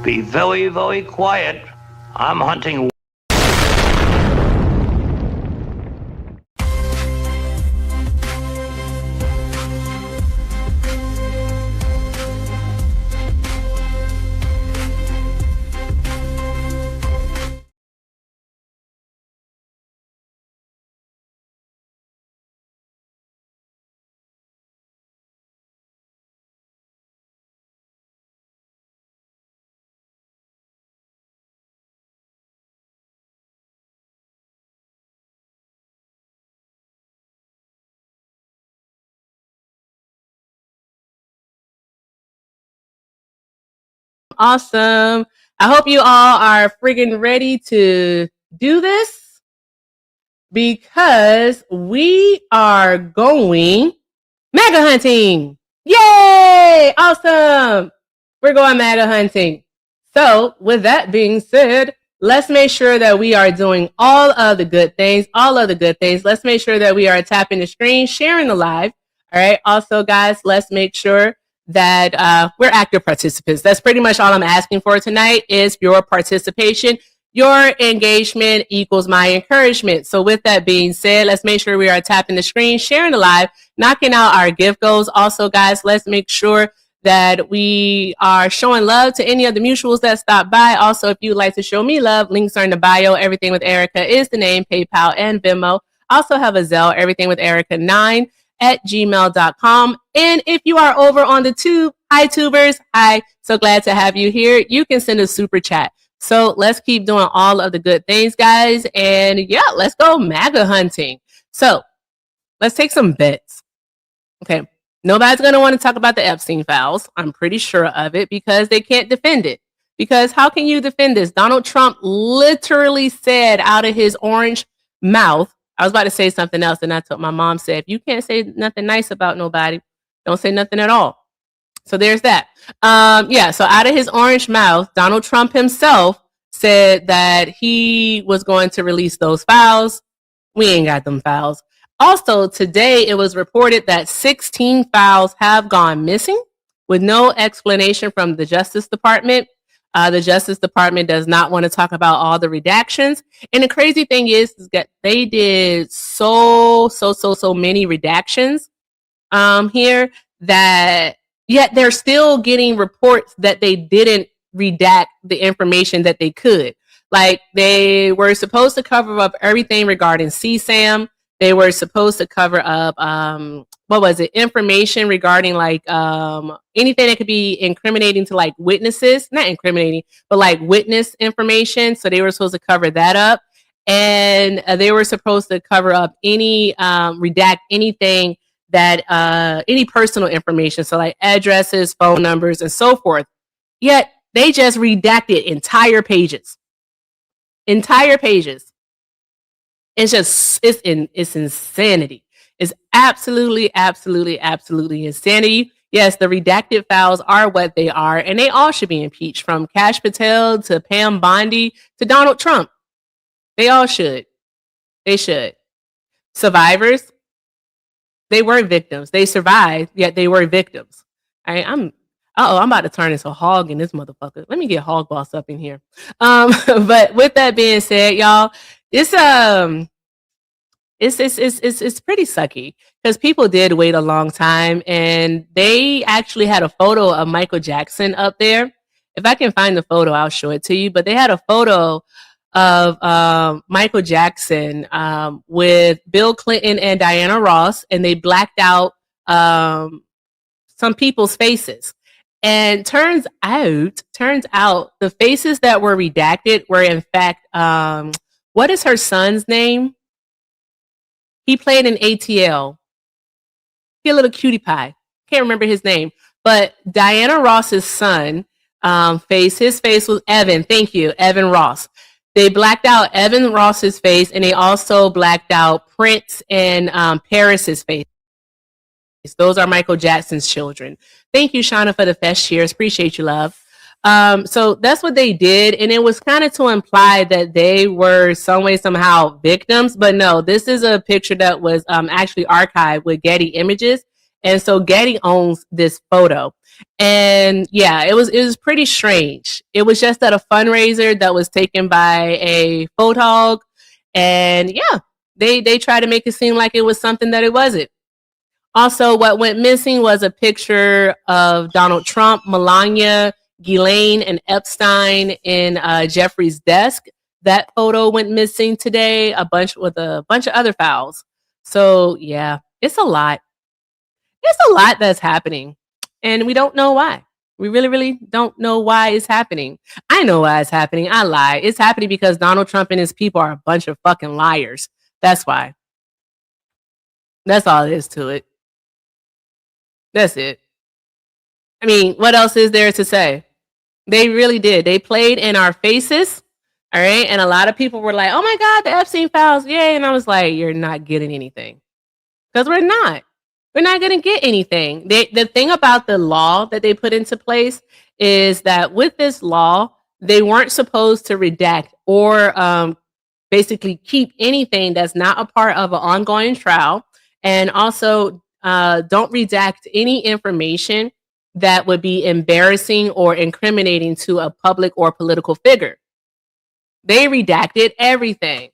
Be very, very quiet. I'm hunting. Awesome. I hope you all are friggin' ready to do this because we are going MAGA hunting. Yay! Awesome. We're going MAGA hunting. So with that being said, let's make sure that we are doing all of the good things, Let's make sure that we are tapping the screen, sharing the live. All right. Also, guys, let's make sure that we're active participants. That's pretty much all I'm asking for tonight is your participation. Your engagement equals my encouragement. So with that being said, let's make sure we are tapping the screen, sharing the live, knocking out our gift goals. Also, guys, let's make sure that we are showing love to any of the mutuals that stop by. Also, if you'd like to show me love, links are in the bio. Everything with Erica is the name, PayPal and Venmo. Also have a Zelle, everything with Erica9@gmail.com. And if you are over on the tube, hi tubers, hi, so glad to have you here. You can send a super chat. So let's keep doing all of the good things, guys. And yeah, let's go MAGA hunting. So let's take some bets. Okay. Nobody's going to want to talk about the Epstein files. I'm pretty sure of it because they can't defend it. Because how can you defend this? Donald Trump literally said out of his orange mouth, I was about to say something else, and I told my mom said, if you can't say nothing nice about nobody, don't say nothing at all. So there's that. So out of his orange mouth, Donald Trump himself said that he was going to release those files. We ain't got them files. Also, today it was reported that 16 files have gone missing with no explanation from the Justice Department. The Justice Department does not want to talk about all the redactions. And the crazy thing is that they did so many redactions here that yet they're still getting reports that they didn't redact the information that they could. Like they were supposed to cover up everything regarding CSAM. They were supposed to cover up, information regarding like anything that could be incriminating to like witnesses, not incriminating, but like witness information. So they were supposed to cover that up. And they were supposed to cover up any, redact anything that, any personal information. So like addresses, phone numbers, and so forth. Yet they just redacted entire pages. It's just, it's insanity. It's absolutely insanity. Yes, the redacted files are what they are, and they all should be impeached, from Kash Patel to Pam Bondi to Donald Trump. They all should. They should. Survivors, they were victims. They survived, yet they were victims. All right, I'm about to turn into a hog in this motherfucker. Let me get Hog Boss up in here. But with that being said, y'all, it's pretty sucky because people did wait a long time, and they actually had a photo of Michael Jackson up there. If I can find the photo, I'll show it to you. But they had a photo of Michael Jackson with Bill Clinton and Diana Ross, and they blacked out some people's faces. And turns out the faces that were redacted were in fact, what is her son's name? He played in ATL. He a little cutie pie. Can't remember his name. But Diana Ross's son, his face was Evan. Thank you, Evan Ross. They blacked out Evan Ross's face, and they also blacked out Prince and Paris's face. Those are Michael Jackson's children. Thank you, Shauna, for the fest cheers. Appreciate you, love. So that's what they did. And it was kind of to imply that they were some way, somehow victims. But no, this is a picture that was actually archived with Getty Images. And so Getty owns this photo. And yeah, it was pretty strange. It was just at a fundraiser that was taken by a photog. And yeah, they tried to make it seem like it was something that it wasn't. Also, what went missing was a picture of Donald Trump, Melania, Ghislaine, and Epstein in Jeffrey's desk. That photo went missing today, with a bunch of other files. So yeah, it's a lot. It's a lot that's happening, and we don't know why. We really, really don't know why it's happening. I know why it's happening. I lie. It's happening because Donald Trump and his people are a bunch of fucking liars. That's why. That's all it is to it. That's it. I mean, what else is there to say? They really did. They played in our faces. All right. And a lot of people were like, oh my God, the Epstein files. Yay. And I was like, you're not getting anything. Because we're not. We're not going to get anything. The thing about the law that they put into place is that with this law, they weren't supposed to redact or basically keep anything that's not a part of an ongoing trial. And also don't redact any information that would be embarrassing or incriminating to a public or political figure. They redacted everything.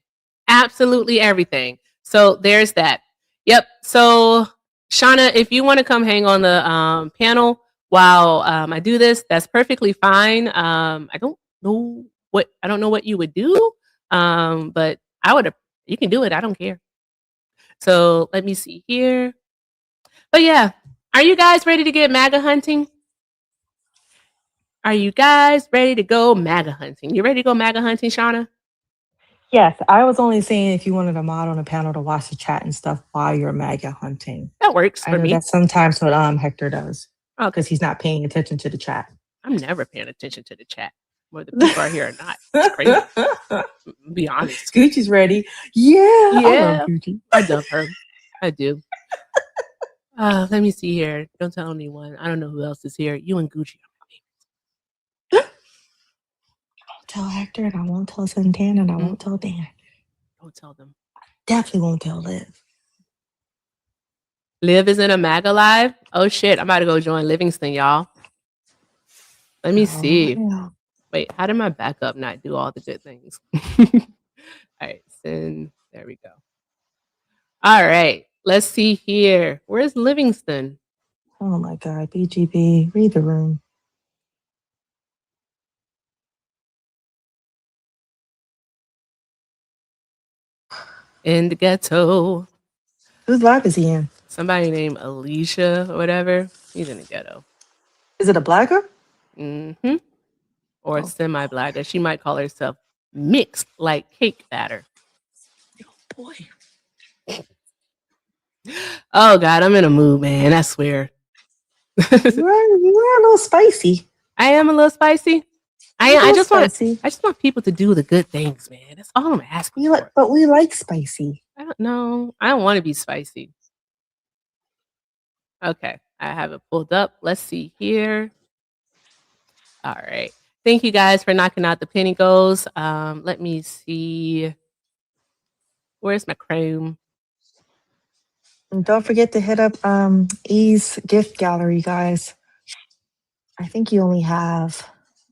Absolutely everything. So there's that. Yep. So Shauna, if you want to come hang on the panel while I do this, that's perfectly fine. I don't know what you would do, but you can do it. I don't care. So let me see here. But yeah, are you guys ready to get MAGA hunting? Are you guys ready to go MAGA hunting? You ready to go MAGA hunting, Shauna? Yes, I was only saying if you wanted a mod on a panel to watch the chat and stuff while you're MAGA hunting. That works for me. That's sometimes what Hector does. Okay. Because he's not paying attention to the chat. I'm never paying attention to the chat, whether people are here or not. It's crazy. Be honest. Gucci's ready. Yeah. I love Gucci. I love her. I do. Let me see here. Don't tell anyone. I don't know who else is here. You and Gucci. I won't tell Hector, and I won't tell Santana, and I won't tell Dan. Don't tell them. Definitely won't tell Liv. Liv is in a MAGA live? Oh shit, I'm about to go join Livingston, y'all. Let me see. Yeah. Wait, how did my backup not do all the good things? All right, send. There we go. All right, let's see here. Where's Livingston? Oh my God, BGB, read the room. In the ghetto. Whose live is he in? Somebody named Alicia or whatever. He's in the ghetto. Is it a blagger? Mm-hmm. Or a semi-blagger. She might call herself mixed like cake batter. Oh boy. Oh God, I'm in a mood, man. I swear. You are a little spicy. I am a little spicy. I just want people to do the good things, man. That's all I'm asking for. But we like spicy. I don't know. I don't want to be spicy. Okay, I have it pulled up. Let's see here. All right. Thank you guys for knocking out the penny goals. Let me see. Where's my Chrome? And don't forget to hit up E's gift gallery, guys. I think you only have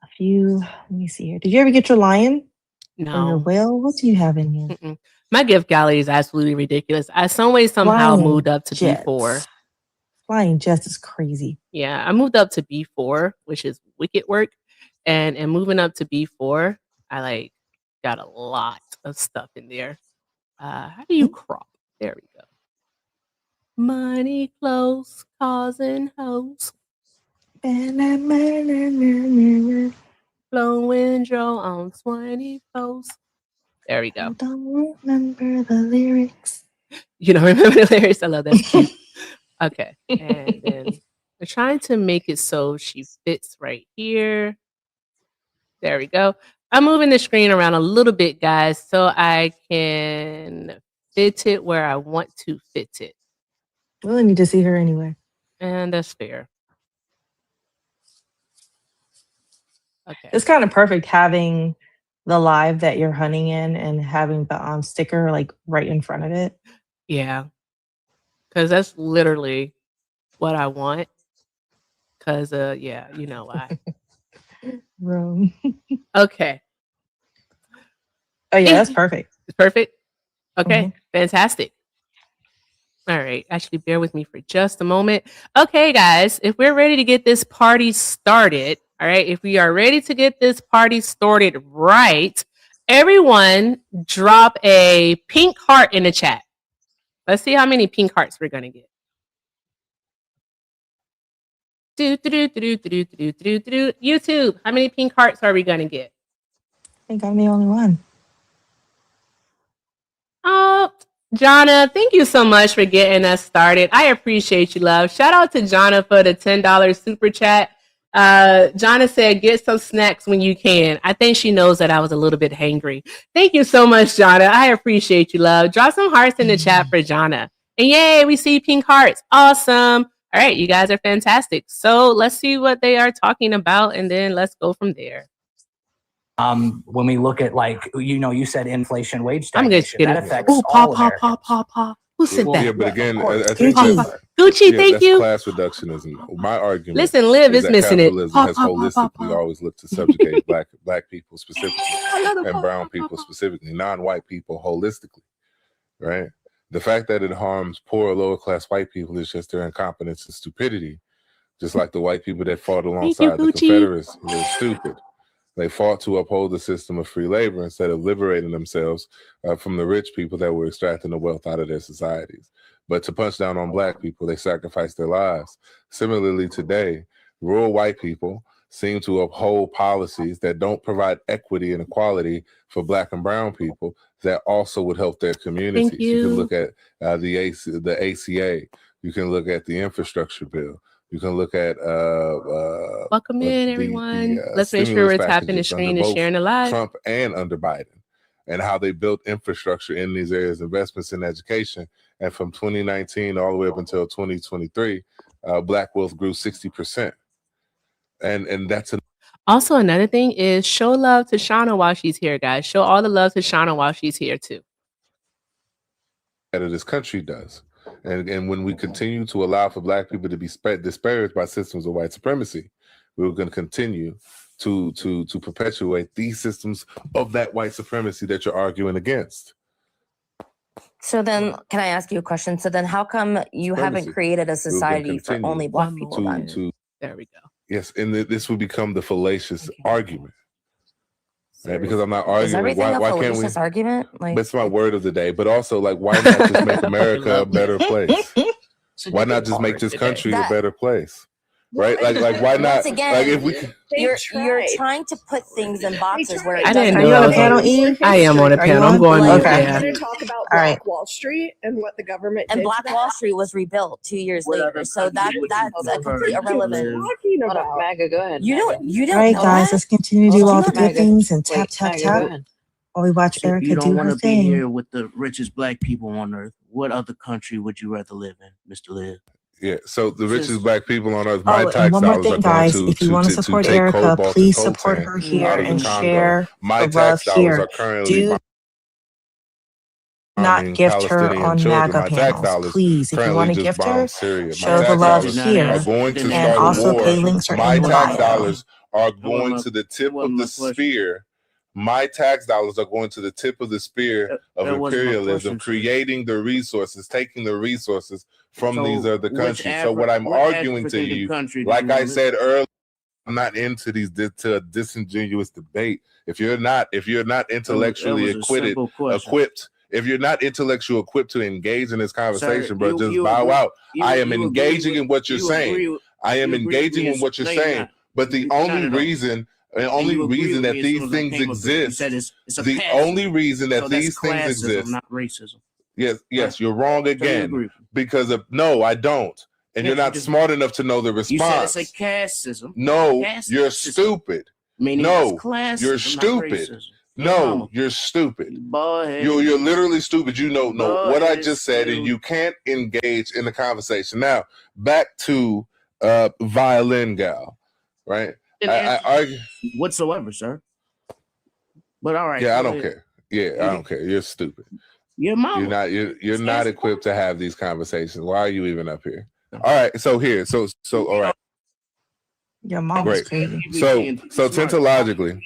a few. Let me see here. Did you ever get your lion? No. Or your whale? What do you have in here? Mm-mm. My gift gallery is absolutely ridiculous. I somehow moved up to jets. B4. Flying jets is crazy. Yeah, I moved up to B4, which is wicked work. And moving up to B4, I got a lot of stuff in there. How do you crop? There we go. Money, clothes, cars, and hoes. Blowing Joe on 24s. There we go. I don't remember the lyrics. You don't remember the lyrics? I love that. Cute. Okay. And then we're trying to make it so she fits right here. There we go. I'm moving the screen around a little bit, guys, so I can fit it where I want to fit it. Well, I need to see her anyway. And that's fair. Okay. It's kind of perfect having the live that you're hunting in and having the sticker right in front of it. Yeah. Because that's literally what I want. Cause yeah, you know why. Rome. Okay. Oh yeah, that's perfect. It's perfect. Okay, fantastic. All right, actually, bear with me for just a moment. Okay, guys, if we're ready to get this party started, all right, if we are ready to get this party started right, everyone drop a pink heart in the chat. Let's see how many pink hearts we're gonna get. YouTube, how many pink hearts are we gonna get? I think I'm the only one. Oh, Jonna, thank you so much for getting us started. I appreciate you, love. Shout out to Jonna for the $10 super chat. Jonna said, get some snacks when you can. I think she knows that I was a little bit hangry. Thank you so much, Jonna. I appreciate you, love. Drop some hearts in the chat for Jonna. And yay, we see pink hearts. Awesome. All right, you guys are fantastic. So let's see what they are talking about, and then let's go from there. When we look at, like, you said inflation, wage I'm just stagnation, kidding. that affects Ooh, all Americans. Who said that? Yeah, but again, I think Gucci, thank that's you. class reductionism. My argument Listen, Liv is that missing it. capitalism has holistically always looked to subjugate black people specifically and brown people specifically, non-white people holistically, right? The fact that it harms poor lower class white people is just their incompetence and stupidity, just like the white people that fought alongside the Confederates. They're stupid. They fought to uphold the system of free labor instead of liberating themselves from the rich people that were extracting the wealth out of their societies. But to punch down on black people, they sacrificed their lives. Similarly, today, rural white people seem to uphold policies that don't provide equity and equality for black and brown people that also would help their communities. You can look at the ACA. You can look at the infrastructure bill. You can look at welcome in, everyone. Let's make sure we're tapping the screen and sharing the live. Trump and under Biden, and how they built infrastructure in these areas, investments in education, and from 2019 all the way up until 2023, black wealth grew 60%, and that's also another thing is show love to Shauna while she's here, guys. Show all the love to Shauna while she's here too. That this country does. And when we continue to allow for black people to be disparaged by systems of white supremacy, we're going to continue to perpetuate these systems of that white supremacy that you're arguing against. So then, can I ask you a question? So then how come you haven't created a society for only black people then? There we go. Yes, and this would become the fallacious argument. Right, because I'm not arguing. Is everything why a can't we? Argument? Like, that's my word of the day. But also, like, why not just make America a better place? Why not just make this country a better place? Right? Like why not? Again, like if we you're trying to put things in boxes where it I didn't Are know you on I a was panel, on. E? I am on a panel. I'm going mute. Okay. Yeah. I'm going to talk about All right. Black Wall Street and what the government and did Black to Wall that. Street was rebuilt 2 years later. So that's a complete irrelevant. Talking about MAGA, go ahead. You don't All right, know guys, that? let's continue to do all the good MAGA. things and tap, Wait, tap, MAGA, tap go ahead. while we watch So Erica you don't do want her to be thing. here with the richest black people on earth. What other country would you rather live in, Mr. Liv? Yeah, so the richest black people on earth, Oh, and one more thing, guys. If you want to support Erica, please support her here and share the love here. Do not gift her on MAGA panels, please. If you want to gift her, show the love here. And also pay links are in the tax bio. dollars are going to the tip of the spear. My tax dollars are going to the tip of the spear of imperialism, creating the resources, taking the resources from these other countries. So what I'm arguing to you, like I said earlier, I'm not into these to a disingenuous debate. If you're not intellectually equipped, if you're not intellectually equipped to engage in this conversation, bro, just bow out. I am engaging in what you're saying. I am engaging in what you're saying. But the only reason that these things exist, the only reason that these things exist, not racism. Yes, you're wrong again. Because of no, I don't. And you're not smart enough to know the response. You said it's a casteism. No, you're stupid. No, you're stupid. No, you're stupid. You're literally stupid. You know what I just said, and you can't engage in the conversation. Now, back to violin gal, right? I argue whatsoever, sir. But all right. Yeah, I don't care. Yeah, I don't care. You're stupid. Your mama. You're not equipped to have these conversations. Why are you even up here? All right. So here. So all right. Your mom Great. is crazy. So tentologically.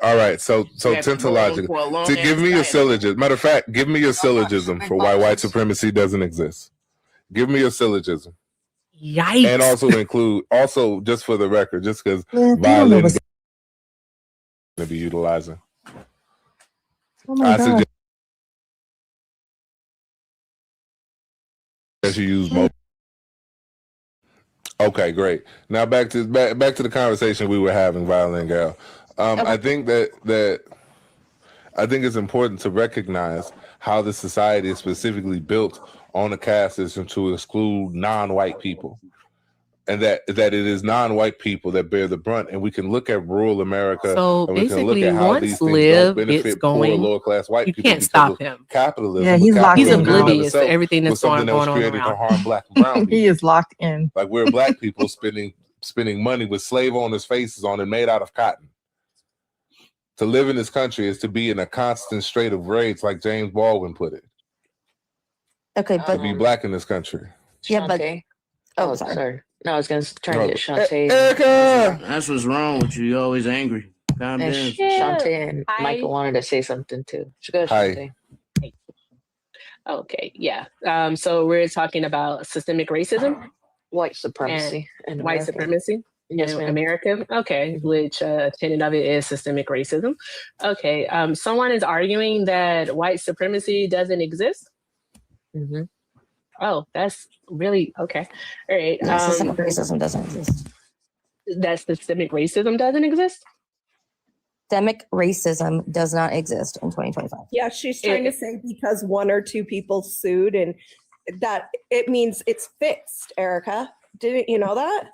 All right. So tentologically. To give me a syllogism. Matter of fact, give me a syllogism for why white supremacy doesn't exist. Give me a syllogism. Yikes. And also just for the record, just because violin going to be utilizing. Oh my God. Suggest you use most. Okay, great. Now back to the conversation we were having, Violin Gal. I think that it's important to recognize how the society is specifically built on a caste system to exclude non-white people. And that it is non-white people that bear the brunt, and we can look at rural America. So and we can look basically, at how once these things Liv don't benefit gets poor, going, lower-class white you people. can't stop him. Capitalism. Yeah, he's locked He's in. oblivious to everything that's something going that was on created to around. harm black and brown people. He is locked in. Like we're black people spending money with slave owners' faces on and made out of cotton. To live in this country is to be in a constant state of rage, like James Baldwin put it. Okay, To but be black in this country. yeah, but Shantae. oh, sorry. No, I was gonna try to get Shantae. Erica! That's what's wrong with you. You're always angry. Calm And down. Shantae and Hi. Michael wanted to say something too. So go ahead, Hi. Shantae. Okay, yeah. So we're talking about systemic racism, White supremacy and white supremacy Yes, in ma'am. America. Okay, which tenet of it is systemic racism. Okay, someone is arguing that white supremacy doesn't exist. Mm-hmm. Oh, that's really okay. All right. No, systemic racism doesn't exist. That systemic racism doesn't exist. Systemic racism does not exist in 2025. Yeah, she's trying to say because one or two people sued and that it means it's fixed, Erica. Didn't you know that?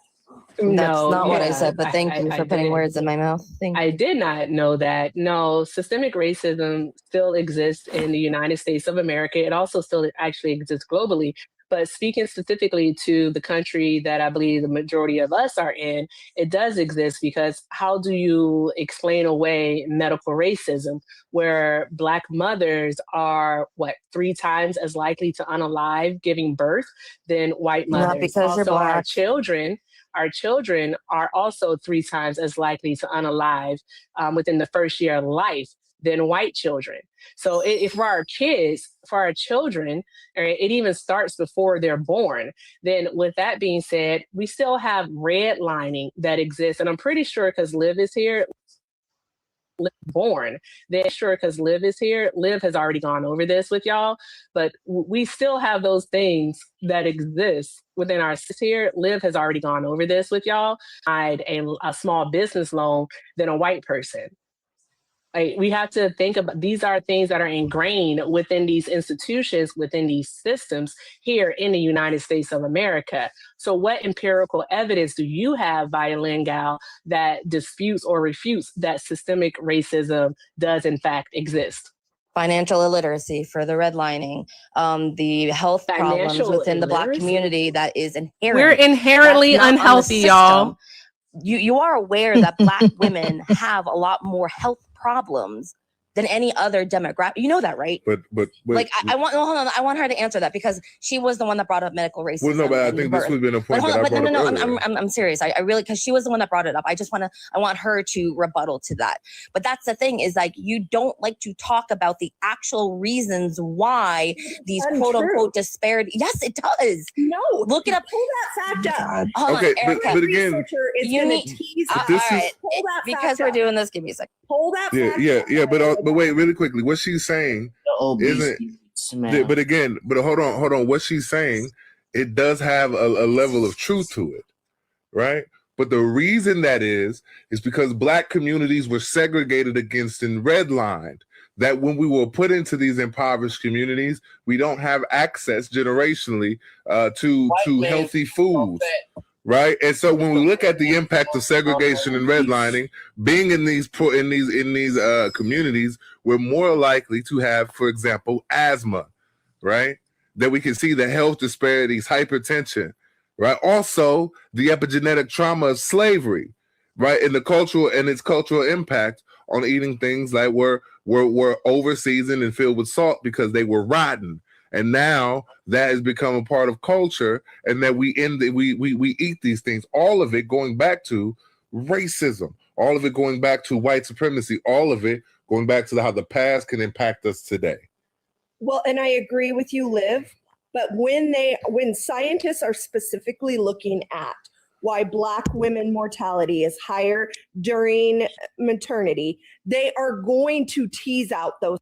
That's not what I said, but thank you for putting words in my mouth. Thank you. I did not know that. No, systemic racism still exists in the United States of America. It also still actually exists globally. But speaking specifically to the country that I believe the majority of us are in, it does exist because how do you explain away medical racism where Black mothers are, 3 times as likely to unalive giving birth than white mothers? Not because you're Also, Black. Our children are also 3 times as likely to unalive within the first year of life than white children. So if for our kids, for our children, it even starts before they're born. Then with that being said, we still have redlining that exists. And I'm pretty sure because Liv is here, born, then sure, because Liv is here, Liv has already gone over this with y'all, but we still have those things that exist within our here. Liv has already gone over this with y'all. A small business loan than a white person. Like, we have to think about, these are things that are ingrained within these institutions, within these systems here in the United States of America. So what empirical evidence do you have, Violin Gal, that disputes or refutes that systemic racism does in fact exist? Financial illiteracy for the redlining, the health problems within the Black community that is inherent. We're inherently unhealthy, y'all. You are aware that Black women have a lot more health problems than any other demographic. You know that, right? But like I want hold on. I want her to answer that because she was the one that brought up medical racism. Well, no, but I think this would have been a point that I brought up earlier. I'm serious. I really, because she was the one that brought it up. I want her to rebuttal to that. But that's the thing is, like, you don't like to talk about the actual reasons why these quote unquote disparity. Yes, it does. No, look it up. Pull that fact up. Okay, but again, you need tease because we're doing this. Give me a second. Pull that. Yeah. But wait, really quickly, what she's saying isn't. But hold on. What she's saying, it does have a level of truth to it, right? But the reason that is because Black communities were segregated against and redlined. That when we were put into these impoverished communities, we don't have access generationally to healthy foods. Right, and so when we look at the impact of segregation and redlining, being in these communities, we're more likely to have, for example, asthma, right? That we can see the health disparities, hypertension, right? Also, the epigenetic trauma of slavery, right? And its cultural impact on eating things like were over seasoned and filled with salt because they were rotten. And now that has become a part of culture, and that we eat these things. All of it going back to racism, all of it going back to white supremacy, all of it going back to how the past can impact us today. Well, and I agree with you, Liv, but when scientists are specifically looking at why Black women mortality is higher during maternity, they are going to tease out those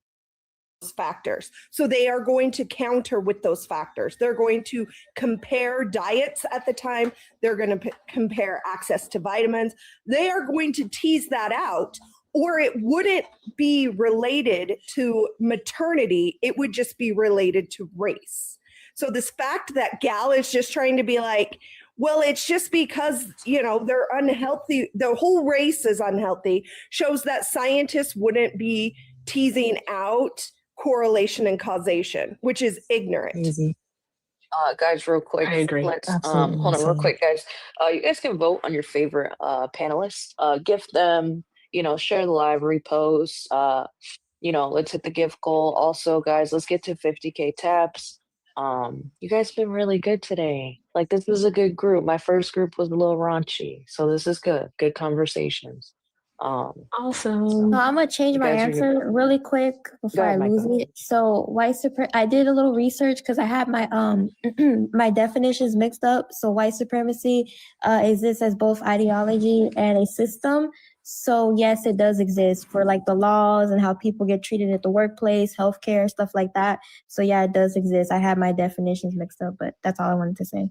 factors. So they are going to counter with those factors. They're going to compare diets at the time. They're going to compare access to vitamins. They are going to tease that out, or it wouldn't be related to maternity. It would just be related to race. So this fact that Gal is just trying to be like, well, it's just because, they're unhealthy, the whole race is unhealthy, shows that scientists wouldn't be teasing out correlation and causation, which is ignorant. Crazy. Guys, real quick. I agree. Let's Absolutely hold on real insane. quick, guys. You guys can vote on your favorite panelists. Gift them, share the live, repost. Let's hit the gift goal. Also, guys, let's get to 50K taps. You guys have been really good today. Like, this was a good group. My first group was a little raunchy, so this is good. Good conversations. Awesome. So I'm gonna change You my guys are good. answer really quick before I ahead, lose Michael. it. So white supremacy. I did a little research because I had my my definitions mixed up. So white supremacy exists as both ideology and a system. So yes, it does exist for like the laws and how people get treated at the workplace, healthcare, stuff like that. So yeah, it does exist. I had my definitions mixed up, but that's all I wanted to say.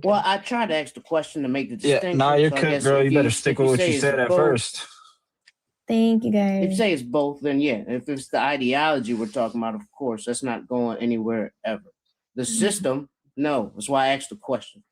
Well, I tried to ask the question to make the Yeah, distinction. nah, you're so I cooked, guess girl. if You better stick if with what say you it's said at both- first. Thank you, If you guys. say it's both, then yeah. If it's the ideology we're talking about, of course, that's not going anywhere ever. The system, no. That's why I asked the question.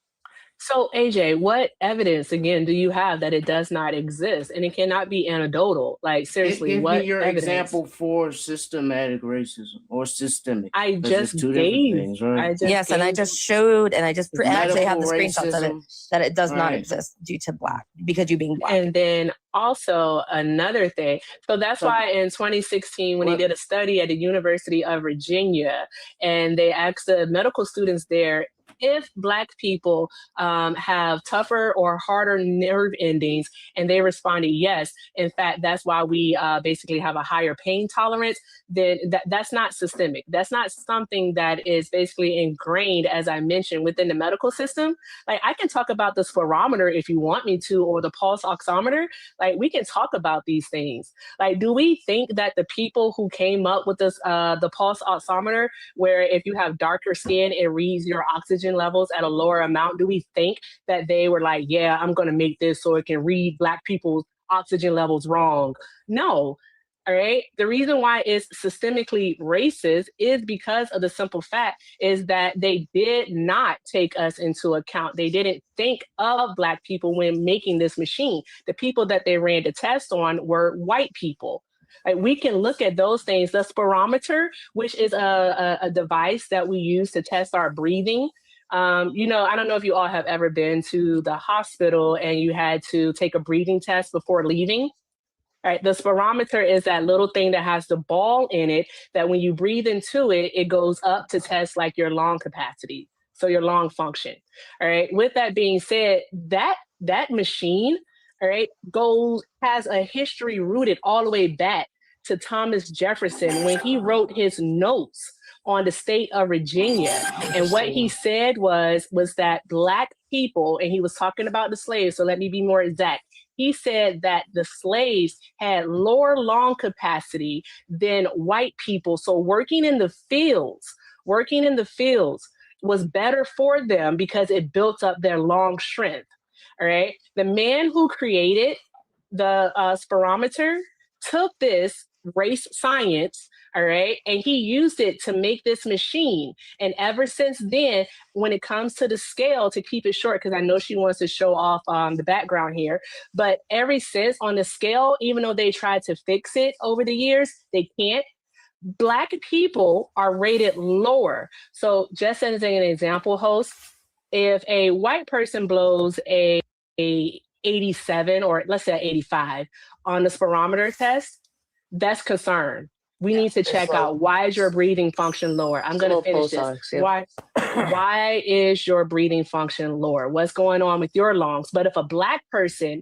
So, AJ, what evidence, again, do you have that it does not exist? And it cannot be anecdotal. Like, seriously, Give what me your evidence? example for systematic racism or systemic. I 'cause just it's two different gave. things, right? Yes, and I just showed, and I just actually have the Medical screenshots of it, racism, that it does not right. exist due to Black, because you being Black. And then also another thing. So that's So- why in 2016, when he What- did a study at the University of Virginia, and they asked the medical students there if Black people have tougher or harder nerve endings, and they responded yes. In fact, that's why we basically have a higher pain tolerance. Then that's not systemic. That's not something that is basically ingrained, as I mentioned, within the medical system. Like, I can talk about the spirometer if you want me to, or the pulse oximeter. Like, we can talk about these things. Like, do we think that the people who came up with this, the pulse oximeter, where if you have darker skin, it reads your oxygen levels at a lower amount, do we think that they were like, yeah, I'm going to make this so it can read Black people's oxygen levels wrong? No. All right. The reason why it's systemically racist is because of the simple fact is that they did not take us into account. They didn't think of Black people when making this machine. The people that they ran the test on were white people. Like, we can look at those things. The spirometer, which is a device that we use to test our breathing. I don't know if you all have ever been to the hospital and you had to take a breathing test before leaving. All right, the spirometer is that little thing that has the ball in it that when you breathe into it, it goes up to test like your lung capacity, so your lung function. All right, with that being said, that machine, all right, has a history rooted all the way back to Thomas Jefferson when he wrote his notes on the state of Virginia. And what he said was that Black people, and he was talking about the slaves, so let me be more exact. He said that the slaves had lower lung capacity than white people. So working in the fields was better for them because it built up their lung strength. All right. The man who created the spirometer took this race science, all right, and he used it to make this machine. And ever since then, when it comes to the scale, to keep it short, because I know she wants to show off the background here, but ever since on the scale, even though they tried to fix it over the years, they can't. Black people are rated lower. So just as an example, host, if a white person blows a 87 or let's say 85 on the spirometer test, that's concern. we need to check out, why is your breathing function lower? I'm going to finish this. Why is your breathing function lower? What's going on with your lungs? But if a Black person,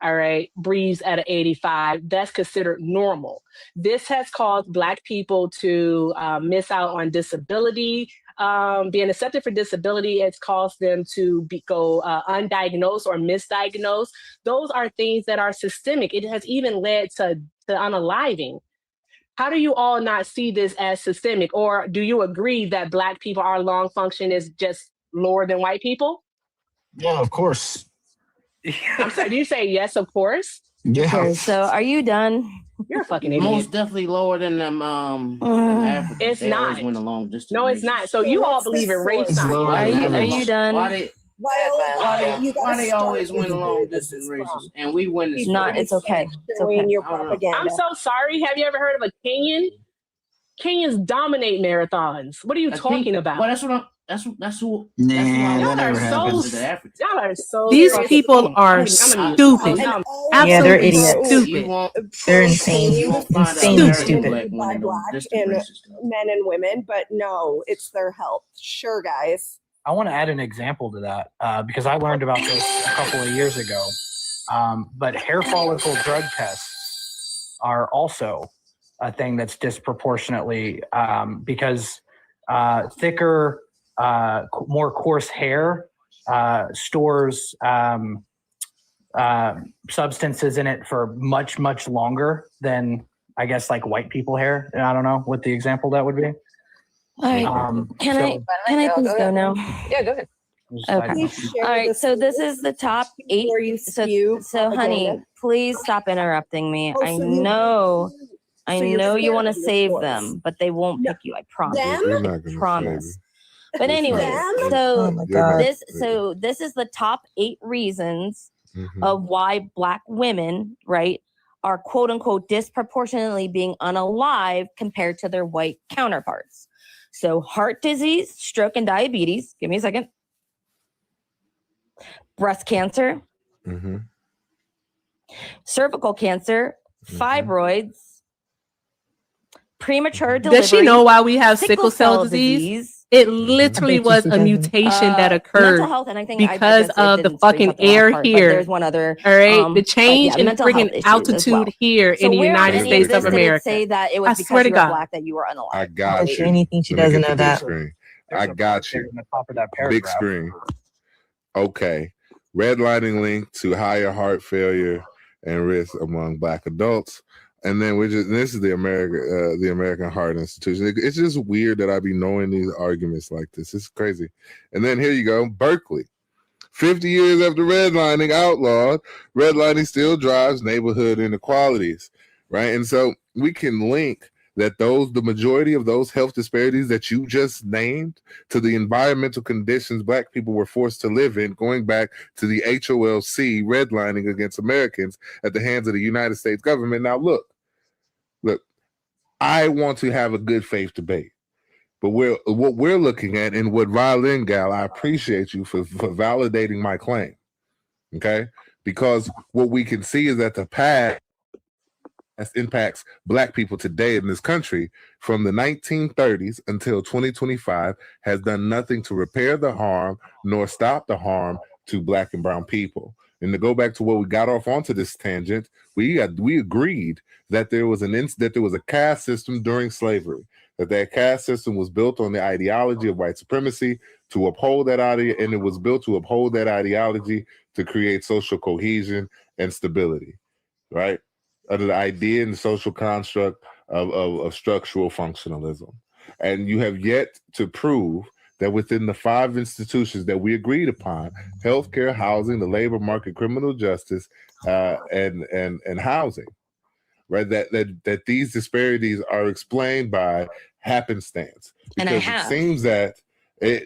all right, breathes at an 85, that's considered normal. This has caused Black people to miss out on disability. Being accepted for disability, it's caused them to go undiagnosed or misdiagnosed. Those are things that are systemic. It has even led to unaliving. How do you all not see this as systemic? Or do you agree that Black people, our lung function is just lower than white people? Yeah, of course. I'm sorry, do you say yes, of course? Yeah. Okay, so are you done? You're a fucking idiot. Most definitely lower than them. Africans. It's They always not. win the long distance. No, it's not. So you all believe in race It's science. lower Are than you done? Why they always win the long distance races and we win the Not. It's okay. It's okay. Your I don't know. propaganda. I'm so sorry. Have you ever heard of a Kenyan? Kenyans dominate marathons. What are you talking about? Well, that's what I'm. That's who. Nah, Y'all that are never so. happened. Y'all are so. These crazy. people are I'm stupid. And Yeah, they're idiots. Stupid. They're insane. Insanely stupid. by Black and men and women, but no, it's their health. Sure, guys. I want to add an example to that because I learned about this a couple of years ago. But hair follicle drug tests are also a thing that's disproportionately because thicker, more coarse hair stores substances in it for much, much longer than, I guess, like white people hair. And I don't know what the example that would be. All right. Can I please go now? Yeah, go ahead. Okay. All right. So this is the top 8. So honey, please stop interrupting me. I know you want to save them, but they won't pick you. I promise. I promise. But anyway, so this is the top 8 reasons of why Black women, right, are quote unquote disproportionately being unalive compared to their white counterparts. So heart disease, stroke, and diabetes. Give me a second. Breast cancer, cervical cancer, fibroids, premature delivery. Does she know why we have sickle cell disease? It literally was a mutation that occurred mental health, and I think because of the fucking air here. There's one other. All right, the change in mental health friggin' issues altitude as here in the United States of America. Say that it was I because swear to you were God. Black that you were unalive. I got you. Anything she Let me doesn't get know the big that. screen. I got you. On the top of that Big paragraph. screen. Okay. Redlining link to higher heart failure and risk among Black adults. And then this is the American Heart Institution. It's just weird that I be knowing these arguments like this. It's crazy. And then here you go, Berkeley. 50 years after redlining outlawed, redlining still drives neighborhood inequalities, right? And so we can link that the majority of those health disparities that you just named to the environmental conditions Black people were forced to live in, going back to the HOLC redlining against Americans at the hands of the United States government. Now, look, I want to have a good faith debate, but what we're looking at and what Violin Gal, I appreciate you for validating my claim, okay? Because what we can see is that the past impacts Black people today in this country from the 1930s until 2025 has done nothing to repair the harm nor stop the harm to Black and brown people. And to go back to what we got off onto this tangent, we agreed that there was a caste system during slavery, that caste system was built on the ideology of white supremacy to uphold that idea, and it was built to uphold that ideology to create social cohesion and stability, right? Under the idea and the social construct of structural functionalism. And you have yet to prove that within the 5 institutions that we agreed upon, healthcare, housing, the labor market, criminal justice, and housing, right? That these disparities are explained by happenstance. And I because have. It seems that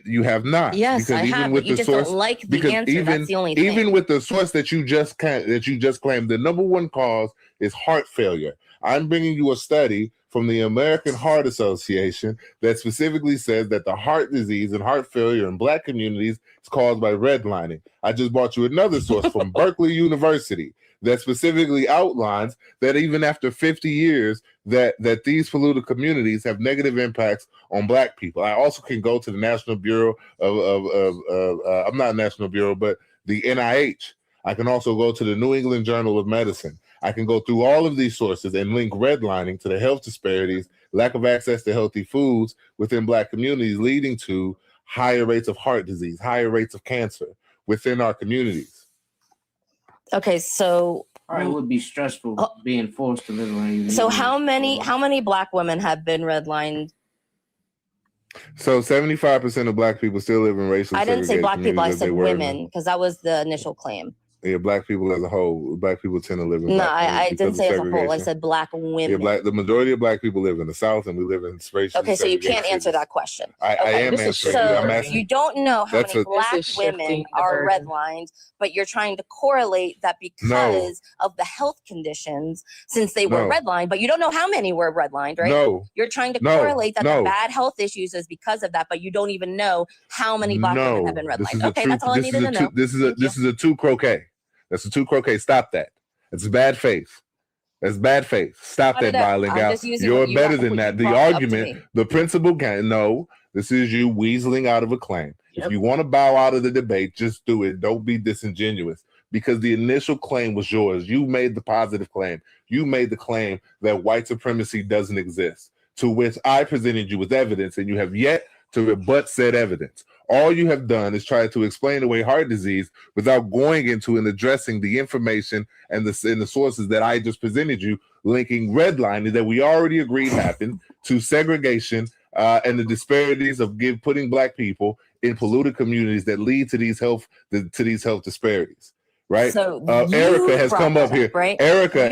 you have not. Yes, because I even have, with but you the just source, don't like the because answer. That's the only thing. Even with the source that you just claimed, the number one cause is heart failure. I'm bringing you a study from the American Heart Association that specifically says that the heart disease and heart failure in Black communities is caused by redlining. I just brought you another source from Berkeley University that specifically outlines that even after 50 years, that these polluted communities have negative impacts on Black people. I also can go to the National Bureau I'm not National Bureau, but the NIH. I can also go to the New England Journal of Medicine. I can go through all of these sources and link redlining to the health disparities, lack of access to healthy foods within Black communities, leading to higher rates of heart disease, higher rates of cancer within our communities. Okay, so it would be stressful being forced to live on. So how many Black women have been redlined? So 75% of Black people still live in racially I didn't say segregated Black people, I communities as said they were. women, because that was the initial claim. Yeah, Black people as a whole. Black people tend to live in. No, Black I because didn't of say as a whole. I segregation. said Black women. Yeah, the majority of Black people live in the South, and we live in racially Okay, so you can't segregated answer cities. that question. I am This is answering. so I'm asking. you don't know how That's many a- Black This is shifting women the are burden. redlined, but you're trying to correlate that because of the health conditions, since they were No. redlined, but you don't know how many were redlined, right? No. You're trying to No. correlate that No. the bad health issues is because of that, but you don't even know how many Black women have been This is redlined. a Okay, true- that's all I this needed is to a know. two- This is a two croquet. That's a two croquet. Stop that. It's bad faith. That's bad faith. Stop Cut that, it out. violent I'm gal. just using You're what you better got- than what that. you The brought up to argument, me. the principal can no. This is you weaseling out of a claim. Yep. If you want to bow out of the debate, just do it. Don't be disingenuous, because the initial claim was yours. You made the positive claim. You made the claim that white supremacy doesn't exist, to which I presented you with evidence, and you have yet to rebut said evidence. All you have done is try to explain away heart disease without going into and addressing the information and the sources that I just presented you, linking redlining that we already agreed happened to segregation and the disparities of putting Black people in polluted communities that lead to these health disparities. Right? So Erica you has brought come up that here. up, right? Erica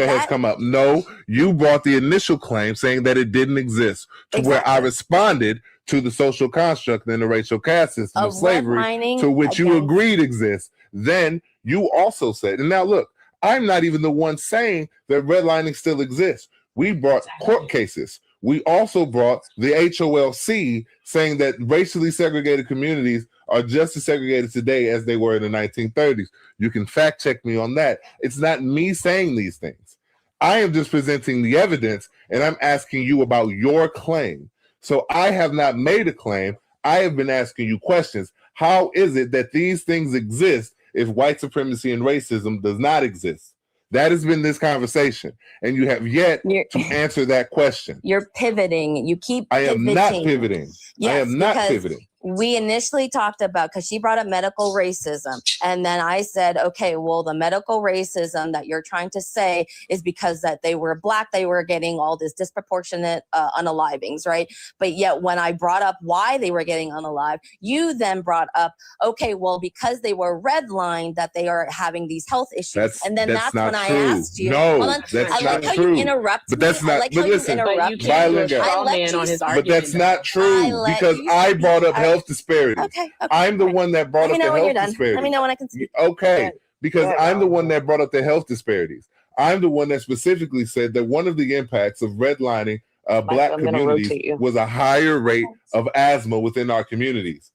has that- come up. No, you brought the initial claim saying that it didn't exist, to where I responded to the social construct and the racial caste system of slavery, redlining to which you against- agreed exists. Then you also said, and now look, I'm not even the one saying that redlining still exists. We brought court cases. We also brought the HOLC saying that racially segregated communities are just as segregated today as they were in the 1930s. You can fact check me on that. It's not me saying these things. I am just presenting the evidence, and I'm asking you about your claim. So I have not made a claim. I have been asking you questions. How is it that these things exist if white supremacy and racism does not exist? That has been this conversation, and you have yet to answer that question. You're pivoting. You keep I am not pivoting. Yes, I am not because pivoting. We initially talked about, because she brought up medical racism. And then I said, okay, well, the medical racism that you're trying to say is because that they were Black, they were getting all this disproportionate unalivings, right? But yet when I brought up why they were getting unalived, you then brought up, okay, well, because they were redlined, that they are having these health issues. And then that's not when true. I asked you. No, hold on, that's I like not how true. you interrupt But me. that's not. I like but how listen, you interrupt you can't do a me. straw man on his argument. But that's not true, because I brought up health disparities. Okay. I'm the one that brought Let me up know the when you're health done. disparities. Let me know when I can speak. Okay, because Go ahead, I'm the Ron. one that brought up the health disparities. I'm the one that specifically said that one of the impacts of redlining Black I'm gonna communities rotate you. was a higher rate of asthma within our communities,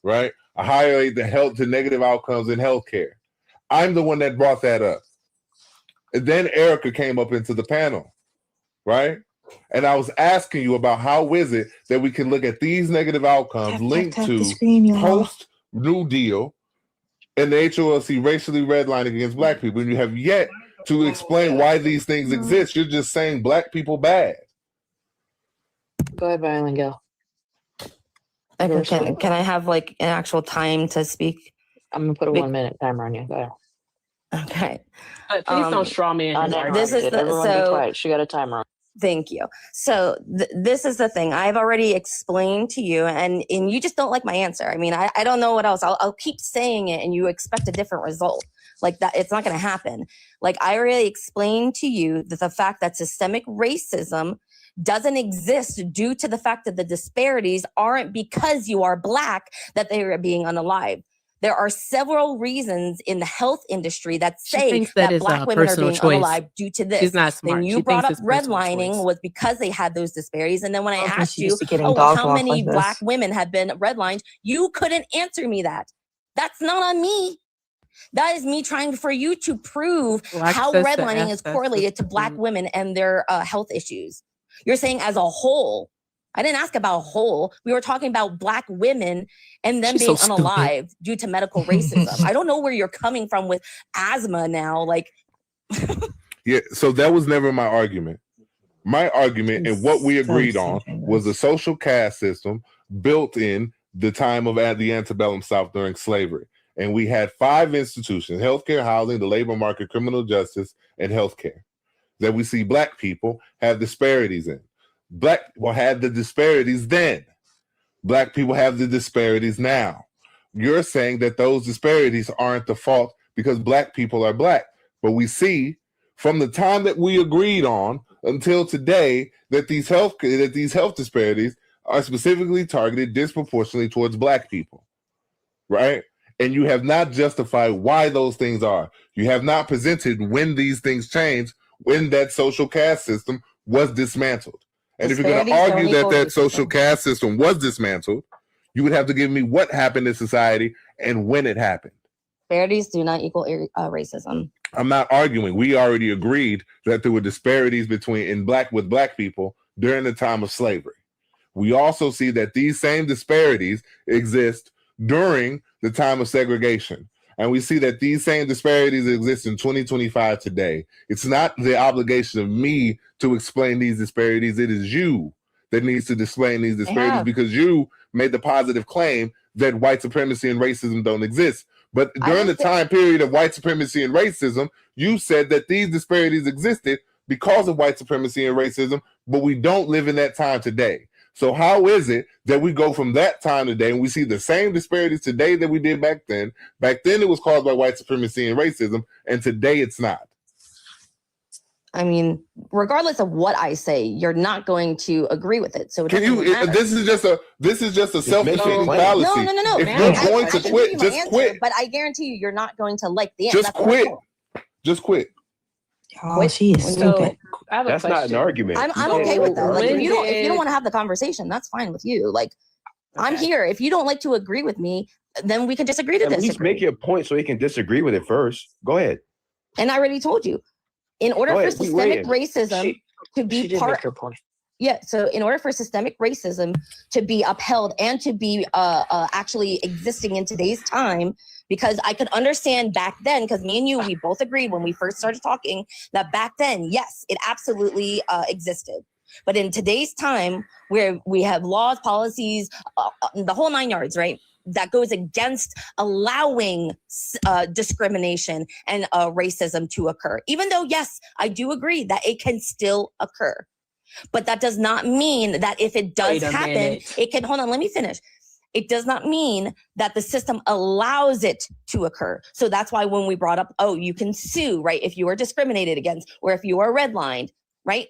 right? A higher rate to negative outcomes in healthcare. I'm the one that brought that up. And then Erica came up into the panel, right? And I was asking you about how is it that we can look at these negative outcomes linked tap the to screen, y'all. post-New Deal and the HOLC racially redlining against Black people, and you have yet to explain why these things exist. You're just saying Black people bad. Go ahead, Violent Gal. Okay, can I have like an actual time to speak? I'm gonna put a 1 minute timer on you. Go ahead. Okay. But please don't straw man his Never argument. This is the- Everyone be so- quiet. She got a timer on. Thank you. So this is the thing. I've already explained to you, and you just don't like my answer. I mean, I don't know what else. I'll keep saying it, and you expect a different result. Like that, it's not going to happen. Like I already explained to you that the fact that systemic racism doesn't exist due to the fact that the disparities aren't because you are Black that they are being unalived. There are several reasons in the health industry that She say thinks that is Black a women are personal being choice. unalive due to this. She's not smart. Then you She brought thinks up it's personal redlining choice. was because they had those disparities. And then when I don't think asked she's you, used to getting oh, dog how walked many like this. Black women have been redlined, you couldn't answer me that. That's not on me. That is me trying for you to prove how access to redlining is access correlated to to Black food. women and their health issues. You're saying as a whole. I didn't ask about a whole. We were talking about Black women and them She's being so stupid. unalive due to medical racism. I don't know where you're coming from with asthma now. Like, Yeah, so that was never my argument. My argument and what we agreed So on stupid. was a social caste system built in the time of the antebellum South during slavery. And we had 5 institutions: healthcare, housing, the labor market, criminal justice, and healthcare, that we see Black people have disparities in. Black people had the disparities then. Black people have the disparities now. You're saying that those disparities aren't the fault because Black people are Black. But we see from the time that we agreed on until today that these health disparities are specifically targeted disproportionately towards Black people, right? And you have not justified why those things are. You have not presented when these things change, when that social caste system was dismantled. And if you're going to disparities don't argue that equal that social racism. caste system was dismantled, you would have to give me what happened in society and when it happened. Disparities do not equal racism. I'm not arguing. We already agreed that there were disparities with Black people during the time of slavery. We also see that these same disparities exist during the time of segregation. And we see that these same disparities exist in 2025 today. It's not the obligation of me to explain these disparities. It is you that needs to explain these disparities because you made the positive claim that white supremacy and racism don't exist. But during the time period of white supremacy and racism, you said that these disparities existed because of white supremacy and racism, but we don't live in that time today. So how is it that we go from that time today and we see the same disparities today that we did back then? Back then it was caused by white supremacy and racism, and today it's not. I mean, regardless of what I say, you're not going to agree with it. So it Can doesn't you? matter. This is just a self-defeating fallacy. No. If you're going to quit, just quit. But I guarantee you, you're not going to like the end. Just quit. Just quit. Oh, she is stupid. That's not an argument. I'm okay with that. Like, if you don't want to have the conversation, that's fine with you. Like, I'm here. If you don't like to agree with me, then we can disagree to At least disagree. make your point so he can disagree with it first. Go ahead. And I already told you, in order for systemic racism to be part, yeah. So in order for systemic racism to be upheld and to be actually existing in today's time, because I could understand back then, because me and you, we both agreed when we first started talking that back then, yes, it absolutely existed. But in today's time, where we have laws, policies, the whole 9 yards, right? That goes against allowing discrimination and racism to occur. Even though, yes, I do agree that it can still occur. But that does not mean that if it does happen, it can, hold on, let me finish. It does not mean that the system allows it to occur. So that's why when we brought up, oh, you can sue, right? If you are discriminated against or if you are redlined, right?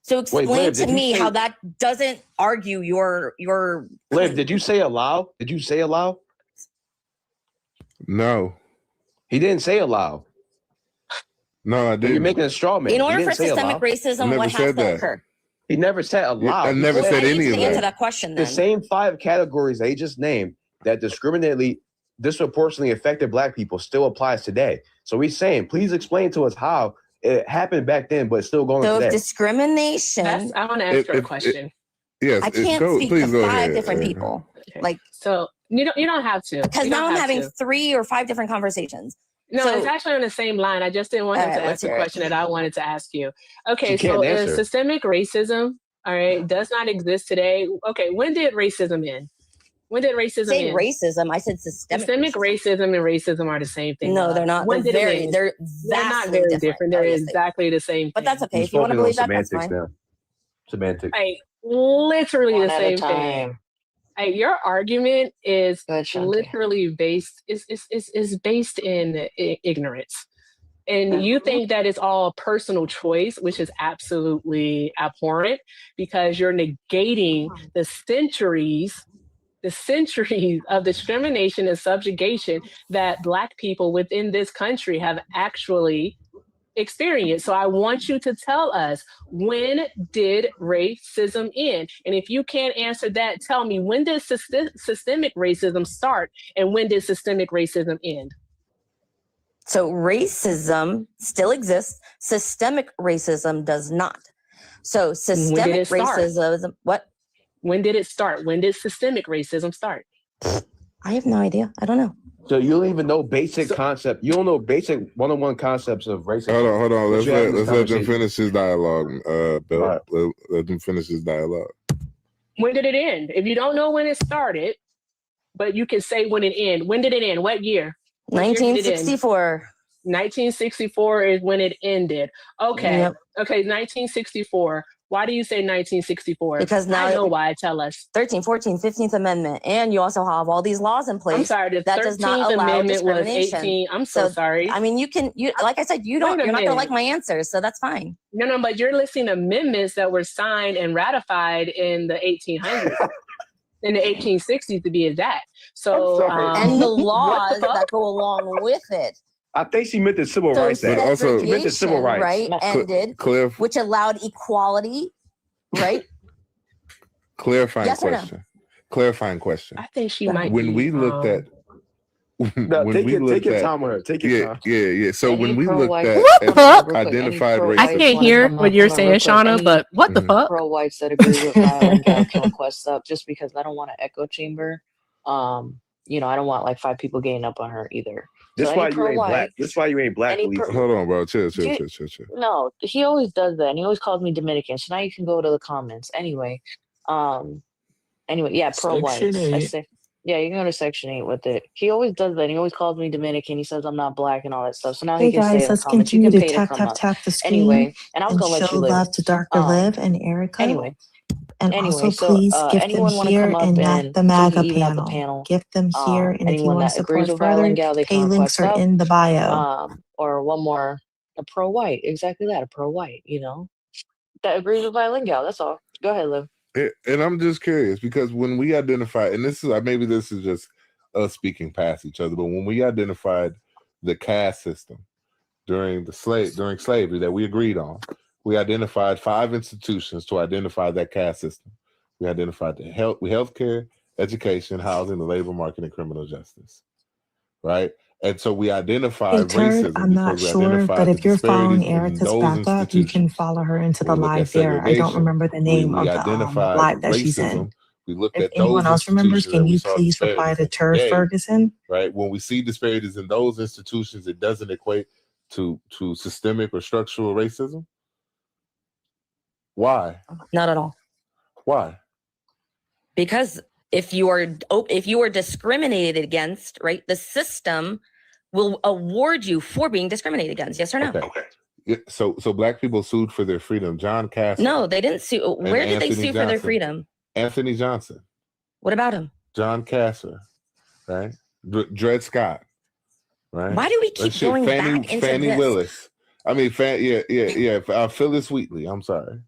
So explain to me how that doesn't argue your. Liv, did you say allow? Did you say allow? No. He didn't say allow. No, I didn't. You're making a straw man. In order for systemic racism, what has to occur? He never said allow. I never said any of that. Answer that question then. The same 5 categories they just named that disproportionately affected Black people still applies today. So he's saying, please explain to us how it happened back then, but it's still going so today. Discrimination. I want to ask her a question. Yes, I can't speak to 5 different people. Like, so you don't have to, because now I'm having 3 or 5 different conversations. No, So- it's actually on the same line. I just didn't want him to ask the question that I wanted to ask you. Okay, so systemic racism, all right, does not exist today. Okay, when did racism end? When did racism end? Racism. I said systemic racism and racism are the same thing. No, they're not. When They're not very different. They're exactly the same thing. But that's okay. If you want to believe that, that's fine. Semantics. Like literally One the at same a thing. time. Like, your argument is Shanti. literally based based in ignorance. And you think that it's all personal choice, which is absolutely abhorrent because you're negating the centuries the centuries of discrimination and subjugation that Black people within this country have actually experienced. So I want you to tell us, when did racism end? And if you can't answer that, tell me, when did systemic racism start and when did systemic racism end? So racism still exists. Systemic racism does not. So systemic racism, what? When did it start? When did systemic racism start? I have no idea. I don't know. So you don't even know basic concept. You don't know basic one-on-one concepts of racism. Hold on. Let's let them conversation. finish his dialogue, Bill. Right. Let them finish his dialogue. When did it end? If you don't know when it started, but you can say when it ended. When did it end? What year? 1964. 1964 is when it ended. Okay. Yep. Okay, 1964. Why do you say 1964? Because now I know why. Tell us. 13th, 14th, 15th Amendment. And you also have all these laws in place. I'm sorry, the that 13th does not allow Amendment was discrimination. 18. I'm so sorry. I mean, like I said, you're not going to like my answers, so that's fine. No, but you're listing amendments that were signed and ratified in the 1800s. In the 1860s to be exact. So, and the laws that go along with it. I think she meant the Civil Rights Act. But also, she meant the Civil Rights. Right, ended, which allowed equality, right? Clarifying Yes question. No? Clarifying question. I think she might. When we looked at. No, take your time with her. Take your time. Yeah. So when we looked at what the fuck? Identified racism, I can't hear what you're saying, Shauna, but what the fuck? Pro whites that agree with violent gal can request up, just because I don't want an echo chamber. I don't want like 5 people getting up on her either. This why you ain't black. This why you ain't black. Hold on, bro. Chill. No, he always does that, and he always calls me Dominican. So now you can go to the comments. Anyway, yeah, pro whites. I say, yeah, you can go to Section 8 with it. He always does that. He always calls me Dominican. He says I'm not black and all that stuff. So now he can say in the comments, you can pay to come up. Tap the screen. Anyway, and I was gonna let you live. Show love to Dr. Liv and Erica. Anyway, also please gift them here and not the MAGA panel. Gift them here, and if you want to support further, pay links are in the bio. Or one more, a pro white, exactly that, a pro white, that agrees with violent gal. That's all. Go ahead, Liv. And I'm just curious because when we identified, and this is just us speaking past each other, but when we identified the caste system during slavery that we agreed on, we identified 5 institutions to identify that caste system. We identified the healthcare, education, housing, the labor market, and criminal justice. Right? And so we identified racism. I'm not sure, but if you're following Erica's backup, you can follow her into the live there. I don't remember the name of the live that she's in. We looked if at anyone else remembers, can you please reply to Tur Ferguson? Right. When we see disparities in those institutions, it doesn't equate to systemic or structural racism. Why? Not at all. Why? Because if you are discriminated against, right, the system will award you for being discriminated against. Yes or no? Okay. So black people sued for their freedom. John Cass. No, they didn't sue. Where did they sue for their freedom? Anthony Johnson. What about him? John Kasser, right? Dred Scott, right? Why do we keep going back into Fannie this? Willis. I mean, Phyllis Wheatley. I'm sorry.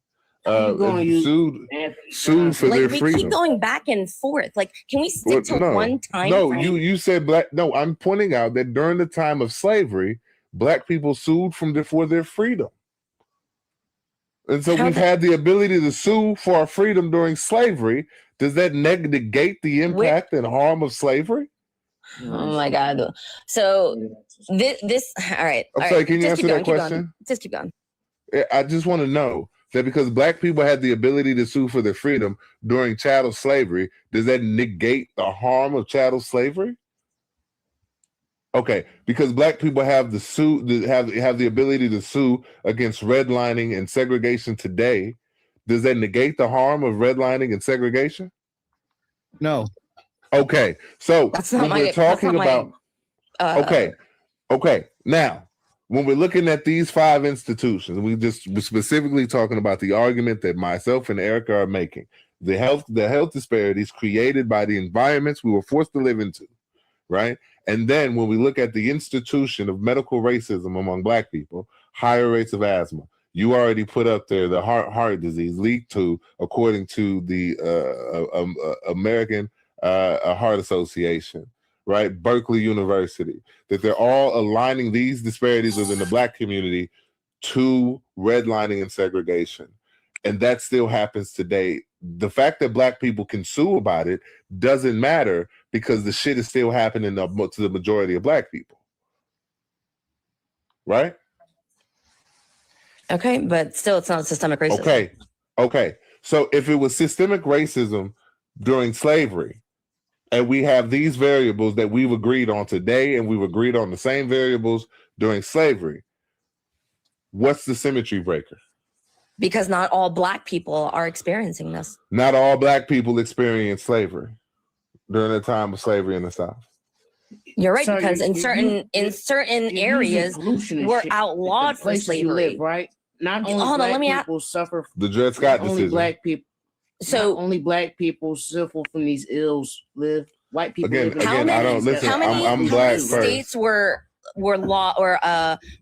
Sued for their freedom. We keep going back and forth. Like, can we stick to one time? No, you said black. No, I'm pointing out that during the time of slavery, black people sued for their freedom. And so we've had the ability to sue for our freedom during slavery. Does that negate the impact and harm of slavery? Oh my God. So this all right. I'm sorry, can you answer that question? Just keep going. I just want to know that because black people had the ability to sue for their freedom during chattel slavery, does that negate the harm of chattel slavery? Okay, because black people have the ability to sue against redlining and segregation today. Does that negate the harm of redlining and segregation? No. Okay, so when we're talking about okay. Now, when we're looking at these 5 institutions, we're specifically talking about the argument that myself and Erica are making. The health disparities created by the environments we were forced to live into, right? And then when we look at the institution of medical racism among black people, higher rates of asthma. You already put up there the heart disease leaked to, according to the American Heart Association, right? Berkeley University, that they're all aligning these disparities within the Black community to redlining and segregation. And that still happens today. The fact that Black people can sue about it doesn't matter because the shit is still happening to the majority of Black people. Right? Okay, but still it's not systemic racism. Okay. So if it was systemic racism during slavery, and we have these variables that we've agreed on today, and we've agreed on the same variables during slavery, what's the symmetry breaker? Because not all Black people are experiencing this. Not all Black people experienced slavery during the time of slavery in the South. You're right, so because in certain areas we're outlawed for slavery, live, right? Not only Black people suffer. The Dred Scott decision. Only Black people. So only Black people suffer from these ills. Live white people. Again, I don't listen. I'm Black first. States were law or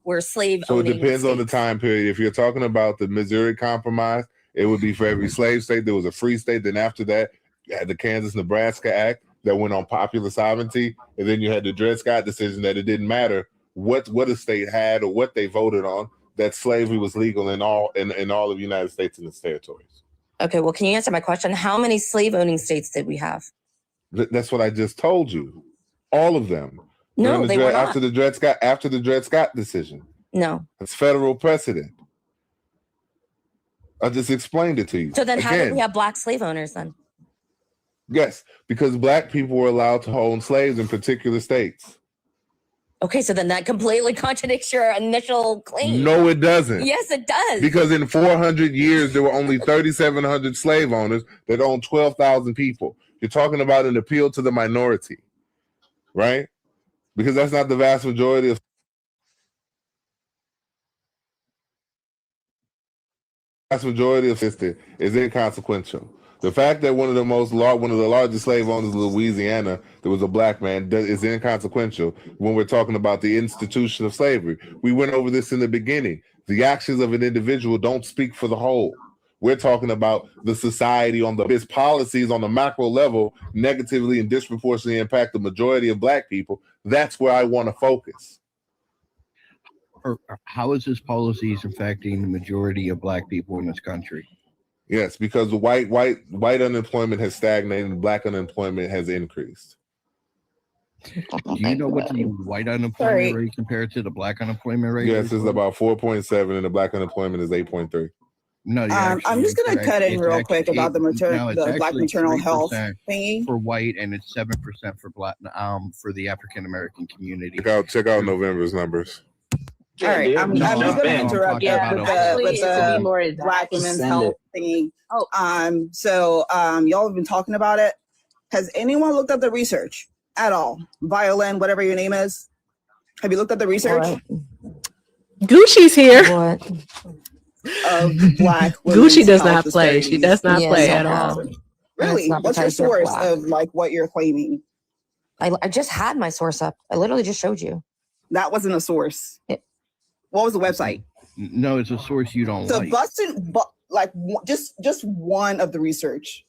were slave. So it depends on the time period. If you're talking about the Missouri Compromise, it would be for every slave state. There was a free state. Then after that, you had the Kansas-Nebraska Act that went on popular sovereignty, and then you had the Dred Scott decision that it didn't matter what a state had or what they voted on, that slavery was legal in all of the United States and its territories. Okay, well, can you answer my question? How many slave-owning states did we have? That's what I just told you. All of them. No, they were not. After the Dred Scott decision. No. It's federal precedent. I just explained it to you. So then how did we have Black slave owners then? Yes, because Black people were allowed to own slaves in particular states. Okay, so then that completely contradicts your initial claim. No, it doesn't. Yes, it does. Because in 400 years, there were only 3,700 slave owners that owned 12,000 people. You're talking about an appeal to the minority, right? Because that's not the vast majority of system is inconsequential. The fact that one of the largest slave owners in Louisiana, there was a Black man, is inconsequential when we're talking about the institution of slavery. We went over this in the beginning. The actions of an individual don't speak for the whole. We're talking about the society its policies on the macro level negatively and disproportionately impact the majority of Black people. That's where I want to focus. How is this policies affecting the majority of Black people in this country? Yes, because the white unemployment has stagnated and Black unemployment has increased. Do you know what the white unemployment rate compared to the Black unemployment rate? Yes, it's about 4.7 and the Black unemployment is 8.3. No, I'm just going to cut in real quick about the Black maternal health thingy for white, and it's 7% for Black for the African American community. Check out November's numbers. All right, I'm just going to interrupt with the Black women's health thingy. So y'all have been talking about it. Has anyone looked at the research at all? Violin, whatever your name is. Have you looked at the research? Gucci's here. What? Of Black Gucci does not play. She does not play at all. Really? What's your source of like what you're claiming? I just had my source up. I literally just showed you. That wasn't a source. What was the website? No, it's a source you don't like. So just one of the research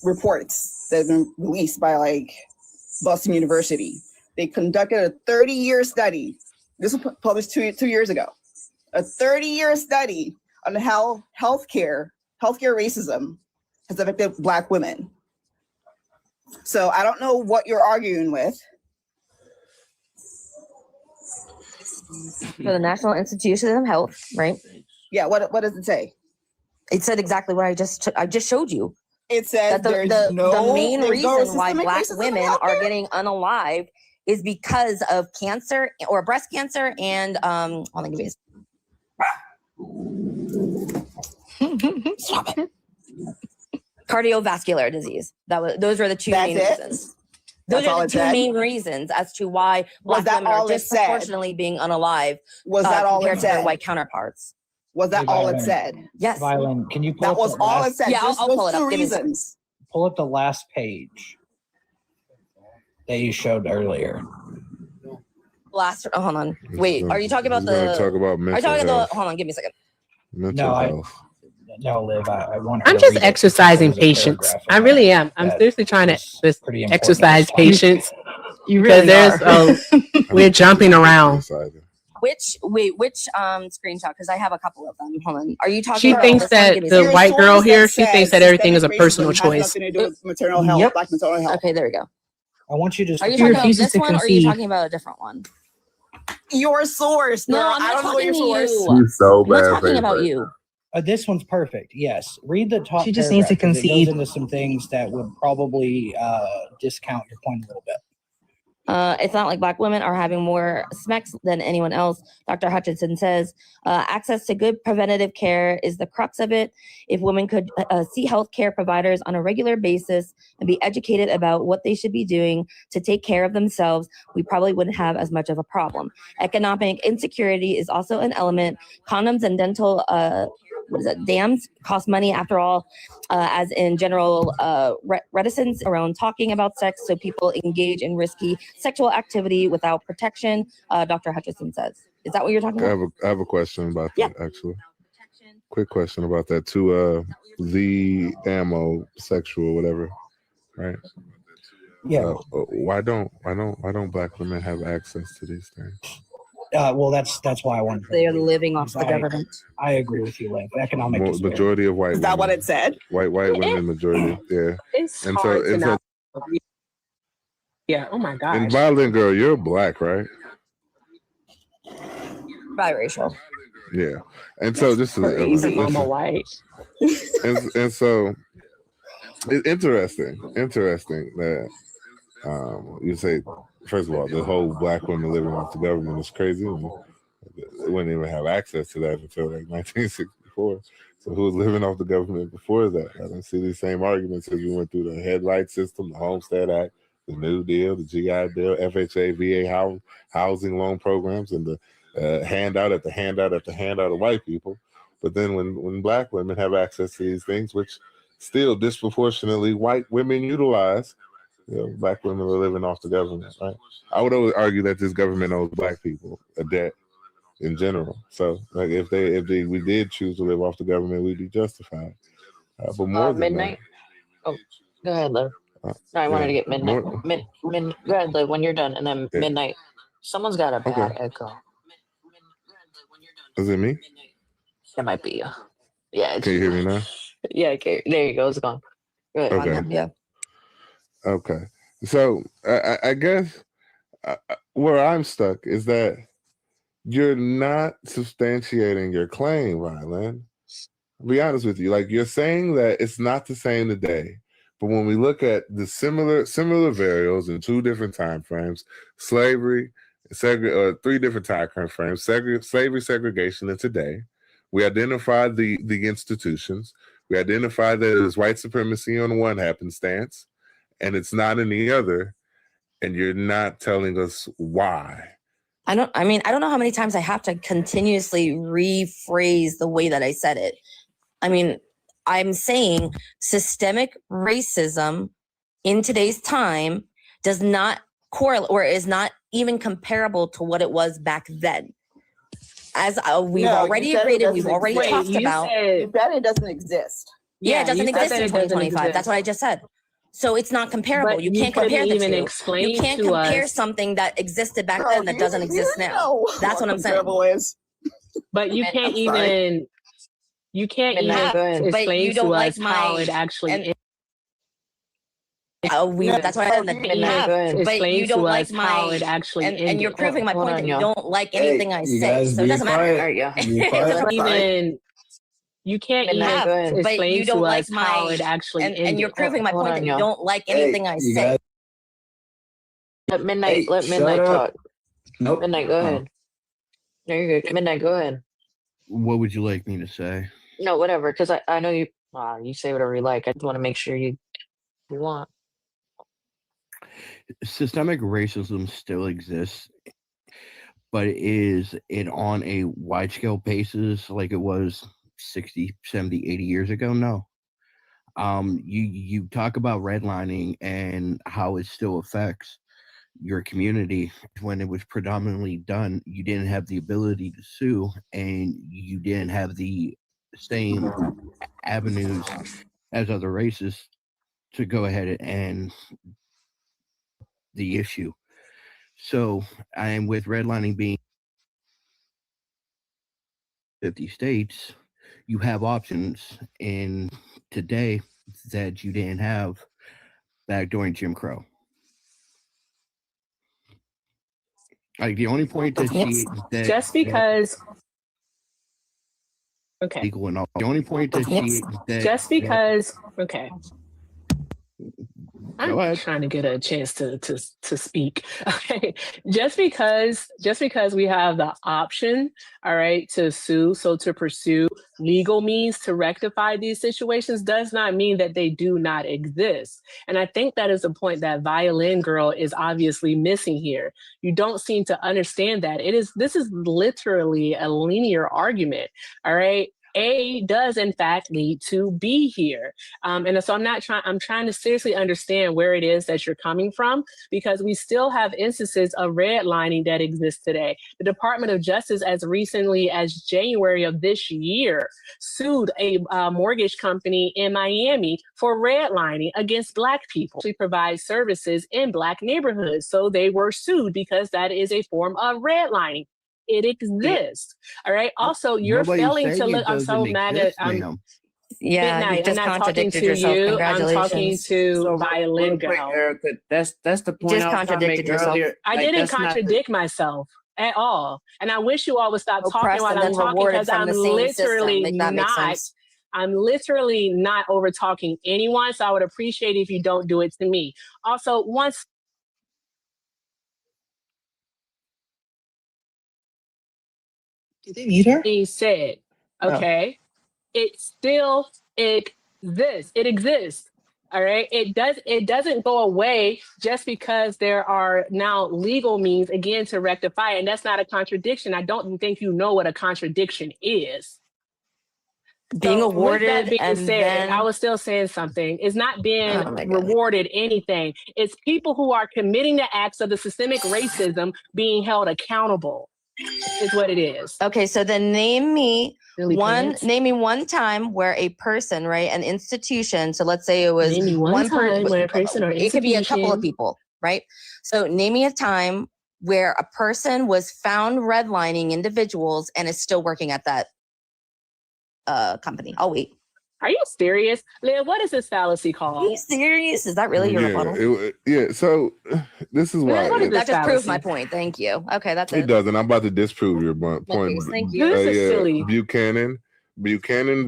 reports that have been released by like Boston University. They conducted a 30-year study. This was published two years ago. A 30-year study on how healthcare racism has affected Black women. So I don't know what you're arguing with. For the National Institution of Health, right? Yeah. What does it say? It said exactly what I just showed you. It says that the main reason why Black women are getting unalived is because of cancer or breast cancer and hold on, give me Stop it. Cardiovascular disease. Those were the two main reasons. Those are the two main reasons as to why Black women are disproportionately being unalived. Was that all compared it to their said? white counterparts? Was that all it said? Yes. Violin, can you pull That up was the all last, it said. Yeah, Just I'll pull it up. two Give me a second. reasons. pull up the last page that you showed earlier. Hold on. Wait, are you talking about the? Talk about mental are you talking health. about? Hold on, give me a second. Mental health. No, Liv, I want her I'm to just read it. exercising There's a patience. paragraph I in really there am. I'm that seriously trying to is just pretty important to exercise this topic. patience You because really there's are. we're jumping around. Which screenshot? Because I have a couple of them. Hold on. Are you talking She about thinks this one? that Give me a the second. white girl here, she thinks that everything is a Systemic personal racism has choice. nothing to do with maternal health, Yep. black maternal health. Okay, there we go. I want you to. Are you He talking about refuses this to one or are you concede. talking about a different one? Your source, No, girl. I'm I not don't know talking your to source. you. He's so I'm not bad talking faith about right you. This one's perfect. Yes, read the top She just needs paragraph to 'cause it goes concede. into some things that would probably discount your point a little bit. It's not like black women are having more SMECs than anyone else. Dr. Hutchinson says, access to good preventative care is the crux of it. If women could see healthcare providers on a regular basis and be educated about what they should be doing to take care of themselves, we probably wouldn't have as much of a problem. Economic insecurity is also an element. Condoms and dental dams cost money after all, as in general reticence around talking about sex, so people engage in risky sexual activity without protection, Dr. Hutchinson says. Is that what you're talking about? I have a question about that, actually. Quick question about that too. The ammo, sexual, whatever, right? Yeah. Why don't black women have access to these things? Well, that's why I wanted. They're living off the government. I agree with you, Liv. Economic Majority of white Is women. that what it said? White women, majority. Yeah. It's And hard so to it's not. Yeah. Oh my gosh. And violent girl, you're black, right? Biracial. Yeah. And so this is Crazy. Mama white. and so it's interesting that you say, first of all, the whole black women living off the government is crazy. They wouldn't even have access to that until like 1964. So who was living off the government before that? I don't see these same arguments as we went through the headlight system, the Homestead Act, the New Deal, the GI Bill, FHA, VA housing loan programs, and the handout after handout after handout of white people. But then when black women have access to these things, which still disproportionately white women utilize, black women are living off the government, right? I would always argue that this government owes black people a debt in general. So, like, if we did choose to live off the government, we'd be justified. But more than midnight. that, Oh, go ahead, Liv. No, I wanted to get midnight. Go ahead, Liv, when you're done, and then midnight. Someone's got a bad echo. Is it me? It might be you. Yeah. Can you hear me now? Yeah. Okay. There you go. It's gone. Go ahead. Okay. Yeah. Okay. So I guess where I'm stuck is that you're not substantiating your claim, Rylan. I'll be honest with you. Like, you're saying that it's not the same today, but when we look at the similar variables in two different time frames, slavery, three different time frames, slavery, segregation, and today, we identified the institutions. We identified that it is white supremacy on one happenstance, and it's not in the other, and you're not telling us why. I don't know how many times I have to continuously rephrase the way that I said it. I mean, I'm saying systemic racism in today's time does not correlate or is not even comparable to what it was back then. As we've already agreed and we've already talked about. You bet it doesn't exist. Yeah, it doesn't exist in 2025. That's what I just said. So it's not comparable. But you can't compare the even two. explain You can't to compare us. something that existed back then that doesn't exist now. That's what I'm saying. But you can't even. You can't even explain to us how it actually is. That's what I said. But you don't like how it actually and you're proving my point that you don't like anything I say. So it doesn't matter. Even you can't even explain to us how it actually and you're proving my point that you don't like anything I say. Let midnight talk. Nope. Midnight, go ahead. No, you're good. Midnight, go ahead. What would you like me to say? No, whatever. Because I know you. You say whatever you like. I just want to make sure you want. Systemic racism still exists, but is it on a wide scale basis like it was 60, 70, 80 years ago? No. You talk about redlining and how it still affects your community. When it was predominantly done, you didn't have the ability to sue, and you didn't have the same avenues as other races to go ahead and the issue. So I am with redlining being 50 states, you have options in today that you didn't have back during Jim Crow. Like the only point that just because okay, legal and all, the only point that just because okay. Go ahead. I'm trying to get a chance to speak. Okay. Just because we have the option, all right, to sue, so to pursue legal means to rectify these situations does not mean that they do not exist. And I think that is a point that Violin Girl is obviously missing here. You don't seem to understand that. This is literally a linear argument, all right? A does in fact lead to B here. And so I'm trying to seriously understand where it is that you're coming from, because we still have instances of redlining that exist today. The Department of Justice, as recently as January of this year, sued a mortgage company in Miami for redlining against Black people to provide services in Black neighborhoods. So they were sued because that is a form of redlining. It exists. All right. Also, you're failing to look. I'm so mad at. Yeah, you just I'm not talking contradicted to yourself. you. I'm Congratulations. talking to Violin Girl. Erica, that's the point. Just I was trying to contradicted make yourself. earlier. I Like, didn't that's not the- contradict myself at all. And I wish you all would stop talking Oppressed while and I'm then talking, rewarded because from I'm the same system. literally Like, that makes not. sense. I'm literally not over talking anyone. So I would appreciate if you don't do it to me. Also, once Did they mute her? being said, okay, it still exists. It exists. All right. It doesn't go away just because there are now legal means again to rectify it. And that's not a contradiction. I don't think you know what a contradiction is. Being So, with that awarded being and said, then I was still saying something. It's not being Oh my God. rewarded anything. It's people who are committing the acts of the systemic racism being held accountable is what it is. Okay, so then name me Silly pants. one time where a person, right, an institution. So let's say it was Name me one time where a person or it could be a couple of institution- people, right? So name me a time where a person was found redlining individuals and is still working at that company. I'll wait. Are you serious? Leah, what is this fallacy Are called? you serious? Is that really your rebuttal? So this is why What is That just proves fallacy? my point. Thank you. Okay, that's it it. doesn't. I'm about to disprove your point. Thank you. This is silly. Buchanan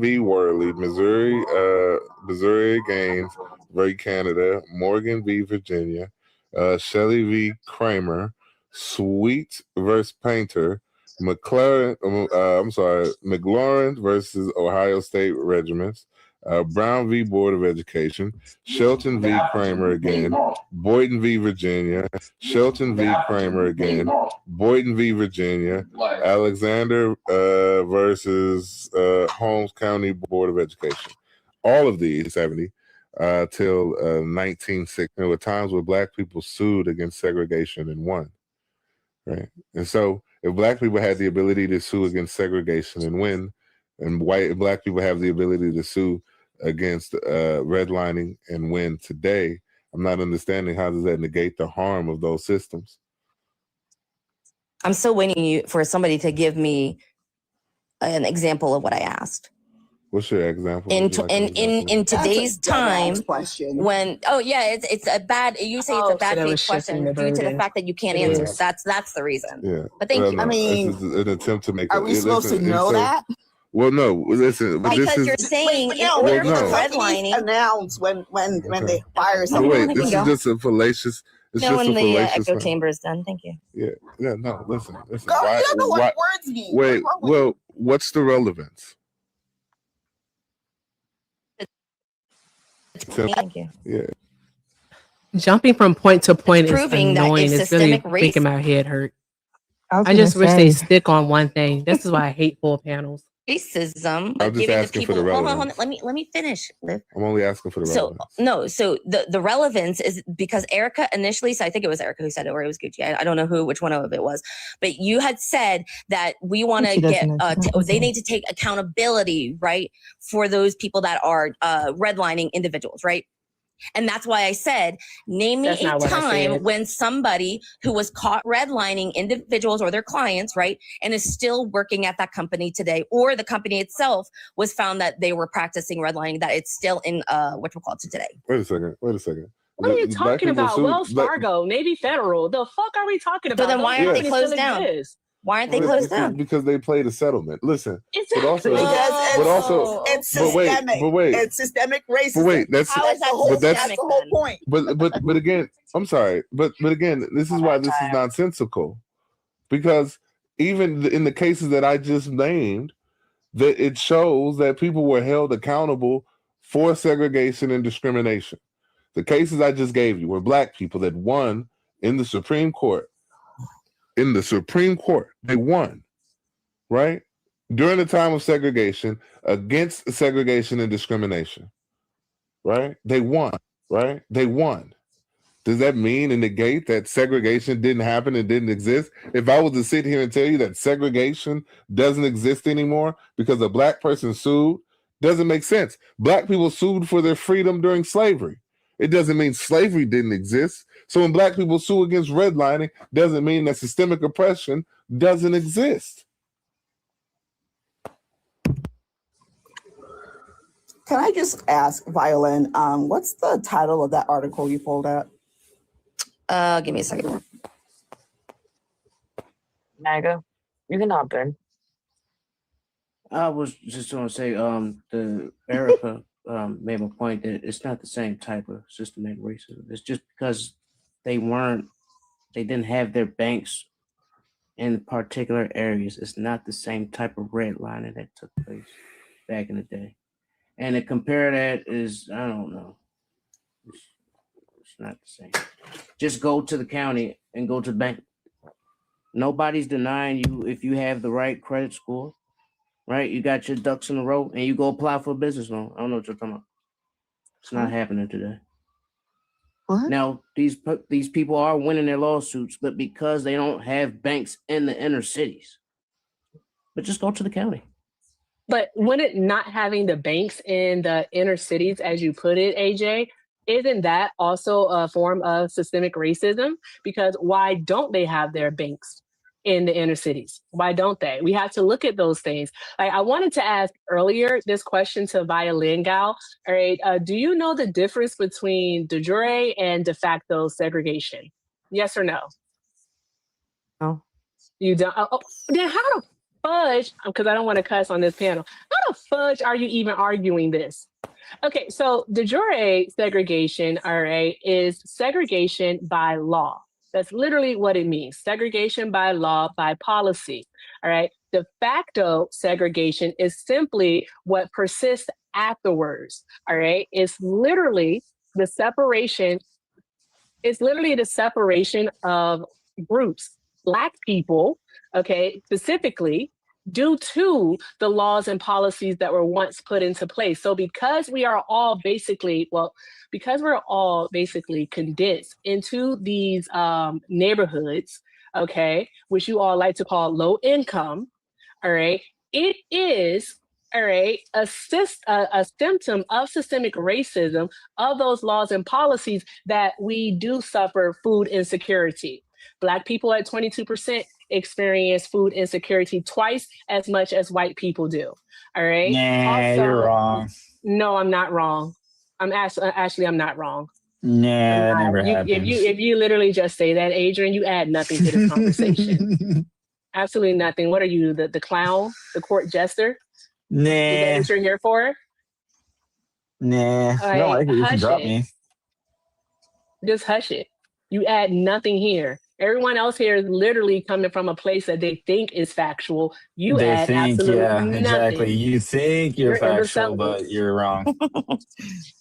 v. Worley, Missouri Gaines v. Canada, Morgan v. Virginia, Shelley v. Kramer, Sweet versus Painter, McLaurin versus Ohio State Regiments, Brown v. Board of Education, Shelton v. Kramer again, Boynton v. Virginia, Shelton v. Kramer again, Boynton v. Virginia, Alexander versus Holmes County Board of Education. All of these 70 till 1960. There were times where Black people sued against segregation and won. Right. And so if Black people had the ability to sue against segregation and win, and Black people have the ability to sue against redlining and win today, I'm not understanding how does that negate the harm of those systems? I'm still waiting for somebody to give me an example of what I asked. What's your example? In today's time, question. when it's a bad. You say it's a bad faith question due to the fact that you can't answer. That's the reason. Yeah. But thank you. No, I mean, it's an attempt to make. Are we supposed to know that? Well, no. Listen, but because this you're is. saying in no, order no. for redlining, announce when they fire But someone. wait, this is just a fallacious. It's no, just when a the fallacious. echo chamber is done. Thank you. Yeah. No. Listen. Girl, you don't know what words mean. Wait. Well, what's the relevance? Thank you. Yeah. Jumping from point to point is Proving that annoying. if It's really systemic making race- my head hurt. was I just gonna wish they say, stick on one thing. This is why I hate full panels. racism, I'm just giving the asking for people. the Hold relevance. on. Let me finish, Liv. I'm only asking for the So relevance. so the relevance is because Erica initially, so I think it was Erica who said it, or it was Gucci. I don't know which one of it was, but you had said that we want to get they need to take accountability, right, for those people that are redlining individuals, right? And that's why I said, name me a time when somebody who was caught redlining individuals or their clients, right, and is still working at that company today, or the company itself was found that they were practicing redlining, that it's still in what we call it today. Wait a second. What are you talking about? Wells Fargo, Navy Federal. The fuck are we talking about? So then why aren't they closed down? Why aren't they closed down? Because they played a settlement. Listen, exactly. It's systemic. But wait, it's systemic racism. But wait, that's the whole point. But again, I'm sorry, but again, this is why this is nonsensical, because even in the cases that I just named, that it shows that people were held accountable for segregation and discrimination. The cases I just gave you were Black people that won in the Supreme Court. In the Supreme Court, they won, right? During the time of segregation, against segregation and discrimination, right? They won, right? They won. Does that mean and negate that segregation didn't happen and didn't exist? If I was to sit here and tell you that segregation doesn't exist anymore because a Black person sued, doesn't make sense. Black people sued for their freedom during slavery. It doesn't mean slavery didn't exist. So when Black people sue against redlining, doesn't mean that systemic oppression doesn't exist. Can I just ask, Violin, what's the title of that article you pulled out? Give me a second. MAGA, you can hop in. I was just going to say, the Erica made a point that it's not the same type of systematic racism. It's just because they didn't have their banks in particular areas. It's not the same type of redlining that took place back in the day. And to compare that is, I don't know. It's not the same. Just go to the county and go to the bank. Nobody's denying you if you have the right credit score, right? You got your ducks in a row and you go apply for a business loan. I don't know what you're talking about. It's not happening today. What? Now, these people are winning their lawsuits, but because they don't have banks in the inner cities. But just go to the county. But when it not having the banks in the inner cities, as you put it, AJ, isn't that also a form of systemic racism? Because why don't they have their banks in the inner cities? Why don't they? We have to look at those things. Like I wanted to ask earlier this question to Violin Gal. All right, do you know the difference between de jure and de facto segregation? Yes or no? No. You don't? Then how the fudge, because I don't want to cuss on this panel, how the fudge are you even arguing this? Okay, so de jure segregation, all right, is segregation by law. That's literally what it means. Segregation by law, by policy, all right? De facto segregation is simply what persists afterwards, all right? It's literally the separation of groups, Black people, okay, specifically, due to the laws and policies that were once put into place. So because we're all basically condensed into these neighborhoods, okay, which you all like to call low income, all right, it is, all right, a symptom of systemic racism of those laws and policies that we do suffer food insecurity. Black people at 22% experience food insecurity twice as much as white people do. All right. Nah, also, you're wrong. No, I'm not wrong. I'm not wrong. Nah, that never happens. If you literally just say that, Adrian, you add nothing to this conversation. Absolutely nothing. What are you, the clown, the court jester? Nah. Is that what you're here for? Nah. If you don't like it, you can drop me. Just hush it. You add nothing here. Everyone else here is literally coming from a place that they think is factual. They add absolutely nothing. Exactly. You think you're factual, but you're wrong.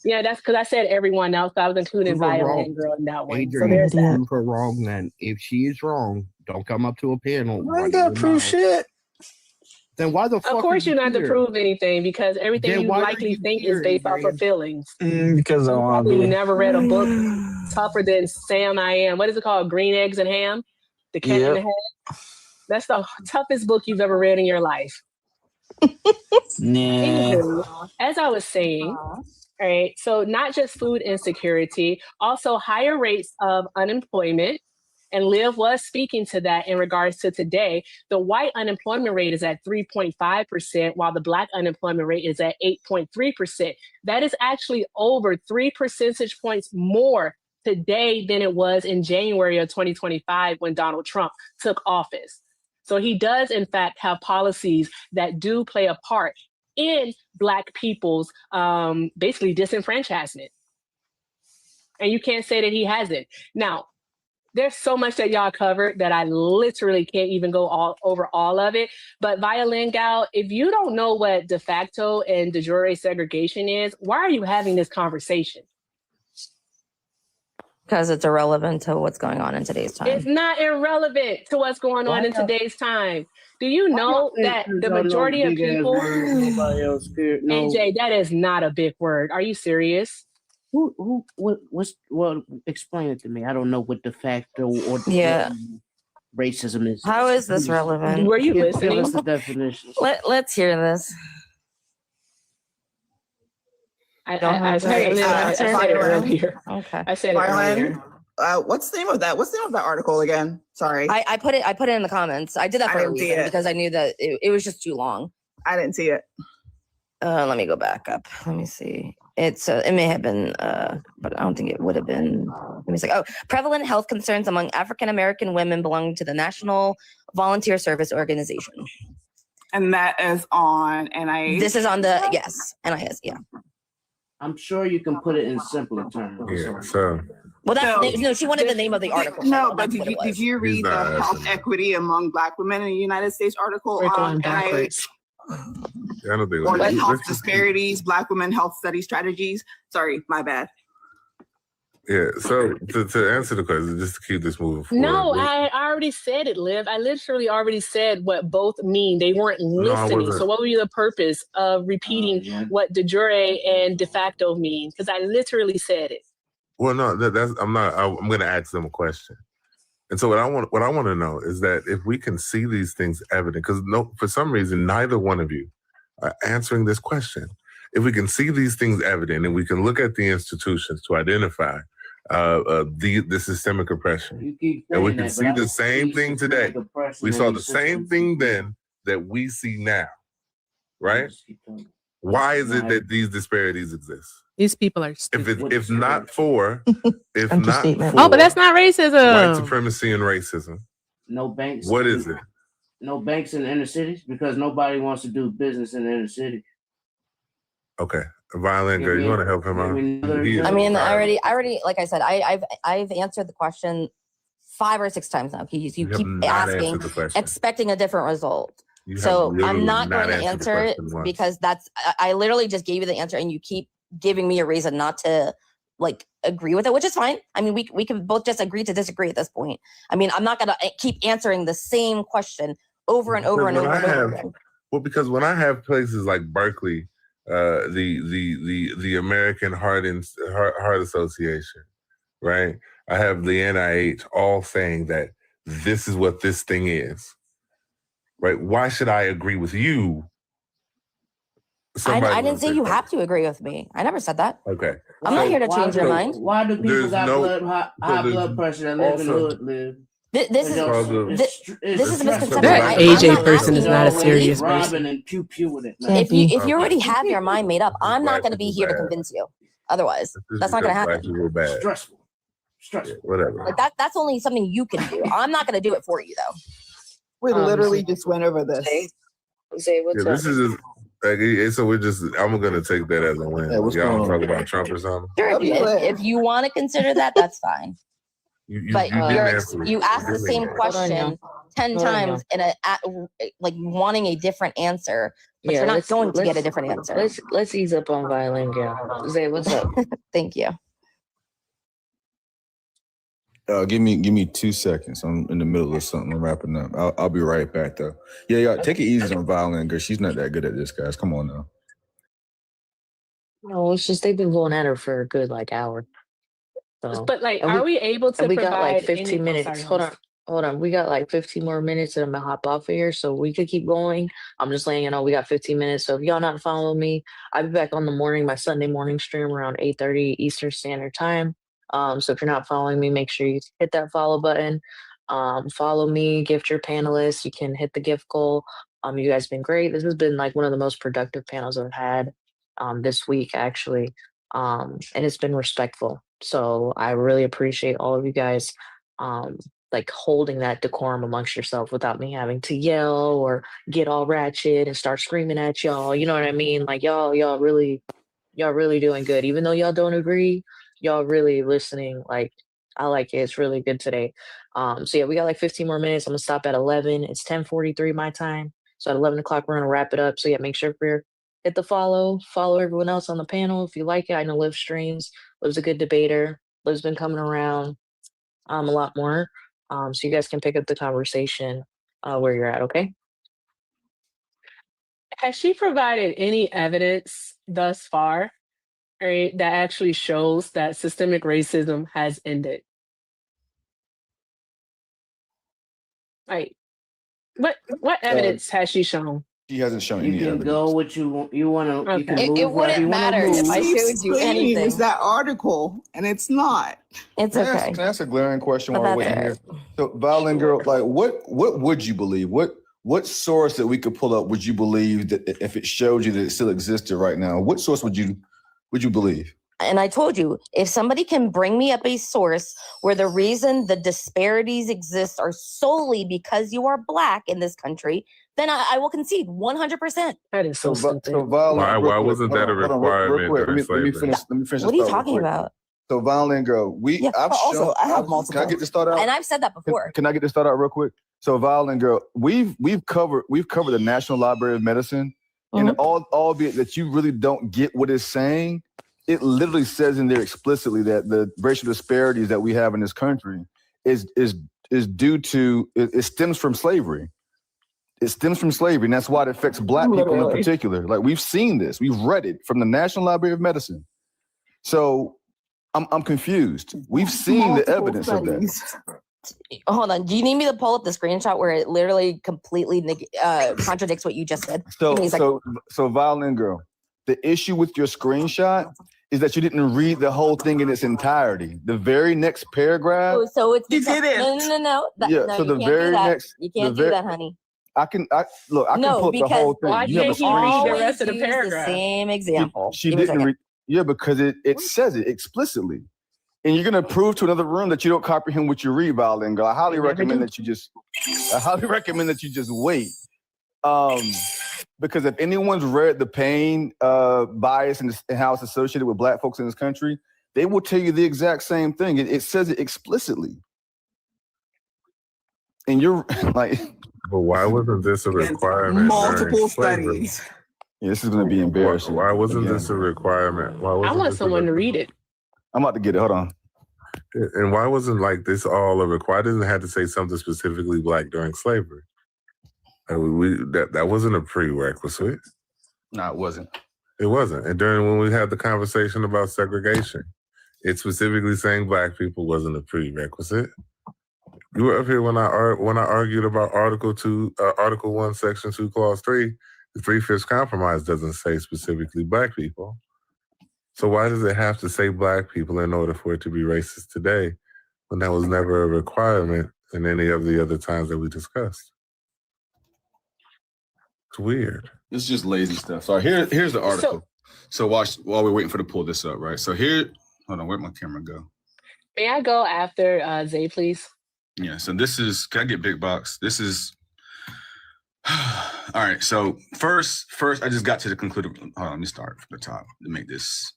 Yeah, that's because I said everyone else. So I was including Violin Girl in that one. Adrian, So there's that. prove her wrong. Then, if she is wrong, don't come up to a panel. I ain't got to prove shit. Then why the fuck? Of course, are you're not to here? prove anything because everything Then you why are likely you think here, is based off of Adrian? feelings. Because I You want to probably be. never read a book tougher than Sam I Am. What is it called? Green Eggs and Ham? The Cat in the Yep. Hat. That's the toughest book you've ever read in your life. Nah. Anywho, as I was saying, all right, so not just food insecurity, also higher rates of unemployment. And Liv was speaking to that in regards to today. The white unemployment rate is at 3.5%, while the Black unemployment rate is at 8.3%. That is actually over 3 percentage points more today than it was in January of 2025 when Donald Trump took office. So he does, in fact, have policies that do play a part in Black people's basically disenfranchisement. And you can't say that he hasn't. Now, there's so much that y'all covered that I literally can't even go over all of it. But Violin Gal, if you don't know what de facto and de jure segregation is, why are you having this conversation? Because it's irrelevant to what's going on in today's time. It's not irrelevant to what's going on in today's time. Do you know that the majority of people... AJ, that is not a big word. Are you serious? Well, explain it to me. I don't know what de facto or racism is. How is this relevant? Were you listening? Give us the definition. Let's hear this. I said it earlier. Okay. I said it earlier. What's the name of that? What's the name of that article again? Sorry. I put it in the comments. I did that for a reason because I knew that it was just too long. I didn't see it. Let me go back up. Let me see. It's it may have been, but I don't think it would have been. Let me see. Oh, prevalent health concerns among African American women belonging to the National Volunteer Service Organization. And that is on NIH. This is on the NIH. Yeah. I'm sure you can put it in simpler terms. Yeah. So. Well, no. She wanted the name of the article. No, but did you read the health equity among Black women in the United States article on NIH? I don't think or health disparities, Black women health study strategies. Sorry, my bad. Yeah, so to answer the question, just to keep this moving forward. No, I already said it, Liv. I literally already said what both mean. They weren't listening. So what would be the purpose of repeating what de jure and de facto mean? Because I literally said it. Well, no, I'm going to ask them a question. And so what I want to know is that if we can see these things evident, because for some reason, neither one of you are answering this question. If we can see these things evident and we can look at the institutions to identify the systemic oppression, and we can see the same thing today. We saw the same thing then that we see now, right? Why is it that these disparities exist? These people are stupid. If not for but that's not racism. White supremacy and racism. No banks. What is it? No banks in the inner cities because nobody wants to do business in the inner city. Okay, Violin girl, you want to help him out? I mean, I already, like I said, I've answered the question 5 or 6 times now. You keep asking, expecting a different result. So I'm not going to answer it because I literally just gave you the answer and you keep giving me a reason not to agree with it, which is fine. I mean, we can both just agree to disagree at this point. I mean, I'm not going to keep answering the same question over and over and over and over again. Well, because when I have places like Berkeley, the American Heart Association, right? I have the NIH all saying that this is what this thing is, right? Why should I agree with you? I didn't say you have to agree with me. I never said that. Okay. I'm not here to change your mind. Why do people got high blood pressure that live in the hood, Liv? This is a misconception. That AJ person is not a serious person. And pew with it. If you already have your mind made up, I'm not going to be here to convince you. Otherwise, that's not going to happen. Stressful. Whatever. That's only something you can do. I'm not going to do it for you, though. We literally just went over this. Say what's up? This is just. I'm gonna take that as a win. Y'all talk about Trump or something. Sure, if you want to consider that, that's fine. But you asked the same question 10 times in wanting a different answer, but you're not going to get a different answer. Let's ease up on Violin Gal. Zay, what's up? Thank you. Give me 2 seconds. I'm in the middle of something. I'm wrapping up. I'll be right back though. Yeah, take it easy on Violin, girl. She's not that good at this, guys. Come on now. No, it's just they've been going at her for a good like hour. So, But like, and are we able to we got like provide 15 any? Oh, minutes. sorry, Hold on. host. Hold on. We got like 15 more minutes and I'm gonna hop off of here so we could keep going. I'm just letting you know we got 15 minutes. So if y'all not following me, I'll be back on the morning, my Sunday morning stream around 8:30 Eastern Standard Time. So if you're not following me, make sure you hit that follow button. Follow me, gift your panelists. You can hit the gift goal. You guys been great. This has been like one of the most productive panels I've had this week actually. And it's been respectful. So I really appreciate all of you guys like holding that decorum amongst yourself without me having to yell or get all ratchet and start screaming at y'all. You know what I mean? Like y'all really doing good. Even though y'all don't agree, y'all really listening. Like I like it. It's really good today. So yeah, we got like 15 more minutes. I'm gonna stop at 11. It's 10:43 my time. So at 11 o'clock, we're gonna wrap it up. So yeah, make sure hit the follow everyone else on the panel if you like it. I know Liv streams. Liv's a good debater. Liv's been coming around a lot more. So you guys can pick up the conversation where you're at, okay? Has she provided any evidence thus far, right, that actually shows that systemic racism has ended? Like, what evidence has she shown? She hasn't shown You any can evidence. go what you want. You want to. You can Okay. move It wherever you wouldn't want to matter move. if I Keeps showed you claiming anything. it's that article, and it's not. It's Can I ask- okay. Can I ask a glaring question But while we're that's waiting all here? So, Violin girl, like, what would you believe? What source that we could pull up would you believe that if it showed you that it still existed right now? What source would you believe? And I told you, if somebody can bring me up a source where the reason the disparities exist are solely because you are Black in this country, then I will concede 100%. That is so stupid. So Violin, Why wasn't that a real requirement quick. during Let me slavery? finish. Let me finish. What this are you thought real talking quick. about? So, Violin girl, Yeah, I've but also, shown. I have Can multiple. I get this thought out? And I've said that before. Can I get this thought out real quick? So, Violin girl, we've covered the National Library of Medicine, and albeit that you really don't get what it's saying, it literally says in there explicitly that the racial disparities that we have in this country is due to it stems from slavery. It stems from slavery, and that's why it affects Black people in particular. Like we've seen this, we've read it from the National Library of Medicine. So I'm confused. We've seen the evidence of that. Hold on. Do you need me to pull up the screenshot where it literally completely contradicts what you just said? So Violin girl, the issue with your screenshot is that you didn't read the whole thing in its entirety. The very next paragraph. So it's You didn't. No. So the very next. You can't do that, honey. I can pull up the whole thing. Why You have a can't he read the screenshot. rest of the Use the paragraph? same example. She Give me a didn't second. read. Yeah, because it says it explicitly. And you're gonna prove to another room that you don't comprehend what you read, Violin girl. I highly recommend that you just wait. Because if anyone's read the pain, bias, and how it's associated with Black folks in this country, they will tell you the exact same thing. It says it explicitly. And you're like, but why wasn't this a requirement? Multiple studies. Yeah, this is going to be embarrassing. Why wasn't this a requirement? Why wasn't I want this someone to read it. I'm about to get it. Hold on. And why wasn't like this all a requirement? Why doesn't it have to say something specifically Black during slavery? That wasn't a prerequisite. No, it wasn't. It wasn't. And when we had the conversation about segregation, it's specifically saying Black people wasn't a prerequisite. You were up here when I argued about Article 1, Section 2, Clause 3. The 3/5 compromise doesn't say specifically Black people. So why does it have to say Black people in order for it to be racist today when that was never a requirement in any of the other times that we discussed? It's weird. It's just lazy stuff. So here's the article. So watch while we're waiting for to pull this up, right? So hold on, where'd my camera go? May I go after Zay, please? Yeah, so this is, can I get big box? This is, all right, so first I just got to the conclusion. Hold on, let me start from the top to make this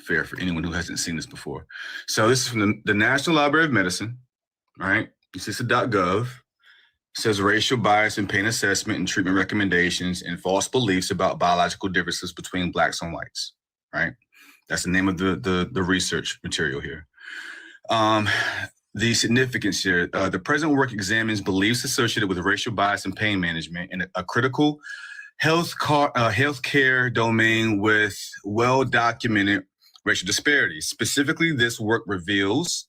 fair for anyone who hasn't seen this before. So this is from the National Library of Medicine, right? This is .gov. It says racial bias in pain assessment and treatment recommendations and false beliefs about biological differences between Blacks and whites, right? That's the name of the research material here. the significance here. The present work examines beliefs associated with racial bias and pain management in a critical healthcare domain with well-documented racial disparities. Specifically, this work reveals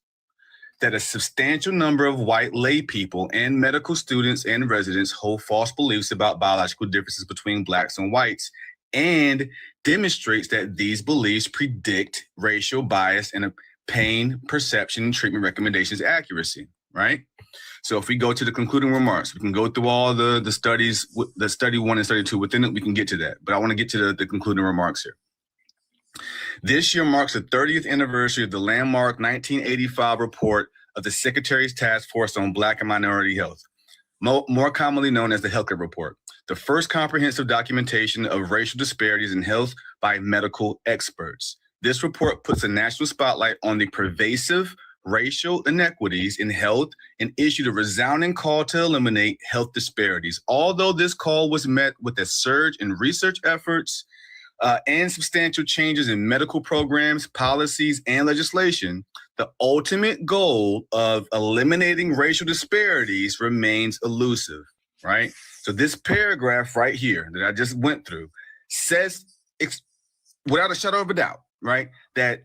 that a substantial number of white lay people and medical students and residents hold false beliefs about biological differences between blacks and whites, and demonstrates that these beliefs predict racial bias and pain perception and treatment recommendations accuracy, right? So if we go to the concluding remarks, we can go through all the studies, the study 1 and study 2 within it, we can get to that. But I want to get to the concluding remarks here. This year marks the 30th anniversary of the landmark 1985 report of the Secretary's Task Force on Black and Minority Health, more commonly known as the Healthcare Report, the first comprehensive documentation of racial disparities in health by medical experts. This report puts a national spotlight on the pervasive racial inequities in health and issued a resounding call to eliminate health disparities. Although this call was met with a surge in research efforts and substantial changes in medical programs, policies, and legislation, the ultimate goal of eliminating racial disparities remains elusive, right? So this paragraph right here that I just went through says, without a shadow of a doubt, right, that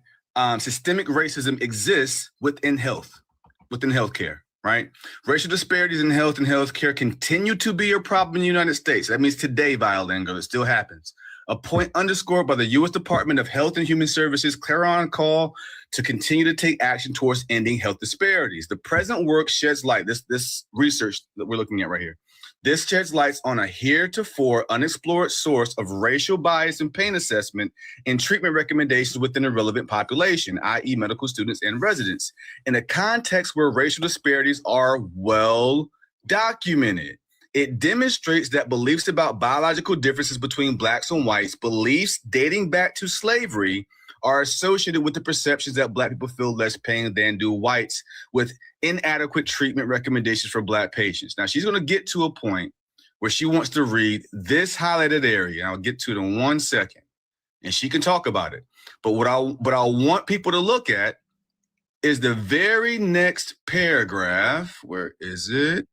systemic racism exists within healthcare, right? Racial disparities in health and healthcare continue to be a problem in the United States. That means today, Violengo, it still happens. A point underscored by the U.S. Department of Health and Human Services' clarion call to continue to take action towards ending health disparities. The present work sheds light, this research that we're looking at right here, this sheds lights on a heretofore unexplored source of racial bias and pain assessment and treatment recommendations within a relevant population, i.e. medical students and residents, in a context where racial disparities are well documented. It demonstrates that beliefs about biological differences between blacks and whites, beliefs dating back to slavery, are associated with the perceptions that black people feel less pain than do whites, with inadequate treatment recommendations for black patients. Now, she's going to get to a point where she wants to read this highlighted area. I'll get to it in 1 second, and she can talk about it. But what I want people to look at is the very next paragraph. Where is it?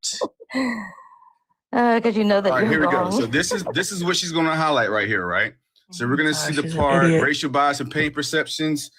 Because you know that all right, you're here we wrong. go. So this is what she's going to highlight right here, right? So we're going to see the she's an part, idiot. racial bias and pain perceptions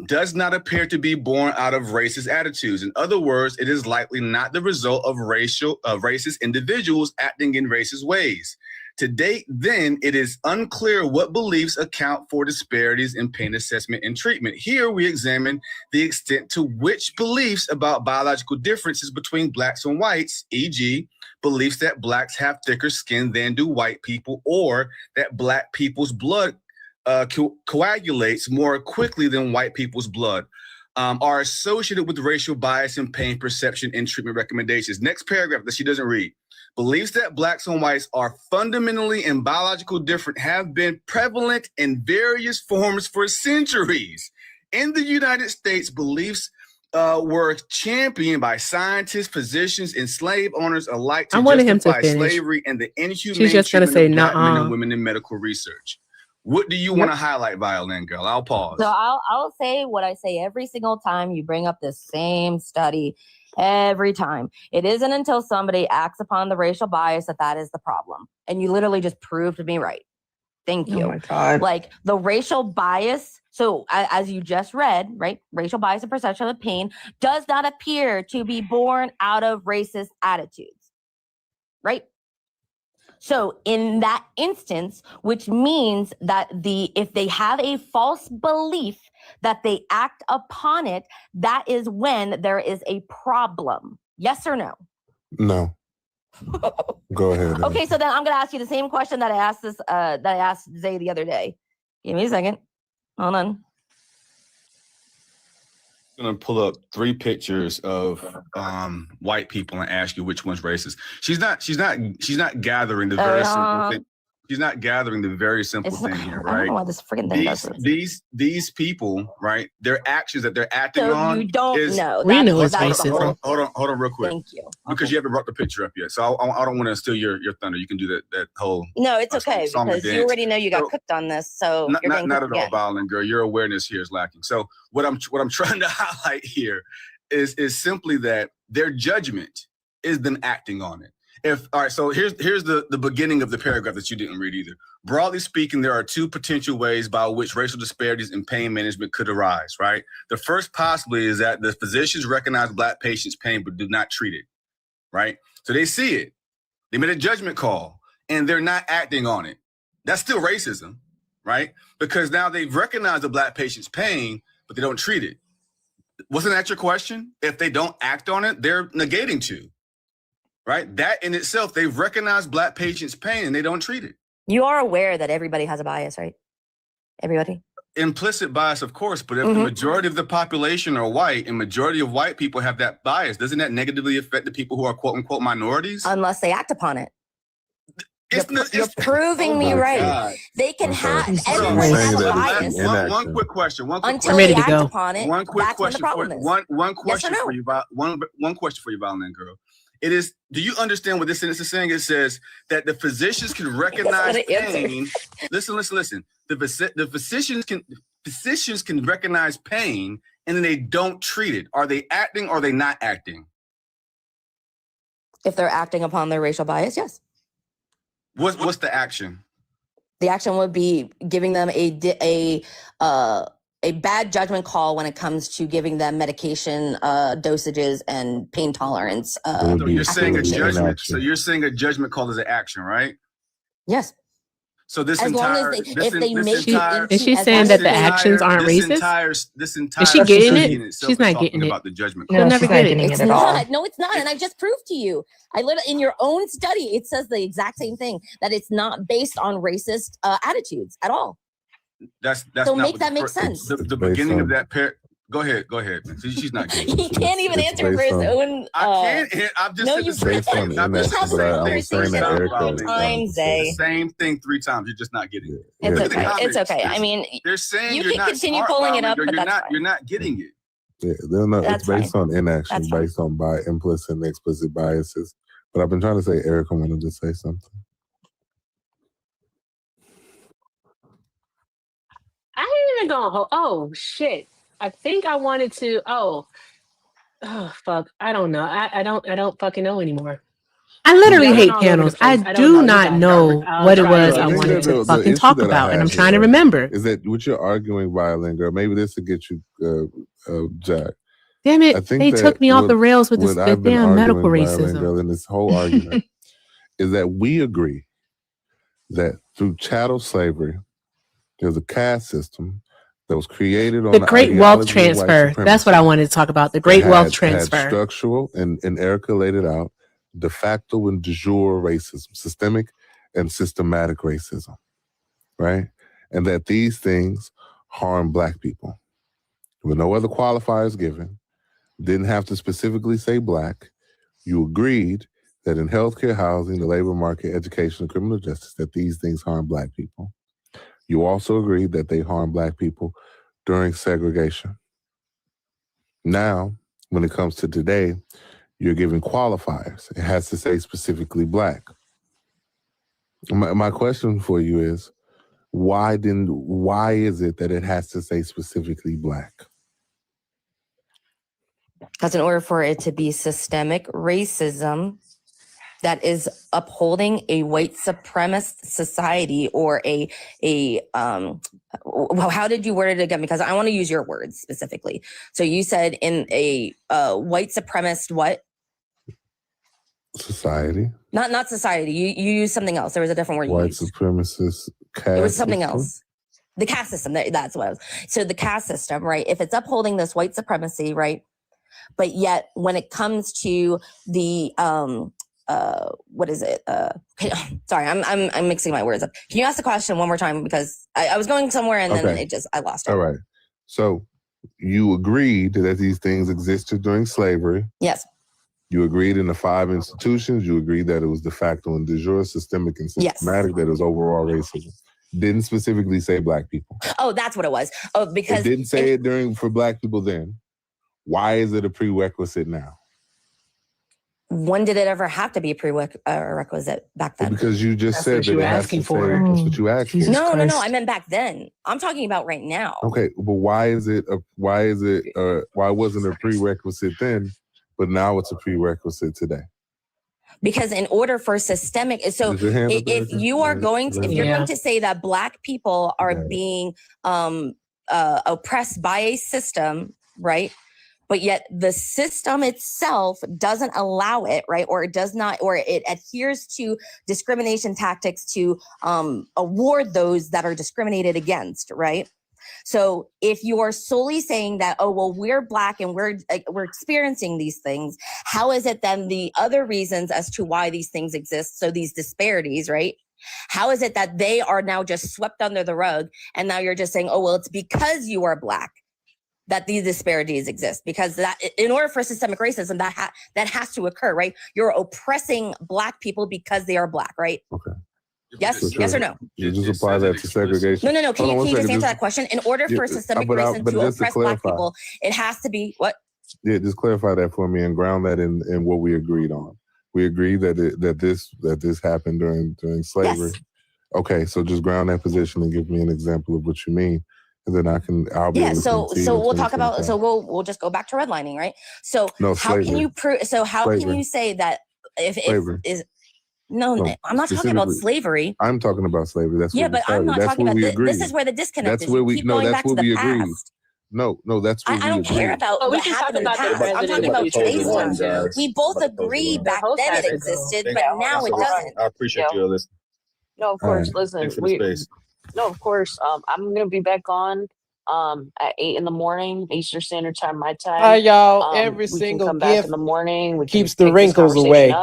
does not appear to be born out of racist attitudes. In other words, it is likely not the result of racist individuals acting in racist ways. To date, then, it is unclear what beliefs account for disparities in pain assessment and treatment. Here, we examine the extent to which beliefs about biological differences between blacks and whites, e.g., beliefs that blacks have thicker skin than do white people, or that black people's blood coagulates more quickly than white people's blood, are associated with racial bias and pain perception and treatment recommendations. Next paragraph that she doesn't read. Beliefs that blacks and whites are fundamentally and biologically different have been prevalent in various forms for centuries. In the United States, beliefs were championed by scientists, physicians, and slave owners alike to justify slavery and the inhumane She's just gonna treatment say, of black men nuh-uh. and women in medical research. What do you want to highlight, Violin Girl? I'll pause. So I'll say what I say every single time you bring up this same study. Every time. It isn't until somebody acts upon the racial bias that is the problem. And you literally just proved me right. Thank you. Oh my God. Like the racial bias. So as you just read, right? Racial bias and perception of pain does not appear to be born out of racist attitudes, right? So in that instance, which means that if they have a false belief that they act upon it, that is when there is a problem. Yes or no? No. Go ahead. Okay, so then I'm gonna ask you the same question that I asked Zay the other day. Give me a second. Hold on. I'm gonna pull up 3 pictures of white people and ask you which one's racist. She's not gathering the very simple thing. She's not gathering the very simple thing here, right? I don't know why this freaking thing does this. These people, right? Their actions that they're acting So on. you don't know. We know it's That's- racism. Hold on, real quick. Thank you. Because you haven't brought the picture up yet, so I don't want to steal your thunder. You can do that whole. No, it's okay song and because you dance. already know you got So- cooked on this. So Not you're getting at cooked all, again. Violin Girl. Your awareness here is lacking. So what I'm trying to highlight here is simply that their judgment is them acting on it. All right, so here's the beginning of the paragraph that you didn't read either. Broadly speaking, there are two potential ways by which racial disparities in pain management could arise, right? The first possibly is that the physicians recognize Black patients' pain but do not treat it, right? So they see it, they made a judgment call, and they're not acting on it. That's still racism, right? Because now they've recognized the Black patient's pain, but they don't treat it. Wasn't that your question? If they don't act on it, they're negating to. Right? That in itself, they've recognized Black patients' pain and they don't treat it. You are aware that everybody has a bias, right? Everybody? Implicit bias, of course, but if the majority of the population are white and majority of white people have that bias, doesn't that negatively affect the people who are quote unquote minorities? Unless they act upon it. You're proving me right. God. They can have, Everybody has a bias. One quick question. Until they act upon it, one quick that's when the question problem is. One question for you, one question for you, Violin Girl. It is, do you understand what this sentence is saying? It says that the physicians can recognize pain. Listen. The physicians can recognize pain and then they don't treat it. Are they acting or are they not acting? If they're acting upon their racial bias, yes. What's the action? The action would be giving them a bad judgment call when it comes to giving them medication dosages and pain tolerance. So you're saying a judgment. So you're saying a judgment call is an action, right? Yes. So this as entire, long as they make is she saying that the actions aren't racist? Is she getting it? She's not getting it. About the judgment call. No, she's not getting it's it at all. not. No, it's not. And I just proved to you. I literally, in your own study, it says the exact same thing, that it's not based on racist attitudes at all. That's so not make that make sense. The beginning of that Go ahead, man. She's not getting it. He can't even answer for his own. I can't. I'm just. No, you can't. We've had this conversation multiple times, Zay. Same thing 3 times. You're just not getting it. It's okay. It's okay. I mean, they're saying you you're can not continue smart, pulling it Robin. up, but that's fine. You're not getting it. Yeah, they're not. That's it's based fine. on inaction, That's fine. based on implicit and explicit biases. But I've been trying to say, Erica wanted to say something. I ain't even gonna. Oh shit! I think I wanted to. Oh fuck! I don't know. I don't fucking know anymore. I literally hate panels. I do not know what it was I wanted to fucking talk about, and I'm trying to remember. Is that what you're arguing, Violin Girl? Maybe this will get you, Jack. Damn it! They took me off the rails with this damn medical racism. Girl, in this whole argument is that we agree that through chattel slavery, there's a caste system that was created on the Great Wealth Transfer. That's what I wanted to talk about. The Great Wealth Transfer. Had structural, and Erica laid it out, de facto and de jure racism, systemic and systematic racism, right? And that these things harm Black people. With no other qualifiers given, didn't have to specifically say Black. You agreed that in healthcare, housing, the labor market, education, and criminal justice, that these things harm Black people. You also agreed that they harm Black people during segregation. Now, when it comes to today, you're giving qualifiers. It has to say specifically Black. My question for you is, why is it that it has to say specifically Black? Because in order for it to be systemic racism that is upholding a white supremacist society, or how did you word it again? Because I want to use your words specifically. So you said in a white supremacist what? Society. Not society. You used something else. There was a different word. White supremacist caste. It was something system? else. The caste system. That's what I was. So the caste system, right? If it's upholding this white supremacy, right? But yet, when it comes to the what is it? Sorry, I'm mixing my words up. Can you ask the question one more time? Because I was going somewhere and then I lost it. All right. So you agreed that these things existed during slavery. Yes. You agreed in the 5 institutions. You agreed that it was de facto and de jure, systemic and systematic, that it was overall racism. Didn't specifically say Black people. Oh, that's what it was. Oh, because it didn't say it for Black people then. Why is it a prerequisite now? When did it ever have to be a prerequisite back then? Because you just That's said what that you it has asking to for. say. That's what you asked for. No. I meant back then. I'm talking about right now. Okay, but why wasn't it a prerequisite then, but now it's a prerequisite today? Because in order for systemic, so if you're going to say that Black people are being oppressed by a system, right? But yet the system itself doesn't allow it, right? Or it does not, or it adheres to discrimination tactics to award those that are discriminated against, right? So if you are solely saying that, oh, well, we're Black and we're experiencing these things, how is it then the other reasons as to why these things exist? So these disparities, right? How is it that they are now just swept under the rug? And now you're just saying, oh, well, it's because you are Black that these disparities exist, because that in order for systemic racism, that has to occur, right? You're oppressing Black people because they are Black, right? Okay. Yes or no? You just apply that to segregation. No. Can you just answer that question? In order for systemic racism to oppress Black people, it has to be what? Yeah, just clarify that for me and ground that in what we agreed on. We agreed that this happened during slavery. Yes. Okay, so just ground that position and give me an example of what you mean. And then I'll be able to continue. So we'll talk about, we'll just go back to redlining, right? So how can you prove, can you say that if I'm not talking about slavery. I'm talking about slavery. That's but I'm not talking about this is where the disconnect is. You keep going back to the past. No, that's what I don't care about what happened in the past. I'm talking about today's terms. We both agreed back then it existed, but now it doesn't. I appreciate you listening. No, of course. Listen, Thanks for the space. No, of course. I'm gonna be back on at 8 a.m. Eastern Standard Time, my time. Hi, y'all. Every we single can come back gift in the morning. We keeps can the wrinkles away.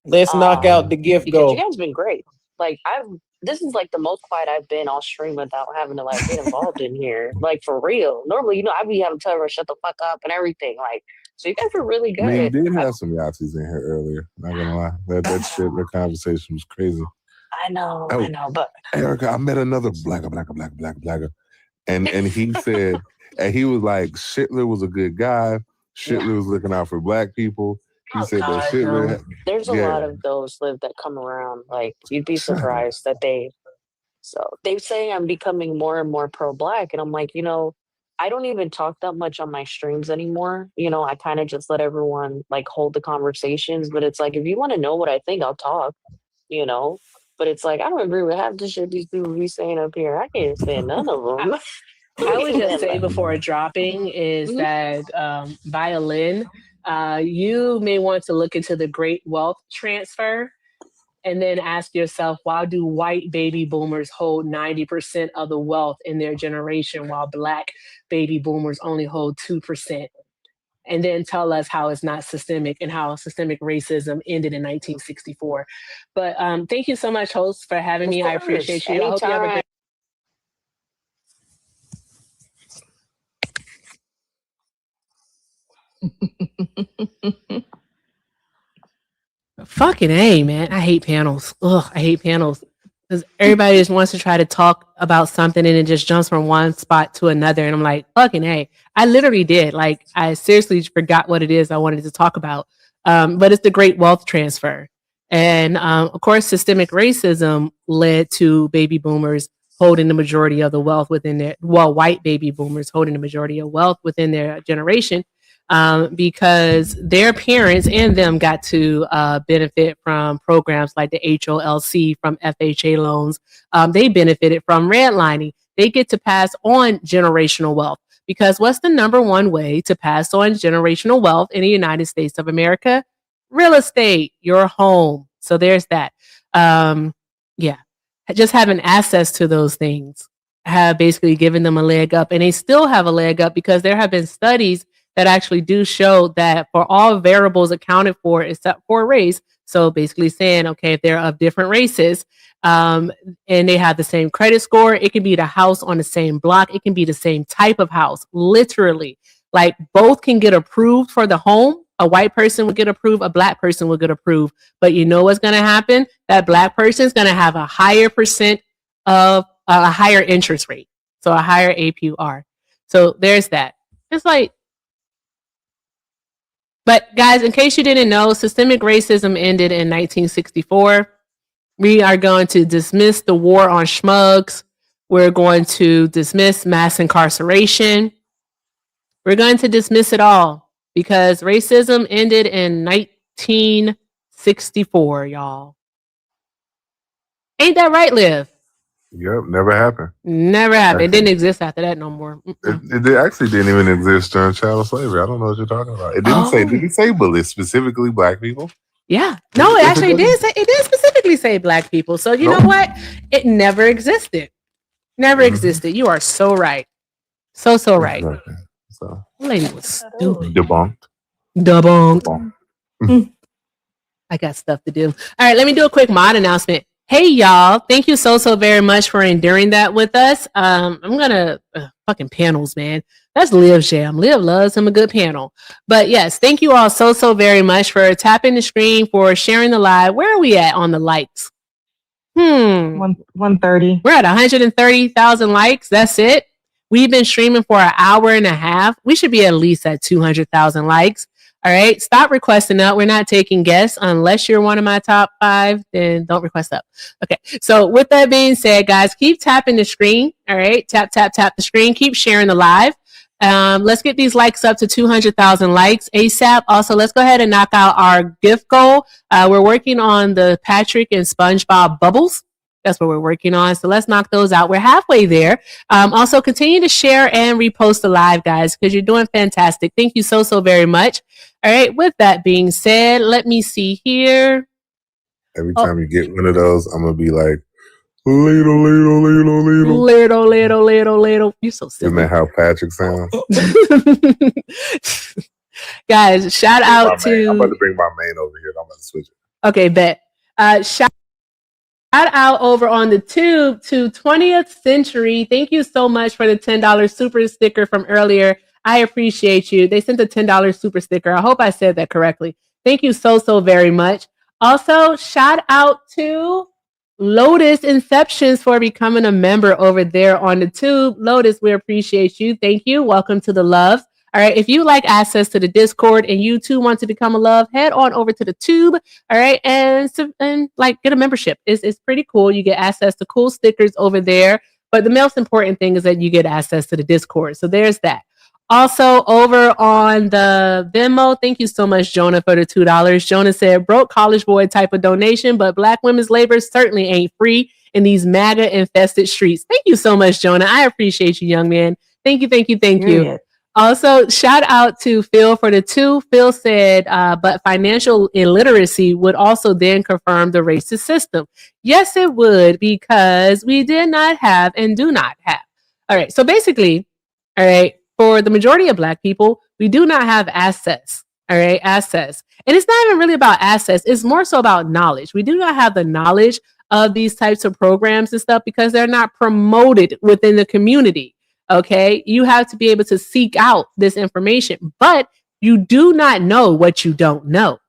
Let's knock out the gift because goal. you guys been great. Like this is like the most quiet I've been all stream without having to like get involved in here. Like for real. Normally, I be having to tell her shut the fuck up and everything. Like, so you guys are really good. I mean, you did have some Yahtzees in here earlier. Not gonna lie, that conversation was crazy. I know, but Erica, I met another blacker, and he said, and he was like, Shitler was a good guy. Shitler was looking out for Black people. He said that Shitler. There's a lot of those that come around. Like you'd be surprised that they say I'm becoming more and more pro-Black, and I'm like, I don't even talk that much on my streams anymore. I kind of just let everyone like hold the conversations. But it's like if you want to know what I think, I'll talk. But it's like, I don't agree with half the shit these people be saying up here. I can't stand none of them. I would just say before dropping is that Violin, you may want to look into the great wealth transfer and then ask yourself, why do white baby boomers hold 90% of the wealth in their generation while Black baby boomers only hold 2%? And then tell us how it's not systemic and how systemic racism ended in 1964. But thank you so much, host, for having me. I appreciate you. I hope you have a great... Fucking A, man. I hate panels. Ugh, I hate panels. Because everybody just wants to try to talk about something and it just jumps from one spot to another. And I'm like, fucking A. I literally did. Like, I seriously forgot what it is I wanted to talk about. But it's the great wealth transfer. And of course, systemic racism led to baby boomers holding the majority of the wealth within their, white baby boomers holding the majority of wealth within their generation. Because their parents and them got to benefit from programs like the HOLC, from FHA loans. They benefited from redlining. They get to pass on generational wealth, because what's the number one way to pass on generational wealth in the United States of America? Real estate, your home. So there's that. Just having access to those things have basically given them a leg up, and they still have a leg up because there have been studies that actually do show that for all variables accounted for except for race, so basically saying, okay, if they're of different races and they have the same credit score, it can be the house on the same block, it can be the same type of house, literally. Like both can get approved for the home. A white person would get approved, a Black person would get approved. But you know what's going to happen? That Black person is going to have a higher percent of a higher interest rate, so a higher APR. So there's that. It's like, But guys, in case you didn't know, systemic racism ended in 1964. We are going to dismiss the war on schmugs. We're going to dismiss mass incarceration. We're going to dismiss it all because racism ended in 1964, y'all. Ain't that right, Liv? Yep, never happened. Never happened. It didn't exist after that no more. It actually didn't even exist during chattel slavery. I don't know what you're talking about. It didn't say. Did it say bullets specifically black people? Yeah. No, it actually did say, it did specifically say black people. So you know what? It never existed. Never existed. You are so right. So right. Exactly. So Lady was stupid. Debunked. I got stuff to do. All right, let me do a quick mod announcement. Hey y'all, thank you so very much for enduring that with us. I'm gonna fucking panels, man. That's Liv's jam. Liv loves him a good panel. But yes, thank you all so very much for tapping the screen, for sharing the live. Where are we at on the likes? 130. We're at 130,000 likes. That's it. We've been streaming for an hour and a half. We should be at least at 200,000 likes. All right. Stop requesting up. We're not taking guests unless you're one of my top 5. Then don't request up. Okay. So with that being said, guys, keep tapping the screen. All right. Tap the screen. Keep sharing the live. Let's get these likes up to 200,000 likes ASAP. Also, let's go ahead and knock out our gift goal. We're working on the Patrick and SpongeBob bubbles. That's what we're working on. So let's knock those out. We're halfway there. Also, continue to share and repost the live, guys, because you're doing fantastic. Thank you so very much. All right. With that being said, let me see here. Every time you get one of those, I'm gonna be like, little. You're so silly. Isn't that how Patrick sounds? Guys, shout out to. I'm about to bring my main over here. I'm about to switch it. Okay, bet. Shout out over on the tube to 20th Century. Thank you so much for the $10 super sticker from earlier. I appreciate you. They sent a $10 super sticker. I hope I said that correctly. Thank you so very much. Also, shout out to Lotus Inceptions for becoming a member over there on the tube. Lotus, we appreciate you. Thank you. Welcome to the Loves. All right. If you like access to the Discord and you too want to become a love, head on over to the tube. All right. And like get a membership. It's pretty cool. You get access to cool stickers over there. But the most important thing is that you get access to the Discord. So there's that. Also, over on the Venmo, thank you so much, Jonah, for the $2. Jonah said, broke college boy type of donation, but Black women's labor certainly ain't free in these MAGA-infested streets. Thank you so much, Jonah. I appreciate you, young man. Thank you. Also, shout out to Phil for the 2. Phil said, but financial illiteracy would also then confirm the racist system. Yes, it would, because we did not have and do not have. All right, so basically, all right, for the majority of Black people, we do not have access. All right, access. And it's not even really about access. It's more so about knowledge. We do not have the knowledge of these types of programs and stuff because they're not promoted within the community. Okay, you have to be able to seek out this information, but you do not know what you don't know.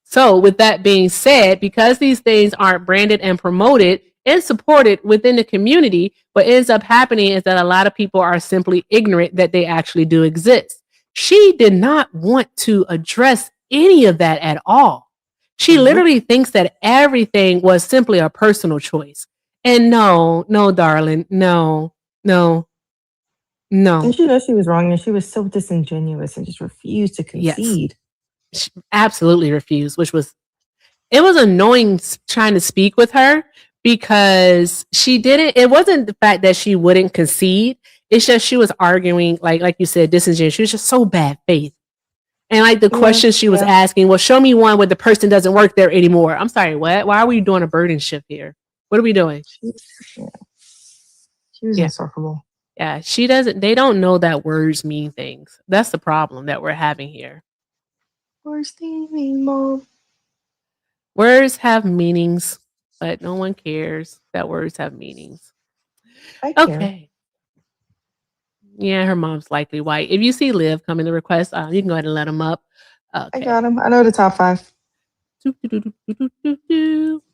So with that being said, because these things aren't branded and promoted and supported within the community, what ends up happening is that a lot of people are simply ignorant that they actually do exist. She did not want to address any of that at all. She literally thinks that everything was simply a personal choice. And no, darling, no. And she knows she was wrong, and she was so disingenuous and just refused to concede. She absolutely refused, it was annoying trying to speak with her because it wasn't the fact that she wouldn't concede. It's just she was arguing, like you said, disingenuous. She was just so bad faith. And like the questions she was asking, well, show me one where the person doesn't work there anymore. I'm sorry, what? Why are we doing a burden shift here? What are we doing? She was insufferable. Yeah, they don't know that words mean things. That's the problem that we're having here. Words mean more. Words have meanings, but no one cares that words have meanings. I care. Okay. Yeah, her mom's likely white. If you see Liv come in the request, you can go ahead and let him up. Okay. I got him. I know the top 5.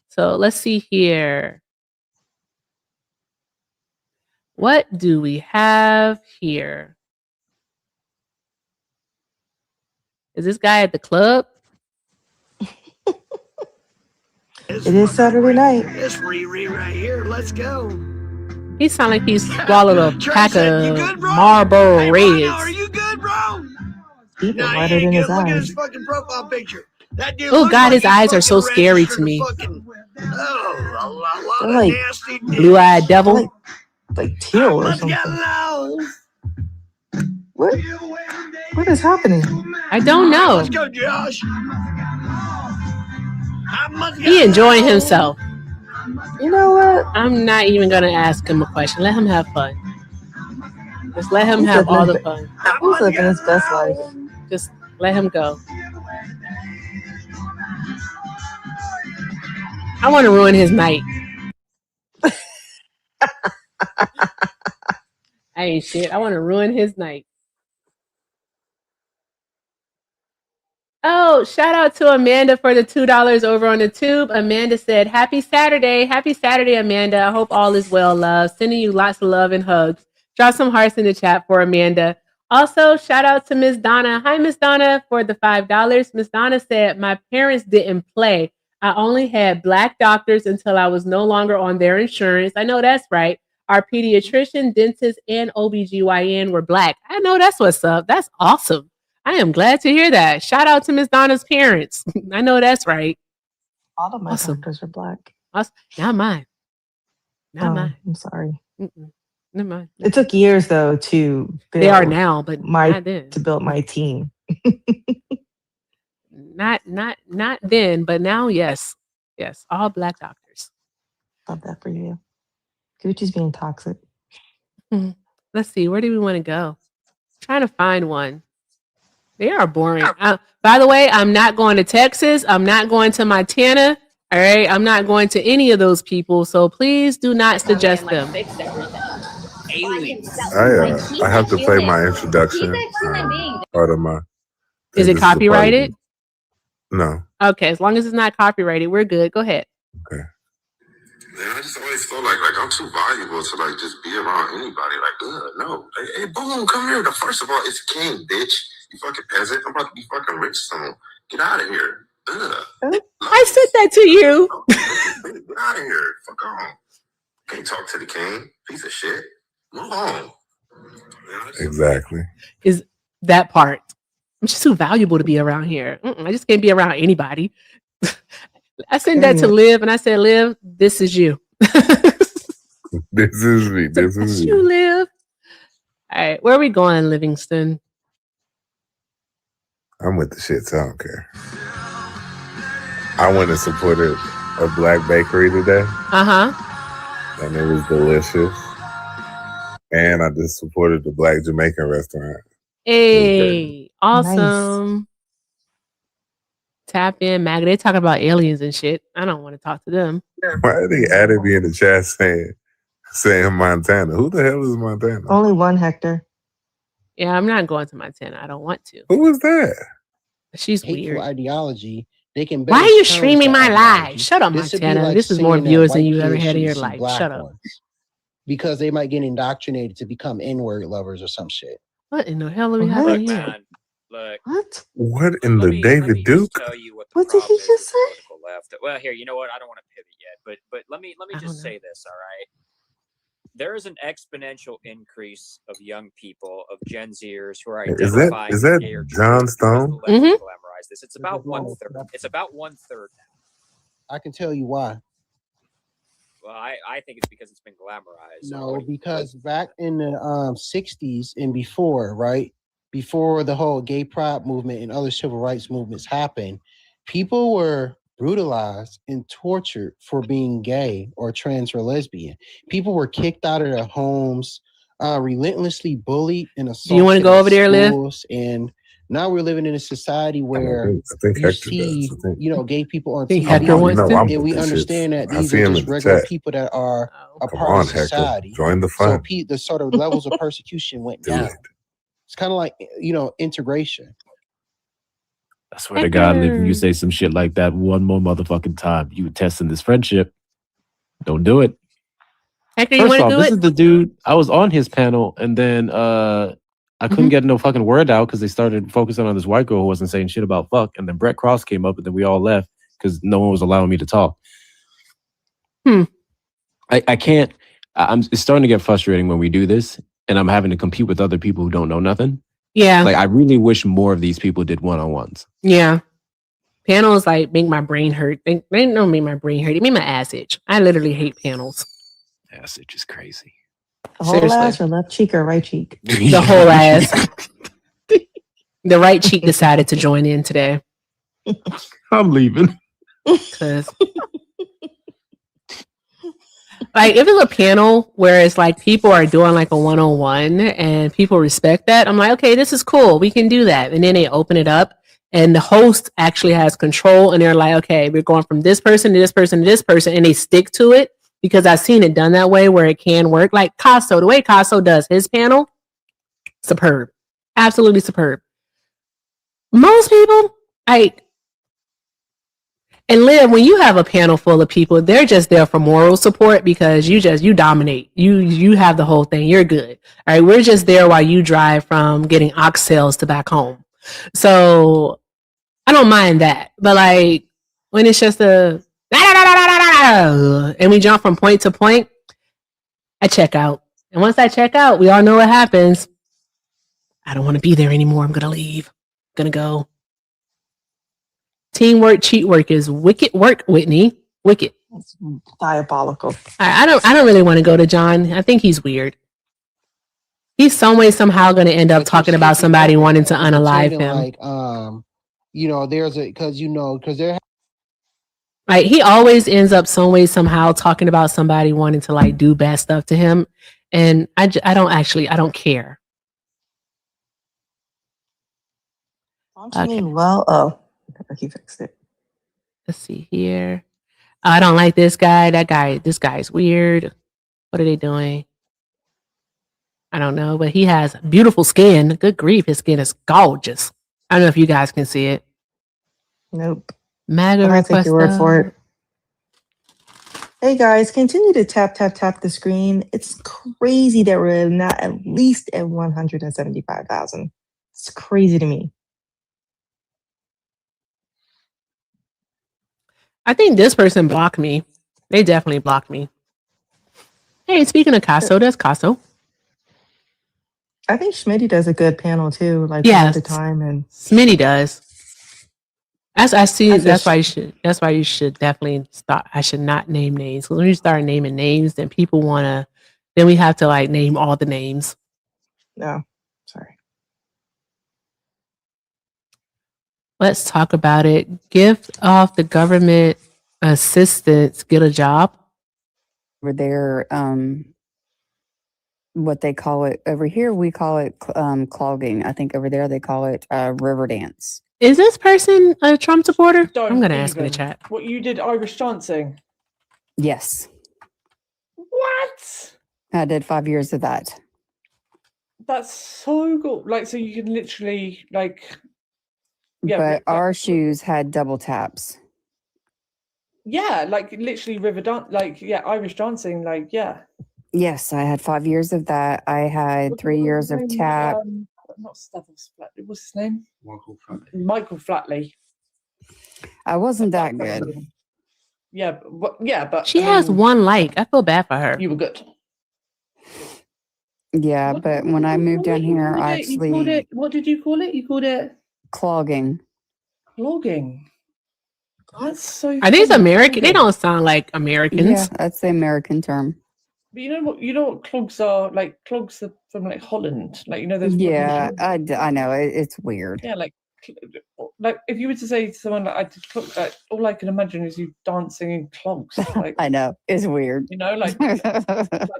So let's see here. What do we have here? Is this guy at the club? It is Saturday night. This Riri right here. Let's go. He sound like he swallowed a Trey pack said, "You of good, bro? Marlboro Hey, Reds. Rhino, are you good, bro?" Keep it Nah, he lighter ain't than his good. Look at eyes. his fucking profile picture. That dude Oh looks God, like his he's eyes are so fucking scary to registered me. Fucking, a lot They're of like nasty Blue-eyed dicks. devil. like teal or Let's get something. low. What is happening? I don't know. Let's go, Josh. He enjoying himself. You know what? I'm not even gonna ask him a question. Let him have fun. Just let him He's have all the living fun. He's living his best life. Just let him go. I want to ruin his night. I ain't shit. I want to ruin his night. Oh, shout out to Amanda for the $2 over on the tube. Amanda said, Happy Saturday. Happy Saturday, Amanda. I hope all is well, love. Sending you lots of love and hugs. Drop some hearts in the chat for Amanda. Also, shout out to Miss Donna. Hi, Miss Donna, for the $5. Miss Donna said, my parents didn't play. I only had Black doctors until I was no longer on their insurance. I know that's right. Our pediatrician, dentist, and OBGYN were Black. I know that's what's up. That's awesome. I am glad to hear that. Shout out to Miss Donna's parents. I know that's right. All of my doctors are Black. Awesome. Not mine. Not mine. I'm sorry. Never mind. It took years though to build. They are now, but not then. To build my team. Not then, but now, yes. Yes, all Black doctors. Love that for you. Gucci's being toxic. Let's see. Where do we want to go? Trying to find one. They are boring. By the way, I'm not going to Texas. I'm not going to Montana. All right. I'm not going to any of those people. So please do not suggest them. I have to play my introduction. Part of my. Is it this a part of copyrighted? No. Okay. As long as it's not copyrighted, we're good. Go ahead. Okay. Man, I just always feel like I'm too valuable to like just be around anybody. Like, no. Hey, boom, come here. First of all, it's King, bitch. You fucking peasant. I'm about to be fucking rich soon. Get out of here. I said that to you. Get out of here. Fuck on. Can't talk to the king. Piece of shit. Move on. Exactly. Is that part? I'm just too valuable to be around here. I just can't be around anybody. I sent that to Liv, and I said, Liv, this is you. This is me. This is you, Liv. All right, where are we going, Livingston? I'm with the shit, so I don't care. I went and supported a Black bakery today. And it was delicious. And I just supported the Black Jamaican restaurant. Hey, awesome. Nice. Tap in, MAGA. They talking about aliens and shit. I don't want to talk to them. Why are they added me in the chat saying Montana? Who the hell is Montana? Only one, Hector. Yeah, I'm not going to Montana. I don't want to. Who is that? She's hateful weird. Ideology. They can. Why are you streaming my live? Shut up, Montana. This is more viewers than you ever had in your life. Shut up. Because they might get indoctrinated to become N-word lovers or some shit. What in the hell are we having here? Look. What in the David Duke? What did he just say? Left. Well, here, you know what? I don't want to pivot yet, but let me just say this, all right? There is an exponential increase of young people, of Gen Zers who are identifying is that John Stone? Glamorize this. It's about 1/3. It's about 1/3 now. I can tell you why. Well, I think it's because it's been glamorized. No, because back in the 60s and before, right? Before the whole gay pride movement and other civil rights movements happened, people were brutalized and tortured for being gay or trans or lesbian. People were kicked out of their homes, relentlessly bullied and assaulted. Do you want to go over there, Liv? And now we're living in a society where I think you Hector see, does. gay people on think TV, Hector wants to? and we understand that these are just regular people that are a part of society. Join the fun. So the sort of levels of persecution went down. It's kind of like, integration. I swear to God, if you say some shit like that one more motherfucking time, you testing this friendship. Don't do it. Hector, you First want to off, do this it? is the dude. I was on his panel, and then I couldn't get no fucking word out because they started focusing on this white girl who wasn't saying shit about fuck. And then Brett Cross came up and then we all left because no one was allowing me to talk. I can't. It's starting to get frustrating when we do this and I'm having to compete with other people who don't know nothing. Yeah. Like, I really wish more of these people did one-on-ones. Yeah. Panels like make my brain hurt. They don't make my brain hurt. They make my ass itch. I literally hate panels. Ass itch is crazy. The whole Seriously. ass or left cheek or right cheek? The whole ass. The right cheek decided to join in today. I'm leaving. Cause like if it's a panel where it's like people are doing like a one-on-one and people respect that, I'm like, okay, this is cool. We can do that. And then they open it up and the host actually has control and they're like, okay, we're going from this person to this person to this person, and they stick to it because I've seen it done that way where it can work. Like Casso, the way Casso does his panel, superb. Absolutely superb. Most people, and Liv, when you have a panel full of people, they're just there for moral support because you dominate. You have the whole thing. You're good. All right. We're just there while you drive from getting ox sales to back home. So I don't mind that. But like when it's just and we jump from point to point, I check out. And once I check out, we all know what happens. I don't want to be there anymore. I'm going to leave. I'm going to go. Teamwork, cheat work is wicked work, Whitney. Wicked. It's diabolical. I don't really want to go to John. I think he's weird. He's some way, somehow going to end up talking about somebody wanting to unalive him. Like, there's because there. Like he always ends up some way, somehow talking about somebody wanting to like do bad stuff to him. And I don't care. Okay. Well, oh, he fixed it. Let's see here. I don't like this guy. This guy's weird. What are they doing? I don't know, but he has beautiful skin. Good grief, his skin is gorgeous. I don't know if you guys can see it. Nope. MAGA I'm gonna take request. your word for it. Hey guys, continue to tap the screen. It's crazy that we're not at least at 175,000. It's crazy to me. I think this person blocked me. They definitely blocked me. Hey, speaking of Casso, that's Casso. I think Schmitty does a good panel too, like Yeah, all the time. And Smitty does. That's why you should definitely stop. I should not name names. When you start naming names, then people then we have to like name all the names. No, sorry. Let's talk about it. Gift off the government assistance, get a job. Over there, what they call it over here, we call it clogging. I think over there they call it river dance. Is this person a Trump supporter? I'm going to ask in the even. chat. What, you did Irish dancing? Yes, What? I did 5 years of that. That's so cool. Like, so you can literally like. Yeah, But our shoes had double taps. yeah, like literally river dance, like Irish dancing, like yeah. Yes, I had 5 years of that. I had 3 years of tap. Not Stavros Flatley. What's his name? Michael Flatley. I wasn't that good. Yeah, but She has one like. I feel bad for her. You were good. Yeah, but when I moved down here, I actually What did you call it? You called it clogging. clogging. That's so. Are these funny. American? They don't sound like Americans. Yeah, that's the American term. But you know what clogs are like? Clogs are from like Holland, like you know those. Yeah, I know it's weird. Yeah, like if you were to say to someone like I did clog, like all I can imagine is you dancing in clogs. Like I know it's weird. you know, like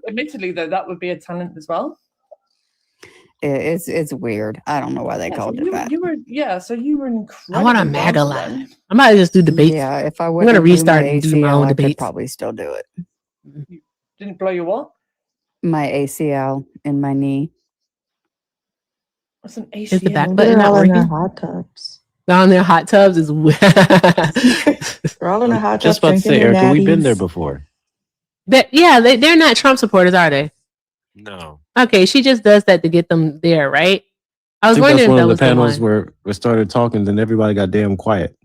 admittedly though that would be a talent as well. It's weird. I don't know why they called it that. You were so you were incredible. I want a MAGA line. I might just do debates. Yeah, if I I'm would going to restart and do my own I could debates. probably still do it. You didn't blow your what? My ACL in my knee. What's an ACL? Is the back They're button not all in their working? hot tubs. They're on their hot tubs is They're all in the hot tubs. Just about to say, drinking their Erica, we've been there natties. before. they're not Trump supporters, are they? No. Okay, she just does that to get them there, right? I was think wondering that's if one that of the was the panels one. where we started talking, then everybody got damn quiet.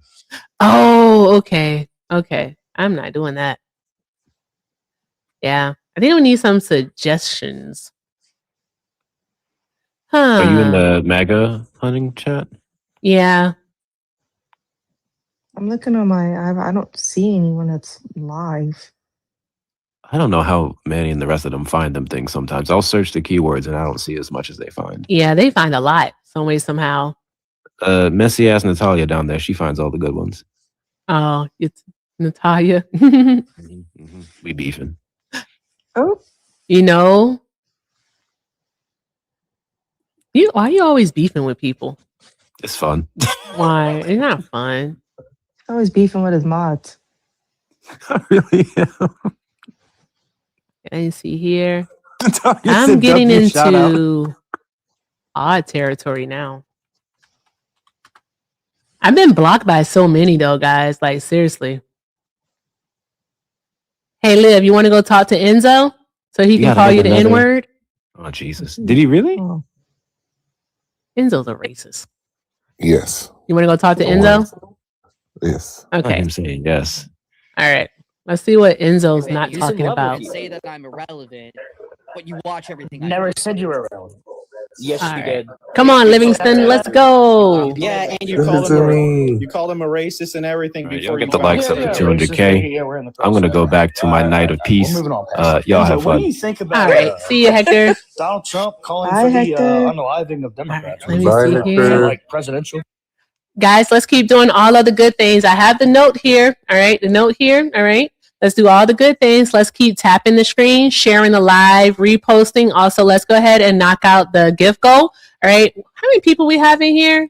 Oh, okay. Okay. I'm not doing that. Yeah. I think we need some suggestions. Are you in Huh. the MAGA hunting chat? Yeah. I'm looking on I don't see anyone that's live. I don't know how Manny and the rest of them find them things sometimes. I'll search the keywords and I don't see as much as they find. Yeah, they find a lot some way, somehow. Messy ass Natalia down there, she finds all the good ones. Oh, it's Natalia. We beefing. Oh. You know, why are you always beefing with people? It's fun. Why? It's not fun. Always beefing with his mods. I really am. I see here. Natalia I'm said getting W, shout out. into odd territory now. I've been blocked by so many though, guys. Like seriously. Hey, Liv, you want to go talk to Enzo so he You can gotta call make you the another- N-word? Oh Jesus! Did he really? Oh. Enzo's a racist. Yes. You want to go talk to Or- Enzo? Yes. Not Okay. him saying yes. All right. Let's see what Enzo's Man, not use some talking level. about. You say that I'm irrelevant, but you watch everything. Never I do. said you were irrelevant. Yes, All you right. did. Come on, Livingston. Let's go. Yeah, and you Listen call to him me. you called him a racist and everything All right, before y'all you get the got likes him. up to Yeah, 200K. yeah, we're in the I'm gonna process. go back to my night of peace. We're moving on past Y'all Enzo, have what do fun. you think about All right. See you, Hector. Donald Trump calling Bye, for the Hector. unaliving of Democrats? Let me Bye, see Hector. Is that here. like presidential? Guys, let's keep doing all of the good things. I have the note here. All right. The note here. All right. Let's do all the good things. Let's keep tapping the screen, sharing the live, reposting. Also, let's go ahead and knock out the gift goal. All right. How many people we have in here?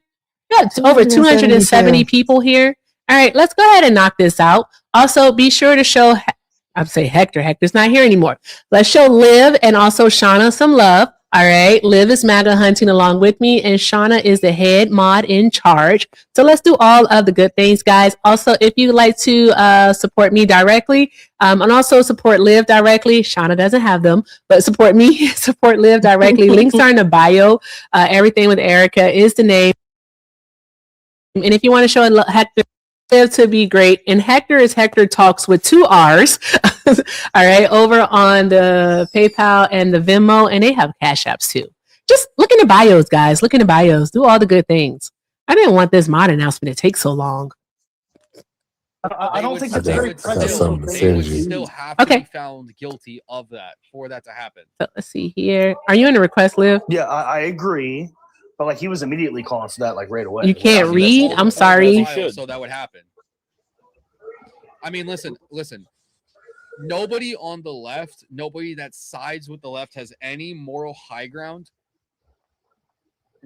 We got over 270 people here. All right. Let's go ahead and knock this out. Also, be sure to show, I'd say Hector. Hector's not here anymore. Let's show Liv and also Shauna some love. All right. Liv is MAGA hunting along with me, and Shauna is the head mod in charge. So let's do all of the good things, guys. Also, if you'd like to support me directly and also support Liv directly, Shauna doesn't have them, but support me, support Liv directly. Links are in the bio. Everything with Erica is the name. And if you want to show Hector Liv to be great, and Hector is Hector Talks with 2 R's. All right, over on the PayPal and the Venmo, and they have Cash Apps too. Just look in the bios, guys. Look in the bios. Do all the good things. I didn't want this mod announcement to take so long. I don't think I it's very got presidential. something to say to you. Still have to be found guilty of that for that to happen. So let's see here. Are you in the request, Liv? Yeah, I agree. But like he was immediately calling for that like right away. You can't read? I'm sorry. So that would happen. I mean, listen. Nobody on the left, nobody that sides with the left has any moral high ground.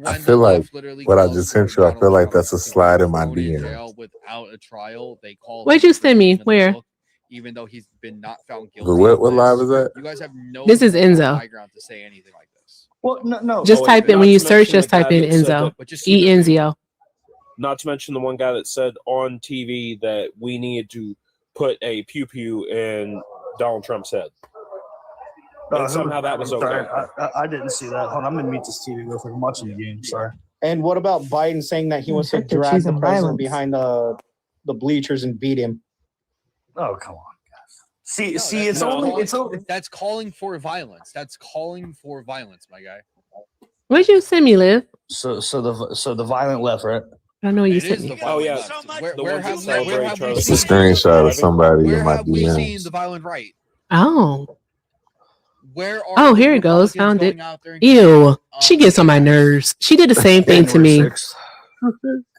I feel like what I just sent you, I feel like that's a slide in my DM. Jail without a trial, they call. What'd you send me? Where? Even though he's been not found guilty. But what live is that? You guys have no. This is Enzo. High ground to say anything like this. Well, no. Just type in when you search. Just type in Enzo. Enzo. Not to mention the one guy that said on TV that we needed to put a pew pew in Donald Trump's head. And somehow that was okay. Sorry, I didn't see that. Hold on, I'm gonna mute this TV real quick. I'm watching the game. Sorry. And what about Biden saying that he wants to They're drag the choosing president violence. behind the bleachers and beat him? Oh, come on, guys. See, it's only That's calling for violence. That's calling for violence, my guy. Where'd you send me, Liv? so the violent left, right? I know you sent me. Oh yeah, Where have we It's a screenshot of somebody in my seen DMs. the violent right? Oh. Where are Oh, here it goes. Found it. Ew. She gets on my nerves. She did the same thing to me.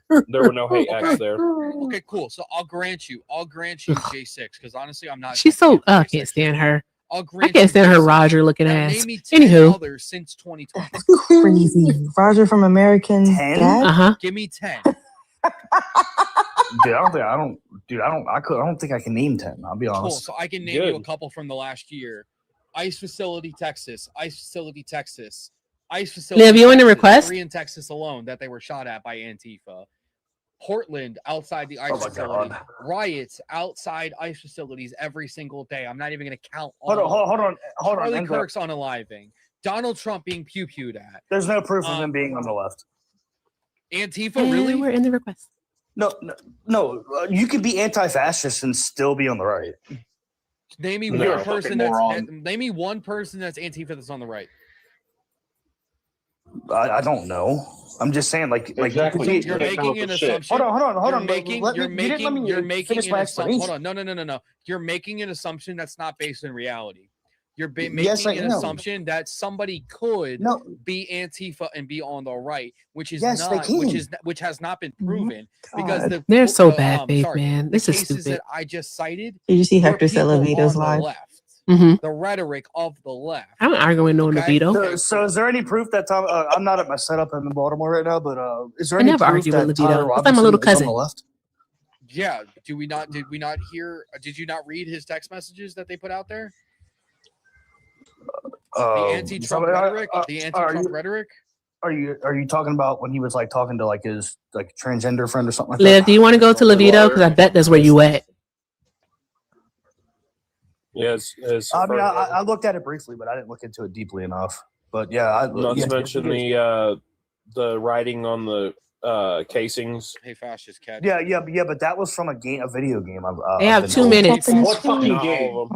There were no hate acts there. Okay, cool. So I'll grant you J6 because honestly, I'm not. She's so. I can't stand her. I'll I grant can't you stand her J6. Roger looking Now, ass. name me 10 Anywho. others since 2020. Crazy. Roger from American Dad. Uh-huh. Give me 10. Dude, I don't think I can name 10. I'll be Cool. honest. So I can name you a couple from the last year. ICE facility, Texas. ICE facility, Texas. ICE facility. Liv, you want to Texas. request? 3 in Texas alone that they were shot at by Antifa. Portland outside the ICE Oh my facility. God. Riots outside ICE facilities every single day. I'm not even going to count. Hold on, Charlie Enzo. Kirk's unaliving. Donald Trump being pew-pewed at. There's no proof of him being on the left. Antifa, And really? we're in the request. No. You could be anti-fascist and still be on the right. Name me You're one a person fucking that's moron. name me one person that's Antifa that's on the right. I don't know. I'm just saying, like Exactly. You're making an assumption. Hold on. You're making finish my an assumption. explanation. Hold on. No. You're making an assumption that's not based in reality. You're Yes, I making an am. assumption that somebody could be Antifa and be on the right, which is Yes, they not, can. which has not been proven because They're so bad, Faith, man. This is cases stupid. that I just cited. Did you see were Hector people Salavito's on the live? left. Mm-hmm. The rhetoric of the left. I'm arguing no Levito. So is there any proof that Tom? I'm not at my setup in Baltimore right now, but is there I any never proof argue that with Tyler Levito. I'm a Robinson little is on cousin. the left? Yeah. Did we not hear? Did you not read his text messages that they put out there? The anti-Trump rhetoric. The anti-Trump rhetoric. Are you talking about when he was like talking to like his like transgender friend or something like Liv, that? do you want to go to Levito? Because I bet that's where you at. Yes. I mean, I looked at it briefly, but I didn't look into it deeply enough. But yeah, Not to mention the writing on the casings. Hey, fascist cat. Yeah, but that was from a video game. They have 2 minutes. What fucking game?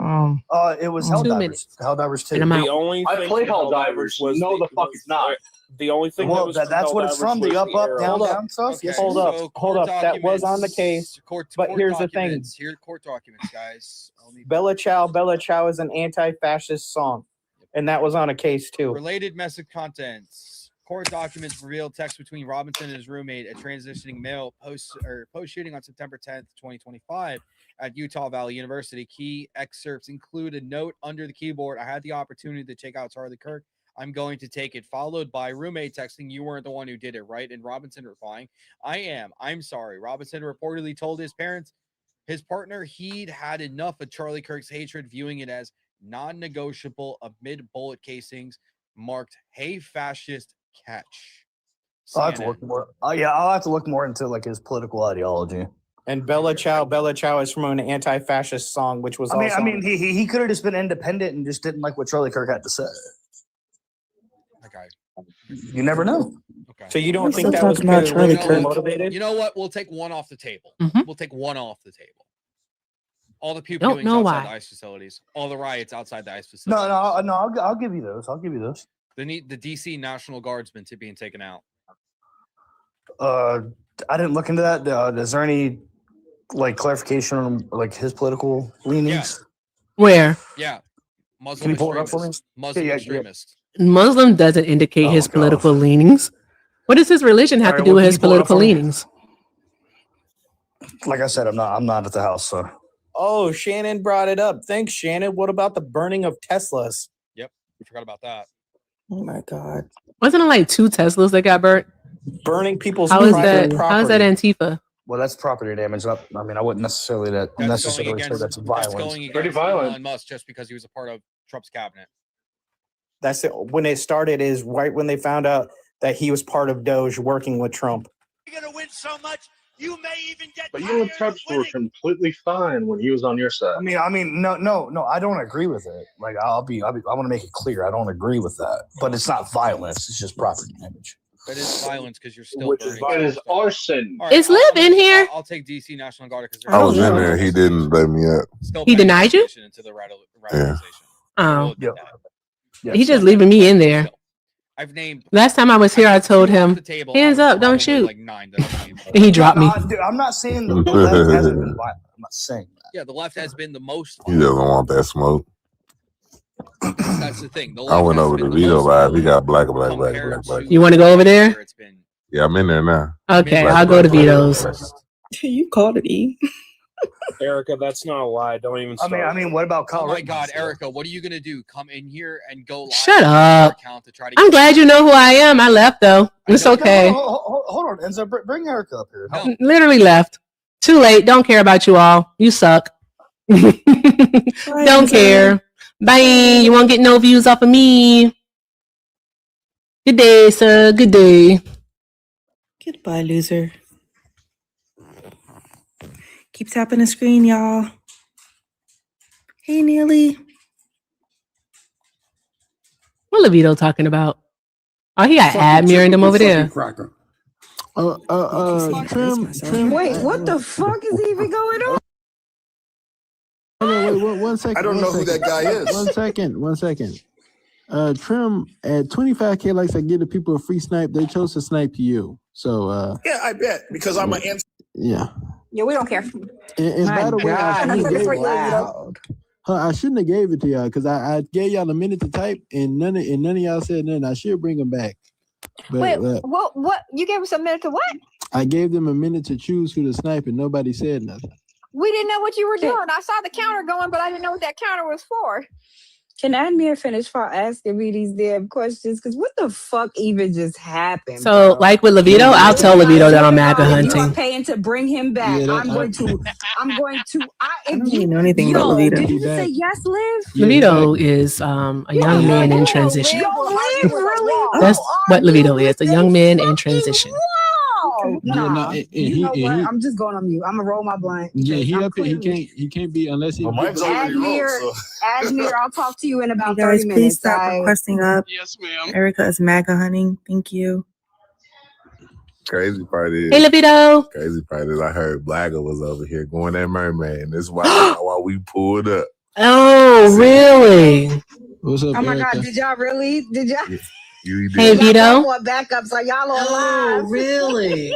It was 2 Helldivers. minutes. Helldivers 2. And I'm out. The only I thing played from Helldivers. was No, the fuck it's not. The only thing Well, that was that's what it's from. The up, down, down stuff. Okay, hold up. That was on the case. But here's the thing. Here are court documents, guys. Bella Ciao is an anti-fascist song, and that was on a case too. Related message contents. Court documents reveal text between Robinson and his roommate, a transitioning male, post shooting on September 10th, 2025 at Utah Valley University. Key excerpts include a note under the keyboard. I had the opportunity to take out Charlie Kirk. I'm going to take it, followed by roommate texting, you weren't the one who did it, right? And Robinson replying, I am. I'm sorry. Robinson reportedly told his parents, his partner, he'd had enough of Charlie Kirk's hatred, viewing it as non-negotiable amid bullet casings marked, hey, fascist, catch. I'll have to look more. I'll have to look more into like his political ideology. And Bella Ciao is from an anti-fascist song, which was I mean, he could have just been independent and just didn't like what Charlie Kirk had to say. Okay. You never know. Okay. So you don't We're think still that was talking about Charlie politically Kirk. motivated? You know what? We'll take one off the table. Mm-hmm. We'll take one off the table. All the Don't pew-pewings know outside why. the ICE facilities. All the riots outside the ICE facilities. No. I'll give you those. The DC National Guardsmen to being taken out. I didn't look into that. Is there any like clarification on like his political leanings? Where? Yeah. Can Muslim you pull it up for me? extremist. Muslim Yeah. extremist. Muslim doesn't indicate his political leanings. What does his religion have to do with his political leanings? Like I said, I'm not at the house, so. Oh, Shannon brought it up. Thanks, Shannon. What about the burning of Teslas? Yep. We forgot about that. Oh my God. Wasn't it like 2 Teslas that got burnt? Burning people's How is private that? property. How is that Antifa? Well, that's property damage. I mean, I wouldn't necessarily say that's violence. Going against Elon Musk just because he was a part of Trump's cabinet. That's it. When it started is right when they found out that he was part of Doge working with Trump. You're gonna win so much, you may even get. But you and Trump's were completely fine when he was on your side. I mean, no, I don't agree with it. Like, I want to make it clear, I don't agree with that. But it's not violence; it's just property damage. That is violence because you're still Which is burning. it is arson. All right, Is Liv in here? I'll take DC National Guard because I was in there. He didn't let me up. He denied you? Into the Yeah. Oh. Yeah. He's just leaving me in there. I've named. Last time I was here, I told him, hands up, don't shoot. And he dropped me. Dude, I'm not saying the left hasn't been violent. I'm not saying that. Yeah, the left has been the most. He doesn't want that smoke. That's the thing. The I left went has over been to the Vito most live. He got black. You want to go over there? Yeah, I'm in there now. Okay, I'll go to Vito's. You called it E. Erica, that's not a lie. Don't even start. I mean, what about Colorado? Oh my God, Erica, what are you gonna do? Come in here and go live? Shut on your up. account to try to I'm glad you know who I am. I left though. It's okay. Hold on, Enzo. Bring Erica up here. Literally left. Too late. Don't care about you all. You suck. Don't care. Bye. You won't get no views off of me. Good day, sir. Good day. Goodbye, loser. Keep tapping the screen, y'all. Hey, Neely. What Levito talking about? Oh, he got Admir and them over there. Cracker. Trim. Wait, what the fuck is even going on? Wait, 1 second. I don't know who that guy is. 1 second. Trim at 25K likes to give the people a free snipe. They chose to snipe you. So Yeah, I bet because I'm an answer. yeah. Yeah, we don't care. And by the way, I shouldn't have gave it to y'all because I gave y'all a minute to type and none of y'all said nothing. I should bring them back. But, Wait, what? You gave us a minute to what? I gave them a minute to choose who to snipe and nobody said nothing. We didn't know what you were doing. I saw the counter going, but I didn't know what that counter was for. Can Admir finish for asking me these damn questions? Because what the fuck even just happened? So, like with Levito, I'll tell Levito that I'm MAGA You are hunting. paying to bring him back. Yeah, I'm going to. I don't even know anything about Levito. Did you just say yes, Liv? Levito is a young man in transition. Liv, really? That's what Levito is, a young man in transition. Nah. You know what? I'm just going on mute. I'm gonna roll my blunt. Yeah, he up here. He can't be unless he. Admir, I'll talk to you in about You guys, 30 please minutes. stop requesting up. Yes, ma'am. Erica is MAGA hunting. Thank you. Crazy part is, Hey, Levito. I heard Blagger was over here going at Mermaid, and this is why we pulled up. Oh, really? What's up, Oh my Erica? God! Did y'all really? Did y'all? You did. Hey, Vito. Want backups? Are y'all on live? Really?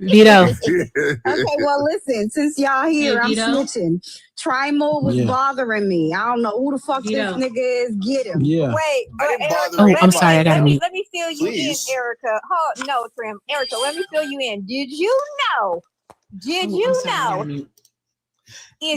Vito. Okay, well, listen. Since y'all here, Hey, I'm Vito. switching. Trimo was bothering me. I don't know who the fuck Vito. this nigga is. Get him. Yeah. Wait, but Erica, Oh, I'm sorry. I got to mute. let me fill you in, Erica. No, Trim. Erica, let me fill you in. Did you know? If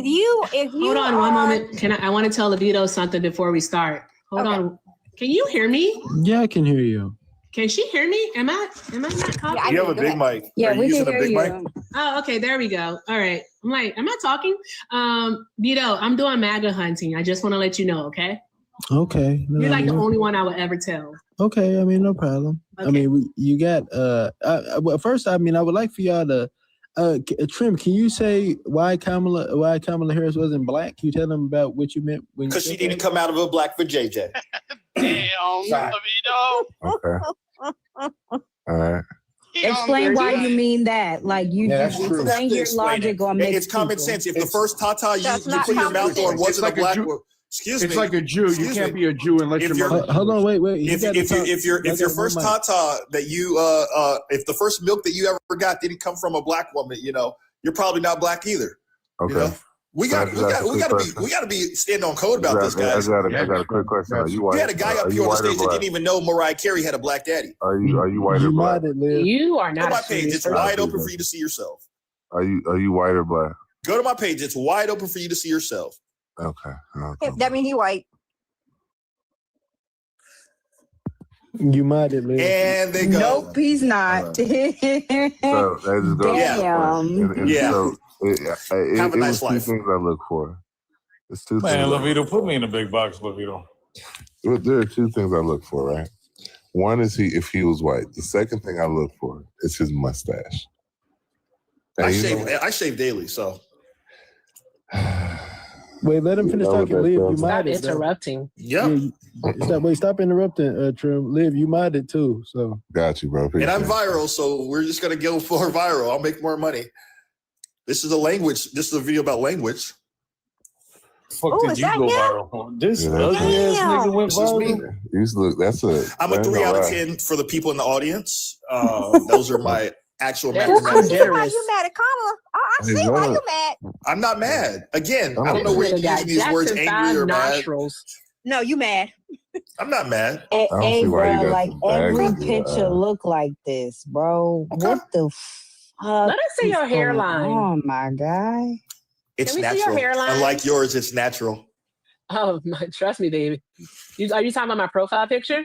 you Hold on one moment. I want to tell Levito something before we start. Hold on. Can you hear me? Yeah, I can hear you. Can she hear me? Am I not talking? You have a big mic. Yeah, Are you we using can a big hear mic? you. Oh, okay. There we go. All right. I'm like, am I talking? Vito, I'm doing MAGA hunting. I just want to let you know, okay? Okay. You're like the only one I would ever tell. Okay, I mean, no problem. Okay. I mean, you got well, first, I mean, I would like for y'all to Trim, can you say why Kamala Harris wasn't black? Can you tell them about what you meant when Because she didn't come out of a black vajayjay. Okay. All right. Explain why you mean that. Like you just explain your logic on make it's common sense. If the first tata you put your mouth on wasn't a black one, excuse me. It's like a Jew. You can't be a Jew unless you're. Hold on, wait. If your first tata that you if the first milk that you ever got didn't come from a black woman, you know, you're probably not black either. Okay. You know? We got to be standing on code about this, guys. I got a quick question. Are you white? We had a guy up here on the stage that didn't even know Mariah Carey had a black daddy. Are you white or black? You are Go not. to my page. It's wide open for you to see yourself. Are you white or black? Go to my page. It's wide open for you to see yourself. Okay. That means he white. You might have lived. And they go. Nope, he's not. So that just goes. Damn. So Have a it nice was two life. things I look for. It's two Man, things. Levito, put me in a big box, Levito. There are two things I look for, right? One is if he was white. The second thing I look for is his mustache. I shave daily, so. Wait, let him finish talking. Liv, you Stop might interrupting. Stop interrupting, Trim. Liv, you might it too. So got you, bro. And I'm viral, so we're just gonna go for viral. I'll make more money. This is a language. This is a video about language. Fuck did you go viral? This ugly ass nigga went viral. I'm a 3 out of 10 for the people in the audience. Those are my actual mathematics. Why you mad at Kamala? I see why you mad. I'm not mad. Again, I don't know where you're using these words angry or mad. No, you mad. I'm not mad. Hey, bro, like every bags, picture look like this, bro. Okay. What the fuck? Let us see your hairline. Oh my God. It's Can we see your natural. hairline? Unlike yours, it's natural. Oh my, trust me, baby. Are you talking about my profile picture?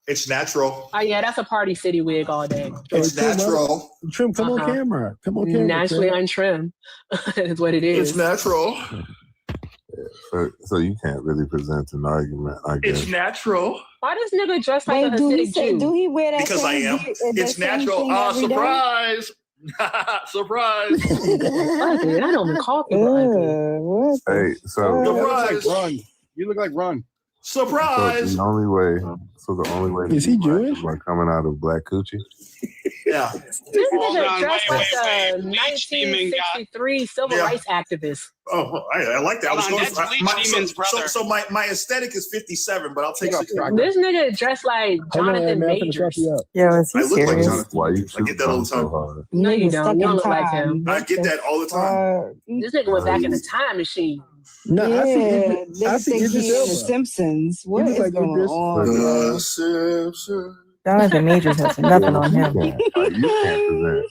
It's natural. Oh yeah, that's a Party City wig all day. It's natural. Trim, come on camera. Come on camera. Naturally Trim. untrimmed. That's what it is. It's natural. So you can't really present an argument, I guess. It's natural. Why does nigga dress like a Hasidic Jew? Do he wear that? Because I same am. gear- It's that same natural. thing every day? Surprise. Surprise. Ugly. I don't even call people ugly. What? Hey, so Surprise. Run. You look like Run. Surprise! So the only way Is he Jewish? by coming out of black coochie. Yeah. This nigga dressed like a 1963 civil rights activist. Oh, I like that. I was Hold on, going that's Bleach Demon's brother. so my aesthetic is 57, but I'll take 65. This nigga dressed like Jonathan Majors. Yo, is he I look like serious? Jonathan. Why you I get that all the time. hard? No, you Nigga don't. stuck You don't in look like time. him. I get that all the time. This nigga went back in the time machine. No, Yeah, I see niggas think Idris he in The Elba. Simpsons. What looks is like going Idris. on? Jonathan Majors has nothing on him. You can't present.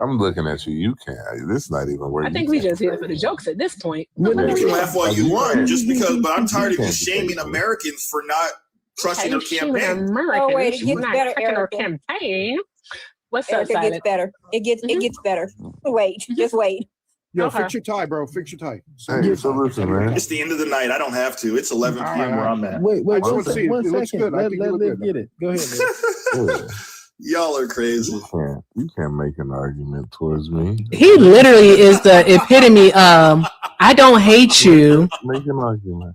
I'm looking at you. You can't. This is not even where I think we just here for the jokes at this point. You can laugh all you want, just because. But I'm tired of you can't shaming Americans for not trusting her campaign. Oh, wait, it gets better, Her Erica. campaign. What's up, Erica, it gets Silent? better. It gets better. Wait, just wait. Yo, Okay. fix your tie, bro. Fix your tie. Hey, so listen, man. It's the end of the night. I don't have to. It's 11 p.m. where I'm at. Wait, I one just second. see One it looks second. good. I Let think you look Liv good. get it. Go ahead, Liv. Y'all are crazy. You can't make an argument towards me. He literally is the epitome of I don't hate you. Make an argument.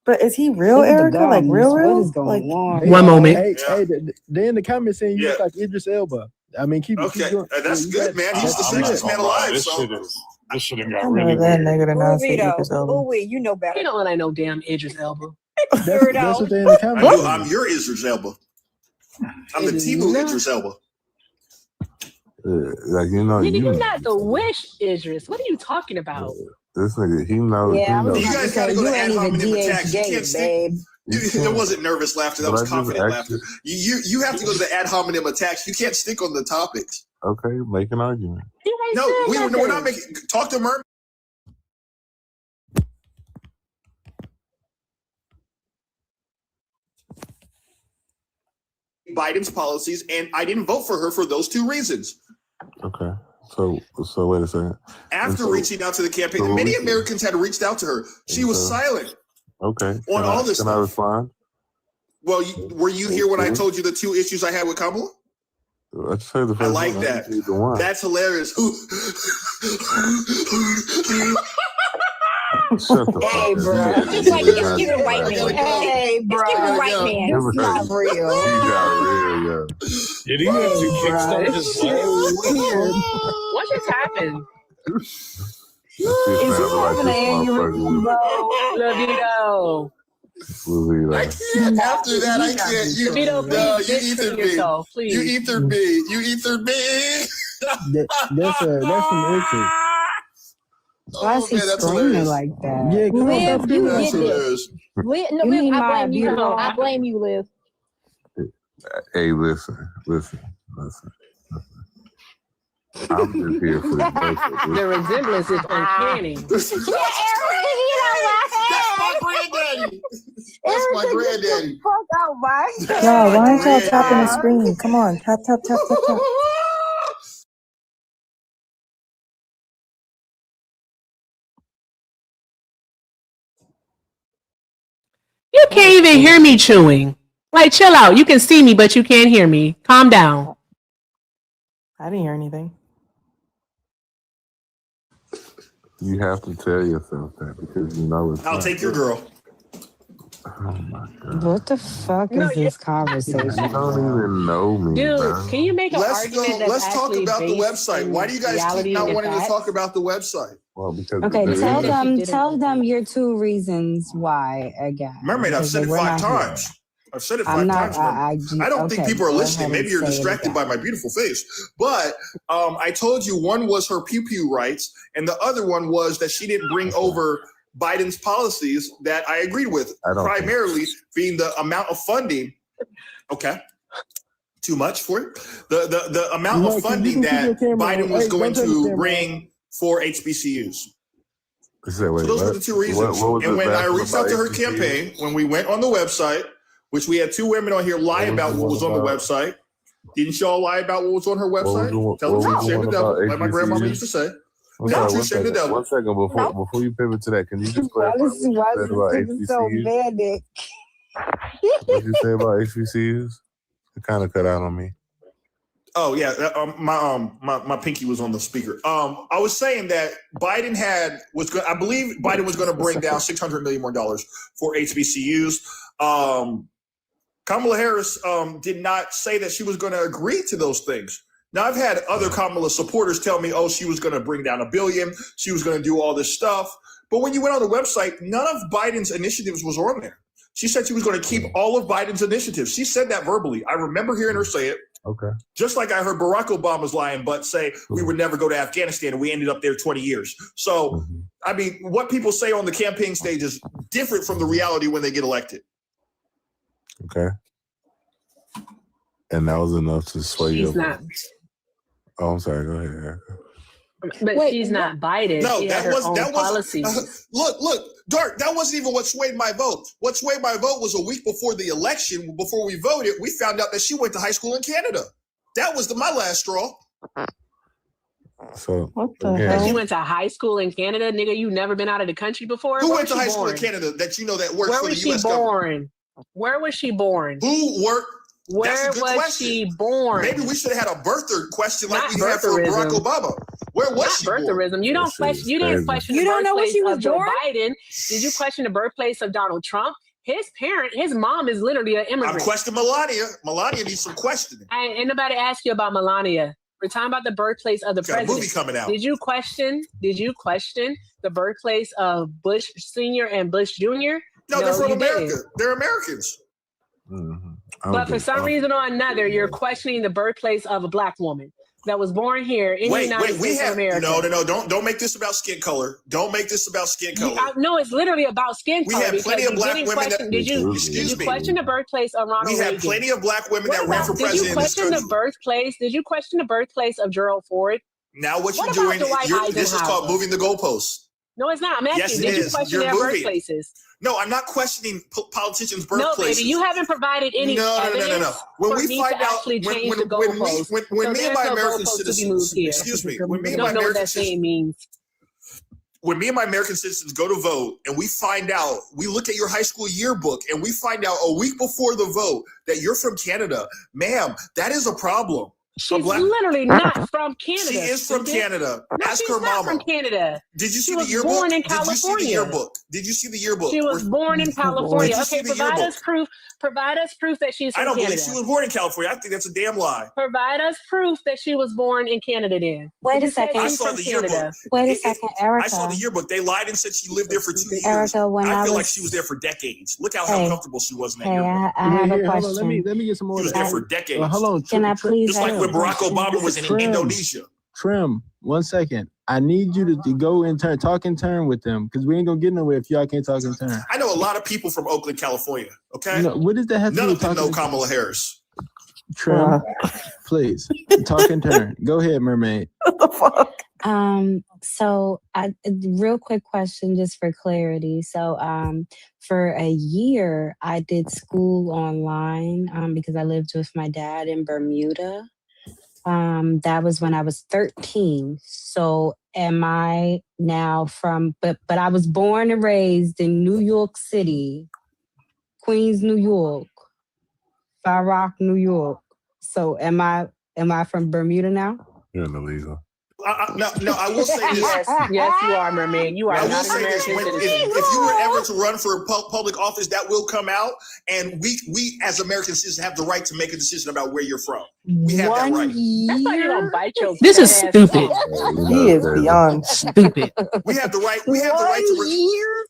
But is he real, This is the Erica? Like gums. real, What real? is going on? One moment. Hey, they in the comments saying you look like Idris Elba. I mean, keep Okay, going. that's good, man. He's the sexiest man alive. So This shit I got know really that weird. nigga did not say Idris Ooh, Elba. wait, you know better. You don't like no damn Idris Elba. That's what they in the comments. I'm your Idris Elba. I'm the Timu Idris Elba. Like Nigga, you're not the Wish Idris. What are you talking about? This nigga, he knows. Yeah, I was You about guys to got to say, go you to ad ain't even hominem attacks. You DHJ, can't stick. babe. There wasn't nervous laughter. That But was I just confident asked laughter. You have to go to the ad hominem attacks. You can't stick on the topics. Okay, make an argument. No, we're not making. Talk to Merv. Biden's policies, and I didn't vote for her for those two reasons. Okay, so wait a second. After reaching out to the campaign, many Americans had reached out to her. She was silent. Okay, On all this can I stuff. respond? Well, were you here when I told you the two issues I had with Kamala? I just heard the I first like one. that. The one. That's hilarious. Shut the Hey, fuck bro. up. Just like, just give it a white man. Hey, bro. Just give it a white man. It's not real. You got real, yo. Did he have to kickstart his Weird. What just happened? Is he having an aneurysm, bro? Levito. After that, I can't. You ethered me. Yourself, please. You ethered me. You ethered me. That's some inches. Why is he screaming like that? Yeah, come on, Liv, stop you doing get that. this. Liv, no, You Liv, need I my blame you. beautiful- I blame you, Liv. Hey, listen. I'm just here for the birthday. The resemblance is uncanny. That's my granddaddy. That's my granddaddy. Fuck out my Y'all, why aren't y'all tapping the screen? Come on, tap. You can't even hear me chewing. Like, chill out. You can see me, but you can't hear me. Calm down. I didn't hear anything. You have to tell yourself that because you know it's I'll not take your good. girl. Oh my god. What the fuck is this conversation? You don't even know me, Dude, bro. can you make an argument that's Let's talk actually about the based website. in Why do you guys reality keep not and wanting to facts? talk about the website? Well, because Okay, the- tell them your two reasons why again. Mermaid, I've because said it we're 5 not here. times. I've said it I'm 5 not. times. Mermaid. I don't think okay, people are go listening. ahead Maybe and you're say it distracted again. by my beautiful face. But I told you one was her pew-pew rights, and the other one was that she didn't bring over Biden's policies that I agreed with, I don't primarily being the amount of funding. Okay. Too much for it. The amount No, of can funding you keep that your camera Biden on? was Hey, going don't turn the to camera bring for HBCUs. Wait, So those were the two reasons. What was And the when I best reached out about to her HBCUs? campaign, when we went on the website, which we had 2 women on here lie What was about the what one was on the about- website. Didn't y'all lie about what was on her website? Tell the what was truth, the shame one the devil, about like my grandmama HBCUs? used to say. I'm Tell the sorry, truth, shame the devil. one second before you pivot to that, can you just Why clarify is what you said about this so HBCUs? manic? What you say about HBCUs? It kind of cut out on me. Oh yeah, my pinky was on the speaker. I was saying that Biden I believe Biden was going to bring down $600 million more for HBCUs. Kamala Harris did not say that she was going to agree to those things. Now I've had other Kamala supporters tell me, oh, she was going to bring down $1 billion, she was going to do all this stuff. But when you went on the website, none of Biden's initiatives was on there. She said she was going to keep all of Biden's initiatives. She said that verbally. I remember hearing her say it. Okay. Just like I heard Barack Obama's lying butt say we would never go to Afghanistan and we ended up there 20 years. So, I mean, what people say on the campaign stage is different from the reality when they get elected. Okay. And that was enough to sway you. She's not. Oh, I'm sorry. Go ahead, Erica. But she's not Biden. No, she that had her was own that policies. was look, Dark. That wasn't even what swayed my vote. What swayed my vote was a week before the election, before we voted, we found out that she went to high school in Canada. That was my last straw. So What the hell? She went to high school in Canada, nigga. You never been out of the country before. Who Where went to was high she school in born? Canada that you know that works Where for was the she U.S. government? born? Where was she born? Who worked? Where was she born? Maybe we should have had a birther question like Not we had for Barack birtherism. Obama. Where was Not she born? birtherism. You don't question. You didn't question. You the don't know where birthplace she was of Joe born? Biden. Did you question the birthplace of Donald Trump? His mom is literally an I'm immigrant. questioning Melania. Melania needs some questioning. Ain't nobody asked you about Melania. We're talking about the birthplace of the Got a president. movie coming out. Did you question the birthplace of Bush Sr. and Bush Jr.? No, they're from you America. didn't. They're Americans. But for some reason or another, you're questioning the birthplace of a black woman that was born here in the United States of America. No. Don't make this about skin color. Don't make this about skin color. No, it's literally about skin We color. had plenty of because black you women didn't that- Did you question the birthplace of Ronald We Reagan? had plenty of black women that What ran about- for president Did you in this question the country. birthplace? Did you question the birthplace of Gerald Ford? Now what What you're about doing, Dwight this is called Eisenhower? moving the goalposts. No, it's not. I'm asking, Yes, it did you is. question You're their moving. birthplaces? No, I'm not questioning politicians' No, birthplaces. baby, you haven't provided any evidence No. When for we me find to out, actually when change the me goalposts. and So my there's no American goalposts to be citizens, moved here. excuse me, when me You and my don't know what American that saying means. when me and my American citizens go to vote and we find out, we look at your high school yearbook and we find out a week before the vote that you're from Canada, ma'am, that is a problem. She's literally not from Canada. She is from stupid. Canada. No, Ask she's her not mama. from Canada. Did you see She the was yearbook? born in Did you see the California. yearbook? Did you see the yearbook? She was born in California. Did you Okay, see the provide yearbook? us proof. Provide us proof that she's from I don't Canada. believe she was born in California. I think that's a damn lie. Provide us proof that she was born in Canada. Then Wait a You said second. I she's saw from the Canada. yearbook. Wait a second, Erica. I saw the yearbook. They lied and said she lived there for 2 years. Erica, when I feel like was- she was there for decades. Look how Hey. comfortable she was in that Hey, yearbook. I have a Hold on, question. let me get some more. She was of there that. for decades. Hold on. Can I please Just like ask when a Barack question? Obama was in Indonesia. Trim, 1 second. I need you to go in turn, talk in turn with them, because we ain't gonna get nowhere if y'all can't talk in turn. I know a lot of people from Oakland, California. Okay, You know, what does that have to none do of with them know talking? Kamala Harris. Trim, please talk in turn. Go ahead, mermaid. So real quick question just for clarity. So for a year I did school online because I lived with my dad in Bermuda. That was when I was 13. So am I now but I was born and raised in New York City, Queens, New York, Far Rock, New York. So am I from Bermuda now? You're illegal. No, I will say this. Yes, you are, mermaid. You are I will not an say this: American if citizen. you were ever to run for public office, that will come out, and we as American citizens have the right to make a decision about where you're from. We have that right. That's why you don't bite your This is fat ass stupid. tongue. He is beyond stupid. We have the right. We have the right to. 1 year?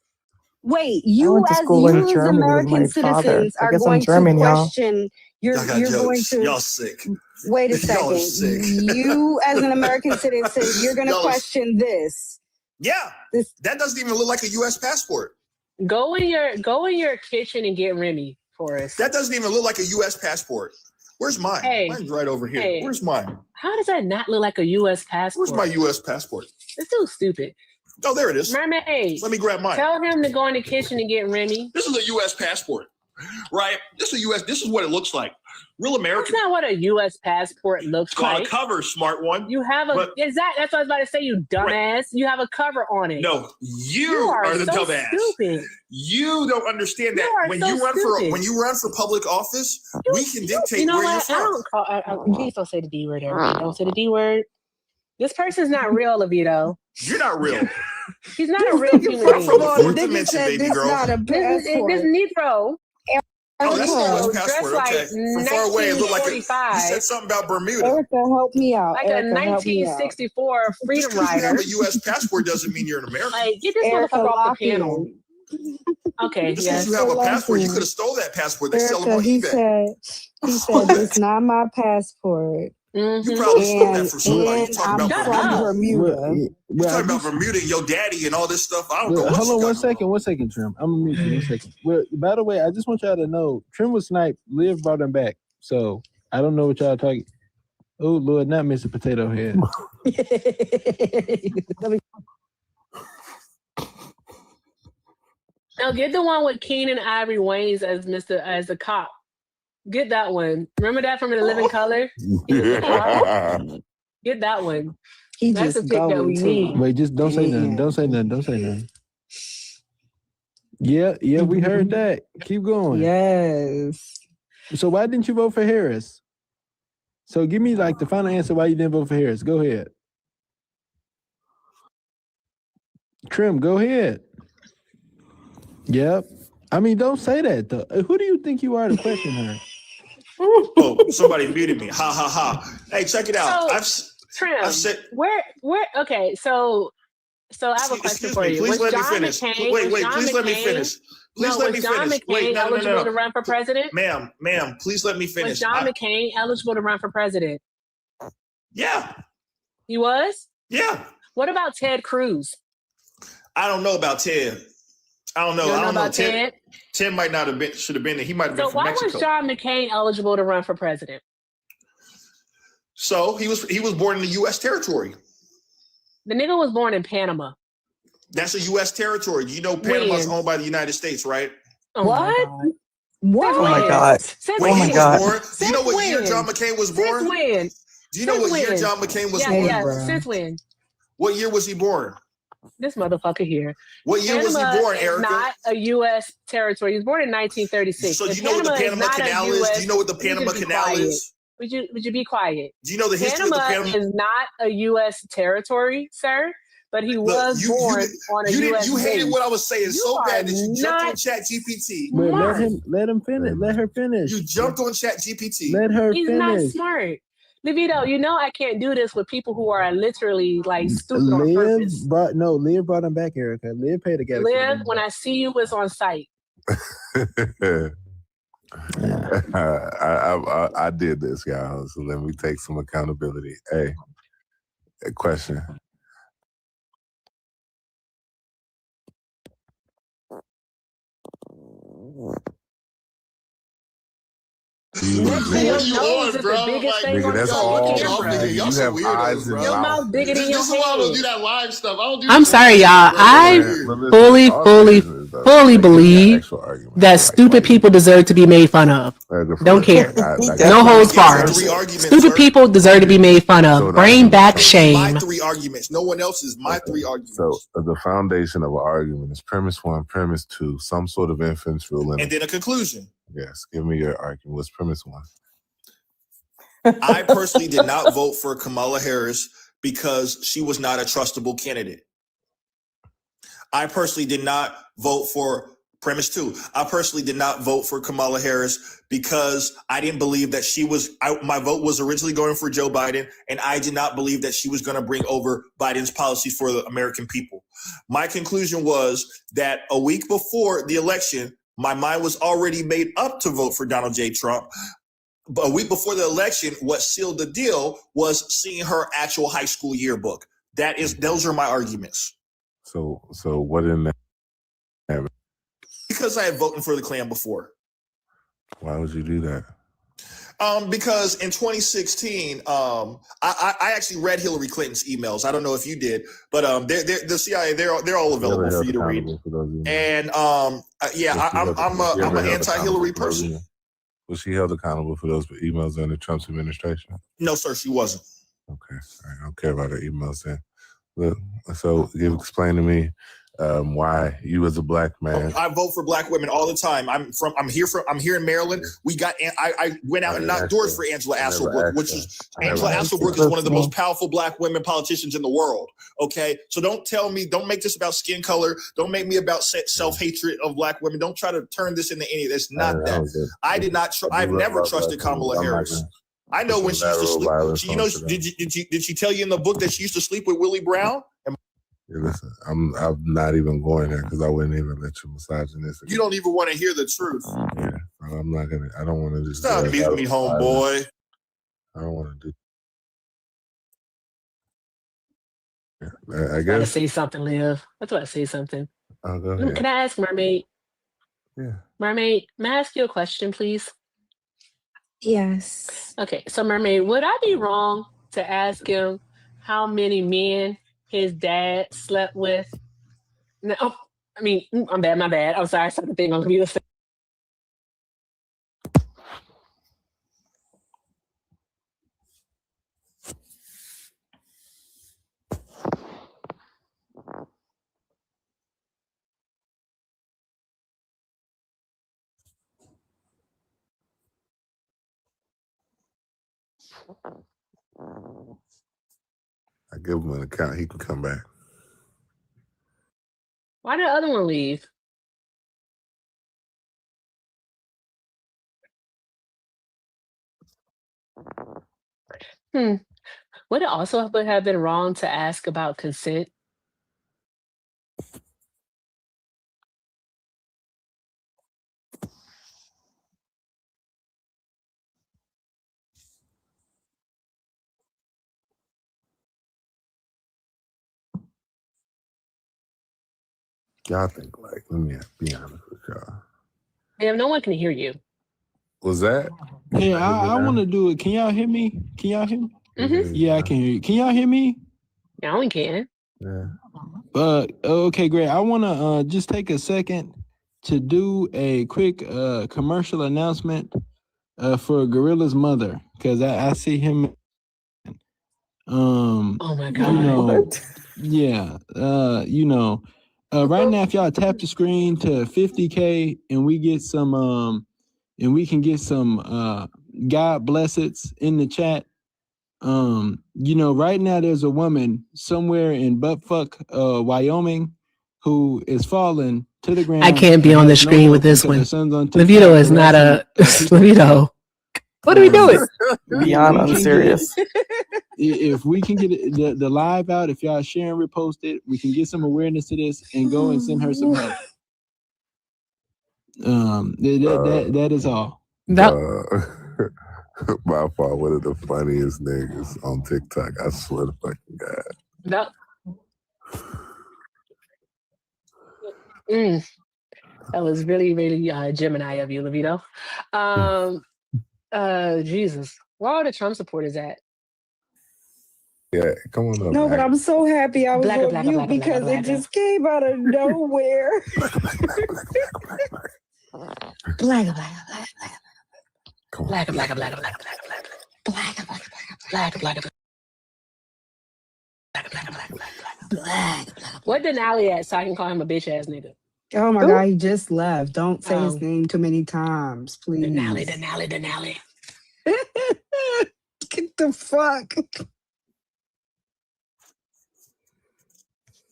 Wait, I you went to as school in you as Germany with American my father. citizens I are guess I'm going German, to y'all. question. You're Y'all got going jokes. to Y'all sick. wait a Y'all are second. sick. You as an American citizen, you're going to Y'all are- question this. Yeah, that doesn't even look like a U.S. passport. Go in your kitchen and get Remy for us. That doesn't even look like a U.S. passport. Where's mine? Hey. Mine's right over here. Hey. Where's mine? How does that not look like a U.S. passport? Where's my U.S. passport? It's so stupid. Oh, there it is. Mermaid, hey, Let me grab mine. tell him to go in the kitchen and get Remy. This is a U.S. passport, right? This is a U.S. This is what it looks like. Real American. That's not what a U.S. passport looks It's called like. a cover, smart one. You have a that's what I was about to say. You dumbass. Right. You have a cover on it. No, you are the so dumbass. Stupid. You don't understand that when you run for public office, we can dictate you know where what? you're from. Please don't say the D word, Eric. Don't say the D word. This person's not real, Levito. You're not real. He's not a real human being. From the fourth dimension, baby girl. This Negro. Oh, that's a U.S. passport. Okay. From far away, it looked like you said something about Bermuda. Erica, help me out. Like Erica, a 1964 freedom Just because rider. you have a U.S. passport doesn't mean you're an American. Like, get this motherfucker off the panel. Okay, just because you have a passport, you could have stole that passport. They sell them on he eBay. He said, it's not my passport. You probably stole that from somebody. You talking about Bermuda. You're talking about Bermuda and your daddy and all this stuff. I don't know what hold on you one second, Trim. I'm gonna mute you 1 second. Well, by the way, I just want y'all to know Trim was sniped. Liv brought him back. So I don't know what y'all talking. Oh Lord, not Mr. Potato Head. Now get the one with Keenan Ivory Wayans as a cop. Get that one. Remember that from The Living Color? Get that one. That's the pick that we need. Wait, just don't say nothing. Don't say nothing. Yeah, we heard that. Keep going. Yes. So why didn't you vote for Harris? So give me like the final answer why you didn't vote for Harris. Go ahead. Trim, go ahead. Yep. I mean, don't say that though. Who do you think you are to question her? Oh, somebody muted me. Ha ha ha. Hey, check it out. Trim, where? Okay, so I have a question for you. Please let me finish. Wait, please let me finish. Please let me finish. Was John McCain eligible to run for president? Ma'am, please let me finish. Was John McCain eligible to run for president? Yeah. He was? Yeah. What about Ted Cruz? I don't know about Ted. I don't know. I don't know about Ted. Ted might not have been. Should have been there. He might have been from Mexico. So why was John McCain eligible to run for president? So he was born in the U.S. territory. The nigga was born in Panama. That's a U.S. territory. You know Panama's owned by the United States, right? Oh what? What? Oh my God. When he was born, do you know what year John McCain was born? Since when? Do you know what year John McCain was born? Yeah. Since when? What year was he born? This motherfucker here. What year was he born, Erica? Not a U.S. territory. He was born in 1936. So do you know what the Panama Canal is? Do you know what the Panama Canal is? Would you be quiet? Do you know the history of the Panama? Panama is not a U.S. territory, sir. But he was born on a U.S. You hated what I was saying so bad that you jumped on ChatGPT. Let him finish. Let her finish. You jumped on ChatGPT. Let her He's finish. Not smart. Levito, you know I can't do this with people who are literally like stupid on purpose. Liv brought him back, Erica. Liv paid to get Liv, when I see you, it's on site. I did this, y'all. So let me take some accountability. Hey, a question. Nigga, that's all. You have eyes and your mouth bigger than your This is why I don't do that live stuff. I don't do I'm sorry, y'all. I fully believe that stupid people deserve to be made fun of. Don't care. No holds barred. Stupid people deserve to be made fun of. Bring back shame. My 3 arguments. No one else's. My 3 arguments. So the foundation of an argument is premise 1, premise 2, some sort of inference rule, and then a conclusion. Yes, give me your argument. What's premise 1? I personally did not vote for Kamala Harris because she was not a trustable candidate. I personally did not vote for premise 2. I personally did not vote for Kamala Harris because I didn't believe that my vote was originally going for Joe Biden, and I did not believe that she was going to bring over Biden's policies for the American people. My conclusion was that a week before the election, my mind was already made up to vote for Donald J. Trump. But a week before the election, what sealed the deal was seeing her actual high school yearbook. Those are my arguments. So what in that? Because I had voted for the Klan before. Why would you do that? Because in 2016, I actually read Hillary Clinton's emails. I don't know if you did, but the CIA, they're all available for you to read. And I'm an anti-Hillary person. Was she held accountable for those emails under Trump's administration? No, sir, she wasn't. Okay, all right. I don't care about her emails then. Look, so explain to me why you as a black man. I vote for black women all the time. I'm here in Maryland. We got I went out and knocked doors for Angela Asselbrook, which is Angela Asselbrook is one of the most powerful black women politicians in the world. Okay, so don't make this about skin color. Don't make me about self-hatred of black women. Don't try to turn this into any of this. Not that. I did not. I've never trusted Kamala Harris. I know when she used to sleep. Did she tell you in the book that she used to sleep with Willie Brown? Yeah, listen, I'm not even going there because I wouldn't even let you misogynist. You don't even want to hear the truth. Yeah, I'm not gonna. I don't want to just. Stop muting me, homeboy. I don't want to do. Yeah, I I gotta guess. say something, Liv. I thought I'd say something. Oh, go ahead. Can I ask Mermaid? Yeah. Mermaid, may I ask you a question, please? Yes. Okay, so Mermaid, would I be wrong to ask him how many men his dad slept with? No, I mean, my bad. I'm sorry, something I'm gonna be listening. I give him an account. He can come back. Why did the other one leave? Would it also have been wrong to ask about consent? Y'all think like, let me be honest with y'all. Damn, no one can hear you. Was that? Yeah, I want to do it. Can y'all hear me? Can y'all hear me? Mm-hmm. Yeah, I can hear you. Can y'all hear me? Now we can. Yeah. Okay, great. I want to just take a second to do a quick commercial announcement for Gorilla's mother because I see him. Oh my God. You know, yeah. Right now, if y'all tap the screen to 50K and we get some God bless it's in the chat. Right now there's a woman somewhere in buttfuck Wyoming who is falling to the ground. I can't be on the screen with this one. Levito is not a Levito. What are we doing? Beyond unserious. If we can get the live out, if y'all share and repost it, we can get some awareness to this and go and send her some help. That is all. By far one of the funniest niggas on TikTok. I swear to fucking God. That was really, really Gemini of you, Levito. Jesus. Where are the Trump supporters at? Yeah, come on up. No, but I'm so happy I was Blacka, on blacka, mute blacka, because blacka, it just came out of nowhere. Blacka, What Denali at so I can call him a bitch ass nigga? Oh my God, he just left. Don't say his name too many times, please. Denali. Get the fuck.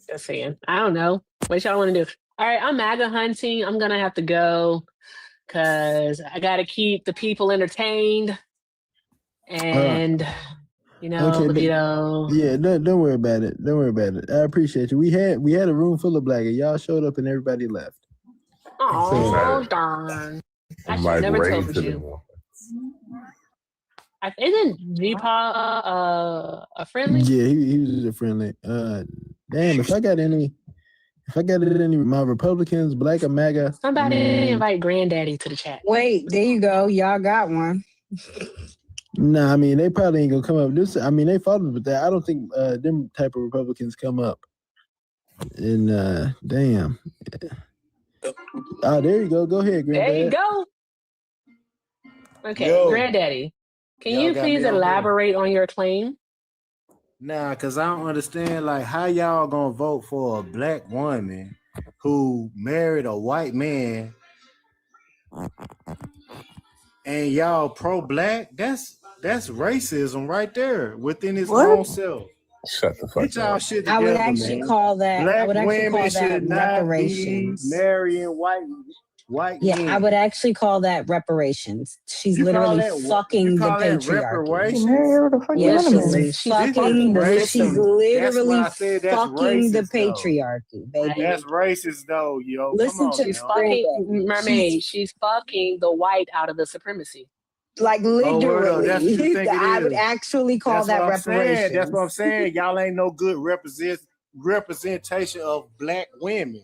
Just saying. I don't know. What y'all want to do? All right, I'm MAGA hunting. I'm going to have to go because I got to keep the people entertained. And, Levito. Yeah, don't worry about it. Don't worry about it. I appreciate you. We had a room full of black, and y'all showed up and everybody left. Oh, darn. I should never told you. Isn't G-Paw a friendly? Yeah, he was a friendly. Damn, if I got any my Republicans, black or MAGA. Somebody invite Granddaddy to the chat. Wait, there you go. Y'all got one. Nah, I mean they probably ain't gonna come up. They fought with that. I don't think them type of Republicans come up. And damn. There you go. Go ahead, Granddad. There you go. Okay, Yo, Granddaddy, can y'all you got please me on here. elaborate on your claim? Nah, cause I don't understand like how y'all gonna vote for a black woman who married a white man and y'all pro-black. That's racism right there within its What? own self. Shut the fuck Get y'all up. shit I would together, actually man. call that. I Black would actually women call that should not be reparations. marrying white Yeah, I men. would actually call that reparations. She's You call literally that you fucking the call that patriarchy. You marry reparations? her, the fuck you Yeah, want to she's marry? She's This is fucking the she's system. racist. That's why literally I said that's fucking the racist though. patriarchy, baby. That's racist though, yo. Come Listen on to She's now. fucking Granddaddy. mermaid. She's fucking the white out of the supremacy. Like Oh, word up. That's what you literally. think it I would is. actually call That's what that I'm saying. That's what I'm reparations. saying. Y'all ain't no good representation of black women.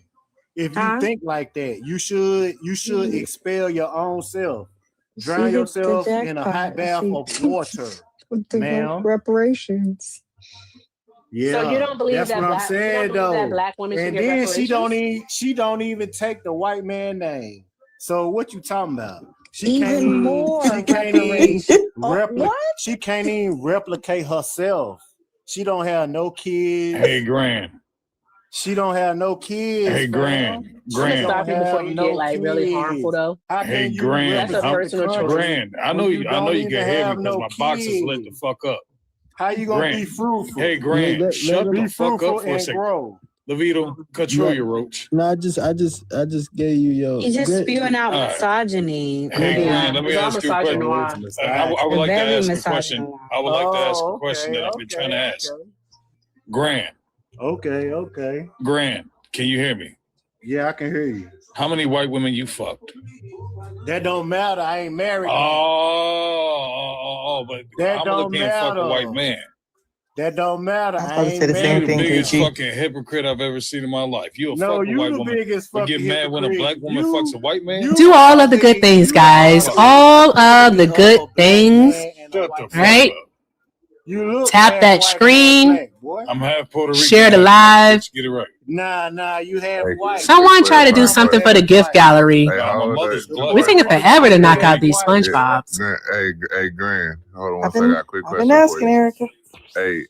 If you Huh? think like that, you should expel your own self. She Drown hit the yourself in a hot jackpot. bath She of water, with the ma'am. reparations. So you Yeah, don't believe that's that what I'm black? You don't saying believe that though. black women should And get then reparations? she don't even take the white man name. So what you talking about? Even more She can't even reparations. What? she can't even replicate herself. She don't have no kids. Hey, Grand. She don't have no kids. Hey, fam. Grand. I'm gonna She Grand. stop don't you before have you get no like really harmful kids. though. How Hey, can you Grand. That's a represent I'm the personal choice. country Grand. I when know you you don't can even hear me have because no my box is lit the kids? fuck up. How you gonna be Grand. fruitful? Hey, Grand. Let Shut him- the Be fuck fruitful up for a and second. grow. Levito, control No, your roach. no, I just gave you your He's just spewing out All right. misogyny. Hey, Yeah, Grand, let me it's all ask you a question. misogynoir. I would like to Very ask a question. misogynoir. I would like to ask a Oh, question okay, that I've been trying to okay, ask. okay. Grand. Okay. Grand, can you hear me? Yeah, I can hear you. How many white women you fucked? That don't matter. I ain't married. But That Kamala don't can't fuck a matter. white man. That don't matter. I was I about to say ain't the same You the married. thing, biggest KG. fucking hypocrite I've ever seen in my life. You a No, fuck a you white the woman, biggest but get fucking mad when a hypocrite. black woman fucks a white man? Do all of the good things, guys. All of the good things. Shut the fuck Right? up. You look Tap half that white, half screen. black, boy. I'm half Puerto Rican. Share the half live. Bitch, get it right. Nah, you have white. Someone try to do something for the gift gallery. Hey, My hold mother's on. black. We're taking forever to knock out these SpongeBobs. Hey, Grand. Hold on one I've second. I been got a quick I've question been for asking you. Erica. Hey,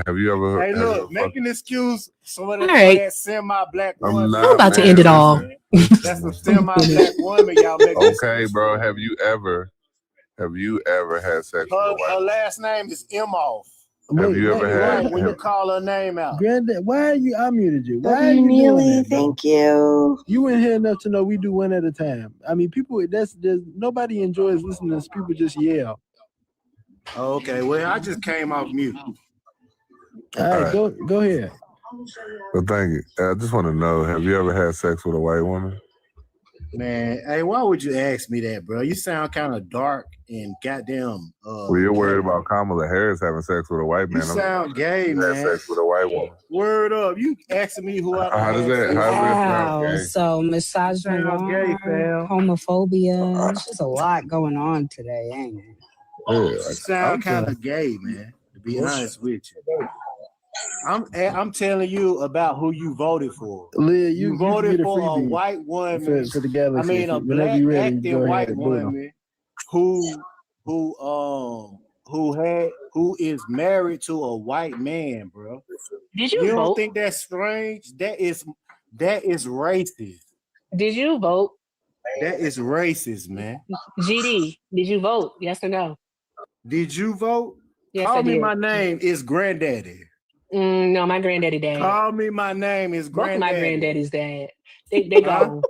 have you ever? Hey, have you look, ever make fucked- an excuse for All right. that semi-black I'm woman. not I'm about to man, end it all. listen. That's a semi-black woman, y'all make an Okay, excuse bro. for. Have you ever had sex with a Her white? last name is Imhoff. Have you ever Right had? when you call her name out. Granddad, why are you? I muted you. Why are W. you doing Neely, that, bro? thank you. You in here enough to know we do one at a time. I mean, people. There's nobody enjoys listening to people just yell. Oh, okay, well, I just came off mute. All right, go ahead. Well, thank you. I just want to know: have you ever had sex with a white woman? Man, hey, why would you ask me that, bro? You sound kind of dark and goddamn. Well, you're worried about Kamala Harris having sex with a white man. You sound gay, had man. sex with a white woman. Word up. You asking me who I How does that sound Wow. gay? So misogynoir, homophobia. There's just a lot going on today, ain't it? You sound kind of gay, man. To be honest with you, I'm telling you about who you voted for. Leah, You you voted get a for a freebie white woman. for the galaxy. I mean, a Whenever black you're ready, acting go white ahead, boom. woman who is married to a white man, bro. Did You you don't vote? think that's strange? That is racist. Did you vote? That is racist, man. GD, did you vote? Yes or no? Did you vote? Yes, Call I me did. my name is Granddaddy. No, my granddaddy died. Call me my name is Both of my Granddaddy. granddaddies died. They gone.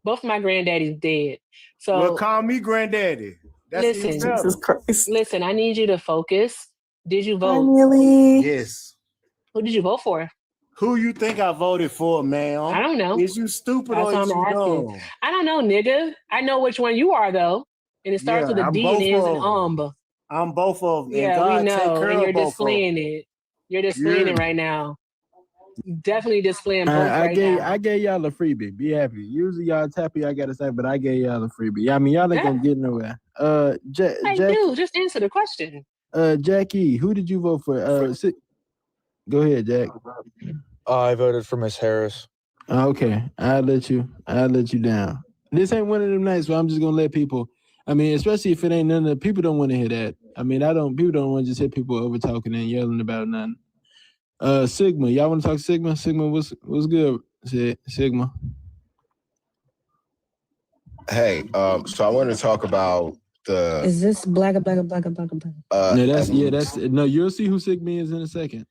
Both of my granddaddies dead. Well, So call me Granddaddy. That's even listen, better. Jesus Christ. listen, I need you to focus. Did you Hi, vote? Neely. Yes. Who did you vote for? Who you think I voted for, man? I don't know. Is you stupid That's or what is I'm you asking. dumb? I don't know, nigga. I know which one you are though. And it starts Yeah, with a I'm D and both ends in of them. I'm both of them. And Yeah, we God take know. care And of you're both of displaying them. it. You're displaying it right now. Definitely displaying both I right now. gave y'all a freebie. Be happy. Usually y'all tappy, I gotta say, but I gave y'all a freebie. I mean, y'all ain't gonna get nowhere. Hey, Jackie, dude, just answer the question. Jackie, who did you vote for? Go ahead, Jack. I voted for Miss Harris. Okay, I'll let you down. This ain't one of them nights where I'm just gonna let people. I mean, especially if it ain't none of the people don't want to hear that. I mean, people don't want to just hear people over talking and yelling about nothing. Sigma, y'all want to talk Sigma? Sigma, what's good? Sigma. Hey, so I want to talk about the. Is this black? No, you'll see who Sigma is in a second.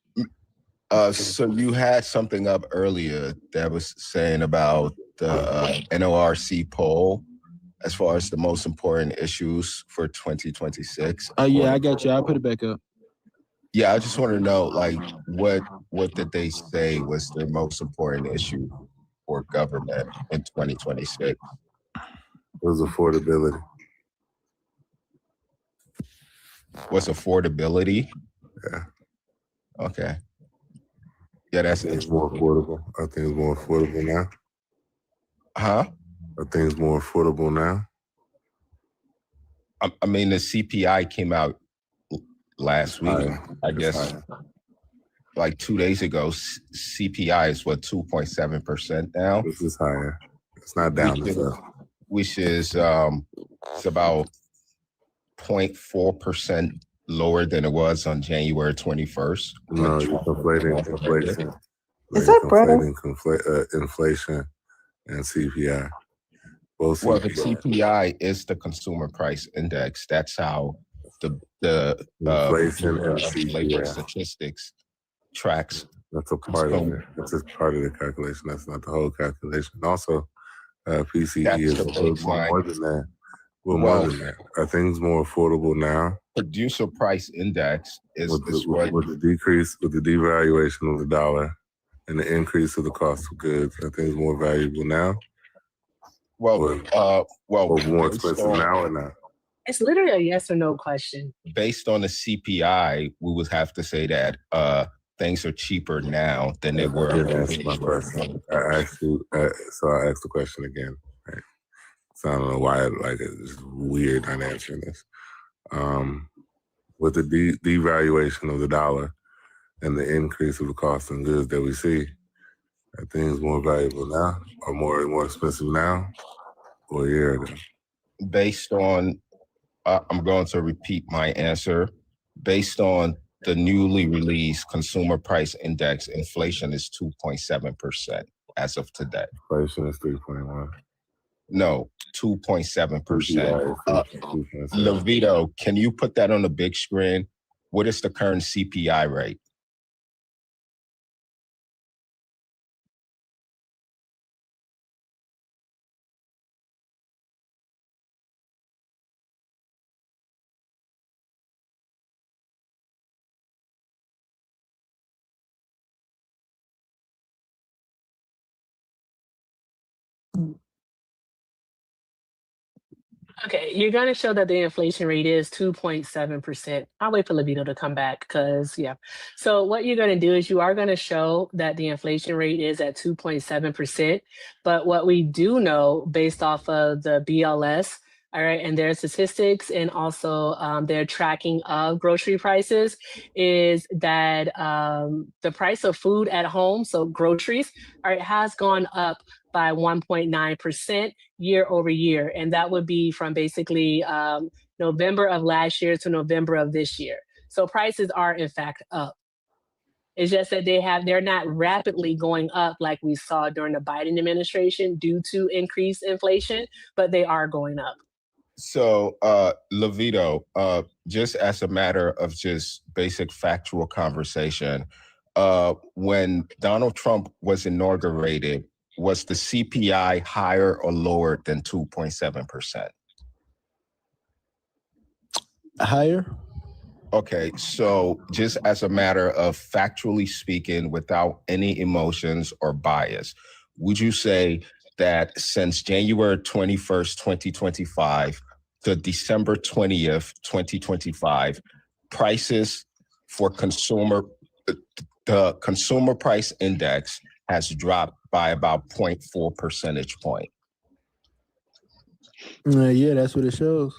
So you had something up earlier that was saying about the NORC poll as far as the most important issues for 2026. Yeah, I got you. I'll put it back up. Yeah, I just want to know, like, what did they say was their most important issue for government in 2026? It was affordability. What's affordability? Yeah. Okay. Yeah, that's it's more affordable. I think it's more affordable now. Huh? I think it's more affordable now. I mean, the CPI came out last week. I guess like 2 days ago. CPI is what, 2.7% now. This is higher. It's not down. Which is it's about 0.4% lower than it was on January 21st. No, you're conflating inflation. Is that brother? Inflation and CPI. Both well, the CPI is the consumer price index. That's how the inflation and CPI statistics tracks. That's a part of it. That's just part of the calculation. That's not the whole calculation. Also, PCE is a little more than that. More than that. Are things more affordable now? Producer price index is with the decrease, with the devaluation of the dollar and the increase of the cost of goods. Are things more valuable now? Or more expensive now or not? It's literally a yes or no question. Based on the CPI, we would have to say that things are cheaper now than they were. That's my question. I asked you, so I asked the question again. Right? So I don't know why it's weird not answering this. With the devaluation of the dollar and the increase of the cost of goods that we see, are things more valuable now or more expensive now or a year ago? Based on, I'm going to repeat my answer. Based on the newly released consumer price index, inflation is 2.7% as of today. Inflation is 3.1. No, 2.7%. Levito, can you put that on the big screen? What is the current CPI rate? Okay, you're going to show that the inflation rate is 2.7%. I'll wait for Levito to come back because, yeah. So what you're going to do is you are going to show that the inflation rate is at 2.7%. But what we do know based off of the BLS, all right, and their statistics and also their tracking of grocery prices is that the price of food at home, so groceries, all right, has gone up by 1.9% year over year. And that would be from basically November of last year to November of this year. So prices are in fact up. It's just that they're not rapidly going up like we saw during the Biden administration due to increased inflation, but they are going up. So, Levito, just as a matter of just basic factual conversation, when Donald Trump was inaugurated, was the CPI higher or lower than 2.7%? Higher. Okay, so just as a matter of factually speaking, without any emotions or bias, would you say that since January 21st, 2025 to December 20th, 2025, prices for the consumer price index has dropped by about 0.4 percentage point? Yeah, that's what it shows.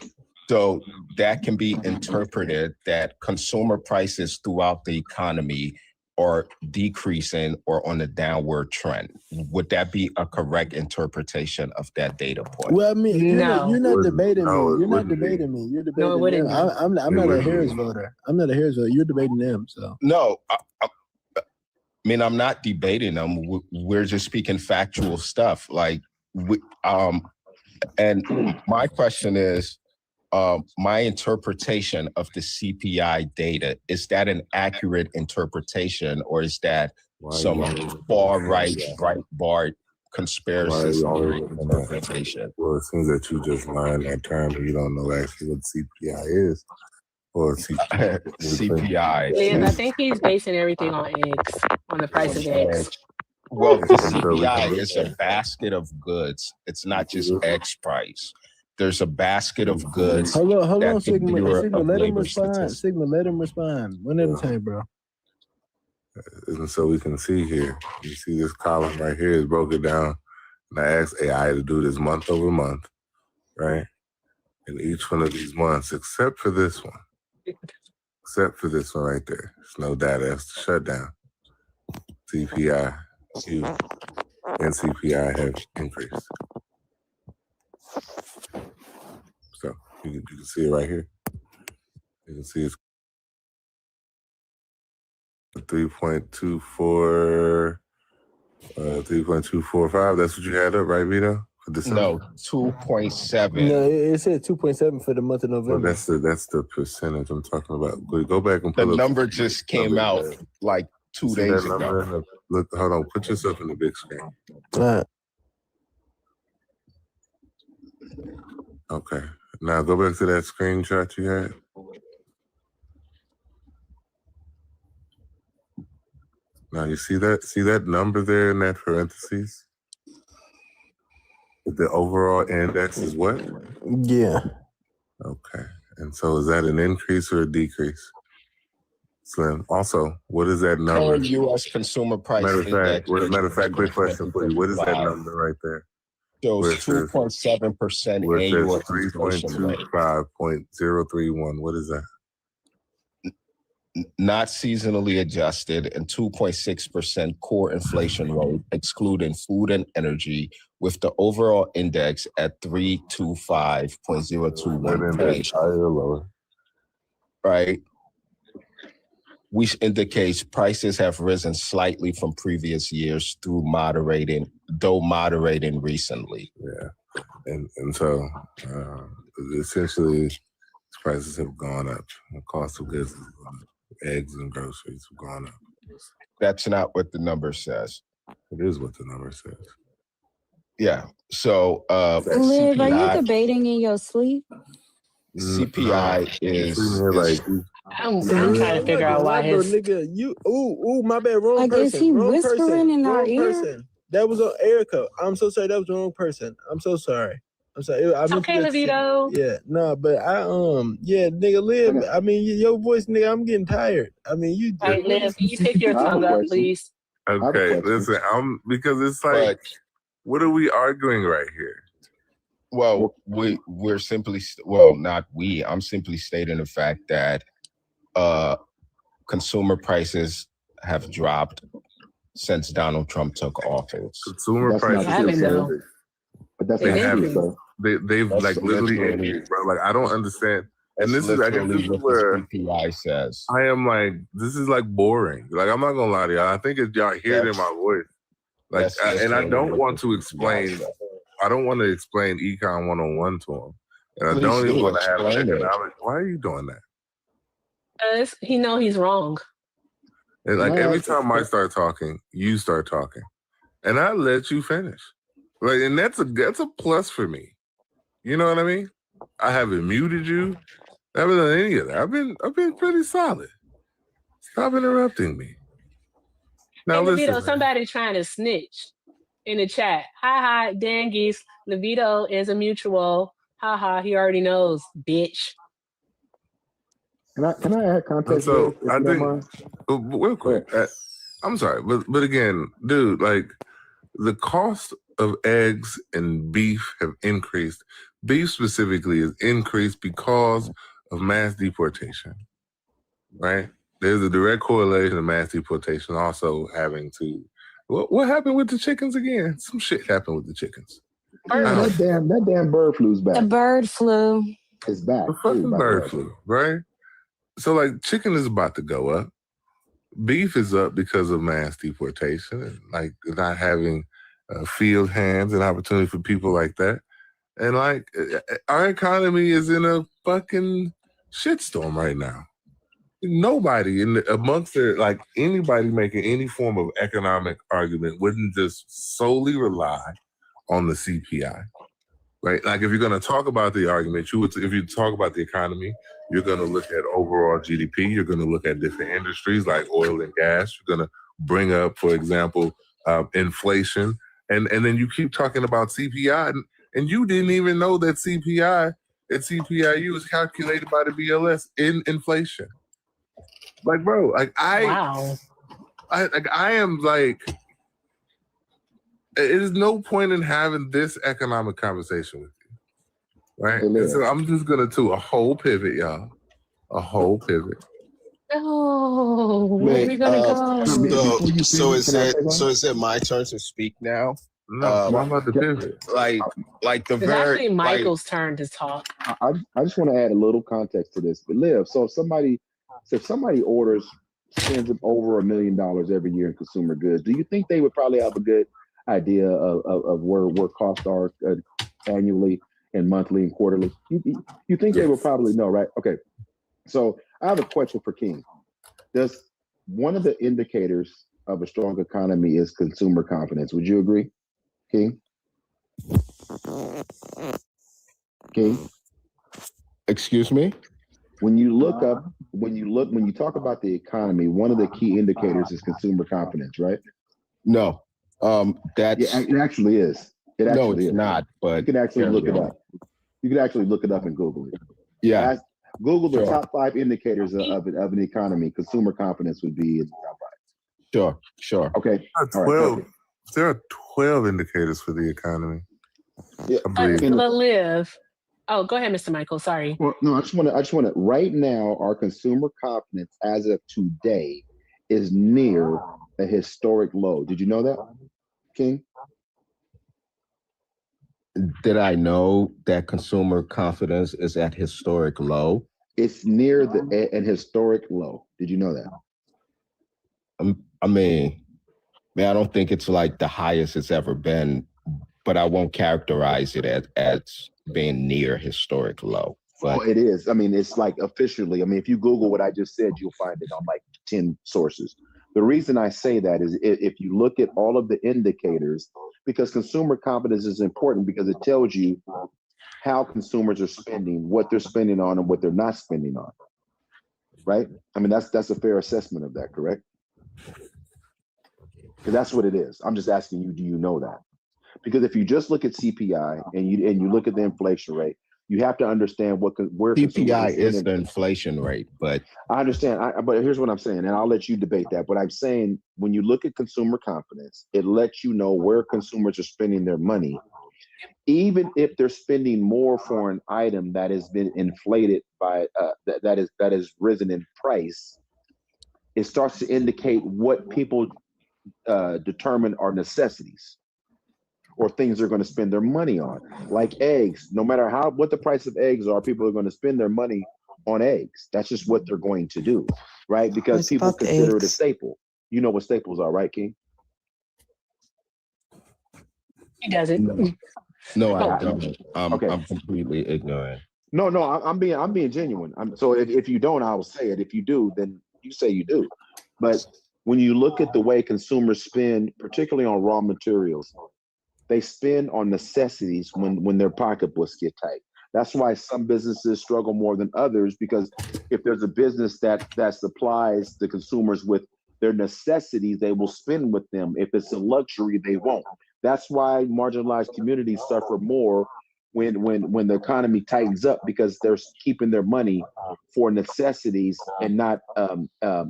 So that can be interpreted that consumer prices throughout the economy are decreasing or on a downward trend. Would that be a correct interpretation of that data point? Well, I mean, you're No. not debating me. No, it You're not wouldn't be. debating me. You're No, it debating wouldn't them. be. I'm It not a wouldn't Harris be. voter. I'm not a Harris voter. You're debating them. So No, I mean, I'm not debating them. We're just speaking factual stuff. Like, and my question is, my interpretation of the CPI data, is that an accurate interpretation, or is that some far right, Breitbart conspiracy theory interpretation? Well, it seems that you just learned that term and you don't know actually what CPI is. Or CPI. Liz, I think he's basing everything on eggs, on the price of eggs. Well, the CPI is a basket of goods. It's not just X price. There's a basket of goods. hold on, that the Sigma. Bureau Sigma, of let him Labor respond. Statistics- Sigma, let him respond. One at a time, bro. And so we can see here, you see this column right here is broken down. And I asked AI to do this month over month, right? And each one of these months, except for this one right there, there's no data, it's the shutdown. CPI, and CPI have increased. So you can see it right here. You can see it's 3.24, 3.245. That's what you had up, right, Vito? For December? No, 2.7. No, it said 2.7 for the month of November. Well, that's the percentage I'm talking about. Go back and The pull up. number just came out like 2 days ago. Look, hold on. Put yourself in the big screen. Okay. Now go back to that screenshot you had. Now you see that number there in that parentheses? The overall index is what? Yeah. Okay. And so is that an increase or a decrease? Slim. Also, what is that number? Current U.S. consumer price index. Matter of fact, quick question for you. What is that number right there? Shows 2.7% annual inflation rate. 3.25.031. What is that? Not seasonally adjusted, and 2.6% core inflation rate, excluding food and energy, with the overall index at 325.021 points. Higher or lower? Right? Which indicates prices have risen slightly from previous years though moderating recently. Yeah. And so essentially prices have gone up. The cost of goods has gone up. Eggs and groceries have gone up. That's not what the number says. It is what the number says. Yeah. So Liv, are you debating in your sleep? CPI is I'm trying to figure out why his nigga, my bad, wrong like, person. is he wrong whispering person, in our wrong ear? person. That was on Erica. I'm so sorry. That was the wrong person. I'm so sorry. I'm sorry. I okay, Levito. Yeah, no, but nigga, Liv. I mean, your voice, nigga. I'm getting tired. I mean, you. Right, Liv, can you pick your tongue up, please? Okay, listen. Because it's like, what are we arguing right here? Well, we're simply, well, not we. I'm simply stating the fact that consumer prices have dropped since Donald Trump took office. Consumer prices. But that's They not haven't. true, They've like literally increased, bro. Like I don't understand. And this is, I guess, this is where CPI says. I am like, this is like boring. Like I'm not gonna lie to y'all. I think it's y'all hear it in my voice. Like, and I don't want to explain. I don't want to explain Econ 101 to him, and I don't even want to have economics. Why are you doing that? He know he's wrong. And like every time I start talking, you start talking, and I let you finish. Like, and that's a plus for me. You know what I mean? I haven't muted you. I haven't done any of that. I've been pretty solid. Stop interrupting me. Now hey, listen. Levito, somebody trying to snitch in the chat. Hi, Dan Geese. Levito is a mutual. He already knows, bitch. Can I add context? So I think real quick. I'm sorry, but again, dude, like the cost of eggs and beef have increased. Beef specifically is increased because of mass deportation, right? There's a direct correlation to mass deportation also having to. What happened with the chickens again? Some shit happened with the chickens. Yeah, that damn bird flu's back. The bird flu. It's back. The fucking bird flu, right? So like chicken is about to go up. Beef is up because of mass deportation and like not having field hands and opportunity for people like that. And like our economy is in a fucking shitstorm right now. Nobody amongst their, like anybody making any form of economic argument wouldn't just solely rely on the CPI, right? Like if you're going to talk about the argument, if you talk about the economy, you're going to look at overall GDP. You're going to look at different industries like oil and gas. You're going to bring up, for example, inflation. And then you keep talking about CPI and you didn't even know that CPI at CPIU is calculated by the BLS in inflation. Like, bro, like I am like, it is no point in having this economic conversation with you, right? And so I'm just gonna do a whole pivot, y'all, a whole pivot. Oh, where are we gonna go? So is it my turn to speak now? No, I'm about to pivot. Like the It's very actually Michael's turn to talk. I just want to add a little context to this. But Liv, so if somebody spends over $1 million every year in consumer goods, do you think they would probably have a good idea of where costs are annually and monthly and quarterly? You think they would probably know, right? Okay. So I have a question for King. Does one of the indicators of a strong economy is consumer confidence? Would you agree, King? King? Excuse me? When you talk about the economy, one of the key indicators is consumer confidence, right? No. That's it actually is. No, it's not, but you can actually look it up. You can actually look it up and Google it. Yeah. Google the top 5 indicators of an economy. Consumer confidence would be in the top 5. Sure. Okay. There are 12 indicators for the economy. Yeah, I believe. But Liv. Oh, go ahead, Mr. Michael. Sorry. Well, no, I just want to. Right now, our consumer confidence, as of today, is near a historic low. Did you know that, King? Did I know that consumer confidence is at historic low? It's near an historic low. Did you know that? I mean, I don't think it's like the highest it's ever been, but I won't characterize it as being near historic low. But it is. I mean, it's like officially. I mean, if you Google what I just said, you'll find it on like 10 sources. The reason I say that is if you look at all of the indicators, because consumer confidence is important because it tells you how consumers are spending, what they're spending on, and what they're not spending on. Right? I mean, that's a fair assessment of that, correct? Because that's what it is. I'm just asking you, do you know that? Because if you just look at CPI and you look at the inflation rate, you have to understand where CPI is the inflation rate. But I understand. But here's what I'm saying, and I'll let you debate that. But I'm saying when you look at consumer confidence, it lets you know where consumers are spending their money, even if they're spending more for an item that has been inflated by that has risen in price. It starts to indicate what people determine are necessities or things they're going to spend their money on, like eggs. No matter what the price of eggs are, people are going to spend their money on eggs. That's just what they're going to do, right? Because people consider it a staple. You know what staples are, right, King? He doesn't. No, I don't. I'm completely ignorant. No, I'm being genuine. So if you don't, I will say it. If you do, then you say you do. But when you look at the way consumers spend, particularly on raw materials, they spend on necessities when their pocketbooks get tight. That's why some businesses struggle more than others, because if there's a business that supplies the consumers with their necessities, they will spend with them. If it's a luxury, they won't. That's why marginalized communities suffer more when the economy tightens up, because they're keeping their money for necessities and not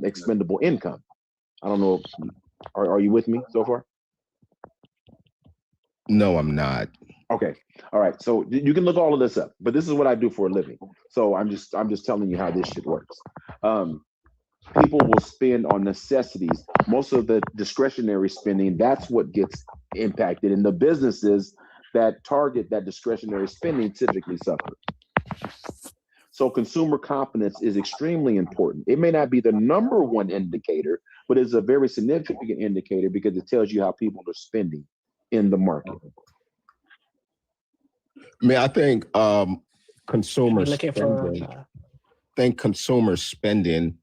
expendable income. I don't know. Are you with me so far? No, I'm not. Okay. All right. So you can look all of this up, but this is what I do for a living. So I'm just telling you how this shit works. People will spend on necessities. Most of the discretionary spending, that's what gets impacted. And the businesses that target that discretionary spending typically suffer. So consumer confidence is extremely important. It may not be the number one indicator, but it's a very significant indicator because it tells you how people are spending in the market. I mean, I think consumer spending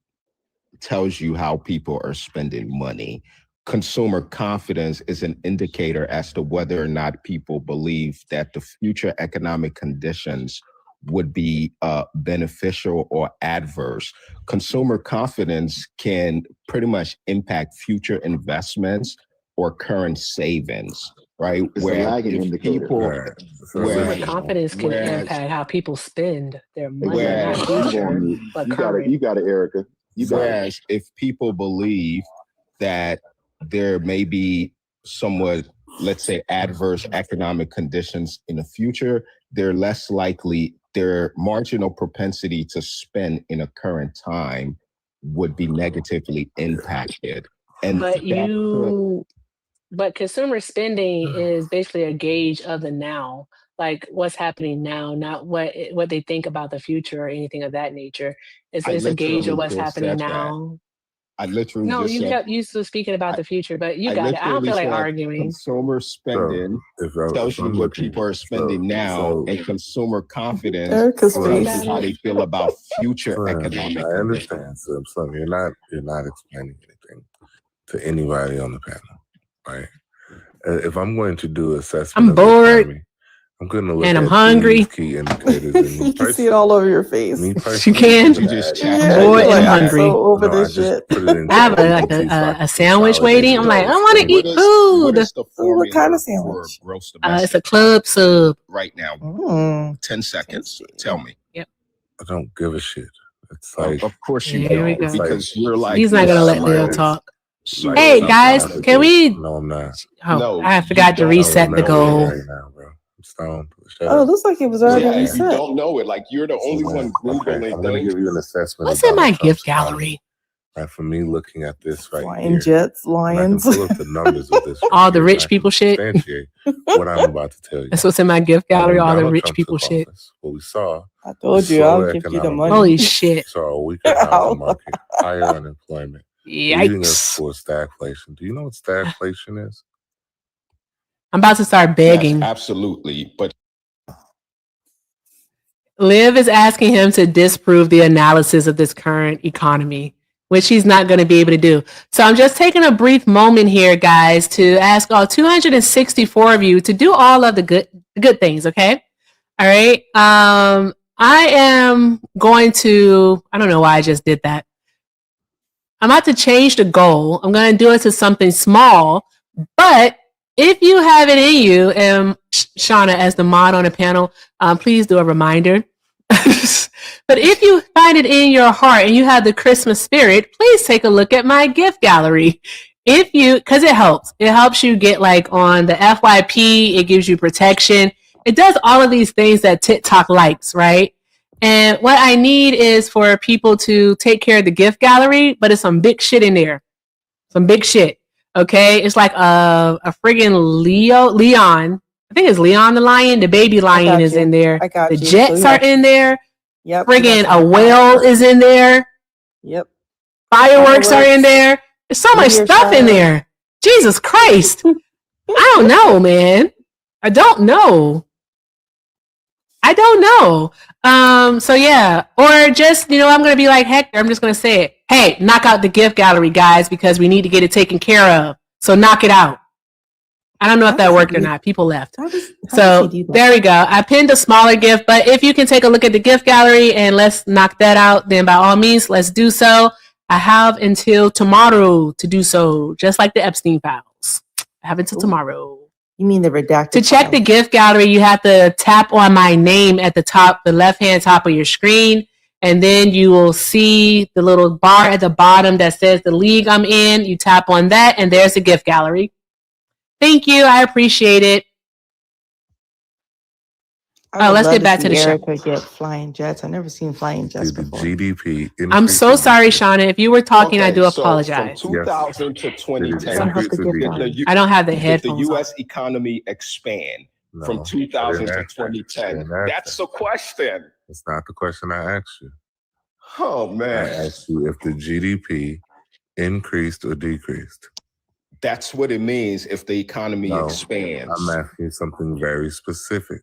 tells you how people are spending money. Consumer confidence is an indicator as to whether or not people believe that the future economic conditions would be beneficial or adverse. Consumer confidence can pretty much impact future investments or current savings, right? It's a lagging indicator. Consumer confidence can impact how people spend their money, not future, but current. You got it, Erica. Whereas if people believe that there may be somewhat, let's say, adverse economic conditions in the future, they're less likely, their marginal propensity to spend in a current time would be negatively impacted. And but consumer spending is basically a gauge of the now, like what's happening now, not what they think about the future or anything of that nature. It's a gauge of what's happening now. I literally No, just you said, kept used to speaking about the future, but you got it. I don't feel like arguing. Consumer spending tells you what people are spending now, and consumer confidence tells you how they feel about future economic. I understand, Slim. You're not explaining anything to anybody on the panel, right? If I'm going to do assessment, I'm bored. Economy, I'm going to look and I'm at hungry. These key indicators. You can see it all over your face. You can. Bored and hungry. So over this shit. I have a sandwich waiting. I'm like, I want to eat food. What kind of sandwich? It's a club sub. Right now, 10 seconds. Tell me. Yep. I don't give a shit. It's like, of course you Here we don't, go. because you're like, He's not gonna let Leo talk. Hey guys, can we? No, I'm not. Oh, No, I forgot to reset the goal. Right now, bro. I'm stoned. Oh, it looks like it was already you reset. don't know it. Like, you're the only one Googling. I'm going to give you an assessment. What's in my gift gallery? Right, for me looking at this right Flying here, jets, lions. I can pull up the numbers of this. All the rich people shit. What I'm about to tell you. That's what's in my gift gallery. All the rich people shit. What we saw. I told you, I'll give you the money. Holy shit. Saw a weaker housing market, higher unemployment, leading us Yikes. towards stagflation. Do you know what stagflation is? I'm about to start begging. Yes, absolutely, but Liv is asking him to disprove the analysis of this current economy, which he's not going to be able to do. So I'm just taking a brief moment here, guys, to ask all 264 of you to do all of the good things, okay? All right. I am going to, I don't know why I just did that. I'm about to change the goal. I'm going to do it to something small, but if you have it in you, and Shauna, as the mod on the panel, please do a reminder. But if you find it in your heart and you have the Christmas spirit, please take a look at my gift gallery. Because it helps you get like on the FYP. It gives you protection. It does all of these things that TikTok likes, right? And what I need is for people to take care of the gift gallery, but it's some big shit in there. Some big shit. Okay. It's like a friggin' Leon. I think it's Leon the lion. The baby lion is in there. The jets are in there. Yep. Friggin' a whale is in there. Yep. Fireworks are in there. There's so much stuff in there. Jesus Christ. I don't know, man. I don't know. So yeah. Or just, I'm going to be like Hector. I'm just going to say it. Hey, knock out the gift gallery, guys, because we need to get it taken care of. So knock it out. I don't know if that worked or not. People left. So there we go. I pinned a smaller gift, but if you can take a look at the gift gallery and let's knock that out, then by all means, let's do so. I have until tomorrow to do so, just like the Epstein files. I have until tomorrow. You mean the redacted? To check the gift gallery, you have to tap on my name at the top, the left-hand top of your screen, and then you will see the little bar at the bottom that says the league I'm in. You tap on that, and there's the gift gallery. Thank you. I appreciate it. I would let's love get back to the show. Erica get flying jets. I've never seen flying jets Did the before. GDP increase? I'm so sorry, Shauna. If you were talking, I do Okay, so from apologize. 2000 to Did it 2010, I hope increase the or gift decrease? volume. I don't have the did the headphones on. U.S. economy expand from No, I 2000 didn't to ask that. I 2010? didn't ask That's that. the question. That's not the question I asked you. Oh I man, asked you if the GDP increased or decreased. that's what it means if the economy No, expands. I'm asking you something very specific.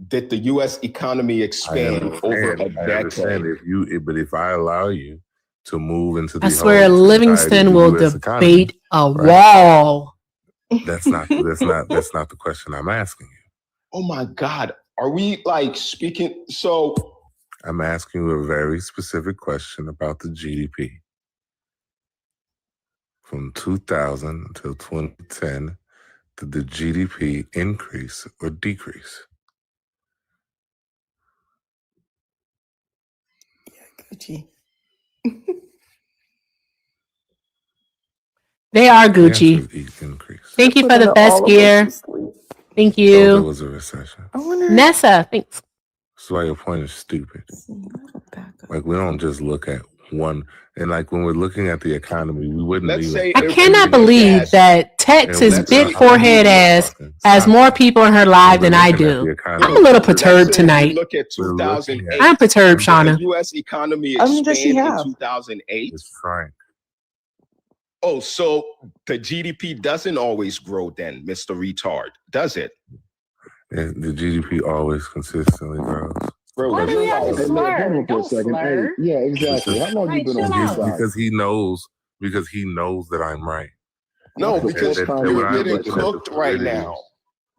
Did the U.S. economy expand over a I understand decade? but if I allow you to move into the I swear whole entirety of Livingston the will US economy, debate a right? wall. That's not the question I'm asking you. Oh my God, are we like speaking? So I'm asking you a very specific question about the GDP. From 2000 until 2010, did the GDP increase or decrease? Gucci. They are The answer Gucci. is increase. Thank you We're for the gonna best all of us gear. to sleep. Thank So there you. was a recession. I wonder. Nessa, thanks. That's why your point is stupid. Like, we don't just look at one. And like, when we're looking at the economy, we wouldn't let's even. say I if cannot we look believe at that Tex's let's big say forehead ass has more people in her life than I do. I'm a little perturbed let's say if we tonight. look at We're looking 2008, I'm perturbed, did the Shauna. U.S. economy How many does she expand in have? 2008? It's Frank. Oh, so the GDP doesn't always grow then, Mr. Retard, does it? And the GDP always consistently grows. Bro, Why do we have to you- Hey, Liv, hold on for a second. Hey, yeah, exactly. How long you been on this side? Because he knows that I'm right. No, That's because kind of you're you, getting but cooked right now.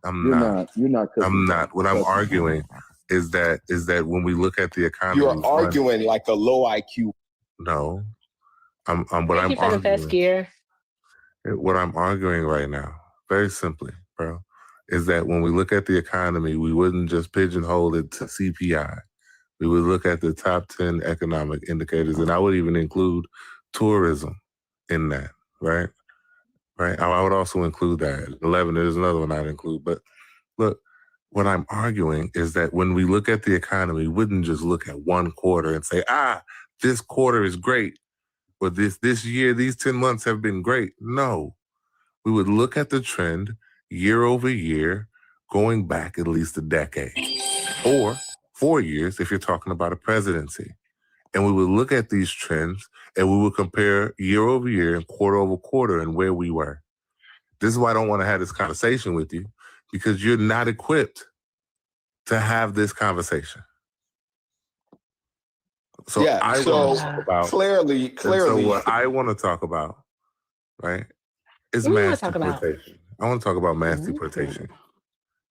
I'm not. You're not cooking. I'm not. What I'm arguing is that when we look at the economy, You're arguing like a low IQ. No, what Thank I'm you for the best arguing. gear. What I'm arguing right now, very simply, bro, is that when we look at the economy, we wouldn't just pigeonhole it to CPI. We would look at the top 10 economic indicators, and I would even include tourism in that, right? Right. I would also include that. 11, there's another one I'd include. But look, what I'm arguing is that when we look at the economy, we wouldn't just look at one quarter and say, this quarter is great. Or this year, these 10 months have been great. No. We would look at the trend year over year, going back at least a decade. Or 4 years if you're talking about a presidency. And we would look at these trends and we would compare year over year and quarter over quarter and where we were. This is why I don't want to have this conversation with you, because you're not equipped to have this conversation. So Yeah, I so want to talk about clearly. So what I want to talk about, right, is What do you wanna mass talk about? deportation. I want to talk about mass deportation.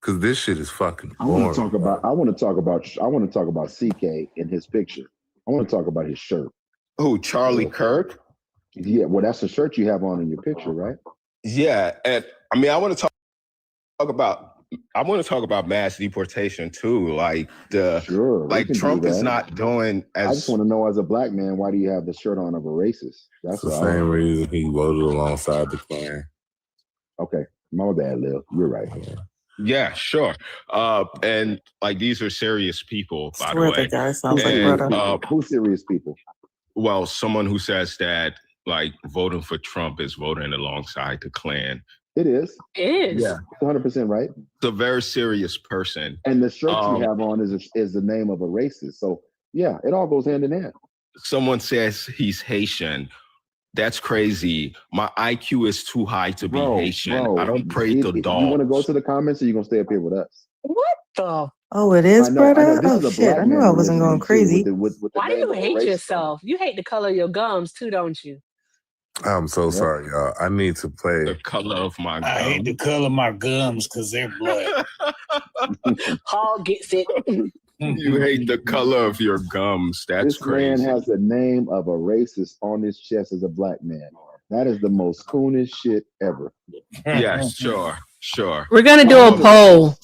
Because this shit is fucking I boring. want to talk about CK in his picture. I want to talk about his shirt. Who, Charlie Kirk? Yeah, well, that's the shirt you have on in your picture, right? Yeah, and I mean, I want to talk about mass deportation too. Like Trump is not doing as. I just want to know, as a black man, why do you have the shirt on of a racist? That's the same reason he voted alongside the Klan. Okay, my bad, Lil. You're right. Yeah, sure. And like these are serious people, by the Swear way. the guy sounds like brother. Who's serious people? Well, someone who says that like voting for Trump is voting alongside the Klan. It is. It is. Yeah, 100% right. It's a very serious person. And the shirt you have on is the name of a racist. So yeah, it all goes hand in hand. Someone says he's Haitian. That's crazy. My IQ is too high to be Haitian. I don't pray to dogs. You want to go to the comments, or you gonna stay up here with us? What the? Oh, it is, I know, brother? this Oh, is a shit. black I knew man I we're wasn't going listening to crazy. with the Why do name you of a hate racist. yourself? You hate the color of your gums too, don't you? I'm so sorry, y'all. I need to play. The color of my I hate the color of my gums because they're blood. Paul gets it. You hate the color of your gums. That's This crazy. man has the name of a racist on his chest as a black man. That is the most coonest shit ever. Yeah, sure. We're gonna do a poll.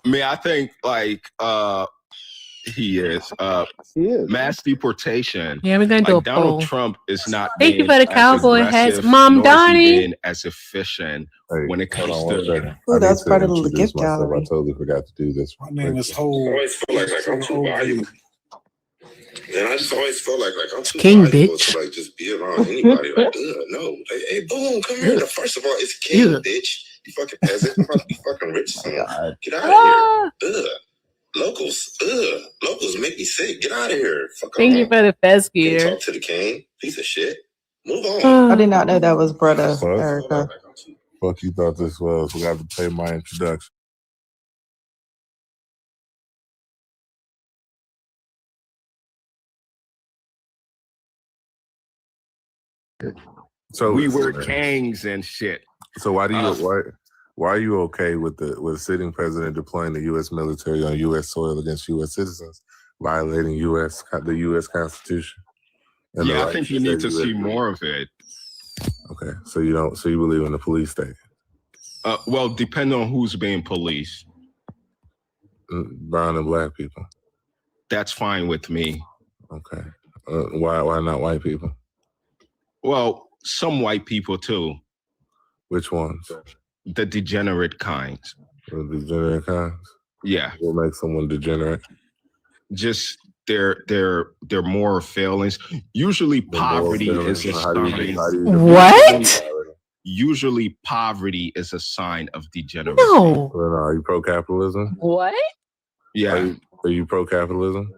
I mean, I think like He is. He is. Mass deportation. Yeah, we're gonna do a Donald poll. Trump is not Thank you being for the as cowboy hats, aggressive, Mom nor is he Donnie. being as efficient when it Hold comes on one to. second. Ooh, I that's need part to of the introduce gift myself. I gallery. totally forgot to do this. My name is Ho. I always feel like I'm too valuable. And I just always felt like I'm too King, valuable bitch. to like just be around anybody. Like, no. Hey, boom, come here. First of all, it's king, bitch. You fucking peasant. I'm about to be fucking rich soon. Get out of here. Locals. Locals make me sick. Get out of here. Fuck Thank you on. for the fest Can't gear. talk to the king. Piece of shit. Move on. I did not know that was brother Fuck. Erica. Fuck you thought this was. Forgot to play my introduction. So We were gangs and shit. So why are you okay with the sitting president deploying the U.S. military on U.S. soil against U.S. citizens, violating the U.S. Constitution? And Yeah, I think you need to see more of it. Okay, so you believe in the police state? Well, depending on who's being policed. Brown and black people. That's fine with me. Okay. Why not white people? Well, some white people too. Which ones? The degenerate kinds. The degenerate kinds? Yeah. What makes someone degenerate? Just their moral failings. Usually poverty is a sign. What? Usually poverty is a sign of degeneracy. No. Are you pro-capitalism? What? Yeah. Are you pro-capitalism?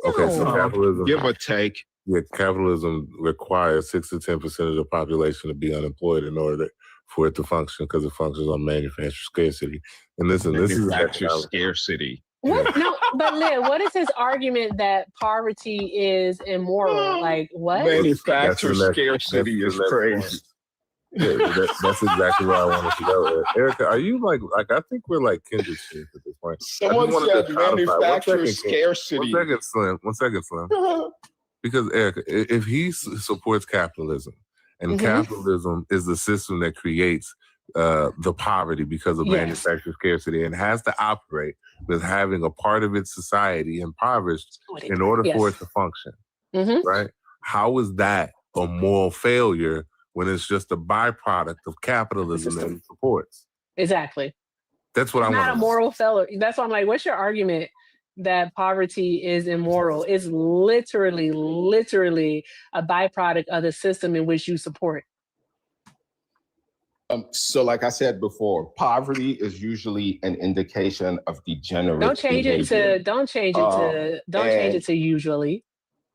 Okay, so capitalism. Give or take. Yeah, capitalism requires 6 to 10% of the population to be unemployed in order for it to function, because it functions on manufactured scarcity. And this is scarcity. What? No, but Lynn, what is his argument that poverty is immoral? Like what? Manufactured scarcity is crazy. Yeah, that's exactly where I wanted to go. Erica, are you like I think we're like kindred spirits at this point. Someone said manufactured scarcity. One second, Slim. Because Erica, if he supports capitalism, and capitalism is the system that creates the poverty because of manufactured scarcity, and has to operate with having a part of its society impoverished in order for it to function, right? How is that a moral failure when it's just a byproduct of capitalism that it supports? Exactly. That's what I want. Not a moral failure. That's why I'm like, what's your argument that poverty is immoral? It's literally a byproduct of the system in which you support. So like I said before, poverty is usually an indication of degenerate Don't change it to usually.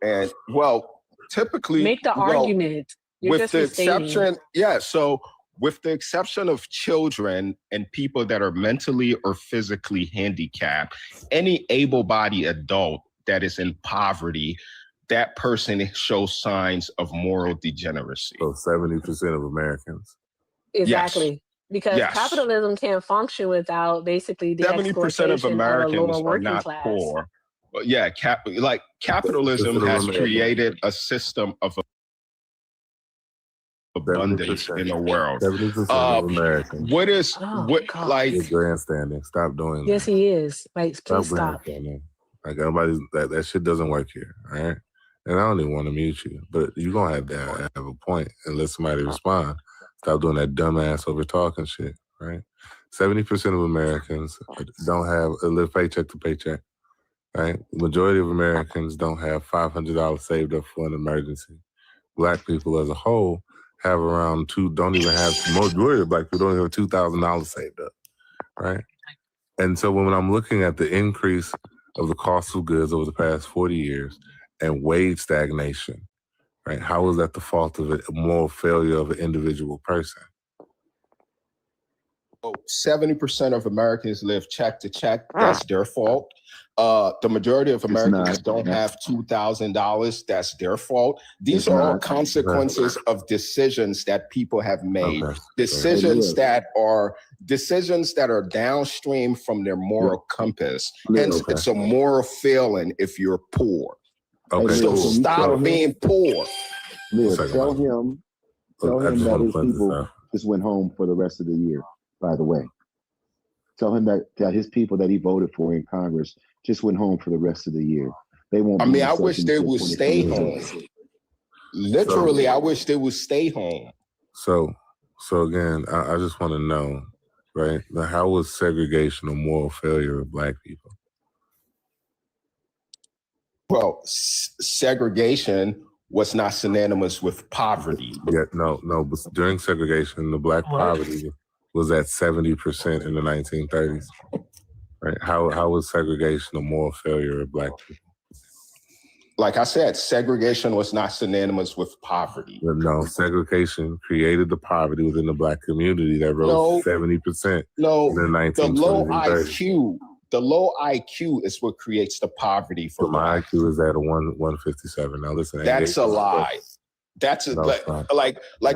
And well, typically make the argument. You're with the exception, so with the exception of children and people that are mentally or physically handicapped, any able-bodied adult that is in poverty, that person shows signs of moral degeneracy. So 70% of Americans. Exactly. Because capitalism can't function without basically the 70% of Americans are not class. poor. But yeah, capitalism has created a system of abundance in the world. 70% of Americans. You're grandstanding. Stop doing that. Yes, he is. Like, please stop. Like that shit doesn't work here. All right. And I don't even want to mute you, but you're gonna have to have a point and let somebody respond. Stop doing that dumbass over talking shit, right? 70% of Americans live paycheck to paycheck, right? The majority of Americans don't have $500 saved up for an emergency. Black people as a whole have around majority of black people don't even have $2,000 saved up, right? And so when I'm looking at the increase of the cost of goods over the past 40 years and wage stagnation, right? How is that the fault of a moral failure of an individual person? 70% of Americans live check to check. That's their fault. The majority of Americans don't have $2,000. That's their fault. These are all consequences of decisions that people have made. Decisions that are downstream from their moral compass. Hence, it's a moral failing if you're poor. So stop being poor. Tell him that his people just went home for the rest of the year, by the way. Tell him that his people that he voted for in Congress just went home for the rest of the year. They won't. I mean, I wish they would stay home. Literally, I wish they would stay home. So again, I just want to know, right? How was segregation a moral failure of Black people? Well, segregation was not synonymous with poverty. Yeah, no. But during segregation, the Black poverty was at 70% in the 1930s. Right? How was segregation a moral failure of Black people? Like I said, segregation was not synonymous with poverty. No, segregation created the poverty within the Black community that rose 70% in the 1920s. The low IQ is what creates the poverty for my IQ is at a 157. Now listen, that's a lie. That's like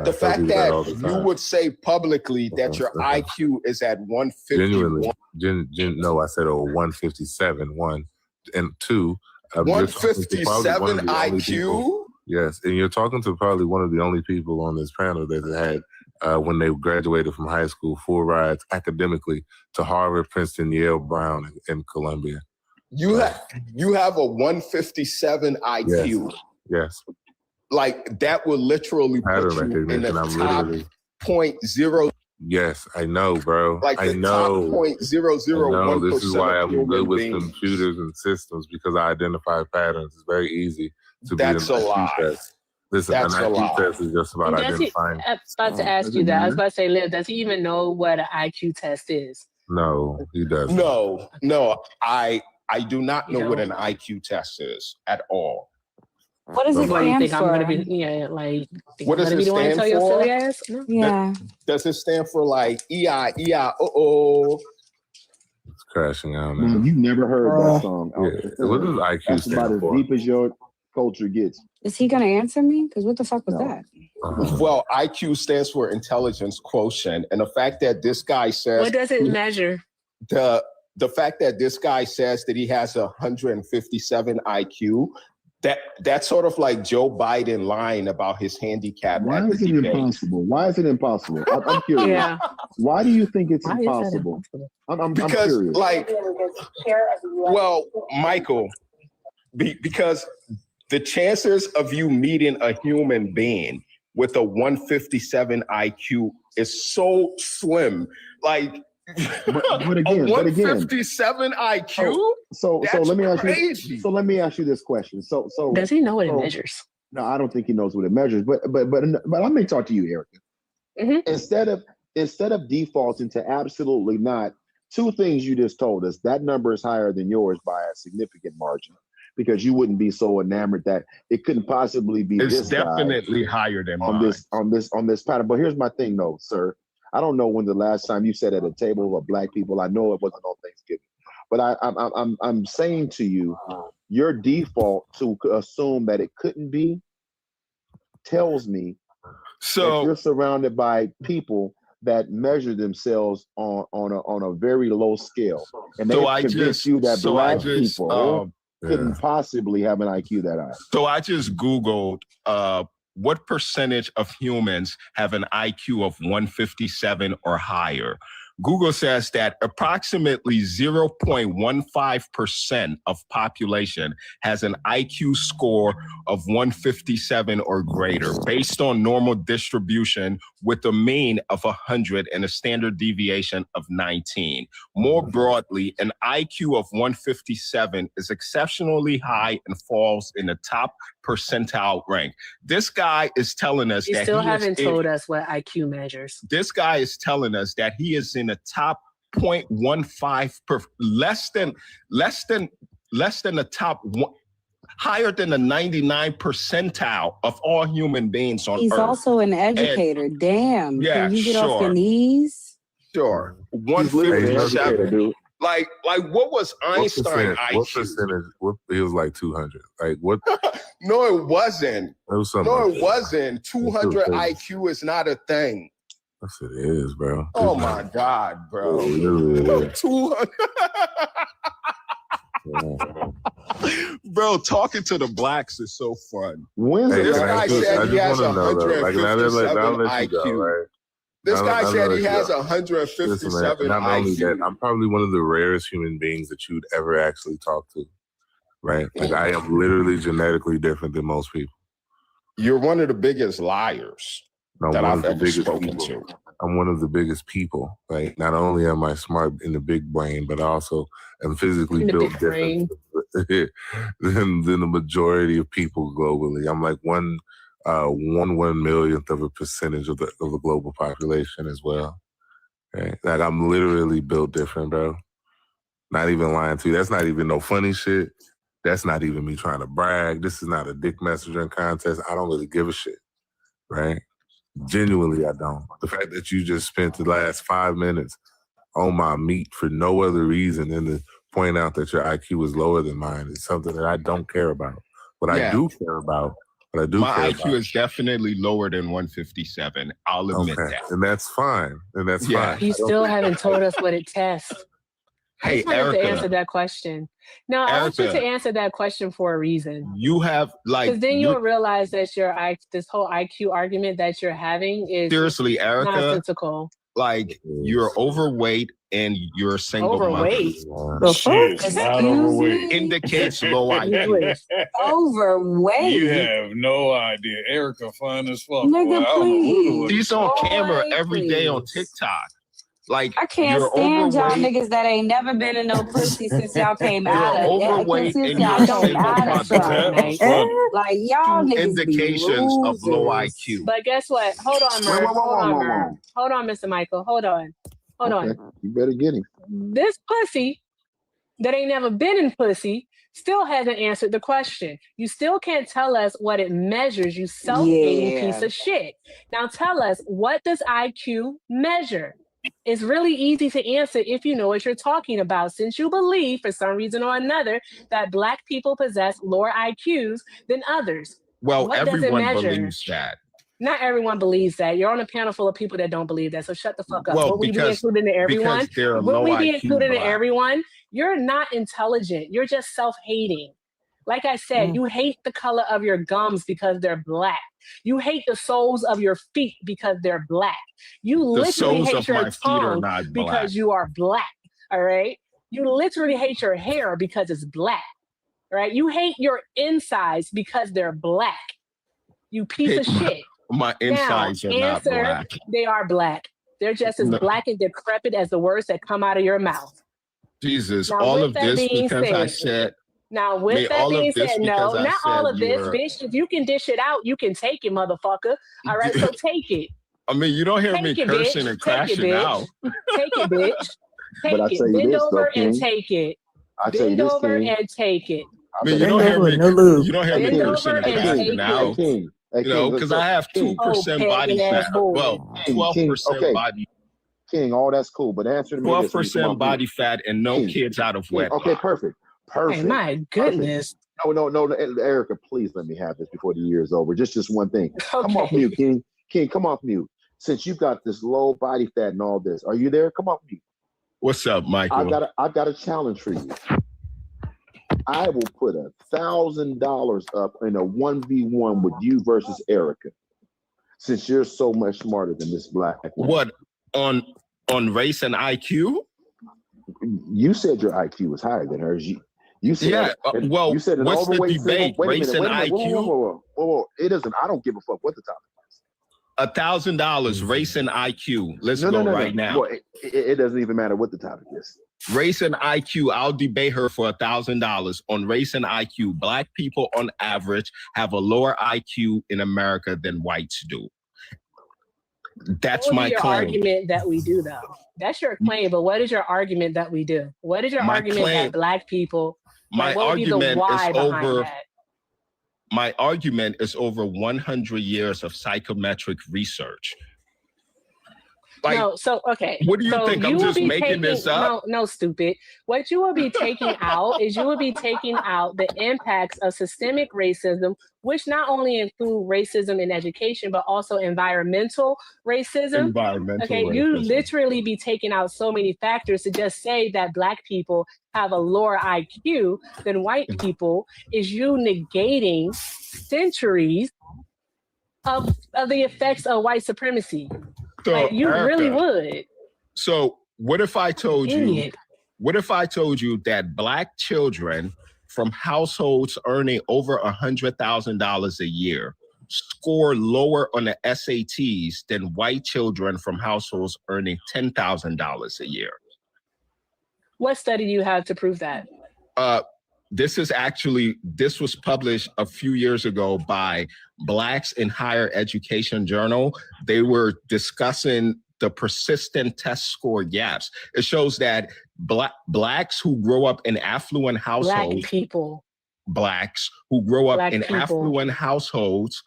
the fact that you would say publicly that your IQ is at 150. No, I said 157. 1 and 2. 157 IQ? Yes, and you're talking to probably one of the only people on this panel that had, when they graduated from high school, full rides academically to Harvard, Princeton, Yale, Brown, and Columbia. You have a 157 IQ. Yes. Like that will literally put you in the top 0.0. Yes, I know, bro. Like the top 0.001%. This is why I'm good with computers and systems, because I identify patterns. It's very easy to be an IQ test. Listen, an IQ test is just about identifying. I was about to ask you that. I was about to say, Liv, does he even know what an IQ test is? No, he doesn't. No, I do not know what an IQ test is at all. What does it stand for? What does it stand for? No. Yeah. Does it stand for like E-I-E-I-O-O? It's crashing out, man. man. You've never heard that song. Yeah. What does IQ That's stand about for? as deep as your culture gets. Is he going to answer me? Because what the fuck was that? Well, IQ stands for intelligence quotient. And the fact that this guy says... What does it measure? The fact that this guy says that he has 157 IQ... That's sort of like Joe Biden lying about his handicap. Why is it impossible? Why is it impossible? I'm curious. Yeah. Why do you think it's impossible? I'm curious. Well, Michael, because the chances of you meeting a human being with a 157 IQ is so slim. Like, but again, 157 IQ. So let me ask you. So let me ask you this question. So does he know what it measures? No, I don't think he knows what it measures. But let me talk to you, Erica. Mm-hmm. Instead of defaulting to absolutely not, two things you just told us. That number is higher than yours by a significant margin, because you wouldn't be so enamored that it couldn't possibly be. It's definitely higher than on mine. this pattern. But here's my thing, though, sir. I don't know when the last time you sat at a table of Black people. I know it wasn't on Thanksgiving, but I'm saying to you, your default to assume that it couldn't be tells me that you're surrounded by people that measure themselves on a very low scale, and they convince you that Black people couldn't possibly have an IQ that high. So I just Googled what percentage of humans have an IQ of 157 or higher. Google says that approximately 0.15% of population has an IQ score of 157 or greater, based on normal distribution, with a mean of 100 and a standard deviation of 19. More broadly, an IQ of 157 is exceptionally high and falls in the top percentile rank. This guy is telling us that still haven't told us what IQ measures. This guy is telling us that he is in the top 0.15 less than the top one, higher than the 99th percentile of all human beings on Earth. He's also an educator. Damn. Yeah, can you get off your knees? Sure. 157. Like what was Einstein IQ? What percentage? He was like 200. Like what? No, it wasn't. It was something. No, it wasn't. 200 IQ is not a thing. Yes, it is, bro. Oh my God, bro. Oh, literally 200. Bro, talking to the Blacks is so fun. When's this guy said he has 157 IQ. IQ. This guy said he has Listen, 157 man, not only that, IQ. I'm probably one of the rarest human beings that you'd ever actually talk to. Right? Like I am literally genetically different than most people. You're one of the biggest liars that I've ever spoken to. I'm one of the biggest people. Right? Not only am I smart in the big brain, but also am physically built different than the majority of people globally. I'm like one millionth of a percentage of the global population as well. Right? Like I'm literally built different, bro. Not even lying to you. That's not even no funny shit. That's not even me trying to brag. This is not a dick messaging contest. I don't really give a shit, right? Genuinely, I don't. The fact that you just spent the last 5 minutes on my meat for no other reason than to point out that your IQ is lower than mine is something that I don't care about. I do care about, my IQ is definitely lower than 157. I'll admit that. And that's fine. Fine. You still haven't told us what it tests. I just wanted to answer that question. No, I want you to answer that question for a reason. You have because then you'll realize that this whole IQ argument that you're having is seriously, Erica, nonsensical. Like you're overweight and you're a single overweight. mother. She's not overweight. Indicates low IQ. Overweight. You have no idea. Erica fine as fuck. Nigga, please. She's on camera every day on TikTok. Like I can't stand y'all niggas that ain't never been in no pussy since y'all came out of it. Overweight Since and y'all you're came single out of mother. something. Like y'all niggas Indications be of low IQ. But guess what? Hold on, Murph. Hold on, Mr. Michael. Hold on. You better get him. This pussy that ain't never been in pussy still hasn't answered the question. You still can't tell us what it measures, you self-hating piece of shit. Now tell us, what does IQ measure? It's really easy to answer if you know what you're talking about, since you believe, for some reason or another, that Black people possess lower IQs than others. Well, what everyone believes that. Not everyone believes that. You're on a panel full of people that don't believe that. So shut the fuck up. Well, Would we be included in everyone? Because they're Would low we be IQ included in Black. everyone? You're not intelligent. You're just self-hating. Like I said, you hate the color of your gums because they're Black. You hate the soles of your feet because they're Black. You literally hate your tongue because you are Black. All right? You literally hate your hair because it's Black. All right? You hate your insides because they're Black. You piece of shit. My insides are not Black. They are Black. They're just as Black and decrepit as the words that come out of your mouth. Jesus, Now, all with of that this being because said- I said. Now, with that being said, no, not all of this, bitch. If you can dish it out, you can take it, motherfucker. All right, so take it. I mean, you don't hear me Take it, cursing bitch. and Take it, crashing bitch. out. Take it, bitch. But I Take tell it. you Bend this, over though, and King. take it. I tell you Bend this, over King. and take it. I mean, you don't hear me. You don't hear me Bend cursing over and and crashing take out. it. King. You know, because I have 2% body fat. Well, 12% body. King, all that's cool, but answer to me this. 12% body fat and no kids out of wedlock. Okay, perfect. Hey, my goodness. No, Erica, please let me have this before the year is over. Just one thing. Come off mute, King. King, come off mute. Since you've got this low body fat and all this, are you there? Come off mute. What's up, Michael? I've got a challenge for you. I will put $1,000 up in a 1v1 with you versus Erica, since you're so much smarter than this Black woman. What, on race and IQ? You said your IQ was higher than hers. You said, well, you said an what's the overweight debate? Wait a Race minute, and IQ? Whoa. It doesn't. I don't give a fuck what the topic is. $1,000, race and IQ. Let's go right now. Well, it doesn't even matter what the topic is. Race and IQ, I'll debate her for $1,000 on race and IQ. Black people on average have a lower IQ in America than whites do. That's my your claim. Argument that we do, though. That's your claim, but what is your argument that we do? What is your argument that Black people? My what would be the why behind that? My argument is over 100 years of psychometric research. Like, no, so okay. What do you so think? I'm just making this up? No, stupid. What you will be taking out is you will be taking out the impacts of systemic racism, which not only include racism in education, but also environmental racism. You literally be taking out so many factors to just say that Black people have a lower IQ than white people is you negating centuries of the effects of white supremacy. So, Like, you really Erica, would. So what if I told you? Idiot. What if I told you that Black children from households earning over $100,000 a year score lower on the SATs than white children from households earning $10,000 a year? What study do you have to prove that? This was published a few years ago by Blacks in Higher Education Journal. They were discussing the persistent test score gaps. It shows that Blacks who grow up in affluent households, Blacks who grow up in affluent households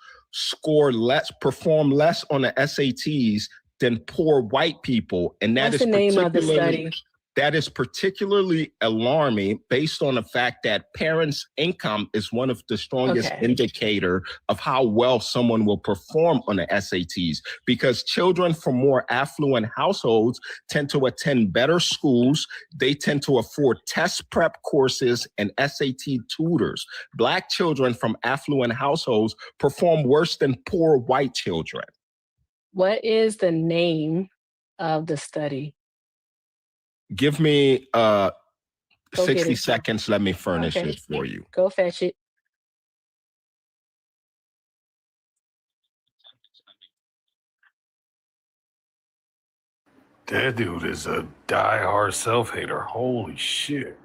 perform less on the SATs than poor white people. And What's the name of the study? That is particularly alarming based on the fact that parents' income is one of the strongest indicator of how well someone will perform on the SATs, because children from more affluent households tend to attend better schools. They tend to afford test prep courses and SAT tutors. Black children from affluent households perform worse than poor white children. What is the name of the study? Give me 60 seconds. Let me furnish it for you. Go fetch it. That dude is a diehard self-hater. Holy shit.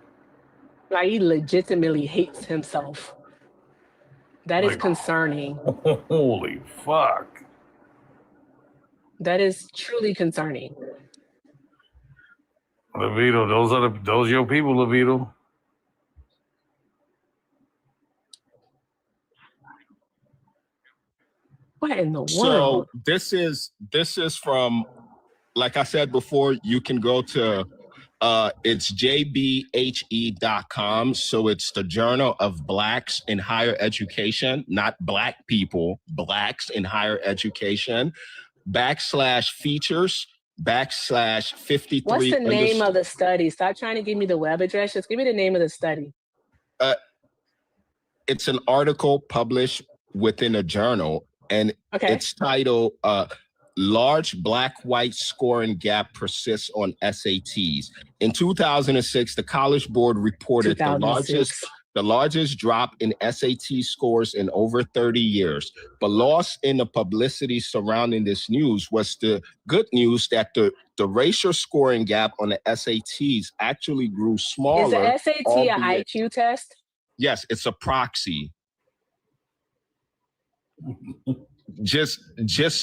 Like, he legitimately hates himself. That is concerning. Holy fuck. That is truly concerning. Levito, those your people, Levito. What in the world? So this is from, like I said before, you can go to it's jbhe.com. So it's the Journal of Blacks in Higher Education, not Black people, Blacks in Higher Education, /features /53. What's the name of the study? Stop trying to give me the web address. Just give me the name of the study. It's an article published within a journal, and it's titled Large Black-White Scoring Gap Persists on SATs. In 2006, the College Board reported the largest drop in SAT scores in over 30 years. But lost in the publicity surrounding this news was the good news that the racial scoring gap on the SATs actually grew smaller. Is the SAT an IQ test? Yes, it's a proxy. Just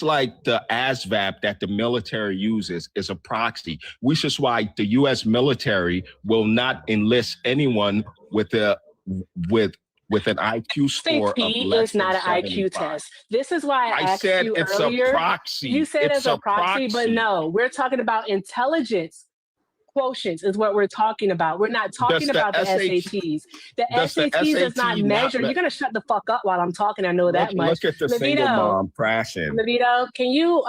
like the ASVAB that the military uses is a proxy, which is why the U.S. military will not enlist anyone with an IQ score of less is not an 75. IQ test. This is why I asked said you it's earlier. A proxy. You said it's it's a proxy, but no, we're talking about intelligence quotients is what we're talking about. We're not talking about the SATs. The SATs does not measure. You're gonna shut the fuck up while I'm talking. I know that much. Look at the single mom crashing. Levito, can you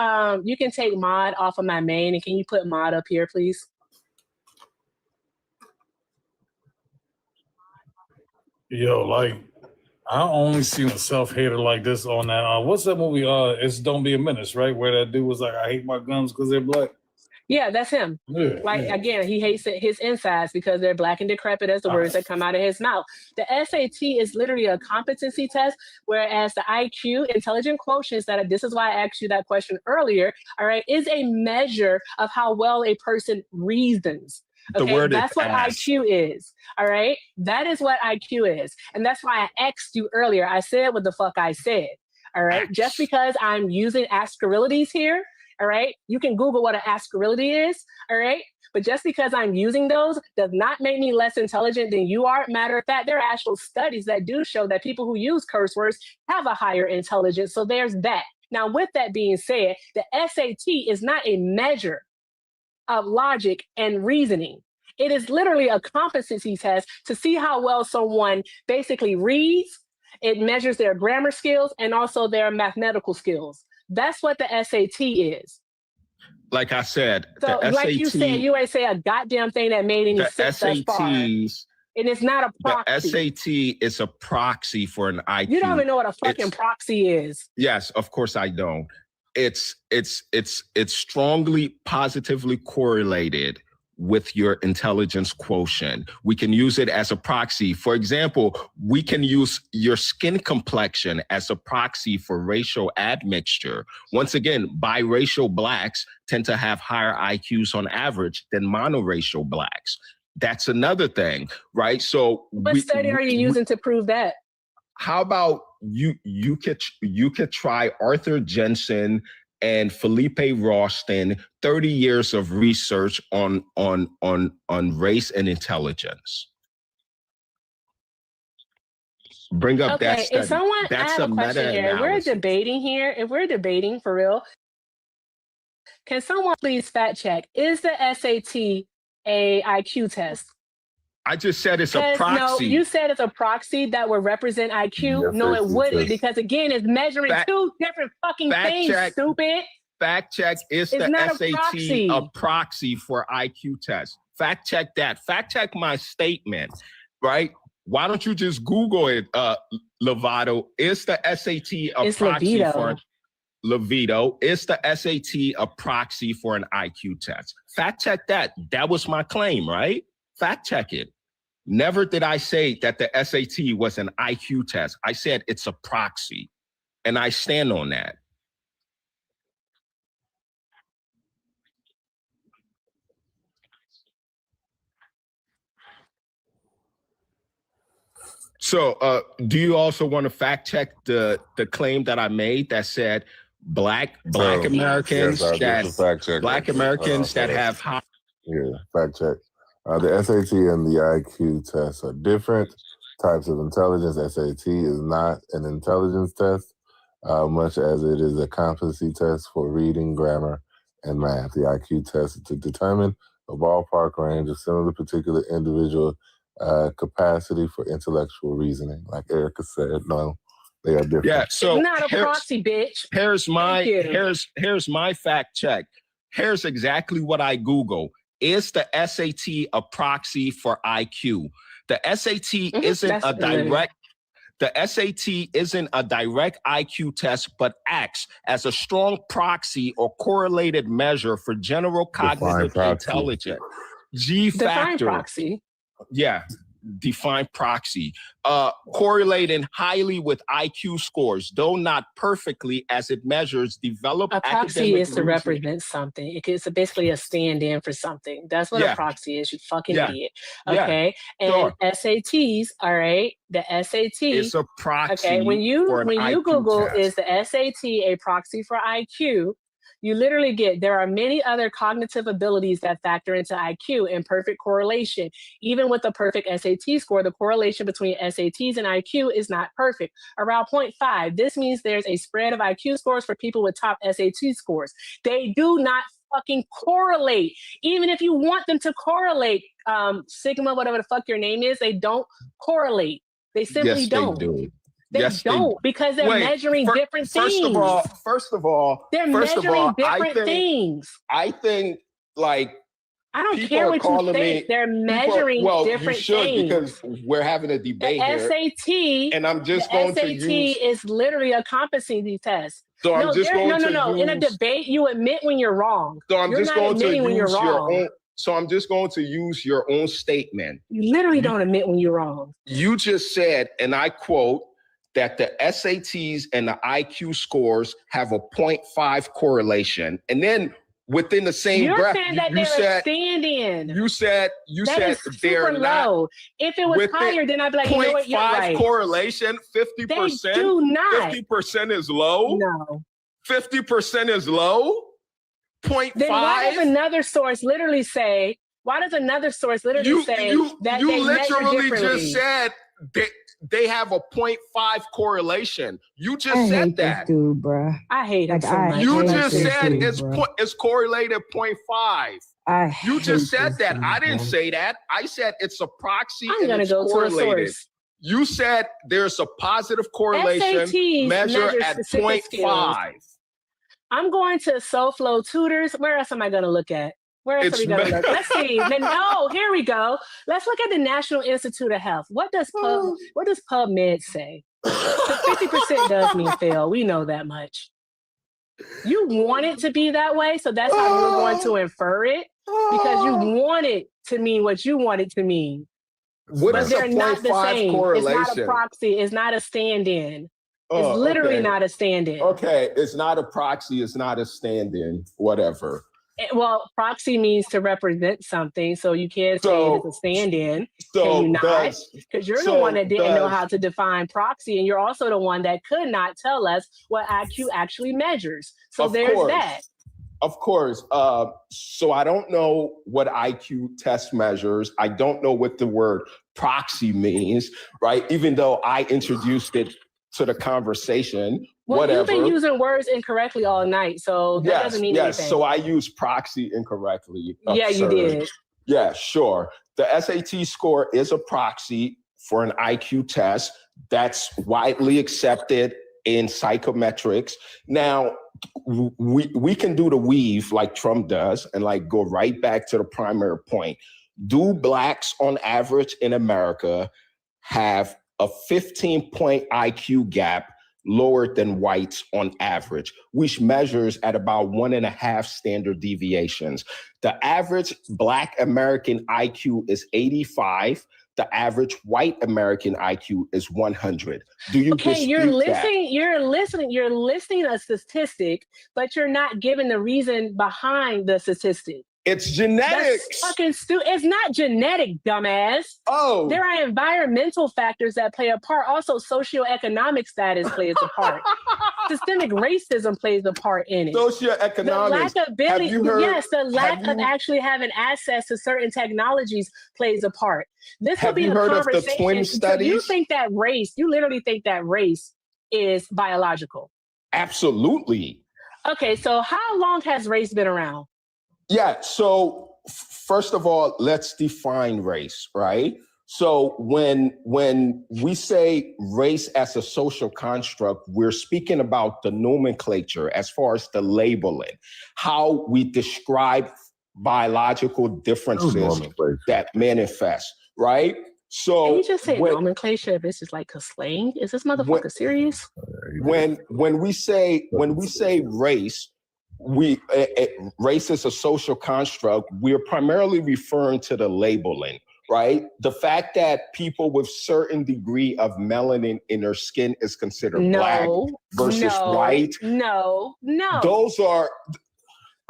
you can take mod off of my main, and can you put mod up here, please? Yo, like, I only seen a self-hater like this on that. What's that movie? It's Don't Be a Menace, right? Where that dude was like, I hate my guns because they're black. Yeah, that's him. Again, he hates his insides because they're black and decrepit as the words that come out of his mouth. The SAT is literally a competency test, whereas the IQ, intelligent quotients, this is why I asked you that question earlier, all right, is a measure of how well a person reasons. Okay, that's what IQ is. All right, that is what IQ is. And that's why I asked you earlier. I said what the fuck I said. All right, just because I'm using askabilities here, all right, you can Google what an askability is. All right, but just because I'm using those does not make me less intelligent than you are. Matter of fact, there are actual studies that do show that people who use curse words have a higher intelligence. So there's that. Now, with that being said, the SAT is not a measure of logic and reasoning. It is literally a competency test to see how well someone basically reads. It measures their grammar skills and also their mathematical skills. That's what the SAT is. Like I said, so the like SAT, you said, you ain't say a goddamn thing that made any sense thus far. And it's not a proxy. The SAT is a proxy for an IQ. You don't even know what a fucking proxy is. Yes, of course I don't. it's strongly positively correlated with your intelligence quotient. We can use it as a proxy. For example, we can use your skin complexion as a proxy for racial admixture. Once again, biracial blacks tend to have higher IQs on average than monoracial blacks. That's another thing, right? So what study are you using to prove that? How about you could try Arthur Jensen and Felipe Ralston, 30 years of research on race and intelligence. Bring up that study. If someone, I have a question here. If we're debating for real, can someone please fact check? Is the SAT a IQ test? I just said it's a proxy. No, you said it's a proxy that would represent IQ. Yes, no, it wouldn't, test. Because again, it's measuring two different fucking things, stupid. Fact check, is the SAT a proxy for IQ test? Fact check that. Fact check my statement, right? Why don't you just Google it, Lovato? Is the SAT a proxy for Levito? Is the SAT a proxy for an IQ test? Fact check that. That was my claim, right? Fact check it. Never did I say that the SAT was an IQ test. I said it's a proxy, and I stand on that. So, do you also want to fact check the claim that I made that said black Americans that have high? Yeah, fact check. The SAT and the IQ tests are different types of intelligence. SAT is not an intelligence test, much as it is a competency test for reading, grammar, and math. The IQ test is to determine a ballpark range of similar particular individual capacity for intellectual reasoning. Like Erica said, no, they are different. Yeah, so it's not a proxy, bitch. Here's my fact check. Here's exactly what I Google. Is the SAT a proxy for IQ? The SAT isn't a direct. The SAT isn't a direct IQ test, but acts as a strong proxy or correlated measure for general cognitive intelligence. G factor. Define proxy. Yeah, define proxy. Correlating highly with IQ scores, though not perfectly, as it measures developed academic. A proxy is to represent something. It's basically a stand-in for something. That's what a proxy is, you fucking idiot. Okay? And SATs, all right? The SAT is a proxy. Okay, when you Google test. Is the SAT a proxy for IQ? You literally get, there are many other cognitive abilities that factor into IQ in perfect correlation. Even with a perfect SAT score, the correlation between SATs and IQ is not perfect, around 0.5. This means there's a spread of IQ scores for people with top SAT scores. They do not fucking correlate. Even if you want them to correlate, Sigma, whatever the fuck your name is, they don't correlate. They simply don't. They do. They don't, because they're measuring different things. First of all, they're measuring different things. I think, like, I don't care what you think. They're measuring different things. Because we're having a debate here. SAT, and I'm just going to use. SAT is literally a competency test. So I'm just going to use. In a debate, you admit when you're wrong. So I'm just going to use your own. So I'm just going to use your own statement. You literally don't admit when you're wrong. You just said, and I quote, that the SATs and the IQ scores have a 0.5 correlation. And then within the same breath, you said stand-in. You said they're low. If it was higher, then I'd be like, you know what, you're right. 0.5 correlation, 50%? They do not. 50% is low? No. 50% is low? 0.5? Then why does another source literally say that you they literally measure just said they have a 0.5 correlation. You just said that. This dude, bruh. I hate him so much. You just said it's correlated 0.5. You just said that. I didn't say that. I said it's a proxy and it's correlated. You said there's a positive correlation measure at 0.5. I'm going to SoFlo Tutors. Where else am I going to look at? Where else are we going to look? Let's see. Here we go. Let's look at the National Institute of Health. What does PubMed say? 50% does mean fail. We know that much. You want it to be that way, so that's how we're going to infer it, because you want it to mean what you want it to mean. What But is they're a not the 0.5 same. correlation? It's not a proxy. It's not a stand-in. Oh, It's literally okay. not a stand-in. Okay, it's not a proxy. It's not a stand-in. Whatever. Well, proxy means to represent something, so you can't say it's a stand-in. Can you not? Because you're the one that didn't know how to define proxy, and you're also the one that could not tell us what IQ actually measures. So there's that. Of course. So I don't know what IQ test measures. I don't know what the word proxy means, right? Even though I introduced it to the conversation. Well, whatever. You've been using words incorrectly all night, so that doesn't mean anything. So I use proxy incorrectly. Yeah, you did. Yeah, sure. The SAT score is a proxy for an IQ test that's widely accepted in psychometrics. Now, we can do the weave like Trump does and like go right back to the primary point. Do Blacks on average in America have a 15-point IQ gap lower than whites on average, which measures at about 1.5 standard deviations? The average Black American IQ is 85. The average white American IQ is 100. Do you dispute you're that? you're listing a statistic, but you're not giving the reason behind the statistic. It's genetics. That's fucking stupid. It's not genetic, dumbass. Oh. There are environmental factors that play a part. Also, socioeconomic status plays a part. Systemic racism plays a part in it. Socioeconomics. The lack of ability, Have you heard, the lack of actually having access to certain technologies plays a part. This will be a conversation. Have you heard of the twin studies? So you think that race, you literally think that race is biological? Absolutely. Okay, so how long has race been around? Yeah, so first of all, let's define race, right? So when we say race as a social construct, we're speaking about the nomenclature as far as the labeling, how we describe biological differences that manifest, right? So can you just say nomenclature if it's just like a slang? Is this motherfucker serious? When we say race, race is a social construct. We're primarily referring to the labeling, right? The fact that people with certain degree of melanin in their skin is considered Black versus white. No. Those are,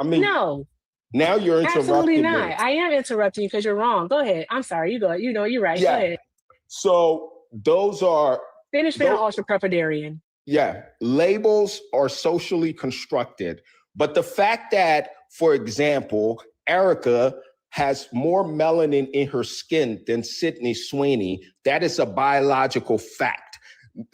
no. Now you're interrupting Absolutely not. me. I am interrupting you because you're wrong. Go ahead. I'm sorry. You go. You know, you're right. Yeah. Go ahead. So those are... Finish being ultra-prepidarian. Yeah. Labels are socially constructed. But the fact that, for example, Erica has more melanin in her skin than Sydney Sweeney, that is a biological fact.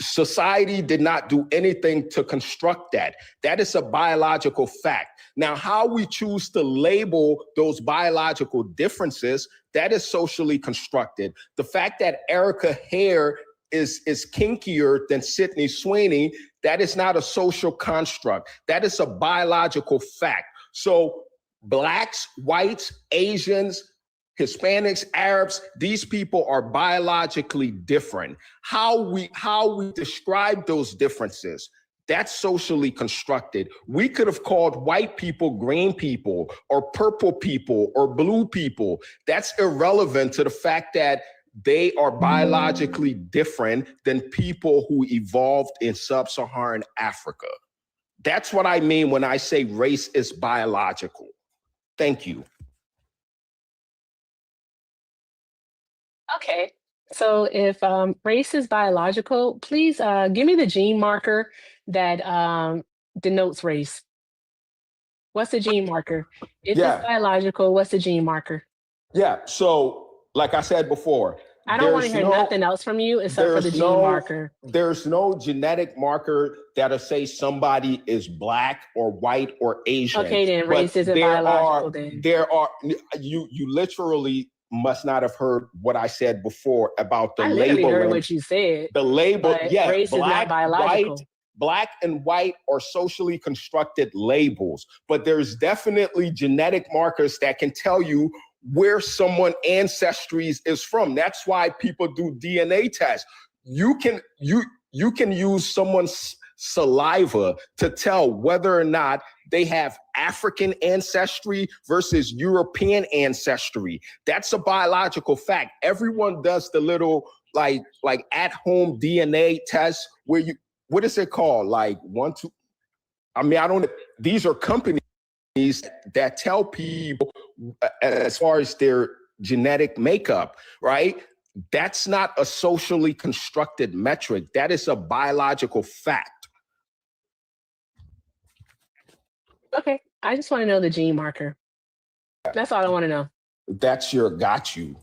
Society did not do anything to construct that. That is a biological fact. Now, how we choose to label those biological differences, that is socially constructed. The fact that Erica's hair is kinkier than Sydney Sweeney, that is not a social construct. That is a biological fact. So Blacks, whites, Asians, Hispanics, Arabs, these people are biologically different. How we describe those differences, that's socially constructed. We could have called white people green people or purple people or blue people. That's irrelevant to the fact that they are biologically different than people who evolved in sub-Saharan Africa. That's what I mean when I say race is biological. Thank you. Okay. So if race is biological, please give me the gene marker that denotes race. What's the gene marker? If it's biological, what's the gene marker? Yeah. So like I said before, I don't want to hear nothing else from you except for the gene marker. There's no genetic marker that'll say somebody is Black or white or Asian. Okay, then race isn't biological then. You literally must not have heard what I said before about the I labeling. literally heard what you said. The label, yeah, race is not biological. Black and white are socially constructed labels, but there's definitely genetic markers that can tell you where someone's ancestry is from. That's why people do DNA tests. You can use someone's saliva to tell whether or not they have African ancestry versus European ancestry. That's a biological fact. Everyone does the little like at-home DNA test where you, what is it called? Like these are companies that tell people as far as their genetic makeup, right? That's not a socially constructed metric. That is a biological fact. Okay, I just want to know the gene marker. That's all I want to know. That's your got you.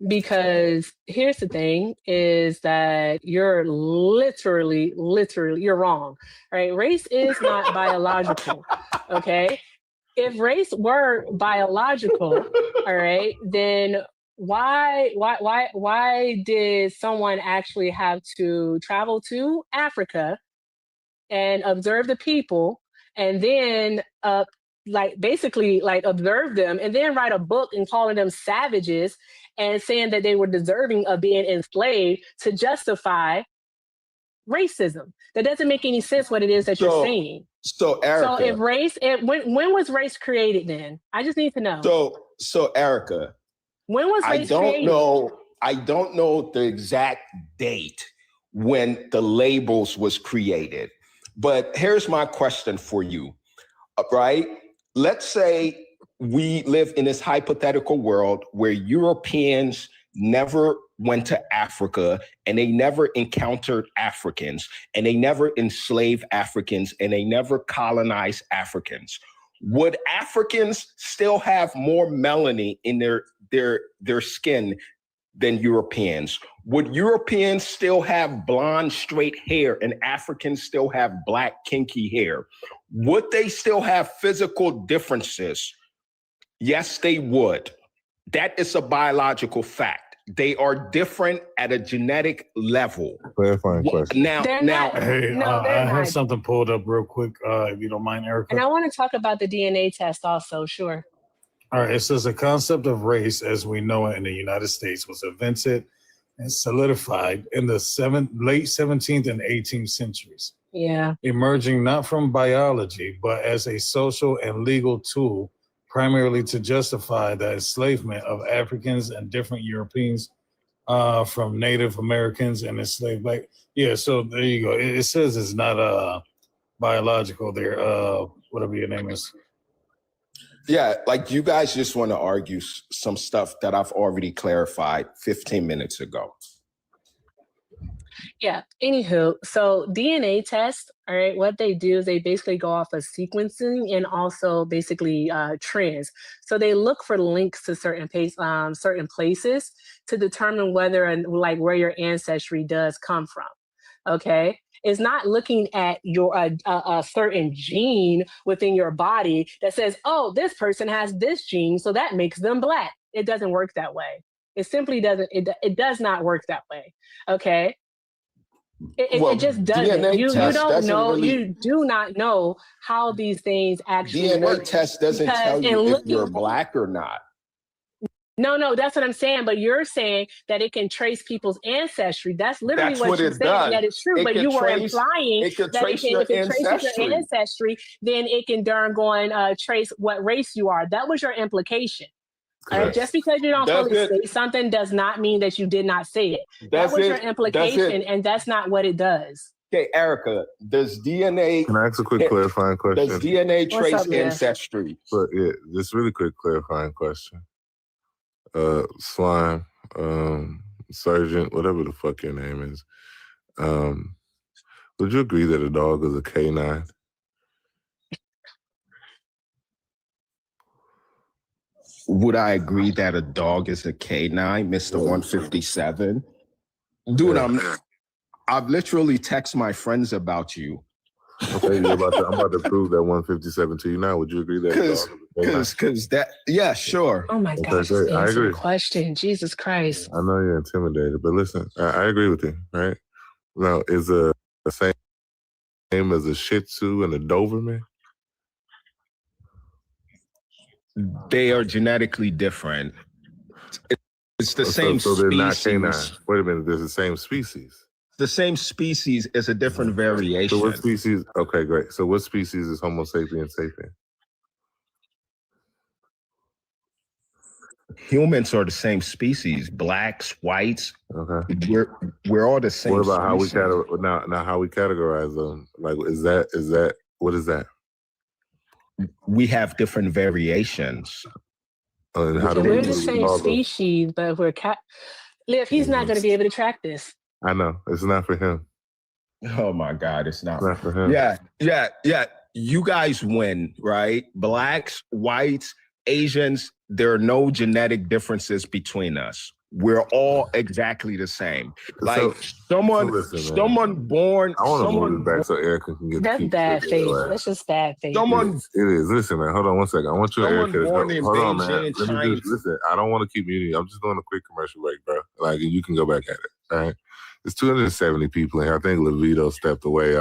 Because here's the thing is that you're literally, you're wrong, right? Race is not biological, okay? If race were biological, all right, then why did someone actually have to travel to Africa and observe the people and then basically observe them and then write a book and calling them savages and saying that they were deserving of being enslaved to justify racism? That doesn't make any sense what it is that you're saying. So Erica, so if race, when was race created then? I just need to know. So Erica, when was race created? I don't know the exact date when the labels was created, but here's my question for you, right? Let's say we live in this hypothetical world where Europeans never went to Africa and they never encountered Africans and they never enslaved Africans and they never colonized Africans. Would Africans still have more melanin in their skin than Europeans? Would Europeans still have blonde, straight hair and Africans still have black, kinky hair? Would they still have physical differences? Yes, they would. That is a biological fact. They are different at a genetic level. Clarifying question. I have something pulled up real quick, if you don't mind, Erica. And I want to talk about the DNA test also, sure. All right, it says the concept of race as we know it in the United States was invented and solidified in the late 17th and 18th centuries. Yeah. Emerging not from biology, but as a social and legal tool, primarily to justify the enslavement of Africans and different Europeans from Native Americans and enslaved black. Yeah, so there you go. It says it's not biological there, whatever your name is. Yeah, like you guys just want to argue some stuff that I've already clarified 15 minutes ago. Yeah. Anywho, so DNA tests, all right, what they do is they basically go off of sequencing and also basically trends. So they look for links to certain places to determine whether and where your ancestry does come from. Okay. It's not looking at your a certain gene within your body that says, oh, this person has this gene, so that makes them black. It doesn't work that way. It simply doesn't. It does not work that way. Okay. It just doesn't. You don't know. You do not know how these things actually work. DNA test doesn't tell you if you're black or not. No, that's what I'm saying. But you're saying that it can trace people's ancestry. That's literally what you're saying. That is true. But you were implying that if it traces your ancestry, then it can darn go and trace what race you are. That was your implication. Just because you don't fully say something does not mean that you did not say it. That was your implication, and that's not what it does. Okay, Erica, does DNA... Can I ask a quick clarifying question? Does DNA trace ancestry? But yeah, just really quick clarifying question. Slime, Sergeant, whatever the fuck your name is, would you agree that a dog is a canine? Would I agree that a dog is a canine, Mr. 157? Dude, I've literally texted my friends about you. Okay, I'm about to prove that 157 to you now. Would you agree that? Because that, yeah, sure. Oh my gosh, okay, I agree. Question, Jesus Christ. I know you're intimidated, but listen, I agree with you, right? Now, is the same as a Shih Tzu and a Doberman? They are genetically different. It's the same so they're species. not canine. Wait a minute, they're the same species. the same species is a different variation. So what species? Okay, great. So what species is Homo sapiens sapien? Humans are the same species. Blacks, whites. Okay. We're all the same. What about how we species. now how we categorize them? Like is that what is that? We have different variations. And how So do we're we the same call them? species, but we're Liv, he's not going to be able to track this. I know it's not for him. Oh my God, it's not for him. Yeah. You guys win, right? Blacks, whites, Asians. There are no genetic differences between us. We're all exactly the same. Like someone born. I want to move this back so Erica can get. That's bad faith. That's just bad faith. Someone. It is. Listen, man. Hold on one second. I want you and Erica to born go. in Hold on, man. Beijing, Let me China. just listen. I don't want to keep muting you. I'm just doing a quick commercial break, bro. Like you can go back at it. All right. There's 270 people in here. I think Levito stepped away.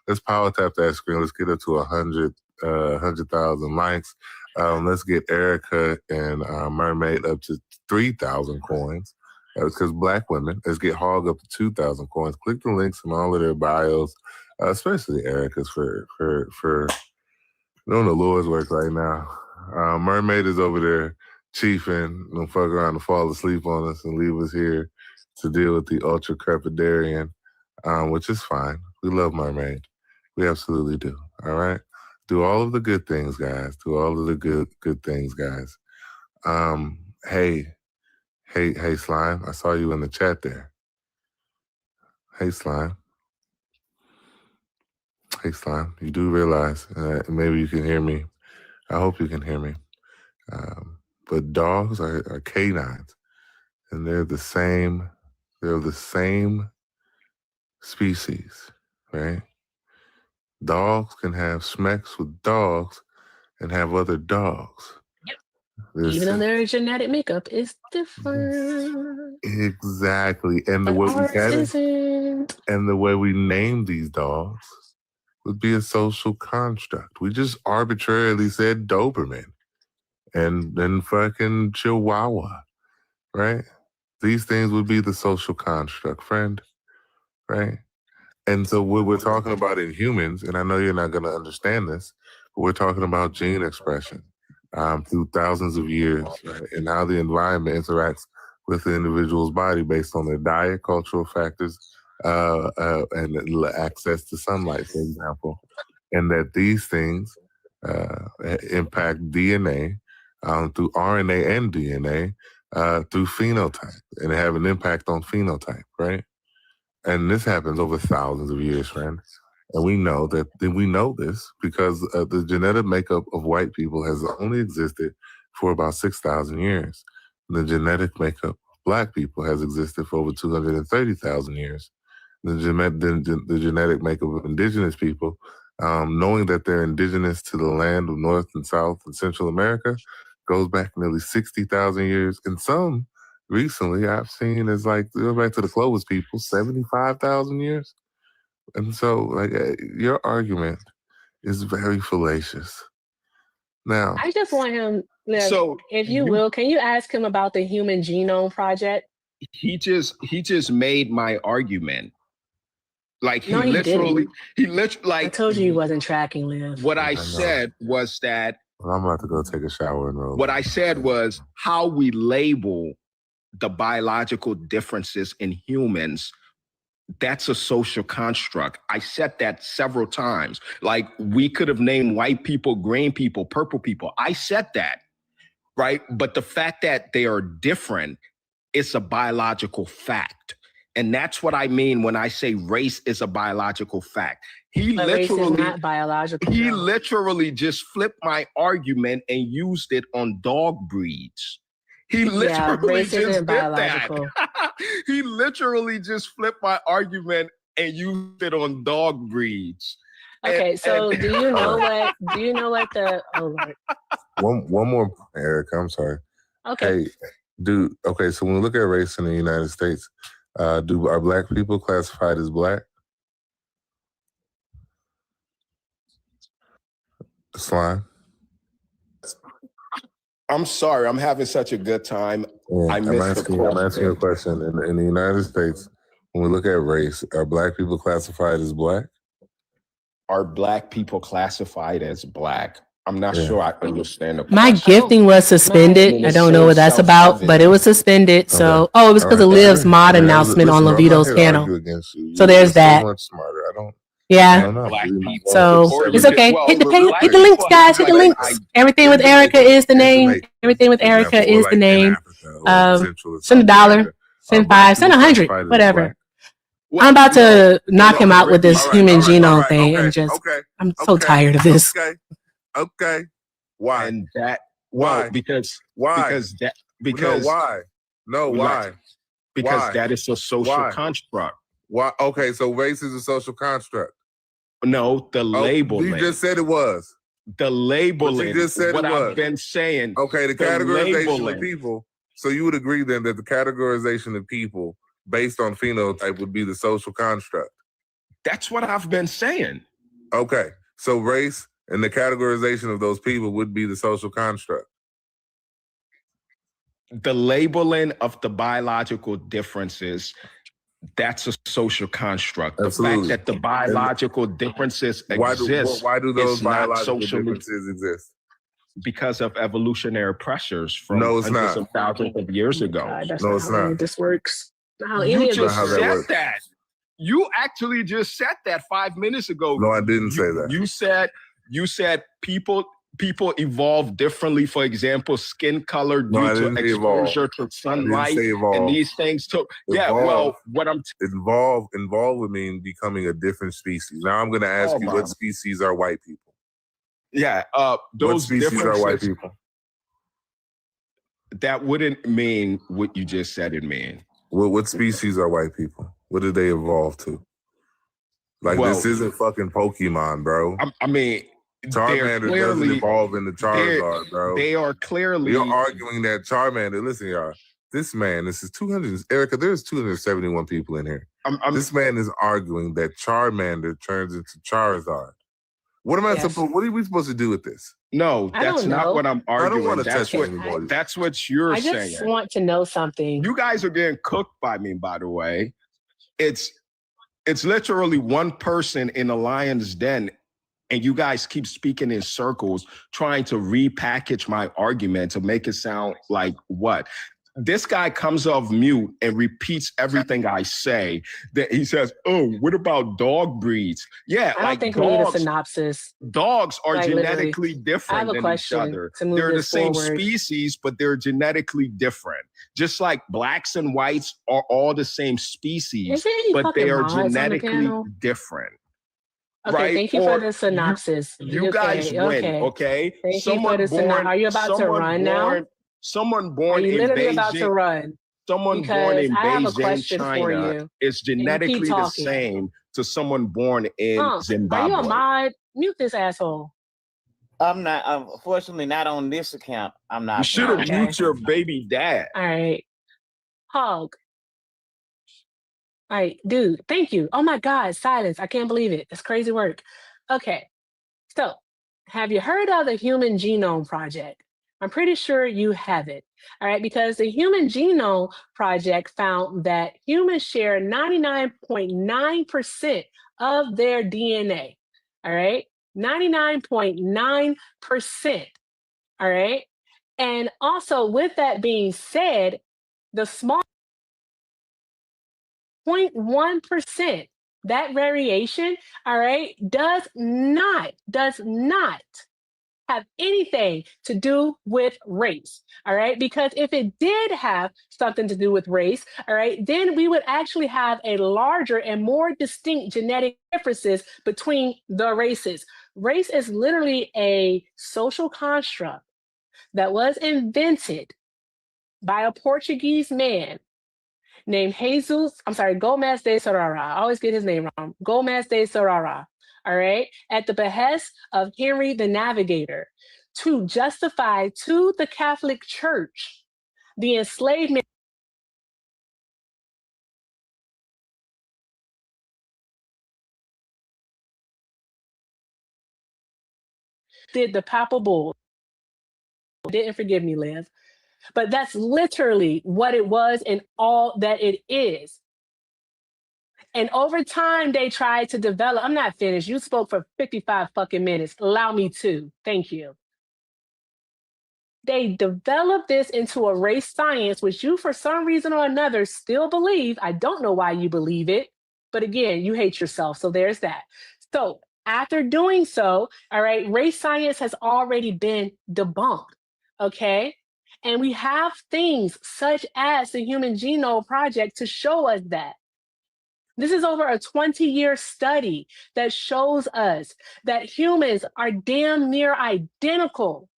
Let's power tap that screen. Let's get up to 100,000 likes. Let's get Erica and Mermaid up to 3,000 coins. Because black women. Let's get Hog up to 2,000 coins. Click the links in all of their bios, especially Erica's for doing the Lord's work right now. Mermaid is over there chiefing. Don't fuck around and fall asleep on us and leave us here to deal with the ultra crepidarian, which is fine. We love Mermaid. We absolutely do. All right. Do all of the good things, guys. Do all of the good things, guys. Hey, Slime. I saw you in the chat there. Hey, Slime. Hey, Slime. You do realize, maybe you can hear me. I hope you can hear me. But dogs are canines, and they're the same. They're the same species, right? Dogs can have smecks with dogs and have other dogs. Even though their genetic makeup is different. Exactly. And But the way ours isn't. and the way we name these dogs would be a social construct. We just arbitrarily said Doberman and then fucking Chihuahua, right? These things would be the social construct, friend, right? And so what we're talking about in humans, and I know you're not going to understand this, but we're talking about gene expression through thousands of years, right? And how the environment interacts with the individual's body based on their diet, cultural factors, and access to sunlight, for example. And that these things impact DNA through RNA and DNA through phenotype, and have an impact on phenotype, right? And this happens over thousands of years, friend. And we know this because the genetic makeup of white people has only existed for about 6,000 years. The genetic makeup of black people has existed for over 230,000 years. The genetic makeup of indigenous people, knowing that they're indigenous to the land of North and South and Central America, goes back nearly 60,000 years. And some recently I've seen is like, go back to the Clovis people, 75,000 years. And so, like, your argument is very fallacious. Now, I just want him, if you will, can you ask him about the Human Genome Project? He just made my argument. Like No, he literally, I told you he wasn't tracking, Liv. What I said was that. Well, I'm about to go take a shower and roll. What I said was how we label the biological differences in humans. That's a social construct. I said that several times. Like we could have named white people, green people, purple people. I said that, right? But the fact that they are different is a biological fact. And that's what I mean when I say race is a biological fact. Race is not biological. He literally just flipped my argument and used it on dog breeds. He literally race just isn't did biological. that. He literally just flipped my argument and used it on dog breeds. Okay, do you know what the one more, Eric, I'm sorry. Okay. Hey, okay, so when we look at race in the United States, are black people classified as black? Slime? I'm sorry, I'm having such a good time. Yeah, I'm asking you a question. In the United States, When we look at race, are black people classified as black? Are black people classified as black? I'm not sure I understand the question. My gifting was suspended. I don't know what that's about, but it was suspended. So, it was because of Liv's mod announcement on Levito's panel. So there's that. So much smarter. I don't. Yeah. So it's okay. Hit the links, guys. Hit the links. Everything with Erica is the name. Everything with Erica is the name. Send $1, send $5, send $100, whatever. I'm about to knock him out with this human genome thing. I'm so tired of this. Okay. Why? And that why? Because why? Because why? No, why? Because why? that is a social construct. Why? Okay, so race is a social construct. No, the labeling. You just said it was. The labeling. You just said what it was. I've been saying. Okay, the categorization of people. So you would agree then that the categorization of people based on phenotype would be the social construct. That's what I've been saying. Okay, so race and the categorization of those people would be the social construct. The labeling of the biological differences, that's a social construct. Absolutely. The fact that the biological differences exist. Why do those biological differences exist? Because of evolutionary pressures from hundreds of thousands of years ago. God, that's not how this works. You just said that. You actually just said that 5 minutes ago. No, I didn't say that. You said people evolve differently. For example, skin color due to exposure to sunlight, and these things took. Well, what I'm involve would mean becoming a different species. Now I'm going to ask you, what species are white people? Yeah, those what species are white people? That wouldn't mean what you just said it mean. What species are white people? What did they evolve to? Like, this isn't fucking Pokemon, bro. I mean, Charmander doesn't evolve into Charizard, bro. They are clearly. You're arguing that Charmander. Listen, y'all. This is 200. Erica, there's 271 people in here. This man is arguing that Charmander turns into Charizard. What am I supposed? What are we supposed to do with this? No, that's not what I'm arguing. I don't want to touch anybody. That's what you're saying. I just want to know something. You guys are getting cooked by me, by the way. It's literally one person in a lion's den, and you guys keep speaking in circles, trying to repackage my argument to make it sound like what? This guy comes off mute and repeats everything I say. That he says, "Oh, what about dog breeds?" Yeah, I don't think we need a synopsis. Dogs are genetically different than each other. They're the same species, but they're genetically different. Just like blacks and whites are all the same species, but they are genetically different. Okay, right? Thank you for the synopsis. You guys win, okay? Thank you for the synopsis. Are you about to run now? Someone born Are you in literally Beijing, about to run? Someone born in I have a Beijing, question for China, you. is genetically the same to someone born in Zimbabwe. Are you a mod? Mute this asshole. I'm not. Unfortunately, not on this account. I'm not. You should have mute your baby dad. All right, Hog. All right, dude. Thank you. Oh my God, silence! I can't believe it. That's crazy work. Okay, so have you heard of the Human Genome Project? I'm pretty sure you haven't, all right, because the Human Genome Project found that humans share 99.9% of their DNA, all right? 99.9%, all right? And also, with that being said, the small 0.1%, that variation, all right, does not have anything to do with race, all right? Because if it did have something to do with race, all right, then we would actually have a larger and more distinct genetic differences between the races. Race is literally a social construct that was invented by a Portuguese man named Gomez de Sorara. I always get his name wrong. Gomez de Sorara. All right, at the behest of Henry the Navigator, to justify to the Catholic Church the enslavement did the papal bull. Didn't forgive me, Liv. But that's literally what it was and all that it is. And over time, they tried to develop. I'm not finished. You spoke for 55 fucking minutes. Allow me to. Thank you. They developed this into a race science, which you, for some reason or another, still believe. I don't know why you believe it. But again, you hate yourself. So there's that. So after doing so, all right, race science has already been debunked. Okay. And we have things such as the Human Genome Project to show us that. This is over a 20-year study that shows us that humans are damn near identical.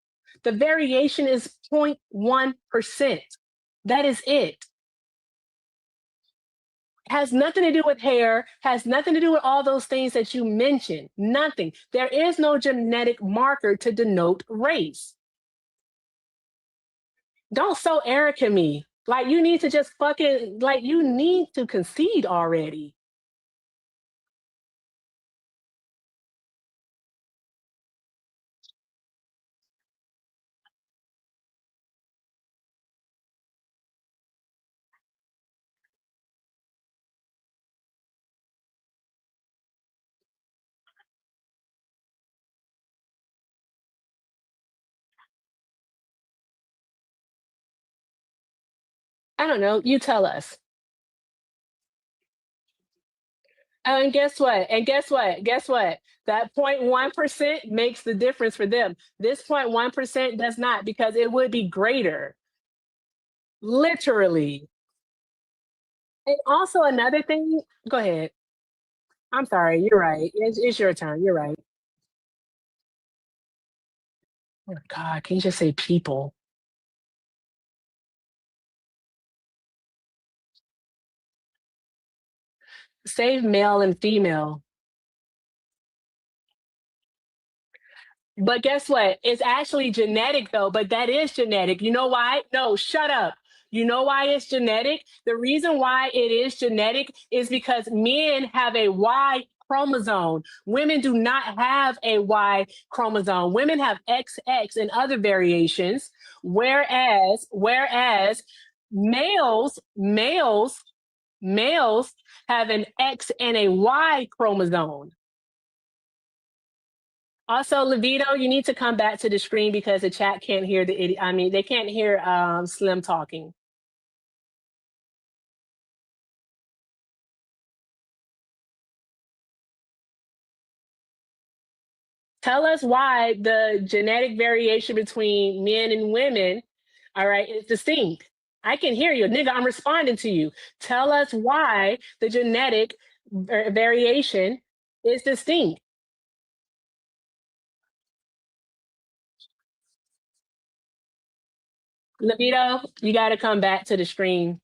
The variation is 0.1%. That is it. Has nothing to do with hair, has nothing to do with all those things that you mentioned. Nothing. There is no genetic marker to denote race. Don't so arrogant me. Like, you need to just fucking, like, you need to concede already. I don't know. You tell us. Oh, and guess what? And guess what? Guess what? That 0.1% makes the difference for them. This 0.1% does not, because it would be greater. Literally. And also another thing, go ahead. I'm sorry, you're right. It's your turn. You're right. Oh my God, can you just say people? Save male and female. But guess what? It's actually genetic though, but that is genetic. You know why? No, shut up. You know why it's genetic? The reason why it is genetic is because men have a Y chromosome. Women do not have a Y chromosome. Women have XX and other variations, whereas males have an X and a Y chromosome. Also, Levito, you need to come back to the screen because the chat can't hear they can't hear Slim talking. Tell us why the genetic variation between men and women, all right, is distinct. I can hear you, nigga. I'm responding to you. Tell us why the genetic variation is distinct. Levito, you got to come back to the screen.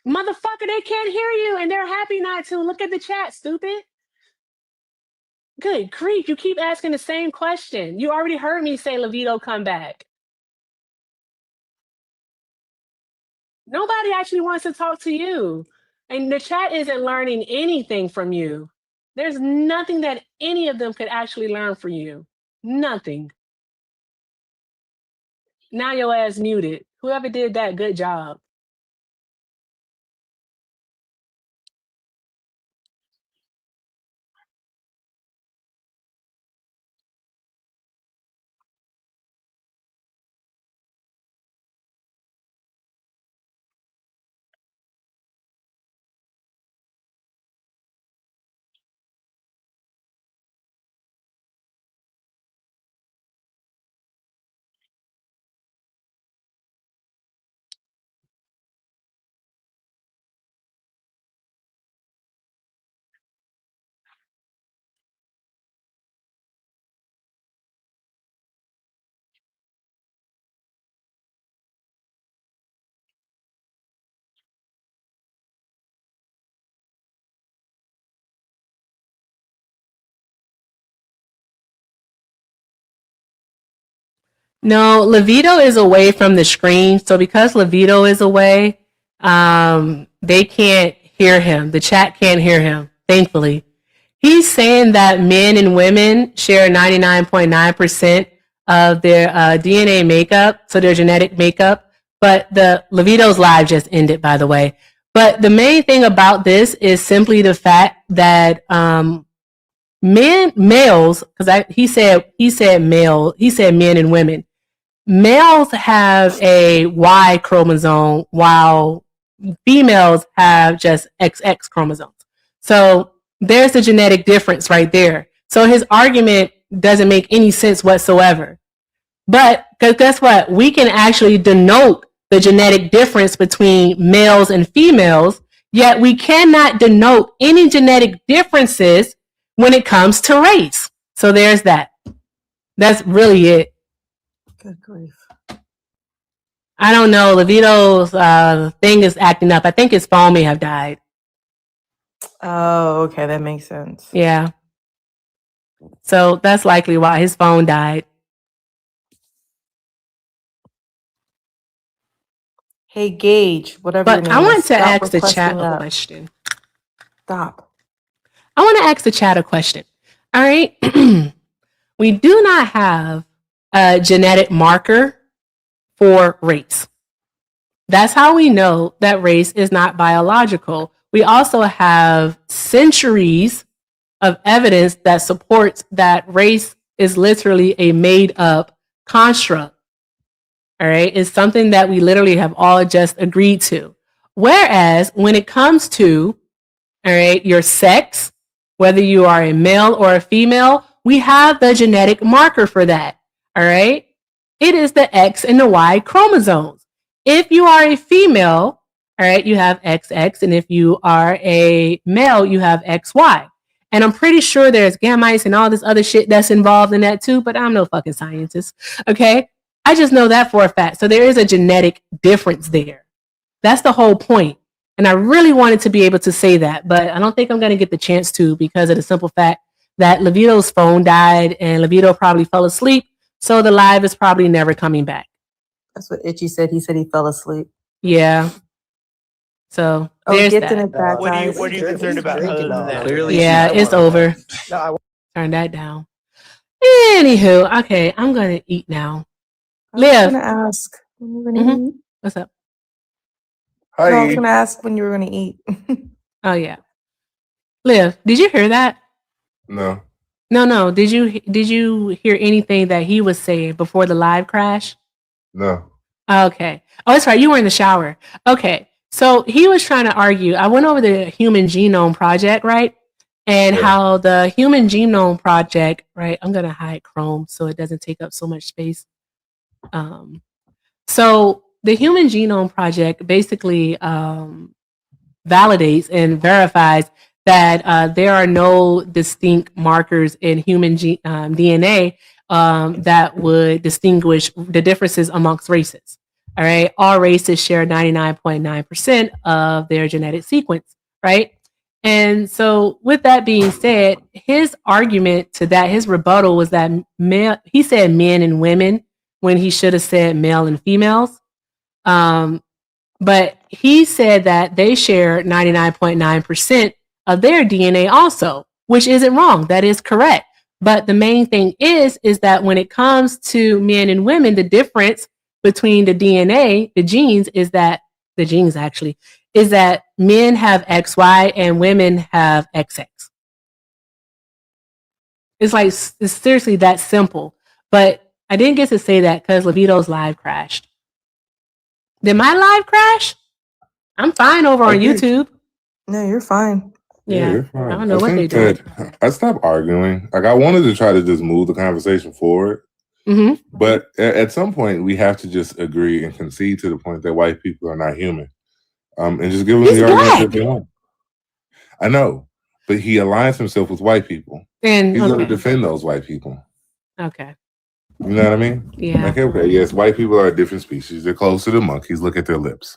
Motherfucker, they can't hear you and they're happy not to. Look at the chat, stupid. Good grief, you keep asking the same question. You already heard me say Levito come back. Nobody actually wants to talk to you. And the chat isn't learning anything from you. There's nothing that any of them could actually learn from you. Nothing. Now your ass muted. Whoever did that, good job. No, Levito is away from the screen. So because Levito is away, they can't hear him. The chat can't hear him, thankfully. He's saying that men and women share 99.9% of their DNA makeup, so their genetic makeup, But the Levito's live just ended, by the way. But the main thing about this is simply the fact that males, because he said men and women. Males have a Y chromosome while females have just XX chromosomes. So there's a genetic difference right there. So his argument doesn't make any sense whatsoever. But because guess what? We can actually denote the genetic difference between males and females, yet we cannot denote any genetic differences when it comes to race. So there's that. That's really it. Good grief. I don't know. Levito's thing is acting up. I think his phone may have died. Oh, okay. That makes sense. Yeah. So that's likely why his phone died. Hey, Gage, whatever your But name I is, want to stop ask the chat requesting a that. question. Stop. I want to ask the chat a question. All right. We do not have a genetic marker for race. That's how we know that race is not biological. We also have centuries of evidence that supports that race is literally a made up construct. All right. It's something that we literally have all just agreed to. Whereas when it comes to, all right, your sex, whether you are a male or a female, we have the genetic marker for that. All right. It is the X and the Y chromosomes. If you are a female, all right, you have XX. And if you are a male, you have XY. And I'm pretty sure there's gametes and all this other shit that's involved in that too, but I'm no fucking scientist. Okay. I just know that for a fact. So there is a genetic difference there. That's the whole point. And I really wanted to be able to say that, but I don't think I'm going to get the chance to because of the simple fact that Levito's phone died and Levito probably fell asleep. So the live is probably never coming back. That's what Itchy said. He said he fell asleep. Yeah. So there's getting that. it back, What are you guys. concerned about other than that? Clearly, Yeah, it's over. Turn that down. Anywho, okay, I'm going to eat now. I was Liv. going to ask when you were going to eat. What's up? No, I was going to ask when you were going to eat. Oh, yeah. Liv, did you hear that? No. No. Did you hear anything that he was saying before the live crash? No. Okay. Oh, that's right. You were in the shower. Okay. So he was trying to argue. I went over the Human Genome Project, right? And how the Human Genome Project, right? I'm going to hide Chrome so it doesn't take up so much space. So the Human Genome Project basically validates and verifies that there are no distinct markers in human DNA that would distinguish the differences amongst races. All right. All races share 99.9% of their genetic sequence, right? And so with that being said, his argument to that, his rebuttal was that he said men and women when he should have said male and females. But he said that they share 99.9% of their DNA also, which isn't wrong. That is correct. But the main thing is that when it comes to men and women, the difference between the DNA, the genes is that men have XY and women have XX. It's seriously that simple. But I didn't get to say that because Levito's live crashed. Did my live crash? I'm fine over on YouTube. No, you're fine. Yeah, you're fine. I don't know what they think doing. that I stopped arguing. Like I wanted to try to just move the conversation forward. Mm-hmm. But at some point, we have to just agree and concede to the point that white people are not human, and just give them the argument that they want. I know, but he aligns himself with white people, and he's going to defend those white people. Okay. You know what I mean? Yeah. Like, okay, yes, white people are a different species. They're close to the monkeys. Look at their lips,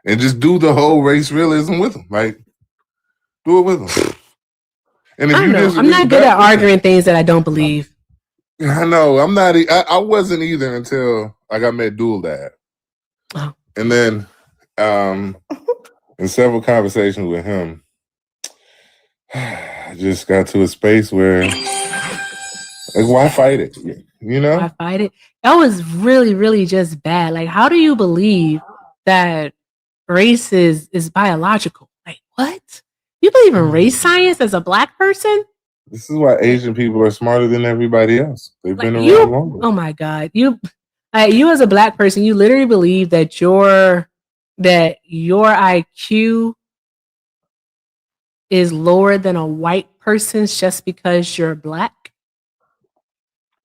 and just do the whole race realism with them. Like, do it with them. And if I'm not good at arguing things that I don't believe. I know. I'm not. I wasn't either until I met Dual Dad. Oh. And then in several conversations with him, I just got to a space where Like, why fight it? You know? Why fight it? That was really, really just bad. Like, how do you believe that race is biological? Like, what? You believe in race science as a black person? This is why Asian people are smarter than everybody else. They've Like been around you, longer. oh my God. You as a black person, you literally believe that your IQ is lower than a white person's just because you're black?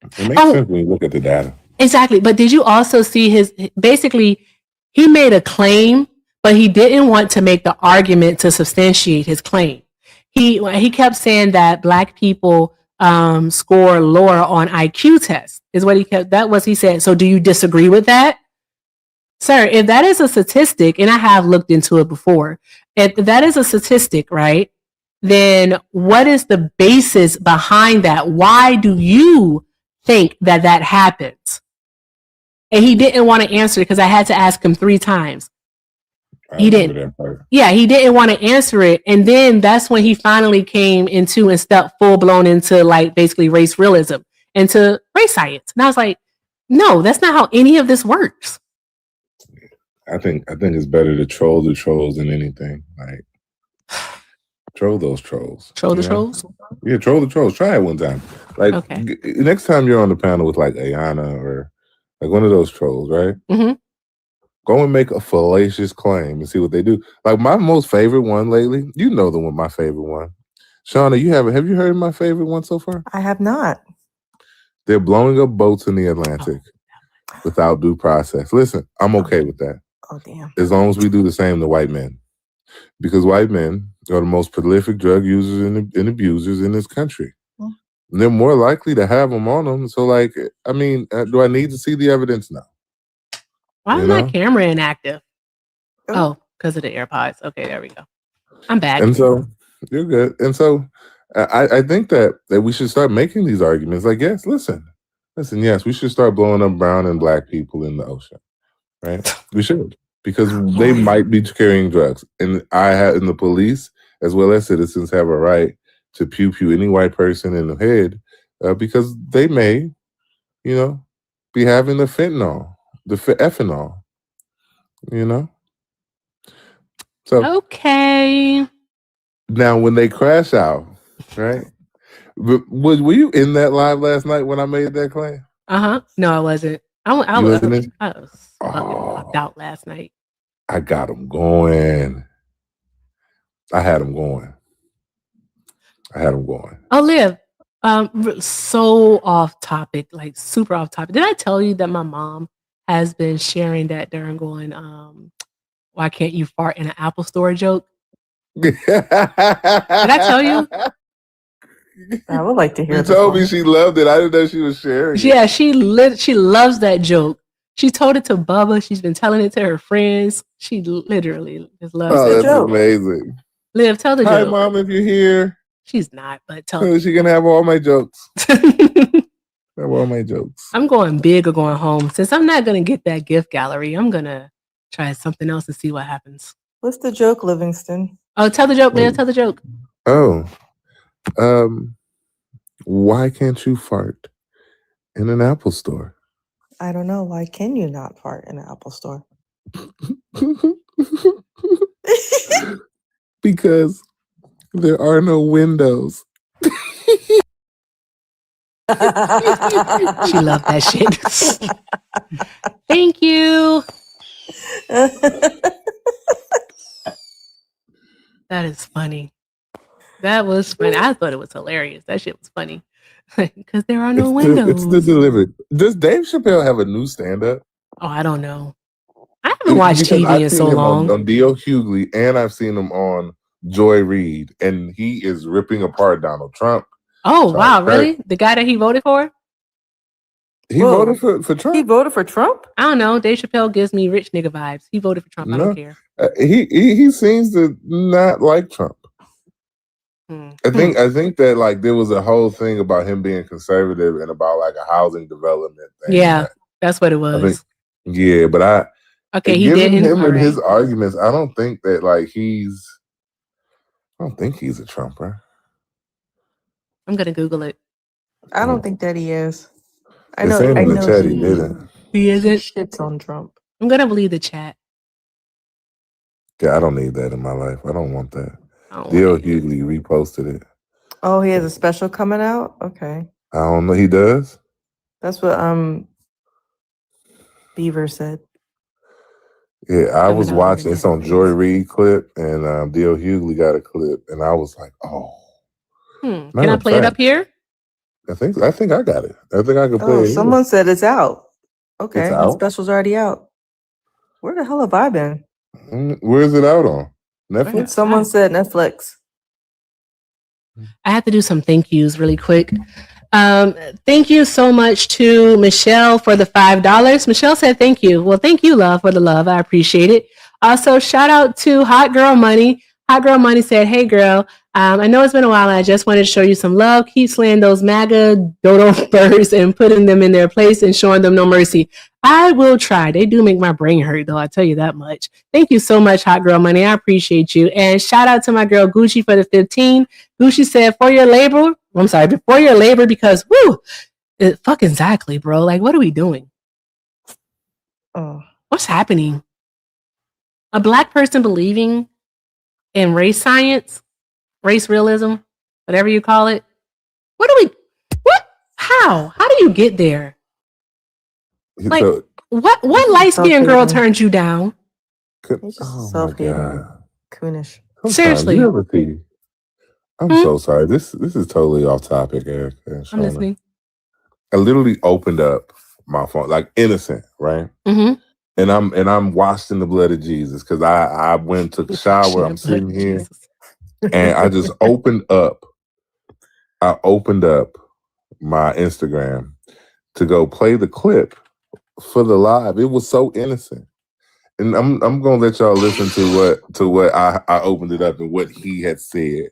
It makes sense when you look at the data. Exactly. But did you also see basically, he made a claim, but he didn't want to make the argument to substantiate his claim. He kept saying that black people score lower on IQ tests, is what he said. So do you disagree with that? Sir, if that is a statistic, and I have looked into it before, if that is a statistic, right, then what is the basis behind that? Why do you think that happens? And he didn't want to answer because I had to ask him 3 times. He didn't. Yeah, he didn't want to answer it. And then that's when he finally came into and stepped full blown into like basically race realism, into race science. And I was like, no, that's not how any of this works. I think it's better to troll the trolls than anything. Like, troll those trolls. Troll the trolls? Yeah, troll the trolls. Try it one time. Like, next time you're on the panel with like Ayana or like one of those trolls, right? Mm-hmm. Go and make a fallacious claim and see what they do. Like my most favorite one lately, you know the one, my favorite one. Shauna, have you heard my favorite one so far? I have not. They're blowing up boats in the Atlantic without due process. Listen, I'm okay with that. Oh, damn. As long as we do the same to white men. Because white men are the most prolific drug users and abusers in this country. And they're more likely to have them on them. So, like, I mean, do I need to see the evidence? No. Why is my camera inactive? Oh, because of the AirPods. Okay, there we go. I'm back. And so, you're good. And so, I think that we should start making these arguments. Like, yes, listen, yes, we should start blowing up brown and black people in the ocean. Right? We should. Because they might be carrying drugs. And and the police, as well as citizens, have a right to pew any white person in the head because they may, be having the fentanyl, the ethanol, So okay. Now, when they crash out, right? Were you in that live last night when I made that claim? No, I wasn't. I was locked out last night. I got them going. I had them going. Oh, Liv, so off topic, like super off topic. Did I tell you that my mom has been sharing that during going, why can't you fart in an Apple store joke? Did I tell you? I would like to hear. You told me she loved it. I didn't know she was sharing. Yeah, she loves that joke. She told it to Bubba. She's been telling it to her friends. She literally just loves that joke. That's amazing. Liv, tell the Hi, joke. Mom, if you're here. She's not, but tell her. She can have all my jokes. Have all my jokes. I'm going big or going home. Since I'm not going to get that gift gallery, I'm going to try something else and see what happens. What's the joke, Livingston? Oh, tell the joke, Liv. Tell the joke. Oh. Why can't you fart in an Apple store? I don't know. Why can you not fart in an Apple store? Because there are no windows. She loved that shit. Thank you. That is funny. That was funny. I thought it was hilarious. That shit was funny. Because there are no windows. It's the delivery. Does Dave Chappelle have a new stand-up? Oh, I don't know. I haven't watched TV in so long. On D.O. Hughley, and I've seen him on Joy Reid, and he is ripping apart Donald Trump. Oh, wow, really? The guy that he voted for? He voted for Trump. He voted for Trump? I don't know. Dave Chappelle gives me rich nigga vibes. He voted for Trump. I don't care. He seems to not like Trump. I think that like there was a whole thing about him being conservative and about like a housing development thing. Yeah, that's what it was. But he given didn't. him and his arguments, I don't think that like he's a Trumper. I'm gonna Google it. I don't think that he is. I They're know. saying I in the know chat he didn't. He isn't. shits on Trump. I'm gonna believe the chat. Yeah, I don't need that in my life. I don't want that. Oh, D.L. Hughley reposted it. Oh, he has a special coming out. Okay, I don't know. He does? that's what Beaver said. Yeah, I Coming was out watching. in It's on Joy Reid clip, and D.L. Hughley got a clip, and I was like, oh. Can Matter I of play it up fact, here? I think I got it. I think I could play Oh, it here. someone said it's out. Okay, It's the out? special's already out. Where the hell have I been? Where is it out on? Netflix? Someone said Netflix. I have to do some thank yous really quick. Thank you so much to Michelle for the $5. Michelle said thank you. Well, thank you, love, for the love. I appreciate it. Also, shout out to Hot Girl Money. Hot Girl Money said, hey, girl, I know it's been a while and I just wanted to show you some love. Keep slaying those MAGA dodo birds and putting them in their place and showing them no mercy. I will try. They do make my brain hurt, though. I tell you that much. Thank you so much, Hot Girl Money. I appreciate you. And shout out to my girl Gucci for the 15. Gucci said, before your labor, because, woo, fucking exactly, bro. Like, what are we doing? Oh. What's happening? A black person believing in race science, race realism, whatever you call it. What? How do you get there? Like, what light-skinned girl turned you down? Oh my God. Coonish. Seriously. You ever see? I'm so sorry. This is totally off topic, Eric. I'm listening. I literally opened up my phone, like innocent, right? Mm-hmm. And I'm washed in the blood of Jesus because I went took a shower. I'm sitting here, and I just opened up. I opened up my Instagram to go play the clip for the live. It was so innocent, and I'm gonna let y'all listen to what I opened it up and what he had said.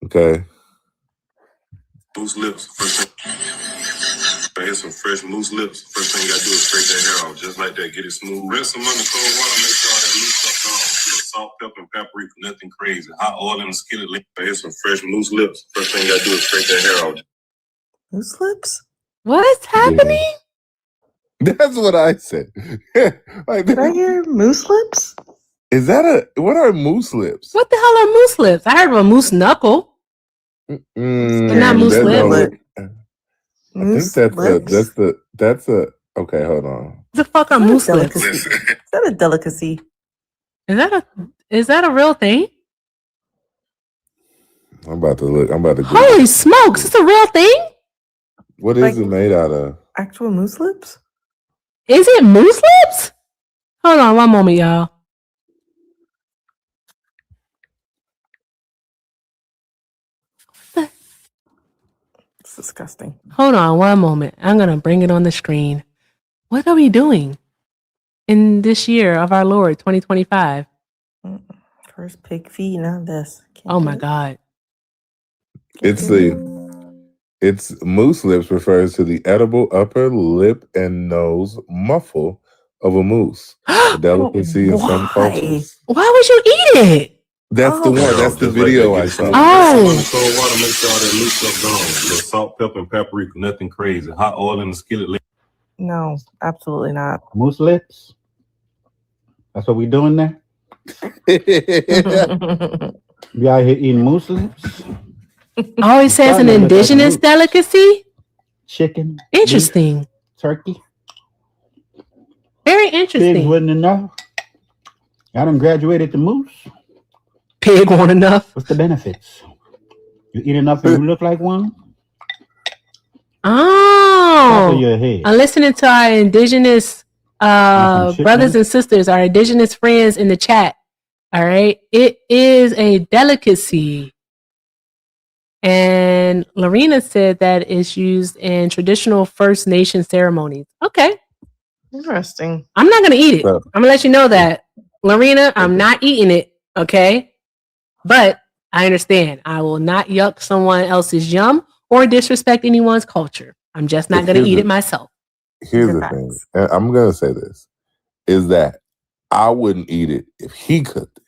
Okay. Moose lips. First thing, here's some fresh moose lips. First thing you gotta do is scrape that hair off, just like that. Get it smooth. Rinse them under cold water. Make sure all that loose stuff gone. Salt, pepper, and paprika. Nothing crazy. Hot oil in the skillet. Here's some fresh moose lips. First thing you gotta do is scrape that hair off. Moose lips? What's happening? That's what I said. Like, did I hear moose lips? Is that what are moose lips? What the hell are moose lips? I heard of a moose knuckle. But not moose lips. I think that's a okay, hold on. What the fuck are moose lips? Is that a delicacy? Is that a real thing? I'm about to look. Holy smokes, it's a real thing? What is it made out of? Actual moose lips? Is it moose lips? Hold on one moment, y'all. It's disgusting. Hold on one moment. I'm going to bring it on the screen. What are we doing in this year of our Lord, 2025? First pig feet, now this. Oh my God. It's moose lips refers to the edible upper lip and nose muffle of a moose. A delicacy in some cultures. Why would you eat it? That's the one. That's the video I saw. Oh. Cold water, make sure all that loose stuff gone. Salt, pepper, and paprika. Nothing crazy. Hot oil in the skillet. No, absolutely not. Moose lips? That's what we doing there? You out here eating moose lips? Oh, it says an indigenous delicacy? Chicken. Interesting. Beef, turkey. Very interesting. Pigs wasn't enough. I done graduated to moose. Pig won't enough. What's the benefits? You eat enough and you look like one? Oh. Your head. I'm listening to our indigenous brothers and sisters, our indigenous friends in the chat. All right. It is a delicacy. And Lorena said that it's used in traditional First Nation ceremonies. Okay. Interesting. I'm not going to eat it. I'm going to let you know that. Lorena, I'm not eating it. Okay. But I understand. I will not yuck someone else's yum or disrespect anyone's culture. I'm just not going to eat it myself. Here's the thing. And I'm going to say this. Is that I wouldn't eat it if he cooked it.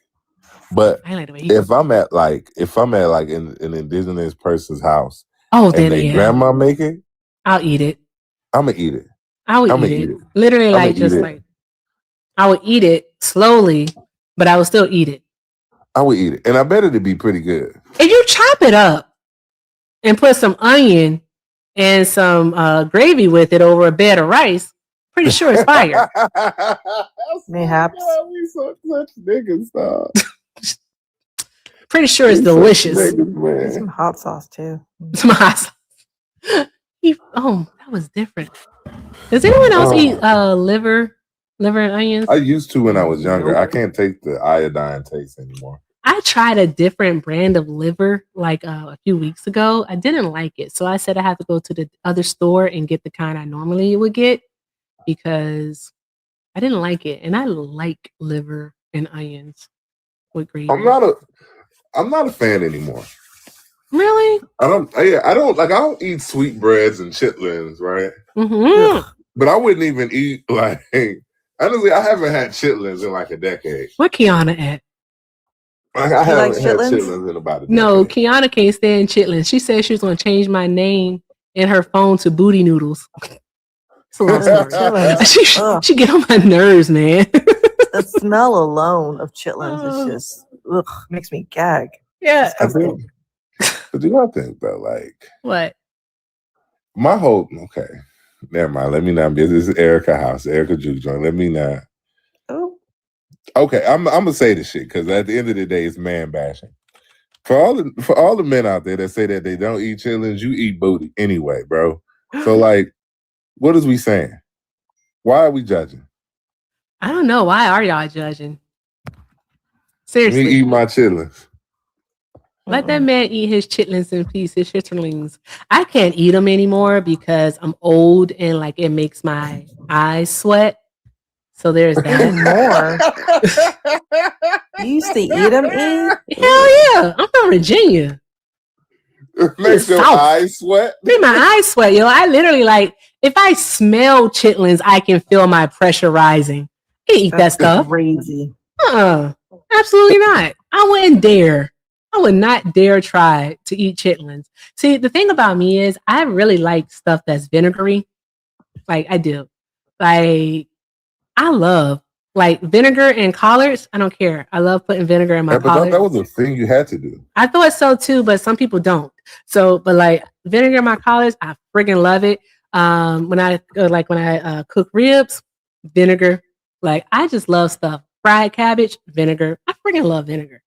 But if I'm at like an indigenous person's house Oh, and then they yeah. grandma make it, I'll eat it. I'm gonna eat it. I would I'ma eat eat it. it. Literally, I'ma like eat just it. like I would eat it slowly, but I would still eat it. I would eat it, and I bet it'd be pretty good. If you chop it up and put some onion and some gravy with it over a bed of rice, pretty sure it's fire. Mayhaps. We such niggas, dog. Pretty sure it's We such delicious. niggas, man. Get some hot sauce too. Some hot sauce. That was different. Does anyone else eat liver and onions? I used to when I was younger. I can't take the iodine taste anymore. I tried a different brand of liver like a few weeks ago. I didn't like it. So I said I have to go to the other store and get the kind I normally would get because I didn't like it. And I like liver and onions with gravy. I'm not a fan anymore. Really? I don't eat sweetbreads and chitlins, right? Mm-hmm. But I wouldn't even eat like honestly, I haven't had chitlins in like a decade. Where Kiana at? I haven't had chitlins in about a decade. No, Kiana can't stand chitlins. She said she was going to change my name in her phone to Booty Noodles. It's a long story. she get on my nerves, man. The smell alone of chitlins is just makes me gag. Yeah. But do I think though, like what? My whole never mind. Let me not be. This is Erica House, Erica Juke Joint. Let me not. Oh. Okay, I'm gonna say this shit because at the end of the day, it's man bashing. For all the men out there that say that they don't eat chitlins, you eat booty anyway, bro. So like, what is we saying? Why are we judging? I don't know. Why are y'all judging? Seriously. Me eat my chitlins. Let that man eat his chitlins in peace, his chitterlings. I can't eat them anymore because I'm old and like it makes my eyes sweat. So there's that. More. You used to eat them, Hell yeah. I'm from Virginia. Makes your eyes sweat? Make my eyes sweat, yo. I literally like if I smell chitlins, I can feel my pressure rising. I can't eat that stuff. Crazy. Absolutely not. I wouldn't dare. I would not dare try to eat chitlins. See, the thing about me is I really like stuff that's vinegary. Like I do. Like I love like vinegar and collards. I don't care. I love putting vinegar in my collards. That was a thing you had to do. I thought so too, but some people don't. So, but like vinegar in my collards, I friggin' love it. When I cook ribs, vinegar. Like I just love stuff. Fried cabbage, vinegar. I freaking love vinegar.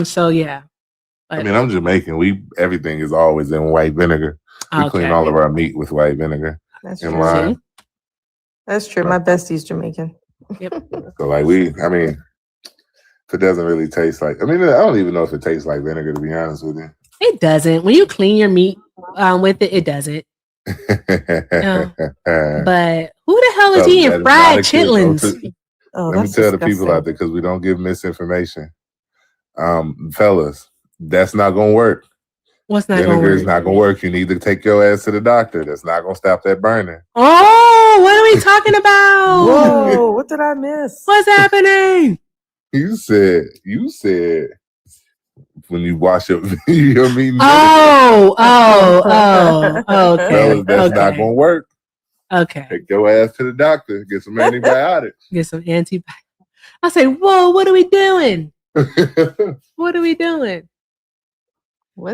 So yeah. I mean, I'm Jamaican. Everything is always in white vinegar. We clean all of our meat with white vinegar. That's and true. lime. That's true. My bestie's Jamaican. Yep. So like if it doesn't really taste like, I don't even know if it tastes like vinegar, to be honest with you. It doesn't. When you clean your meat with it, it doesn't. But who the hell is eating fried chitlins? Let me tell the people out there because we don't give misinformation. Fellas, that's not gonna work. What's not Vinegar gonna work? is not gonna work. You need to take your ass to the doctor. That's not gonna stop that burning. Oh, what are we talking about? Whoa, what did I miss? What's happening? You said when you wash your meat. Okay. Fellas, that's not gonna work. Okay. Take your ass to the doctor. Get some antibiotics. Get some antibiotics. I say, whoa, what are we doing? What are we doing?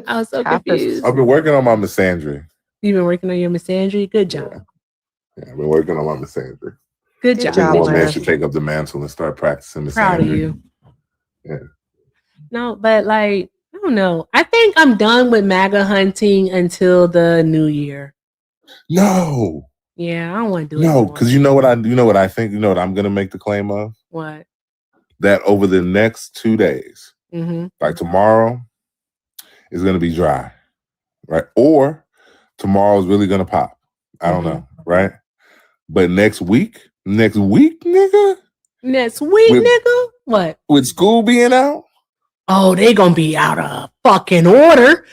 I was so confused. I've been working on my misandry. You've been working on your misandry? Good job. Yeah, I've been working on my misandry. Good job. One man should take up the mantle and start practicing misandry. Proud of you. Yeah. No, but like, I don't know. I think I'm done with MAGA hunting until the new year. No. Yeah, I don't want to do it. No, because you know what I think? You know what I'm gonna make the claim of? What? That over the next 2 days, like tomorrow, is gonna be dry. Right? Or tomorrow's really gonna pop. I don't know, right? But next week, nigga. Next week, nigga? What? With school being out? Oh, they gonna be out of fucking order.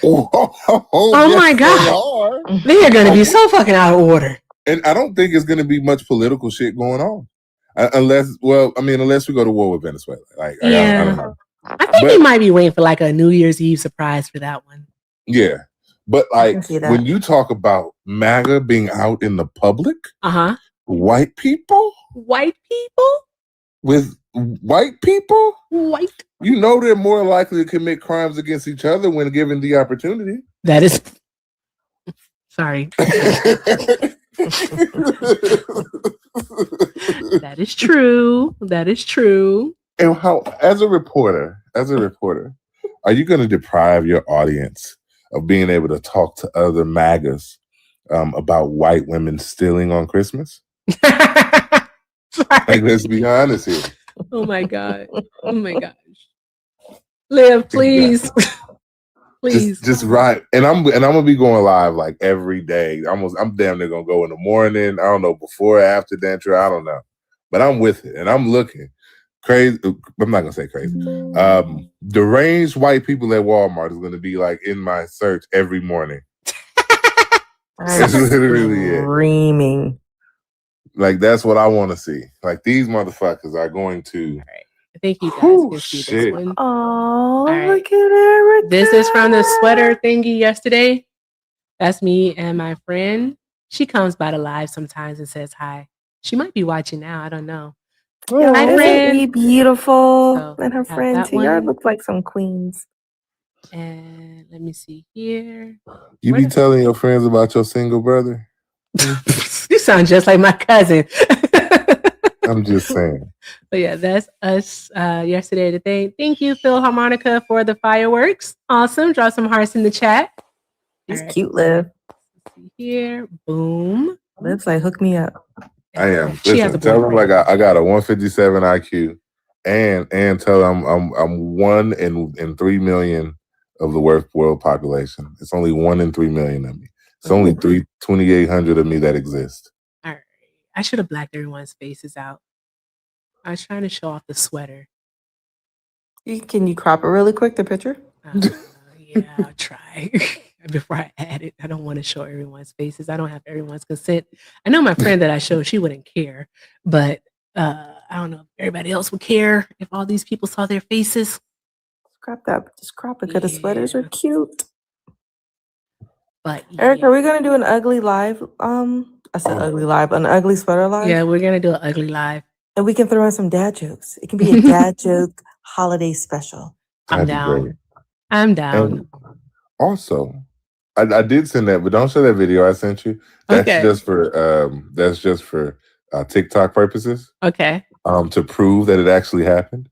Oh my God. They are gonna be so fucking out of order. And I don't think it's gonna be much political shit going on. Unless we go to war with Venezuela. Like, yeah. I don't know. I think we might be waiting for like a New Year's Eve surprise for that one. Yeah. But I can like see that. when you talk about MAGA being out in the public, white people with white people, you know they're more likely to commit crimes against each other when given the opportunity. That is sorry. That is true. That is true. And how, as a reporter, are you going to deprive your audience of being able to talk to other MAGAs about white women stealing on Christmas? Like, let's be honest here. Oh my God. Oh my gosh. Liv, please. Please. Just right. And I'm gonna be going live like every day. I'm damn near gonna go in the morning. I don't know, before or after Dentra, I don't know. But I'm with it and I'm looking. Crazy. I'm not gonna say crazy. Deranged white people at Walmart is gonna be like in my search every morning. It's literally it. Screaming. Like that's what I want to see. Like these motherfuckers are going to. I think you guys can see this one. Oh, right. look at Erica. This is from the sweater thingy yesterday. That's me and my friend. She comes by the live sometimes and says hi. She might be watching now. I don't know. Oh, Hi, isn't friend. he beautiful? So, and her have friend that too. Y'all one. look like some queens. And let me see here. You be telling your friends about your single brother? You sound just like my cousin. I'm just saying. But yeah, that's us yesterday today. Thank you, Phil Harmonica, for the fireworks. Awesome. Drop some hearts in the chat. She's cute, Liv. Here. Boom. Liv's like, hook me up. I am. She has Listen, a tell them boyfriend. like I got a 157 IQ, and tell them I'm 1 in 3 million of the world population. It's only 1 in 3 million of me. It's only 2,800 of me that exist. All right. I should have blacked everyone's faces out. I was trying to show off the sweater. Can you crop it really quick, the picture? Yeah, I'll try. Before I add it, I don't want to show everyone's faces. I don't have everyone's consent. I know my friend that I showed, she wouldn't care, but I don't know if everybody else would care if all these people saw their faces. Scrap that. Just crop it because the sweaters are cute. But Erica, are we gonna do an ugly live? I said ugly live, an ugly sweater live. Yeah, we're gonna do an ugly live. And we can throw in some dad jokes. It can be a dad joke holiday special. I'm down. I'm down. And also, I did send that, but don't show that video I sent you. That's Okay. just for TikTok purposes. Okay. To prove that it actually happened.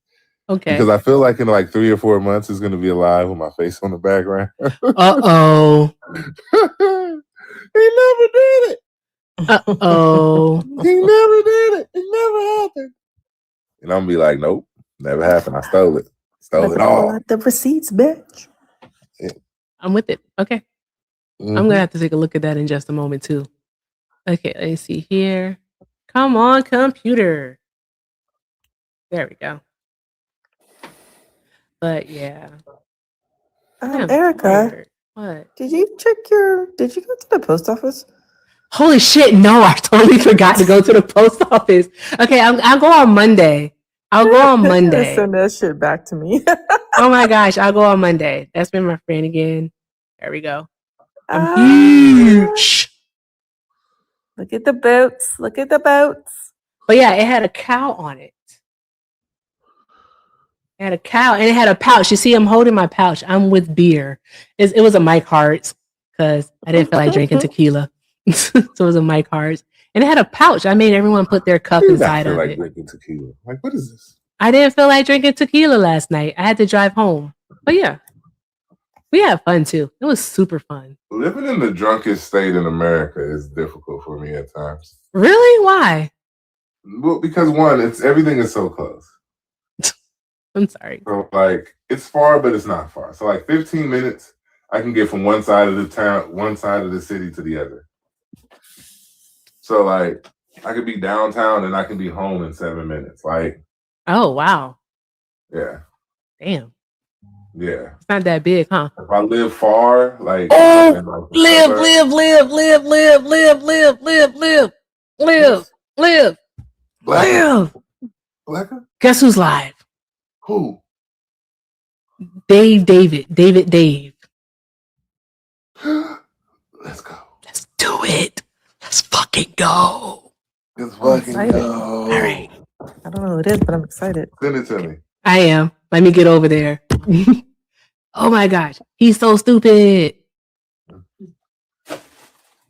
Okay. Because I feel like in like 3 or 4 months it's gonna be alive with my face on the background. Uh-oh. He never did it. Uh-oh. He never did it. It never happened. And I'm gonna be like, nope, never happened. I stole it. Stole it all. The receipts, bitch. I'm with it. Okay. I'm gonna have to take a look at that in just a moment too. Okay, let me see here. Come on, computer. There we go. But yeah. I'm Erica, tired. What? did you go to the post office? Holy shit, no, I totally forgot to go to the post office. Okay, I'll go on Monday. I'll go on Monday. Send that shit back to me. Oh my gosh, I'll go on Monday. That's been my friend again. There we go. I'm huge. Look at the boats. Look at the boats. But yeah, it had a cow on it. It had a cow and it had a pouch. You see, I'm holding my pouch. I'm with beer. It was a Mike Hart's because I didn't feel like drinking tequila. So it was a Mike Hart's. And it had a pouch. I made everyone put their cup inside of it. Drinking tequila. Like, what is this? I didn't feel like drinking tequila last night. I had to drive home. But yeah, we had fun too. It was super fun. Living in the drunkest state in America is difficult for me at times. Really? Why? Well, because one, everything is so close. I'm sorry. So like it's far, but it's not far. So like 15 minutes, I can get from one side of the town, one side of the city to the other. So like I could be downtown and I can be home in 7 minutes. Like, oh wow. Yeah. Damn. Yeah. It's not that big, huh? If I live far, like live. Blacker? Guess who's live? Who? David. Let's go. Let's do it. Let's fucking go. Let's I'm fucking excited. go. All right. I don't know who it is, but I'm excited. Send it to me. I am. Let me get over there. Oh my gosh. He's so stupid.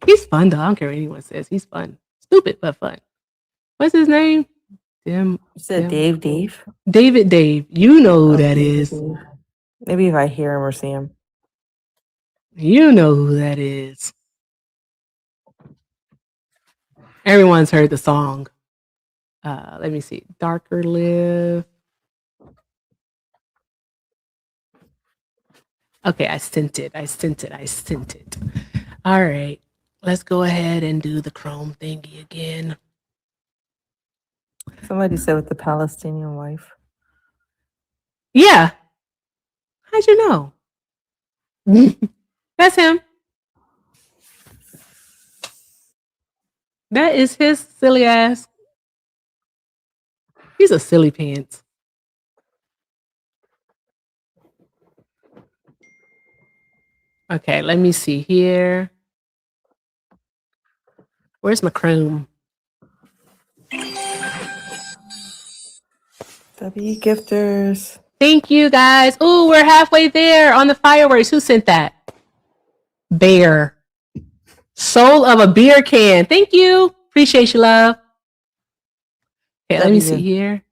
He's fun though. I don't care what anyone says. He's fun. Stupid, but fun. What's his name? You said Dave. David Dave. You know who that David is. Dave. Maybe if I hear him or see him. You know who that is. Everyone's heard the song. Let me see. Darker Live. Okay, I sent it. All right. Let's go ahead and do the Chrome thingy again. Somebody said with the Palestinian wife. Yeah. How'd you know? That's him. That is his silly ass. He's a silly pants. Okay, let me see here. Where's my Chrome? W gifters. Thank you guys. Ooh, we're halfway there on the fireworks. Who sent that? Bear. Soul of a beer can. Thank you. Appreciate you, love. Okay, let me see here.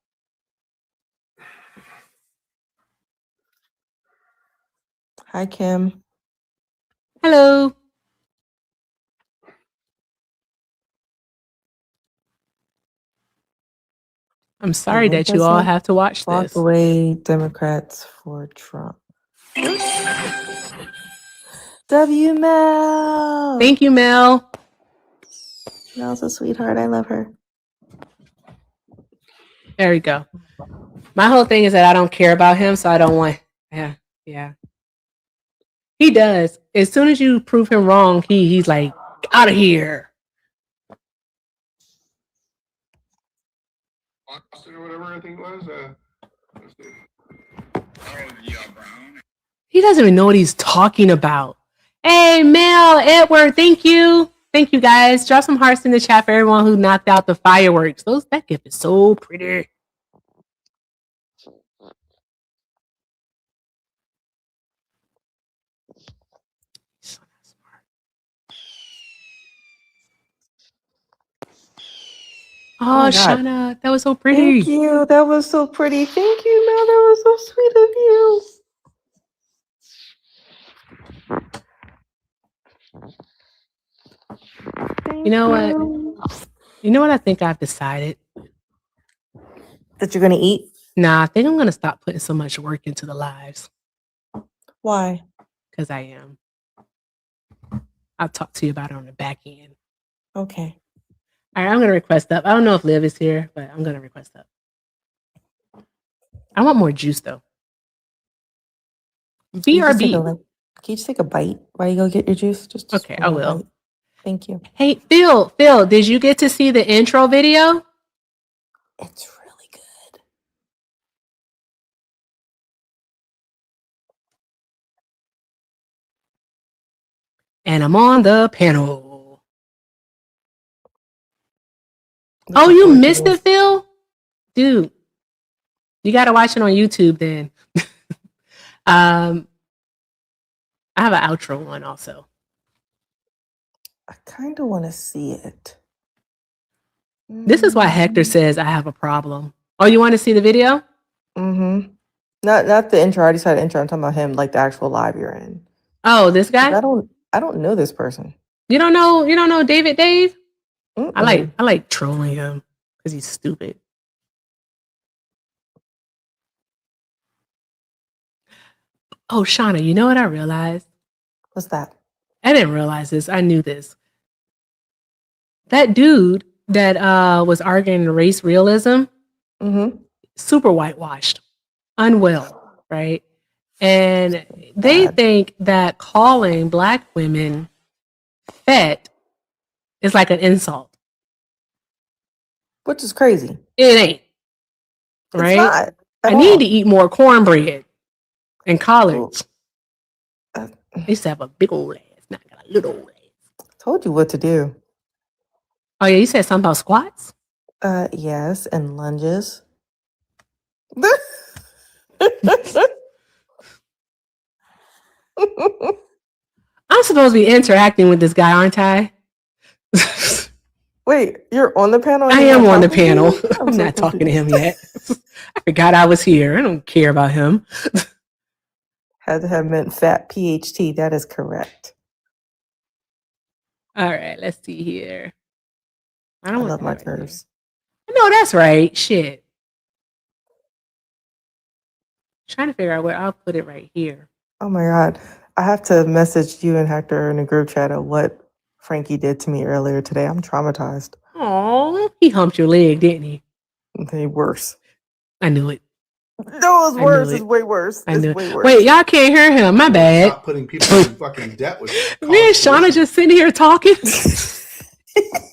Hi, Kim. Hello. I'm sorry that you all have to watch Walk this. away, Democrats for Trump. W Mel. Thank you, Mel. Mel's a sweetheart. I love her. There we go. My whole thing is that I don't care about him, so I don't want. Yeah. He does. As soon as you prove him wrong, he's like, out of here. Whatever I think it was. He doesn't even know what he's talking about. Hey, Mel, Edward, thank you. Thank you, guys. Drop some hearts in the chat for everyone who knocked out the fireworks. That gift is so pretty. Oh, Shauna, that was so pretty. Thank you. That was so pretty. Thank you, Mel. That was so sweet of you. You know what? You know what I think I've decided? That you're going to eat? Nah, I think I'm going to stop putting so much work into the lives. Why? Because I am. I'll talk to you about it on the back end. Okay. All right, I'm going to request up. I don't know if Liv is here, but I'm going to request up. I want more juice, though. BRB. Can you just take a bite while you go get your juice? Just okay, I will. Bite. Thank you. Hey, Phil, did you get to see the intro video? It's really good. And I'm on the panel. Oh, you missed it, Phil? Dude, you got to watch it on YouTube then. I have an outro one also. I kind of want to see it. This is why Hector says I have a problem. Oh, you want to see the video? Mm-hmm. Not the intro. I already saw the intro. I'm talking about him, like the actual live you're in. Oh, this guy? I don't know this person. You don't know David Dave? Mm-mm. I like trolling him because he's stupid. Oh, Shauna, you know what I realized? What's that? I didn't realize this. I knew this. That dude that was arguing race realism, super whitewashed, unwell, right? And they think that calling Black women fat is like an insult. Which is crazy. It ain't. Right? It's not I need to eat more cornbread in college. I used to have a big old ass, not got a little old ass. Told you what to do. Oh yeah, you said something about squats? Yes, and lunges. I'm supposed to be interacting with this guy, aren't I? Wait, you're on the panel? I And am on the talking to panel. you? I'm so not talking to confused. him yet. I forgot I was here. I don't care about him. Had to have meant fat PhD. That is correct. All right, let's see here. I I don't want love that my right there. curves. No, that's right. Shit. Trying to figure out where I'll put it right here. Oh my God. I have to message you and Hector in a group chat of what Frankie did to me earlier today. I'm traumatized. Oh, he humped your leg, didn't he? Okay, worse. I knew it. No, it's I worse. knew It's it. way worse. I It's knew. way worse. Wait, y'all can't hear him. My bad. Stop putting people in fucking debt with Me and college Shauna tuition. just sitting here talking.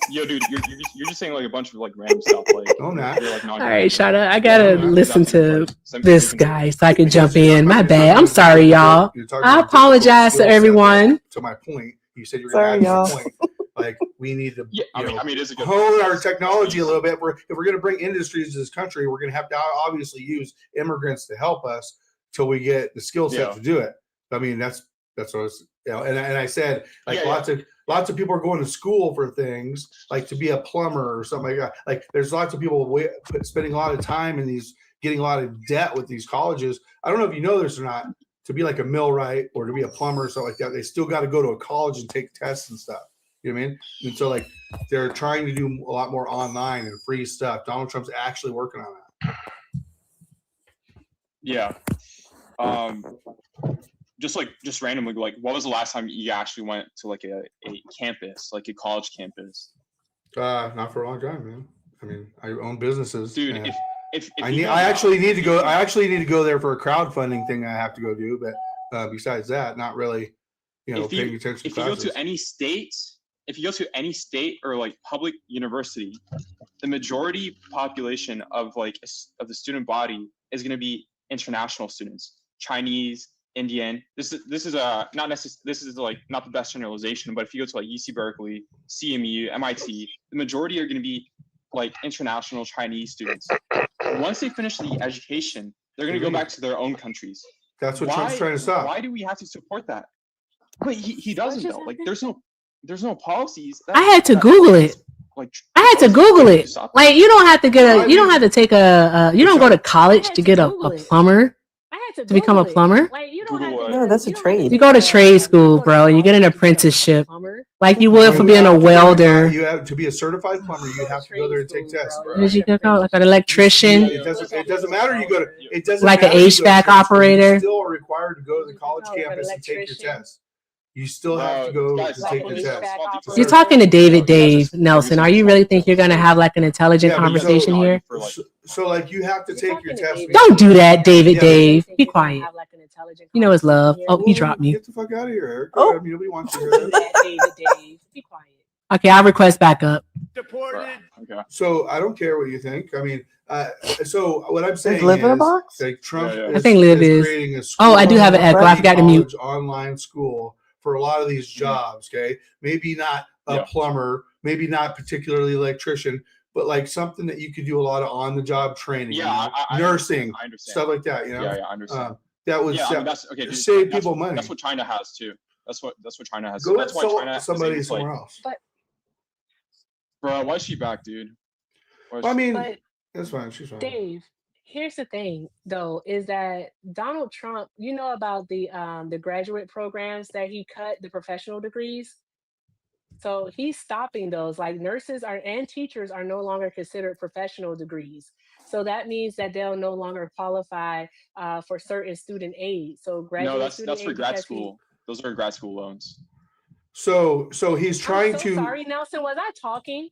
Yo, dude, you're just saying like a bunch of like random stuff. Like, no, not. Like, All right, Shauna, I gotta listen to some this people guy so I can jump Because in. My you're bad. talking I'm about sorry, y'all. you're talking I about difficult apologize to skill set, everyone. but to my point, you said you're going to add to my point. Like we need to, I mean, it is a good hone our technology a little bit. If we're going to bring industries to this country, we're going to have to obviously use immigrants to help us till we get the skill set to do it. I mean, that's what I was, and I said like lots of people are going to school for things like to be a plumber or something like that. Like there's lots of people spending a lot of time in these, getting a lot of debt with these colleges. I don't know if you know this or not. To be like a millwright or to be a plumber or something like that, they still got to go to a college and take tests and stuff. You know what I mean? And so like they're trying to do a lot more online and free stuff. Donald Trump's actually working on that. Yeah. Just randomly, like, what was the last time you actually went to like a campus, like a college campus? Not for a long time, man. I mean, I own businesses. Dude, if I actually need to go. I actually need to go there for a crowdfunding thing. I have to go do, but besides that, not really. Paying attention. If you go to any state, or like public university, the majority population of the student body is going to be international students, Chinese, Indian. This is not the best generalization, but if you go to like UC Berkeley, CMU, MIT, the majority are going to be like international Chinese students. Once they finish the education, they're going to go back to their own countries. That's what Trump's trying to stop. Why do we have to support that? But he doesn't though. Like there's no policies. I had to Google it. I had to Google it. Like you don't have to you don't have to take you don't go to college to get a plumber. To become a plumber? No, that's a trade. You go to trade school, bro, and you get an apprenticeship, like you would for being a welder. You have to be a certified plumber. You have to go there and take tests. Did you go like an electrician? It doesn't matter. You go to it doesn't like an matter HVAC operator. You still are required to go to the college campus and take your test. You still have to go to take your test. You're talking to Dave Nelson. Are you really think you're going to have like an intelligent conversation here? So like you have to take your test. Don't do that, Dave. Be quiet. You know his love. Oh, he dropped me. Get the fuck out of here, Eric. Oh, I mean, nobody wants to hear that. Dave. Be quiet. Okay, I'll request backup. So I don't care what you think. I mean, so what I'm saying Live in a box? Like Trump I think Liv is creating a school. Oh, I do have an echo. I forgot to mute. Online school for a lot of these jobs. Okay, maybe not a plumber, maybe not particularly electrician, but like something that you could do a lot of on-the-job training. Yeah, nursing, I understand. stuff like that. Yeah, I understand. That would save people money. That's what China has too. That's what China has. Go That's why China somebody somewhere else. But bro, why is she back, dude? I mean, that's fine. She's fine. Dave, here's the thing, though, is that Donald Trump, you know about the graduate programs that he cut, the professional degrees. So he's stopping those. Like nurses and teachers are no longer considered professional degrees. So that means that they'll no longer qualify for certain student aid. So graduate that's for grad school. Those are grad school loans. So he's trying to. Sorry, Nelson, was I talking?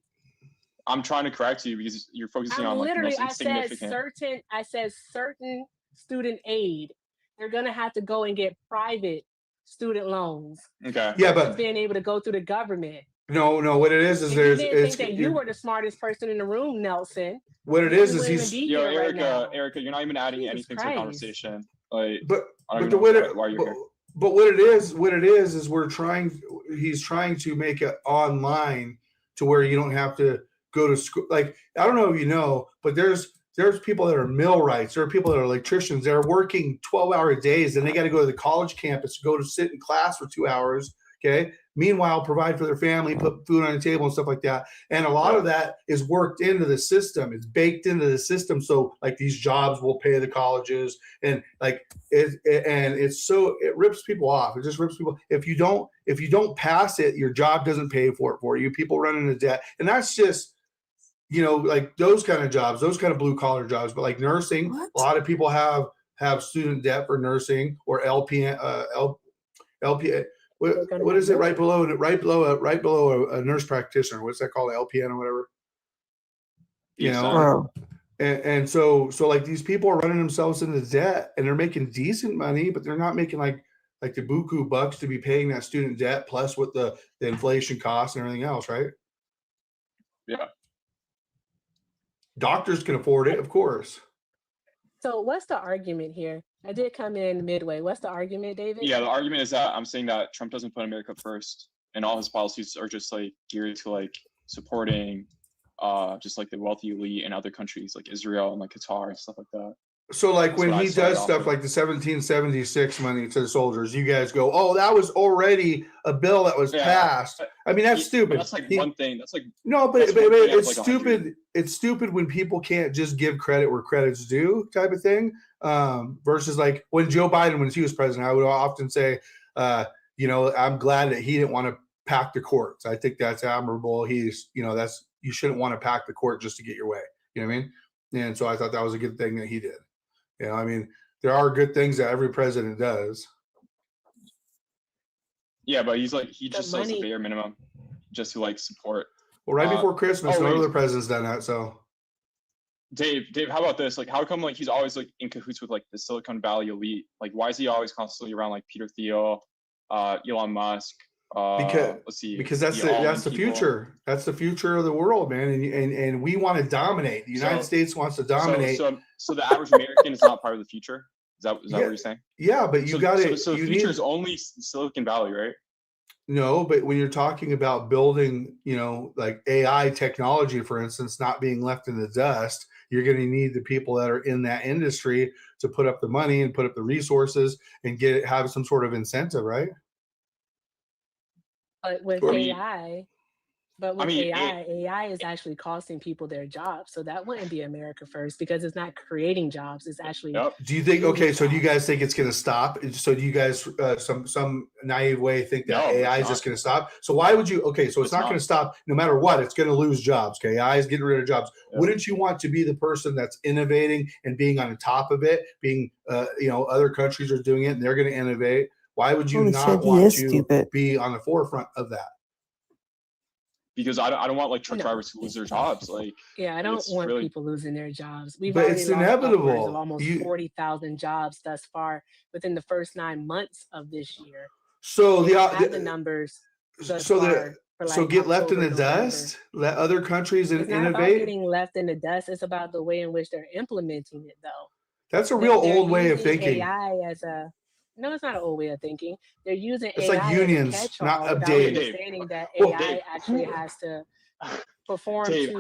I'm trying to correct you because you're focusing on like the most insignificant. I said certain student aid. They're gonna have to go and get private student loans. Okay. Yeah, but being able to go through the government. No. What it is there's. You didn't think that you were the smartest person in the room, Nelson. What it is he's. Erica, you're not even adding anything to the conversation. Like, but But what it is he's trying to make it online to where you don't have to go to school. Like, I don't know if you know, but there's people that are millwrights. There are people that are electricians. They're working 12-hour days, and they got to go to the college campus to go to sit in class for 2 hours. Okay. Meanwhile, provide for their family, put food on the table and stuff like that. And a lot of that is worked into the system. It's baked into the system. So like these jobs will pay the colleges, and like it rips people off. It just rips people. If you don't pass it, your job doesn't pay for you. People run into debt. And that's just, like those kind of jobs, those kind of blue collar jobs. But like nursing, a lot of people have student debt for nursing or LPN. What is it right below a nurse practitioner? What's that called? LPN or whatever. And so like these people are running themselves into debt, and they're making decent money, but they're not making like the buku bucks to be paying that student debt plus with the inflation costs and everything else, right? Yeah. Doctors can afford it, of course. So what's the argument here? I did come in midway. What's the argument, David? Yeah, the argument is that I'm saying that Trump doesn't put America first, and all his policies are just like geared to like supporting just like the wealthy elite in other countries like Israel and like Qatar and stuff like that. So like when he does stuff like the 1776 money to the soldiers, you guys go, oh, that was already a bill that was passed. I mean, that's stupid. That's like one thing. That's like no, but it's stupid. It's stupid when people can't just give credit where credit's due, type of thing. Versus like when Joe Biden, when he was president, I would often say, I'm glad that he didn't want to pack the courts. I think that's admirable. He's, you shouldn't want to pack the court just to get your way. You know what I mean? And so I thought that was a good thing that he did. I mean, there are good things that every president does. Yeah, but he just does the bare minimum just to like support. Well, right before Christmas, no other president's done that. So, Dave, how about this? Like, how come like he's always like in cahoots with like the Silicon Valley elite? Like, why is he always constantly around like Peter Thiel, Elon Musk? Because that's the future. That's the future of the world, man. And we want to dominate. The United States wants to dominate. So the average American is not part of the future. Is that what you're saying? Yeah, but you got it. So the future is only Silicon Valley, right? No, but when you're talking about building, like AI technology, for instance, not being left in the dust, you're going to need the people that are in that industry to put up the money and put up the resources and have some sort of incentive, right? But with AI, AI is actually costing people their jobs. So that wouldn't be America first because it's not creating jobs. It's actually. Do you think? Okay, so do you guys think it's going to stop? So do you guys, some naive way, think that AI is just going to stop? So why would you? Okay, so it's not going to stop no matter what. It's going to lose jobs. Okay, AI is getting rid of jobs. Yeah. Wouldn't you want to be the person that's innovating and being on the top of it? Being, other countries are doing it and they're going to innovate. Why would you not want to be on the forefront of that? Because I don't want like truck drivers to lose their jobs. Like, I don't want people losing their jobs. But it's inevitable. Of almost 40,000 jobs thus far within the first 9 months of this year. So the numbers. Get left in the dust. Let other countries innovate. It's not about getting left in the dust. It's about the way in which they're implementing it, though. That's a real old way of thinking. AI as a No, it's not an old way of thinking. They're using it's AI like unions, not updated. Understanding that AI actually has to perform to the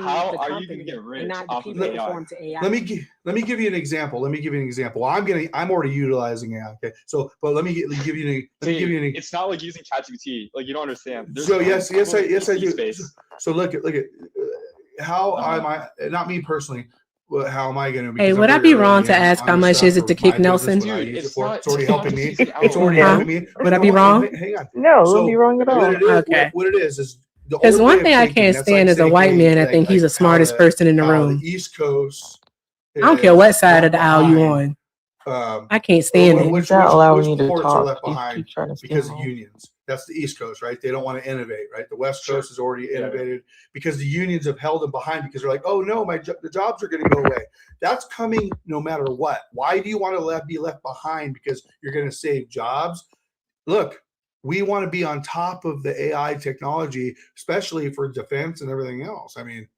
company and not the people perform to AI. Let me give you an example. I'm already utilizing AI. Okay, so but let me give you an. It's not like using ChatGPT. Like you don't understand. So yes, I do. So look at how am I? Not me personally. Well, how am I going to be? Hey, would I be wrong to ask how much is it to kick Nelson? Dude, it's already helping me. It's already helping me. Would I be wrong? Hang on. No, it wouldn't be wrong at all. Okay. What it is because one thing I can't stand is a white man. I think he's the smartest person in the room. The East Coast. I don't care what side of the aisle you on. I can't stand it. Which allowing you to ports talk. Are left behind because of unions. That's the East Coast, right? They don't want to innovate, right? The West Coast has already innovated because the unions have held them behind because they're like, oh no, the jobs are going to go away. That's coming no matter what. Why do you want to be left behind? Because you're going to save jobs. Look, we want to be on top of the AI technology, especially for defense and everything else. I mean,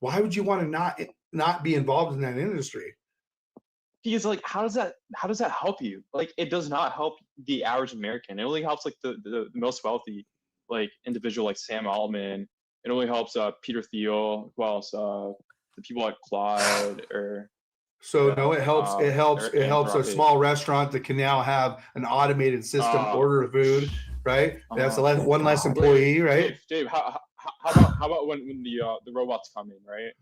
why would you want to not be involved in that industry? Because like, how does that help you? Like, it does not help the average American. It only helps like the most wealthy, like individual, like Sam Altman. It only helps Peter Thiel. Who else? The people like Clyde or. So no, it helps. It helps. It helps a small restaurant that can now have an automated system order food, right? That's one less employee, right? Dave, how about when the robots come in, right?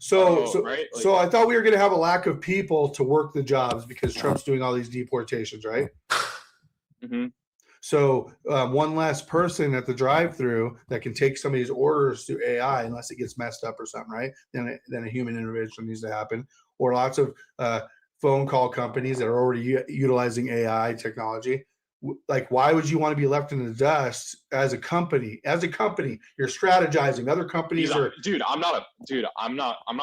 So right? Like, so I thought we were going to have a lack of people to work the jobs because Trump's doing all these deportations, right? Mm-hmm. So one less person at the drive-through that can take some of these orders through AI, unless it gets messed up or something, right? Then a human intervention needs to happen. Or lots of phone call companies that are already utilizing AI technology. Like, why would you want to be left in the dust as a company? As a company, you're strategizing. Other companies are. Dude, I'm not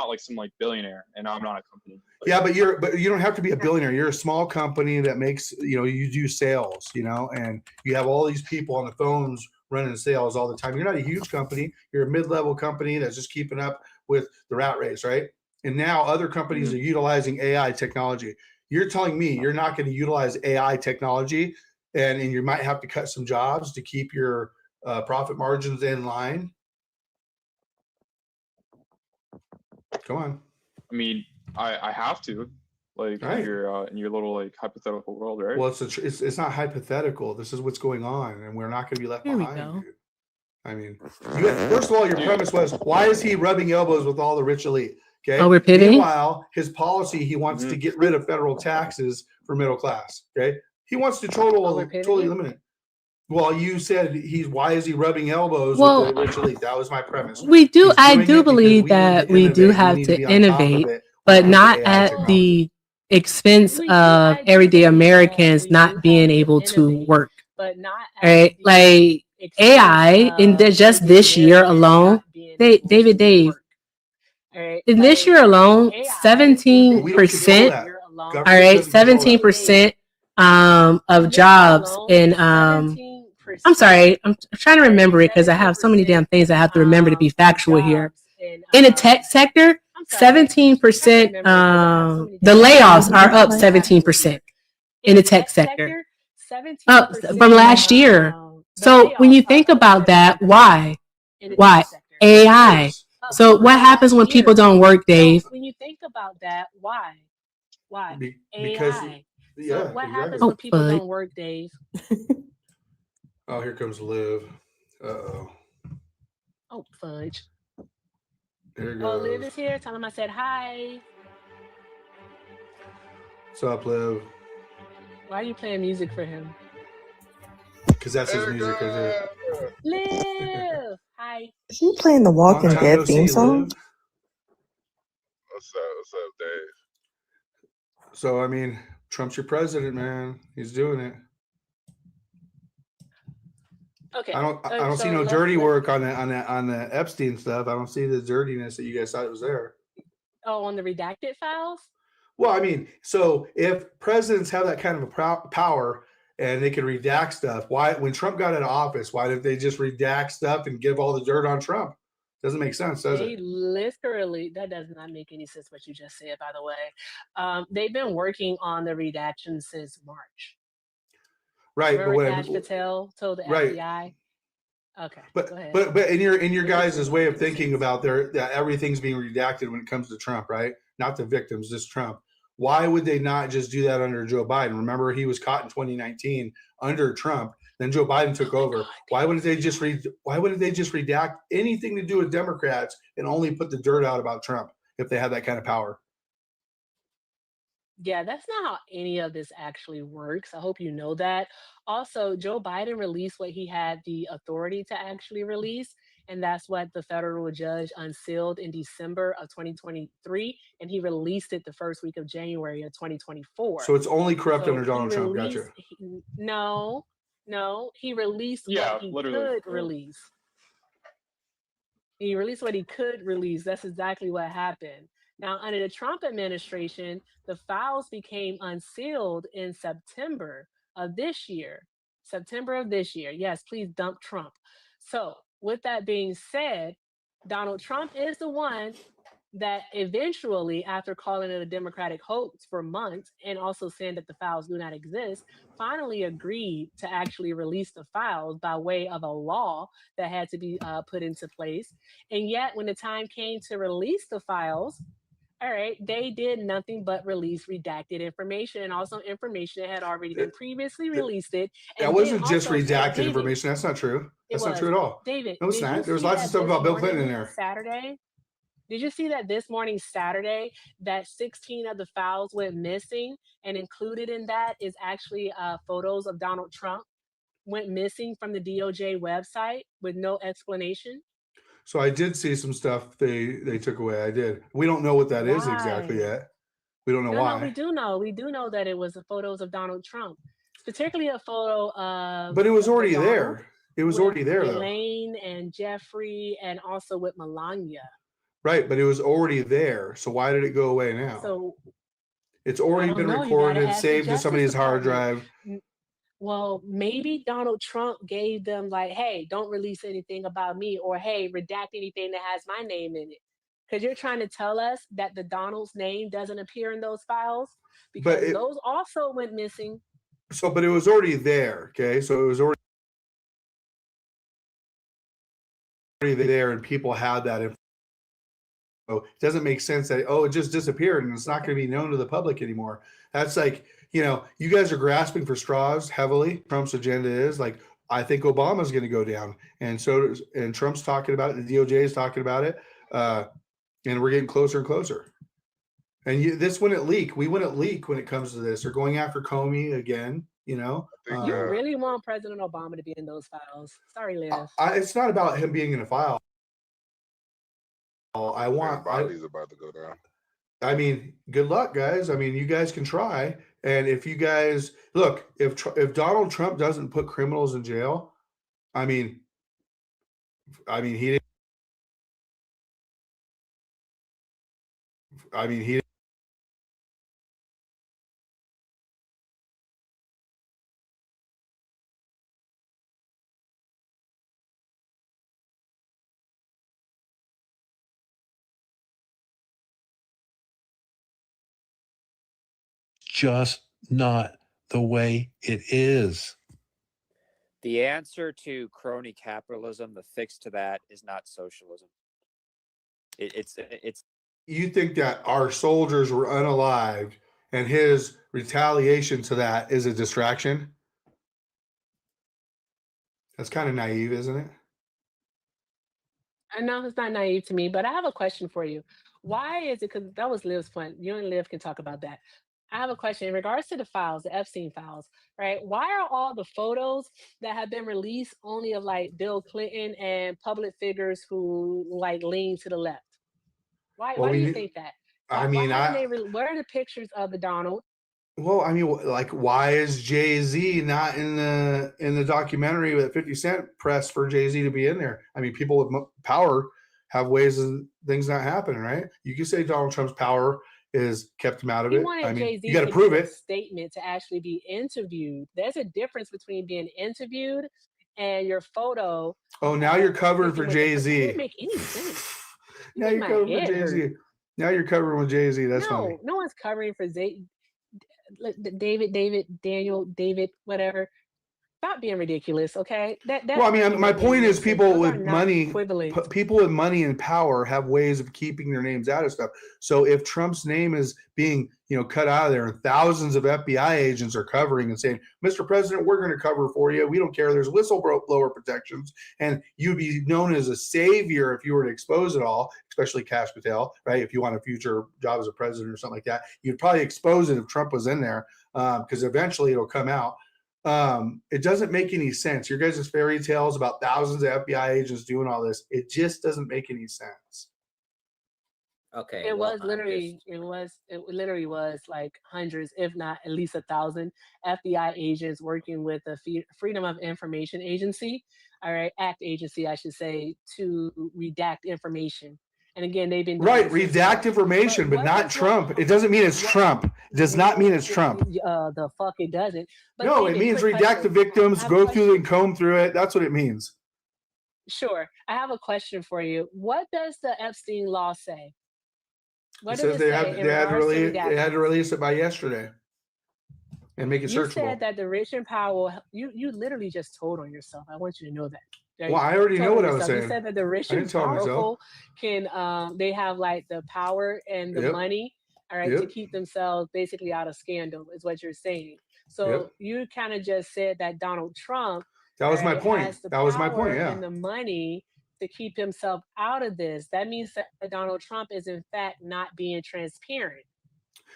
like some like billionaire, and I'm not a company. Like, Yeah, but you don't have to be a billionaire. You're a small company that makes, you do sales, and you have all these people on the phones running sales all the time. You're not a huge company. You're a mid-level company that's just keeping up with the rat race, right? And now other companies are utilizing AI technology. You're telling me you're not going to utilize AI technology, and you might have to cut some jobs to keep your profit margins in line? Come on. I mean, I have to, like, Right. you're in your little like hypothetical world, right? Well, it's not hypothetical. This is what's going on, and we're not going to be left behind. Dude. I mean, first of all, your premise was, why is he rubbing elbows with all the rich elite? Okay. Oh, we're pivoting? Meanwhile, his policy, he wants to get rid of federal taxes for middle class. Okay. He wants to totally eliminate it. Well, you said why is he rubbing elbows with the rich elite? That was my premise. I do believe that we do have to innovate, but not at the expense of everyday Americans not being able to work. Right? Like AI, in just this year alone, Dave, in this year alone, 17%, all right, 17% of jobs in I'm sorry, I'm trying to remember it because I have so many damn things I have to remember to be factual here. In the tech sector, 17%, the layoffs are up 17% in the tech sector, up from last year. So when you think about that, why? AI. So what happens when people don't work, Dave? When you think about that, why? Because AI. yeah, So what exactly. happens when people don't work, Dave? Oh, here comes Liv. Uh-oh. Oh, fudge. Here it Oh, goes. Liv is here. Tell him I said hi. What's up, Liv? Why are you playing music for him? Because that's his music, is it? Liv! Hi. Is he playing the Walking Dead theme song? What's up, Dave? So, I mean, Trump's your president, man. He's doing it. Okay. I don't see no dirty work on the Epstein stuff. I don't see the dirtiness that you guys thought it was there. Oh, on the redacted files? Well, I mean, so if presidents have that kind of a power and they can redact stuff, why, when Trump got out of office, why didn't they just redact stuff and give all the dirt on Trump? Doesn't make sense, does it? Literally, that does not make any sense what you just said, by the way. They've been working on the redaction since March. Right. Remember Kash Patel told the FBI? Okay. But go ahead. but in your guys' way of thinking about that everything's being redacted when it comes to Trump, right? Not the victims, just Trump. Why would they not just do that under Joe Biden? Remember, he was caught in 2019 under Trump. Then Joe Biden took over. God, why wouldn't they just redact anything to do with Democrats and only put the dirt out about Trump if they had that kind of power? Yeah, that's not how any of this actually works. I hope you know that. Also, Joe Biden released what he had the authority to actually release, and that's what the federal judge unsealed in December of 2023, and he released it the first week of January of 2024. So it's only corrupt under Donald Trump. Gotcha. No, he released what he could release. He released what he could release. That's exactly what happened. Now, under the Trump administration, the files became unsealed in September of this year. Yes, please dump Trump. So, with that being said, Donald Trump is the one that eventually, after calling it a Democratic hoax for months and also saying that the files do not exist, finally agreed to actually release the files by way of a law that had to be put into place. And yet, when the time came to release the files, all right, they did nothing but release redacted information and also information that had already been previously released. That And wasn't just also, redacted David, information. That's not true. That's not true at all. David, No, it's did you not. There was see lots of that stuff this about Bill Clinton in morning, there. Saturday? Did you see that this morning, Saturday, that 16 of the files went missing, and included in that is actually photos of Donald Trump went missing from the DOJ website with no explanation? So I did see some stuff they took away. I did. We don't know what that is exactly Why? yet. We don't know No, why. we do know. We do know that it was the photos of Donald Trump, particularly a photo of But it was already Donald there. It was with already there, though. Elaine and Jeffrey, and also with Melania. Right, but it was already there. So why did it go away now? So It's I already don't been know. You recorded gotta and ask the saved to Justice somebody's hard Department. drive. Well, maybe Donald Trump gave them like, hey, don't release anything about me, or hey, redact anything that has my name in it. Because you're trying to tell us that the Donald's name doesn't appear in those files, But because it, those also went missing. but it was already there. Okay, so it was already there, and people had that information. So it doesn't make sense that it just disappeared and it's not going to be known to the public anymore. That's like, you guys are grasping for straws heavily. Trump's agenda is like, I think Obama's going to go down, and Trump's talking about it. The DOJ is talking about it, and we're getting closer and closer. And this wouldn't leak. We wouldn't leak when it comes to this. They're going after Comey again. You really want President Obama to be in those files? Sorry, Liz. It's not about him being in a file. I want body's about to go down. I mean, good luck, guys. I mean, you guys can try. And if you guys look, if Donald Trump doesn't put criminals in jail, I mean, he just not the way it is. The answer to crony capitalism, the fix to that is not socialism. It's. You think that our soldiers were unalived and his retaliation to that is a distraction? That's kind of naive, isn't it? I know it's not naive to me, but I have a question for you. Why is it? Because that was Liv's point. You and Liv can talk about that. I have a question in regards to the files, the Epstein files, right? Why are all the photos that have been released only of like Bill Clinton and public figures who like lean to the left? Why do you think that? Where are the pictures of the Donald? Well, I mean, like, why is Jay-Z not in the documentary that 50 Cent pressed for Jay-Z to be in there? I mean, people with power have ways of things not happening, right? You can say Donald Trump's power is kept him out of it. I mean, Jay-Z you got to prove it. Statement to actually be interviewed. There's a difference between being interviewed and your photo. Oh, now you're covering for Jay-Z. That doesn't make any sense. Now you're covering for Jay-Z. Now you're covering with Jay-Z. That's funny. No one's covering for David, whatever. Stop being ridiculous, okay? Well, I mean, my point is, people with money and power have ways of keeping their names out of stuff. So if Trump's name is being, cut out of there, and thousands of FBI agents are covering and saying, "Mr. President, we're going to cover for you. We don't care. There's whistleblower protections," and you'd be known as a savior if you were to expose it all, especially Kash Patel, right? If you want a future job as a president or something like that, you'd probably expose it if Trump was in there, because eventually it'll come out. It doesn't make any sense. Your guys' fairy tales about thousands of FBI agents doing all this, it just doesn't make any sense. Okay. It literally was like hundreds, if not at least 1,000 FBI agents working with the Freedom of Information Agency, Act Agency, I should say, to redact information. And again, they've been redact information, but not Trump. It doesn't mean it's Trump. It does not mean it's Trump. The fuck it doesn't. But no, it means redact the victims, go through and comb through it. That's what it means. Sure. I have a question for you. What does the Epstein law say? What It does says it they say had in they had to regards to release they had to redactions? release it by yesterday and make it You searchable. said that the rich and powerful. You literally just told on yourself. I want you to know that. Well, I already know Told what on I was yourself. You saying. said that the rich I and didn't tell myself. powerful can they have like the power and the Yep. money, all right, to Yep. keep themselves basically out of scandal, is what you're saying. So Yep. you kind of just said that Donald Trump, That was all my right, point. has the That was my power point. Yeah. and the money to keep himself out of this. That means that Donald Trump is in fact not being transparent.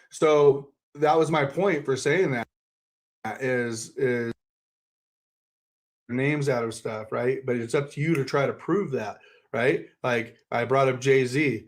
So that was my point for saying that is names out of stuff, right? But it's up to you to try to prove that, right? Like I brought up Jay-Z.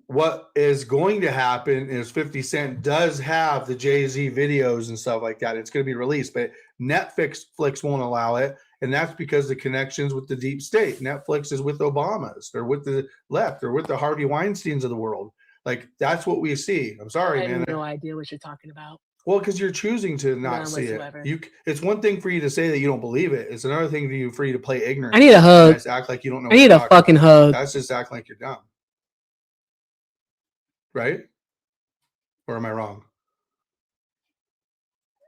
What is going to happen is 50 Cent does have the Jay-Z videos and stuff like that. It's going to be released, but Netflix won't allow it. And that's because the connections with the deep state. Netflix is with Obamas. They're with the left. They're with the Harvey Weinsteins of the world. Like that's what we see. I'm sorry, I have man. no idea what you're talking about. Well, because you're choosing to not None see whatsoever. it. It's one thing for you to say that you don't believe it. It's another thing for you to play ignorant. I need a hug. Just act like you don't know. I need a fucking hug. That's just acting like you're dumb, right? Or am I wrong?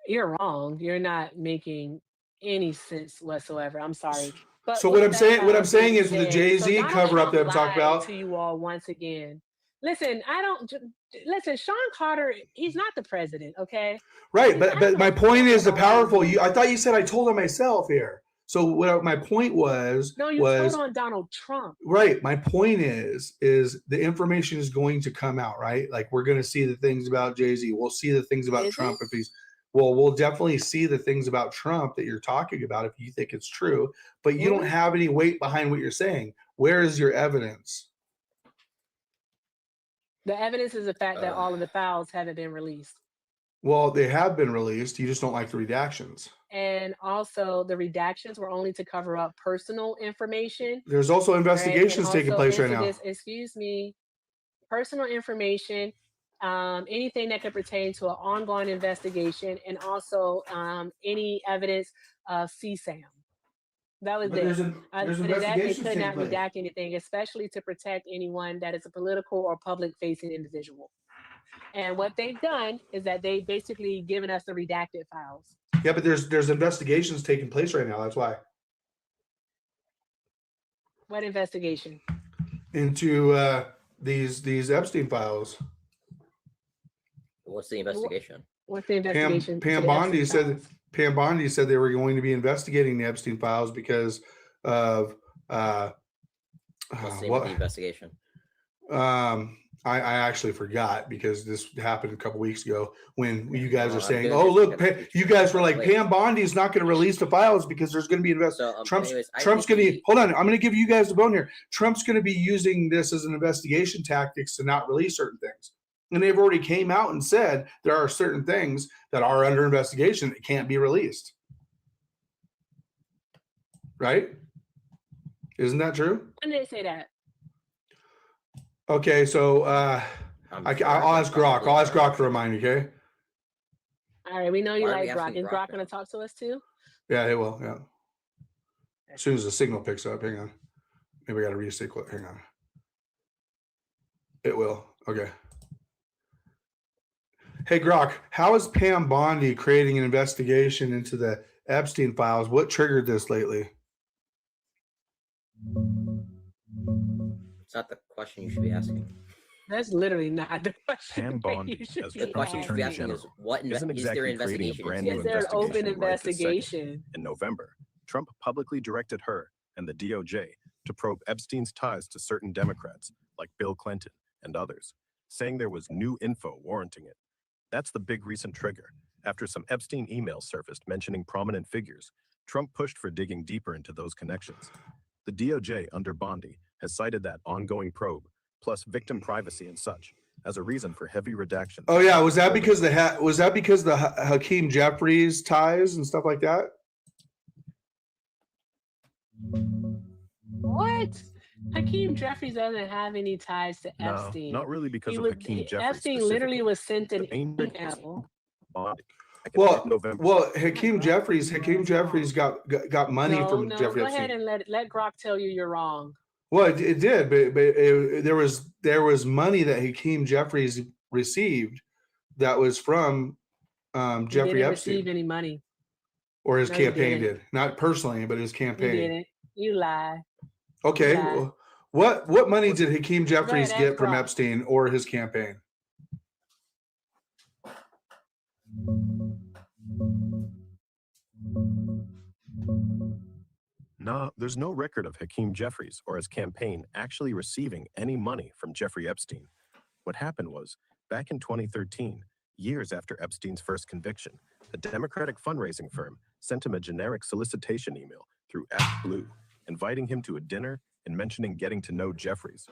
You're wrong. You're not making any sense whatsoever. I'm sorry. But So what I'm that saying being is the said, Jay-Z Donald cover up Trump that I'm talking lied about. to you all once again. Listen, listen. Sean Carter, he's not the president, okay? Right, but my point is the powerful. I thought you said I told on myself here. So what my point was No, you told on Donald Trump. right. My point is the information is going to come out, right? Like we're going to see the things about Jay-Z. We'll see the things about Trump if he's. Well, we'll definitely see the things about Trump that you're talking about if you think it's true, but you don't have any weight behind what you're saying. Where is your evidence? The evidence is the fact that all of the files haven't been released. Well, they have been released. You just don't like the redactions. And also the redactions were only to cover up personal information. There's also investigations right? taking place right now. Excuse me, personal information, anything that could pertain to an ongoing investigation, and also any evidence of CSAM. That was But it. there's But they investigations could taking not place. redact anything, especially to protect anyone that is a political or public-facing individual. And what they've done is that they basically given us the redacted files. Yeah, but there's investigations taking place right now. That's why. What investigation? Into these Epstein files. What's the investigation? What's the investigation? Pam Bondi said they were going to be investigating the Epstein files because of What's the name of the investigation? I actually forgot because this happened a couple weeks ago when you guys are saying, good. "Oh, look, you guys were like, Pam Bondi is not going to release the files because there's going to be Trump's going to hold on. I'm going to give you guys the bone here. Trump's going to be using this as an investigation tactics to not release certain things, and they've already came out and said there are certain things that are under investigation that can't be released. Right? Isn't that true? When did they say that? Okay, so I'll ask Grok. I'll ask Grok to remind you, okay? All right, we know you Why are we like Grok. asking Is Grok Grok going to talk to us too? Yeah, it will, yeah. As soon as the signal picks up, hang on. Maybe I got to reset clip. Hang on. It will. Okay. Hey, Grok, how is Pam Bondi creating an investigation into the Epstein files? What triggered this lately? It's not the question you should be asking. That's literally not the question. Pam Bondi, as Trump's Attorney General, isn't exactly creating a brand new Is there an open investigation. investigation? In November, Trump publicly directed her and the DOJ to probe Epstein's ties to certain Democrats, like Bill Clinton and others, saying there was new info warranting it. That's the big recent trigger. After some Epstein emails surfaced mentioning prominent figures, Trump pushed for digging deeper into those connections. The DOJ under Bondi has cited that ongoing probe, plus victim privacy and such, as a reason for heavy redactions. Oh yeah, was that because the Hakeem Jeffries ties and stuff like that? What? Hakeem Jeffries doesn't have any ties to Epstein. Not really because of Hakeem Jeffries. Epstein literally was sent an email. Well, Hakeem Jeffries got money from Jeffrey Go Epstein. ahead and let Grok tell you you're wrong. Well, it did, but there was money that Hakeem Jeffries received that was from He Jeffrey didn't Epstein, receive any money. or his No, you campaign didn't. did, not personally, but his You campaign. didn't. You lie. Okay, You lie. well, what money did Hakeem Jeffries ahead, get ask from Rob. Epstein or his campaign? No, there's no record of Hakeem Jeffries or his campaign actually receiving any money from Jeffrey Epstein. What happened was, back in 2013, years after Epstein's first conviction, a Democratic fundraising firm sent him a generic solicitation email through ActBlue, inviting him to a dinner and mentioning getting to know Jeffries.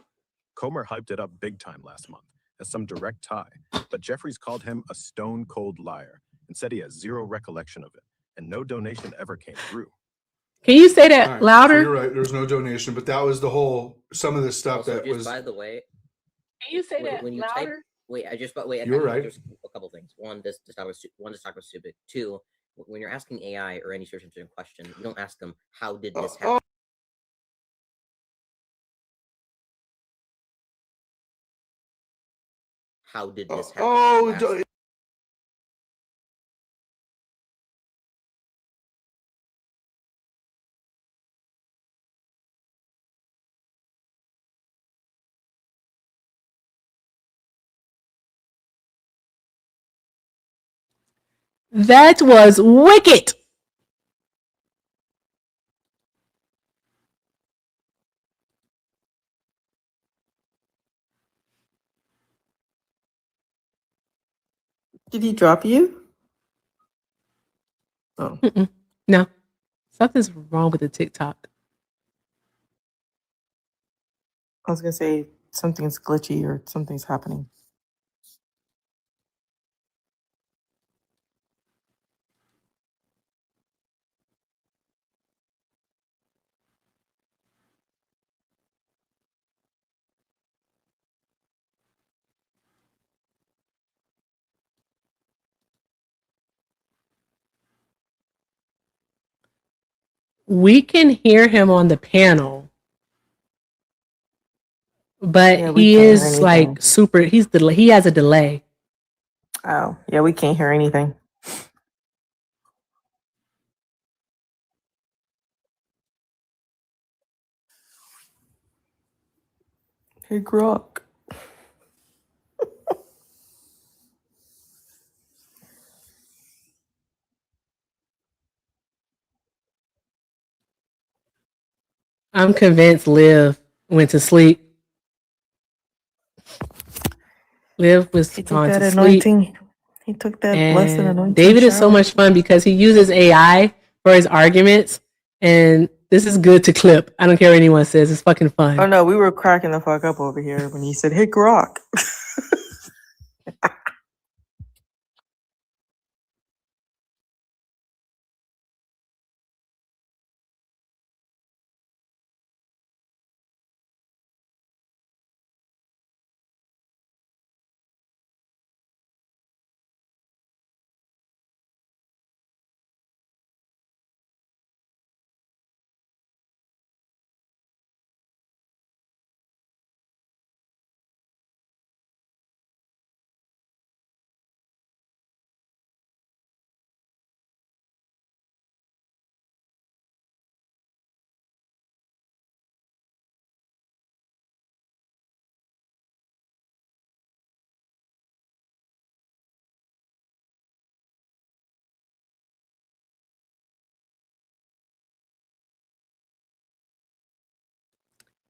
Comer hyped it up big time last month as some direct tie, but Jeffries called him a stone-cold liar and said he has zero recollection of it, and no donation ever came through. Can you say that All right, louder? So you're right. There's no donation, but that was the whole. Some of this stuff Also, that just was. by the way, Can you say that when you louder? type, wait, I just wait. You're right. There's a couple things. One, this talk about stupid. Two, when you're asking AI or any search engine question, you don't ask them how did this happen. How did this happen? That was wicked. Did he drop you? Oh. No. Something's wrong with the TikTok. I was gonna say something's glitchy or something's happening. We can hear him on the panel, but Yeah, we he can't hear is anything. like super. He has a delay. Oh, yeah, we can't hear anything. Hey, Grok. I'm convinced Liv went to sleep. Liv was He took gone that to sleep. anointing. He took that blessed And anointing. David is so shower. much fun because he uses AI for his arguments, and this is good to clip. I don't care what anyone says; it's fucking fun. Oh no, we were cracking the fuck up over here when he said, "Hey, Grok."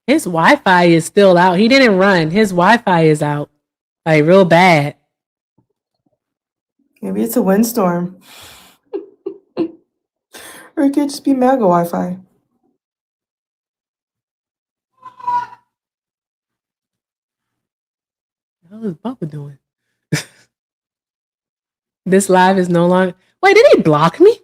His Wi-Fi is still out. He didn't run. His Wi-Fi is out, like real bad. Maybe it's a windstorm. Or it could just be MAGA Wi-Fi. What is Bubba doing? This live is no longer. Wait, did he block me?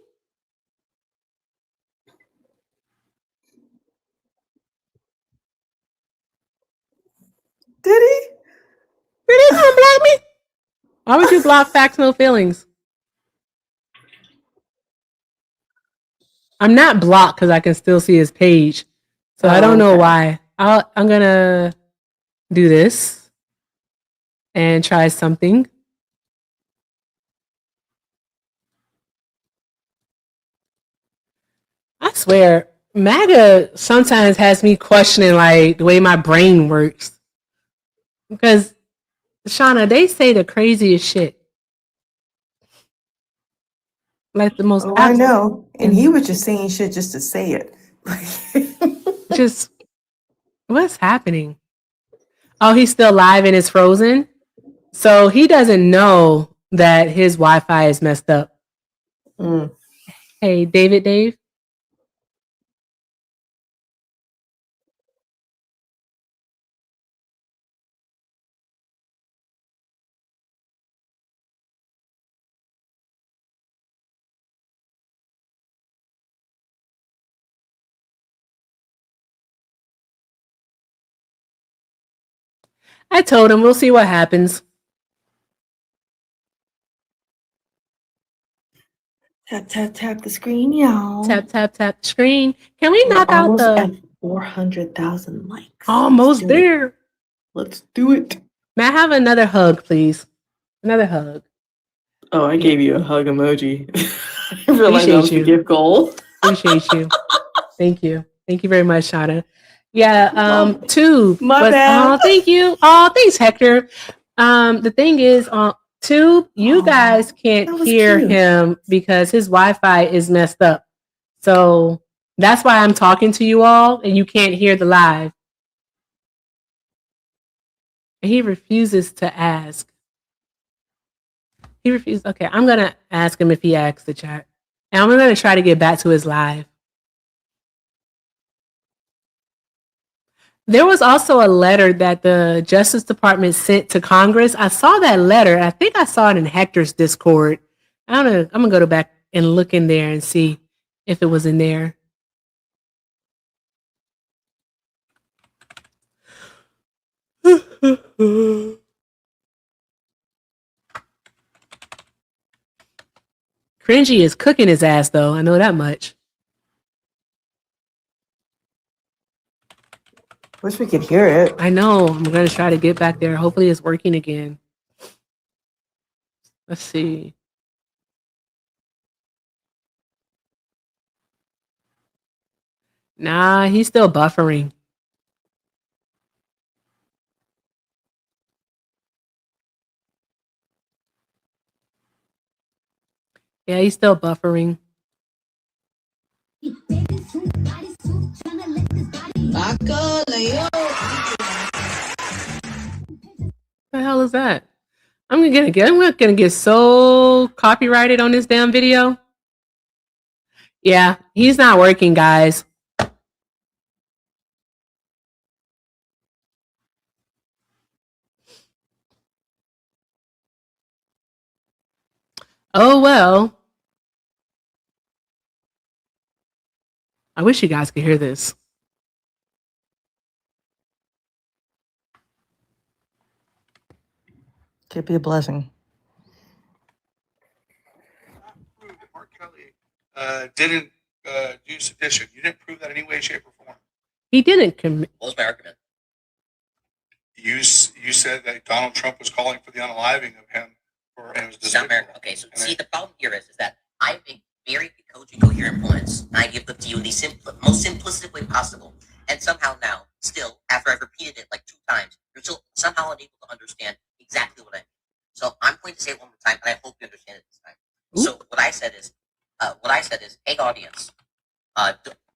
Did he? Did he unblock me? Why would you block Facts No Feelings? I'm not blocked because I can still see his page, so I don't know why. I'm gonna do this and try something. I swear, MAGA sometimes has me questioning like the way my brain works. Because Shauna, they say the craziest shit. Like the most I know. And he was just saying shit just to say it. just what's happening? Oh, he's still live and it's frozen. So he doesn't know that his Wi-Fi is messed up. Hey, Dave. I told him we'll see what happens. Tap the screen, y'all. Tap the screen. Can we knock out almost the at 400,000 likes? almost there? Let's do it. May I have another hug, please? Another hug. Oh, I gave you a hug emoji. I realized that was the gift goal. Appreciate you. Thank you. Thank you very much, Shauna. Yeah, Tube. My bad. Oh, thank you. Oh, thanks, Hector. The thing is, on Tube, you guys can't hear him because his Wi-Fi is messed up. So that's why I'm talking to you all, and you can't hear the live. And he refuses to ask. He refused. Okay, I'm gonna ask him if he asks the chat, and I'm gonna try to get back to his live. There was also a letter that the Justice Department sent to Congress. I saw that letter. I think I saw it in Hector's Discord. I don't know. I'm gonna go back and look in there and see if it was in there. Cringy is cooking his ass, though. I know that much. Wish we could hear it. I know. I'm going to try to get back there. Hopefully it's working again. Let's see. Nah, he's still buffering. Yeah, he's still buffering. What the hell is that? I'm gonna get so copyrighted on this damn video. Yeah, he's not working, guys. Oh well. I wish you guys could hear this. Could be a blessing. Mark Kelly didn't do sedition. You didn't prove that in any way, shape, or form. He didn't commit. What was my argument? You said that Donald Trump was calling for the unaliving of him. Okay, so see, the problem here is that I have a very cogent, coherent points, and I give them to you in the most simplistic way possible. And somehow now, still, after I've repeated it like 2 times, you're still somehow unable to understand exactly what I mean. So I'm going to say it one more time, and I hope you understand it this time. So what I said is, hey audience,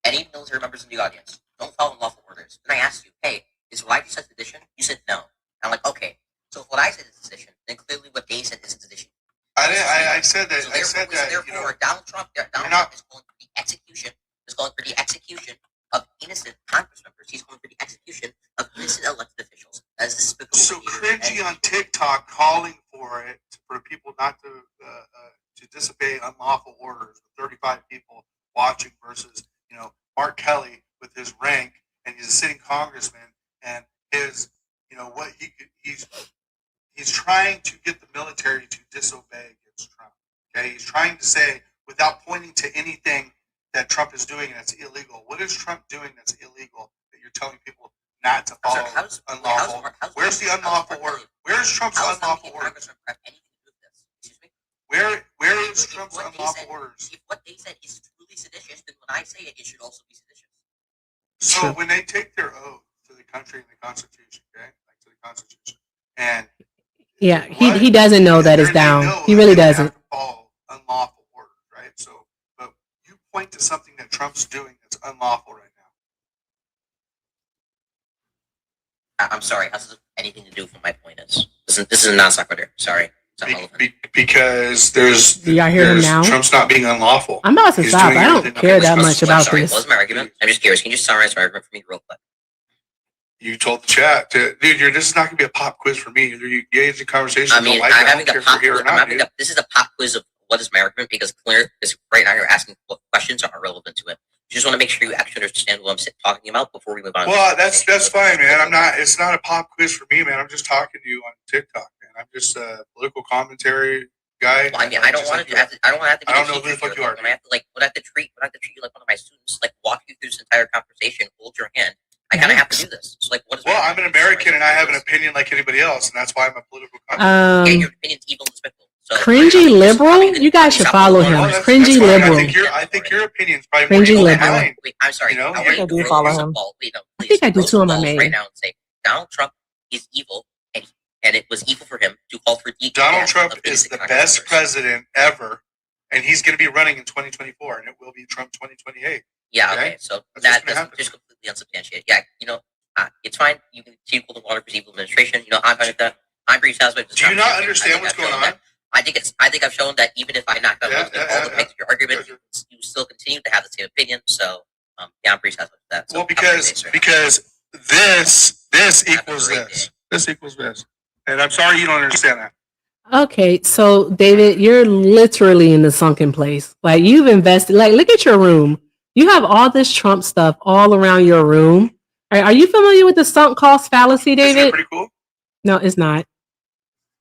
any military members in the audience, don't follow unlawful orders. Then I asked you, hey, is what I just said sedition? You said no. I'm like, okay. So if what I said is sedition, then clearly what they said is sedition. I said that. So I said that. Therefore, Donald Trump is going for the execution. Is going for the execution of innocent Congress members. He's going for the execution of innocent elected officials. That's despicable. So cringy on TikTok calling for it for people not to disobey unlawful orders. 35 people watching versus Mark Kelly with his rank, and he's a sitting congressman, and his what he's trying to get the military to disobey against Trump. Okay, he's trying to say without pointing to anything that Trump is doing that's illegal. What is Trump doing that's illegal that you're telling people not to follow unlawful. Where's the unlawful order? Where's Trump's unlawful orders? Where is Trump's unlawful orders? If what they said is truly seditious, then when I say it, it should also be seditious. So when they take their oath to the country and the Constitution, okay, like to the Constitution, and Yeah, he doesn't know that it's down. He really doesn't. follow unlawful orders, right? So, but you point to something that Trump's doing that's unlawful right now. I'm sorry. How does this have anything to do with what my point is? This is a non sequitur. Sorry. Because there's Do y'all hear him now? Trump's not being unlawful. I'm about to stop. I don't care that much about Sorry, this. what was my argument? I'm just curious. Can you just summarize my argument for me real quick? You told the chat, dude, this is not going to be a pop quiz for me. Either you engage in conversation. I mean, I'm having a pop quiz. This is a pop quiz of what is my argument because clear is right now you're asking what questions are relevant to it. You just want to make sure you actually understand what I'm talking about before we move on. Well, that's fine, man. I'm not. It's not a pop quiz for me, man. I'm just talking to you on TikTok, man. I'm just a political commentary guy. Well, I mean, I don't want to. I don't want to. I don't know who the fuck you are. I have to treat you like one of my students. Like walk you through this entire conversation, hold your hand. I kind of have to do this. So, like, what is? Well, I'm an American and I have an opinion like anybody else, and that's why I'm a political commentator. Yeah, your opinion's evil and despicable. So, Cringy liberal? You guys should follow him. Cringy liberal. I think your opinion's probably more Cringy evil than liberal. mine. Wait, I'm sorry. You know, I think I do follow him. I think I do too on my main. Right now and say Donald Trump is evil, and it was evil for him to call for the Donald Trump is the best president ever, and he's going to be running in 2024, and it will be Trump 2028. Yeah, okay. So that doesn't just completely unsubstantiated. Yeah, it's fine. You can see equal to water for evil administration. I'm fine with that. I'm pretty satisfied with this. Do you not understand what's going on? I think I've shown that even if I knock out all the pegs of your argument, you still continue to have the same opinion. So I'm pretty satisfied with that. So well, because this equals this. This equals this. And I'm sorry you don't understand that. Okay, so David, you're literally in the sunken place. Like you've invested. Like look at your room. You have all this Trump stuff all around your room. Are you familiar with the sunk cost fallacy, David? Isn't it pretty cool? No, it's not.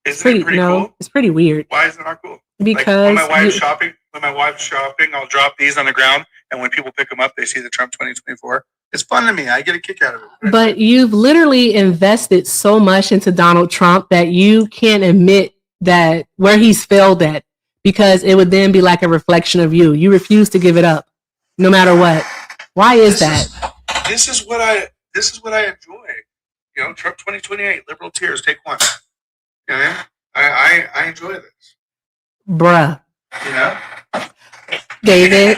Isn't it pretty cool? It's pretty weird. Why is it not cool? Because like when my wife's shopping, I'll drop these on the ground, and when people pick them up, they see the Trump 2024. It's fun to me. I get a kick out of it. But you've literally invested so much into Donald Trump that you can't admit that where he's failed at, because it would then be like a reflection of you. You refuse to give it up, no matter what. Why is that? This is what I enjoy. Trump 2028, liberal tears, take one. I enjoy this. Bruh. David,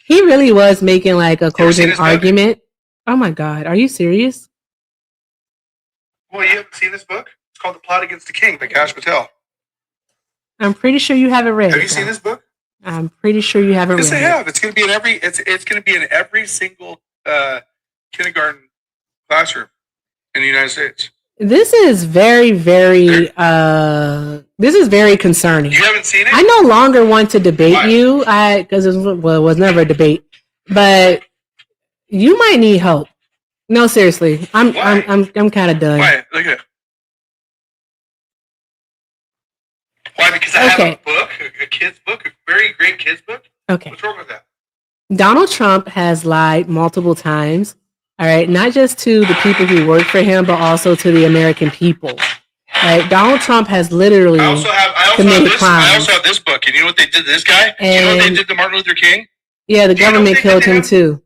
he really was making like a cogent argument. Oh my God, are you serious? Well, you haven't seen this book? It's called The Plot Against the King by Kash Patel. I'm pretty sure you haven't read it. Have you seen this book? I'm pretty sure you haven't read it. Yes, I have. It's going to be in every. It's going to be in every single kindergarten classroom in the United States. This is very, very. This is very concerning. You haven't seen it? I no longer want to debate you. Because it was never a debate, but you might need help. No, seriously, I'm kind of done. Why? Look at it. Why? Because I have a book, a kid's book, a very great kid's book. Okay. What's wrong with that? Donald Trump has lied multiple times. All right, not just to the people who work for him, but also to the American people. All right, Donald Trump has literally committed crimes. I also have this book, and you know what they did to this guy? You know what they did to Martin Luther King? Yeah, the government killed him too.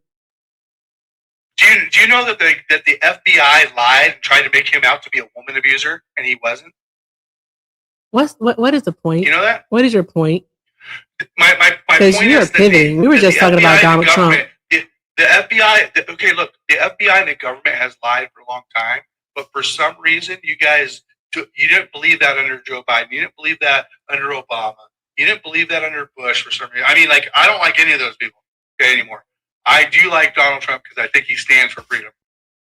Do you know that the FBI lied and tried to make him out to be a woman abuser, and he wasn't? What is the point? You know that? What is your point? My point Because you're pivoting. We were just talking about Donald Trump. The FBI, the FBI and the government has lied for a long time, but for some reason, you guys, you didn't believe that under Joe Biden. You didn't believe that under Obama. You didn't believe that under Bush for some reason. I mean, like, I don't like any of those people anymore. I do like Donald Trump because I think he stands for freedom.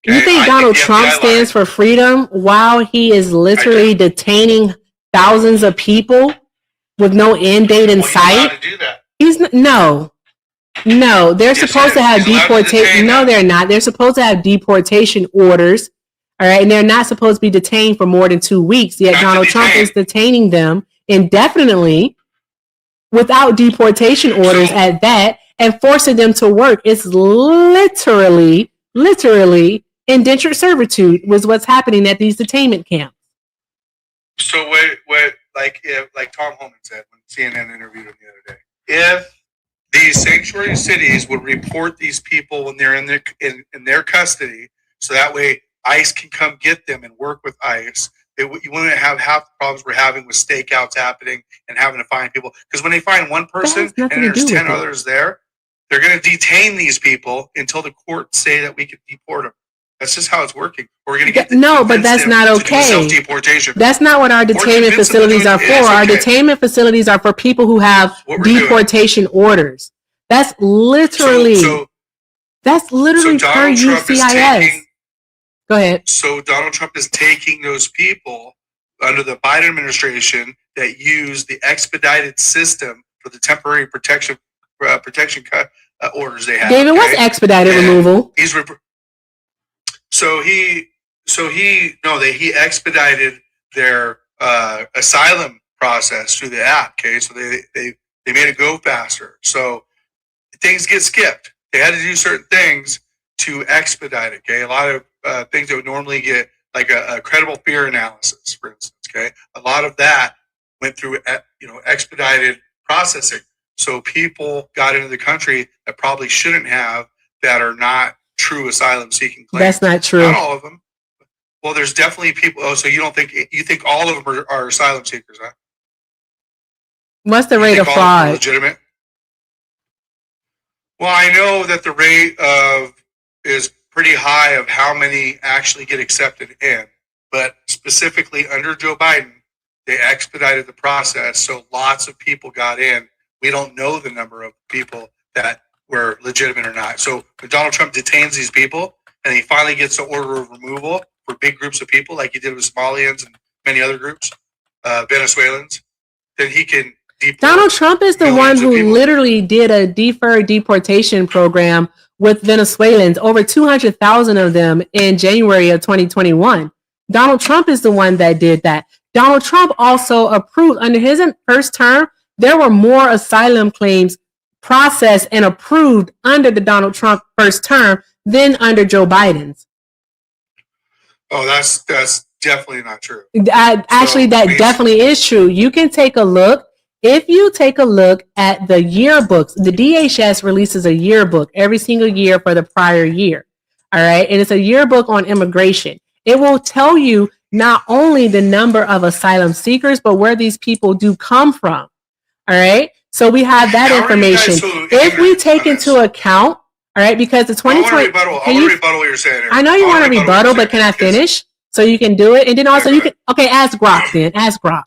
You think Donald Trump stands for freedom while he is literally detaining thousands of people with no end date in sight? He's no. They're supposed to have deportation. No, they're not. They're supposed to have deportation orders. All right, and they're not supposed to be detained for more than 2 weeks. Yet Donald Trump is detaining them indefinitely without deportation orders at that, and forcing them to work. It's literally indentured servitude was what's happening at these detainment camps. So what like Tom Holman said when CNN interviewed him the other day, if these sanctuary cities would report these people when they're in their custody, so that way ICE can come get them and work with ICE, you wouldn't have half the problems we're having with stakeouts happening and having to find people. Because when they find one person and there's 10 others there, they're going to detain these people until the courts say that we can deport them. That's just how it's working. We're going to get but that's not okay. Self-deportation. That's not what our detainment facilities are for. Our detainment facilities are for people who have deportation orders. That's literally per UCIS. Go ahead. So Donald Trump is taking those people under the Biden administration that use the expedited system for the temporary protection orders they have. David, what's expedited removal? He expedited their asylum process through the app. Okay, so they made it go faster. So things get skipped. They had to do certain things to expedite it. Okay, a lot of things that would normally get like a credible fear analysis, for instance. Okay, a lot of that went through expedited processing. So people got into the country that probably shouldn't have, that are not true asylum seeking claims. That's not true. Not all of them. Well, there's definitely people. Oh, so you think all of them are asylum seekers, huh? What's the rate of fraud? Legitimate. Well, I know that the rate is pretty high of how many actually get accepted in, but specifically under Joe Biden, they expedited the process, so lots of people got in. We don't know the number of people that were legitimate or not. So when Donald Trump detains these people and he finally gets the order of removal for big groups of people, like he did with Somalians and many other groups, Venezuelans, then he can deport. Donald Trump is the one who literally did a deferred deportation program with Venezuelans, over 200,000 of them in January of 2021. Donald Trump is the one that did that. Donald Trump also approved, under his first term, there were more asylum claims processed and approved under the Donald Trump first term than under Joe Biden's. Oh, that's definitely not true. That definitely is true. You can take a look. If you take a look at the yearbooks, the DHS releases a yearbook every single year for the prior year. All right. And it's a yearbook on immigration. It will tell you not only the number of asylum seekers, but where these people do come from. All right. So we have that information. If we take into account, all right, because the 2020. I want to rebuttal what you're saying here. I know you want to rebuttal, but can I finish? So you can do it. And then also you can, okay, ask Grok then. Ask Grok.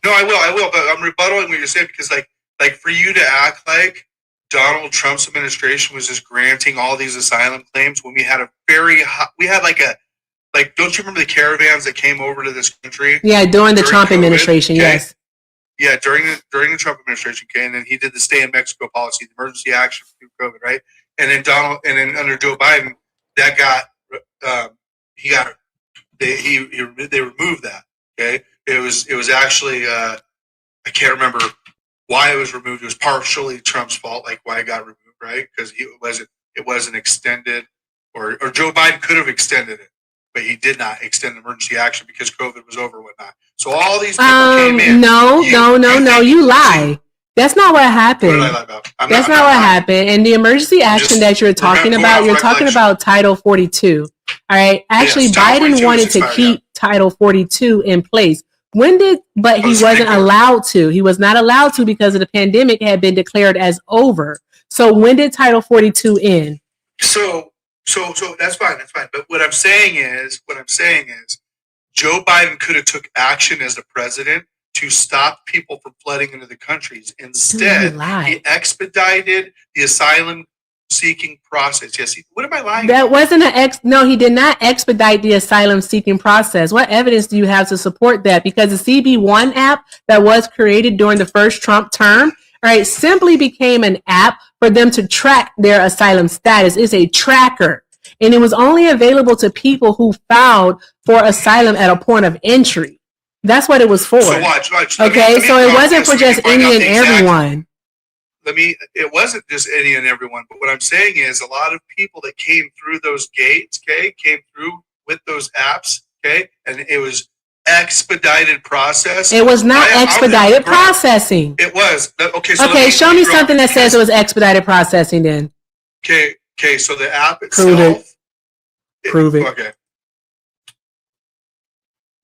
No, I will, but I'm rebuttaling what you're saying because like for you to act like Donald Trump's administration was just granting all these asylum claims when we had a very high, don't you remember the caravans that came over to this country? Yeah, during the Trump COVID, administration, okay? yes. Yeah, during the Trump administration, okay, and then he did the stay in Mexico policy, the emergency action through COVID, right? And then under Joe Biden, that got they removed that. Okay, it was actually I can't remember why it was removed. It was partially Trump's fault, like why it got removed, right? Because it wasn't extended, or Joe Biden could have extended it, but he did not extend emergency action because COVID was over and whatnot. So all these people came in. No, you lie. That's not what happened. What did I lie about? That's not what happened. And the emergency action that you're talking about, you're talking about Title 42. All right. Actually, Biden wanted to keep Title 42 in place. But he wasn't allowed to. He was not allowed to because of the pandemic had been declared as over. So when did Title 42 end? So that's fine. But what I'm saying is, Joe Biden could have took action as the president to stop people from flooding into the countries. Instead, he expedited the asylum seeking process. Yes. What am I lying? That wasn't no, he did not expedite the asylum seeking process. What evidence do you have to support that? Because the CB1 app that was created during the first Trump term, all right, simply became an app for them to track their asylum status. It's a tracker. And it was only available to people who filed for asylum at a point of entry. That's what it was for. So watch. Okay, so it wasn't for just any and everyone. it wasn't just any and everyone, but what I'm saying is a lot of people that came through those gates, okay, came through with those apps, okay, and it was expedited process. It was not expedited processing. It was. Okay, so okay, show me something that says it was expedited processing then. Okay, so the app itself. Prove it. Okay.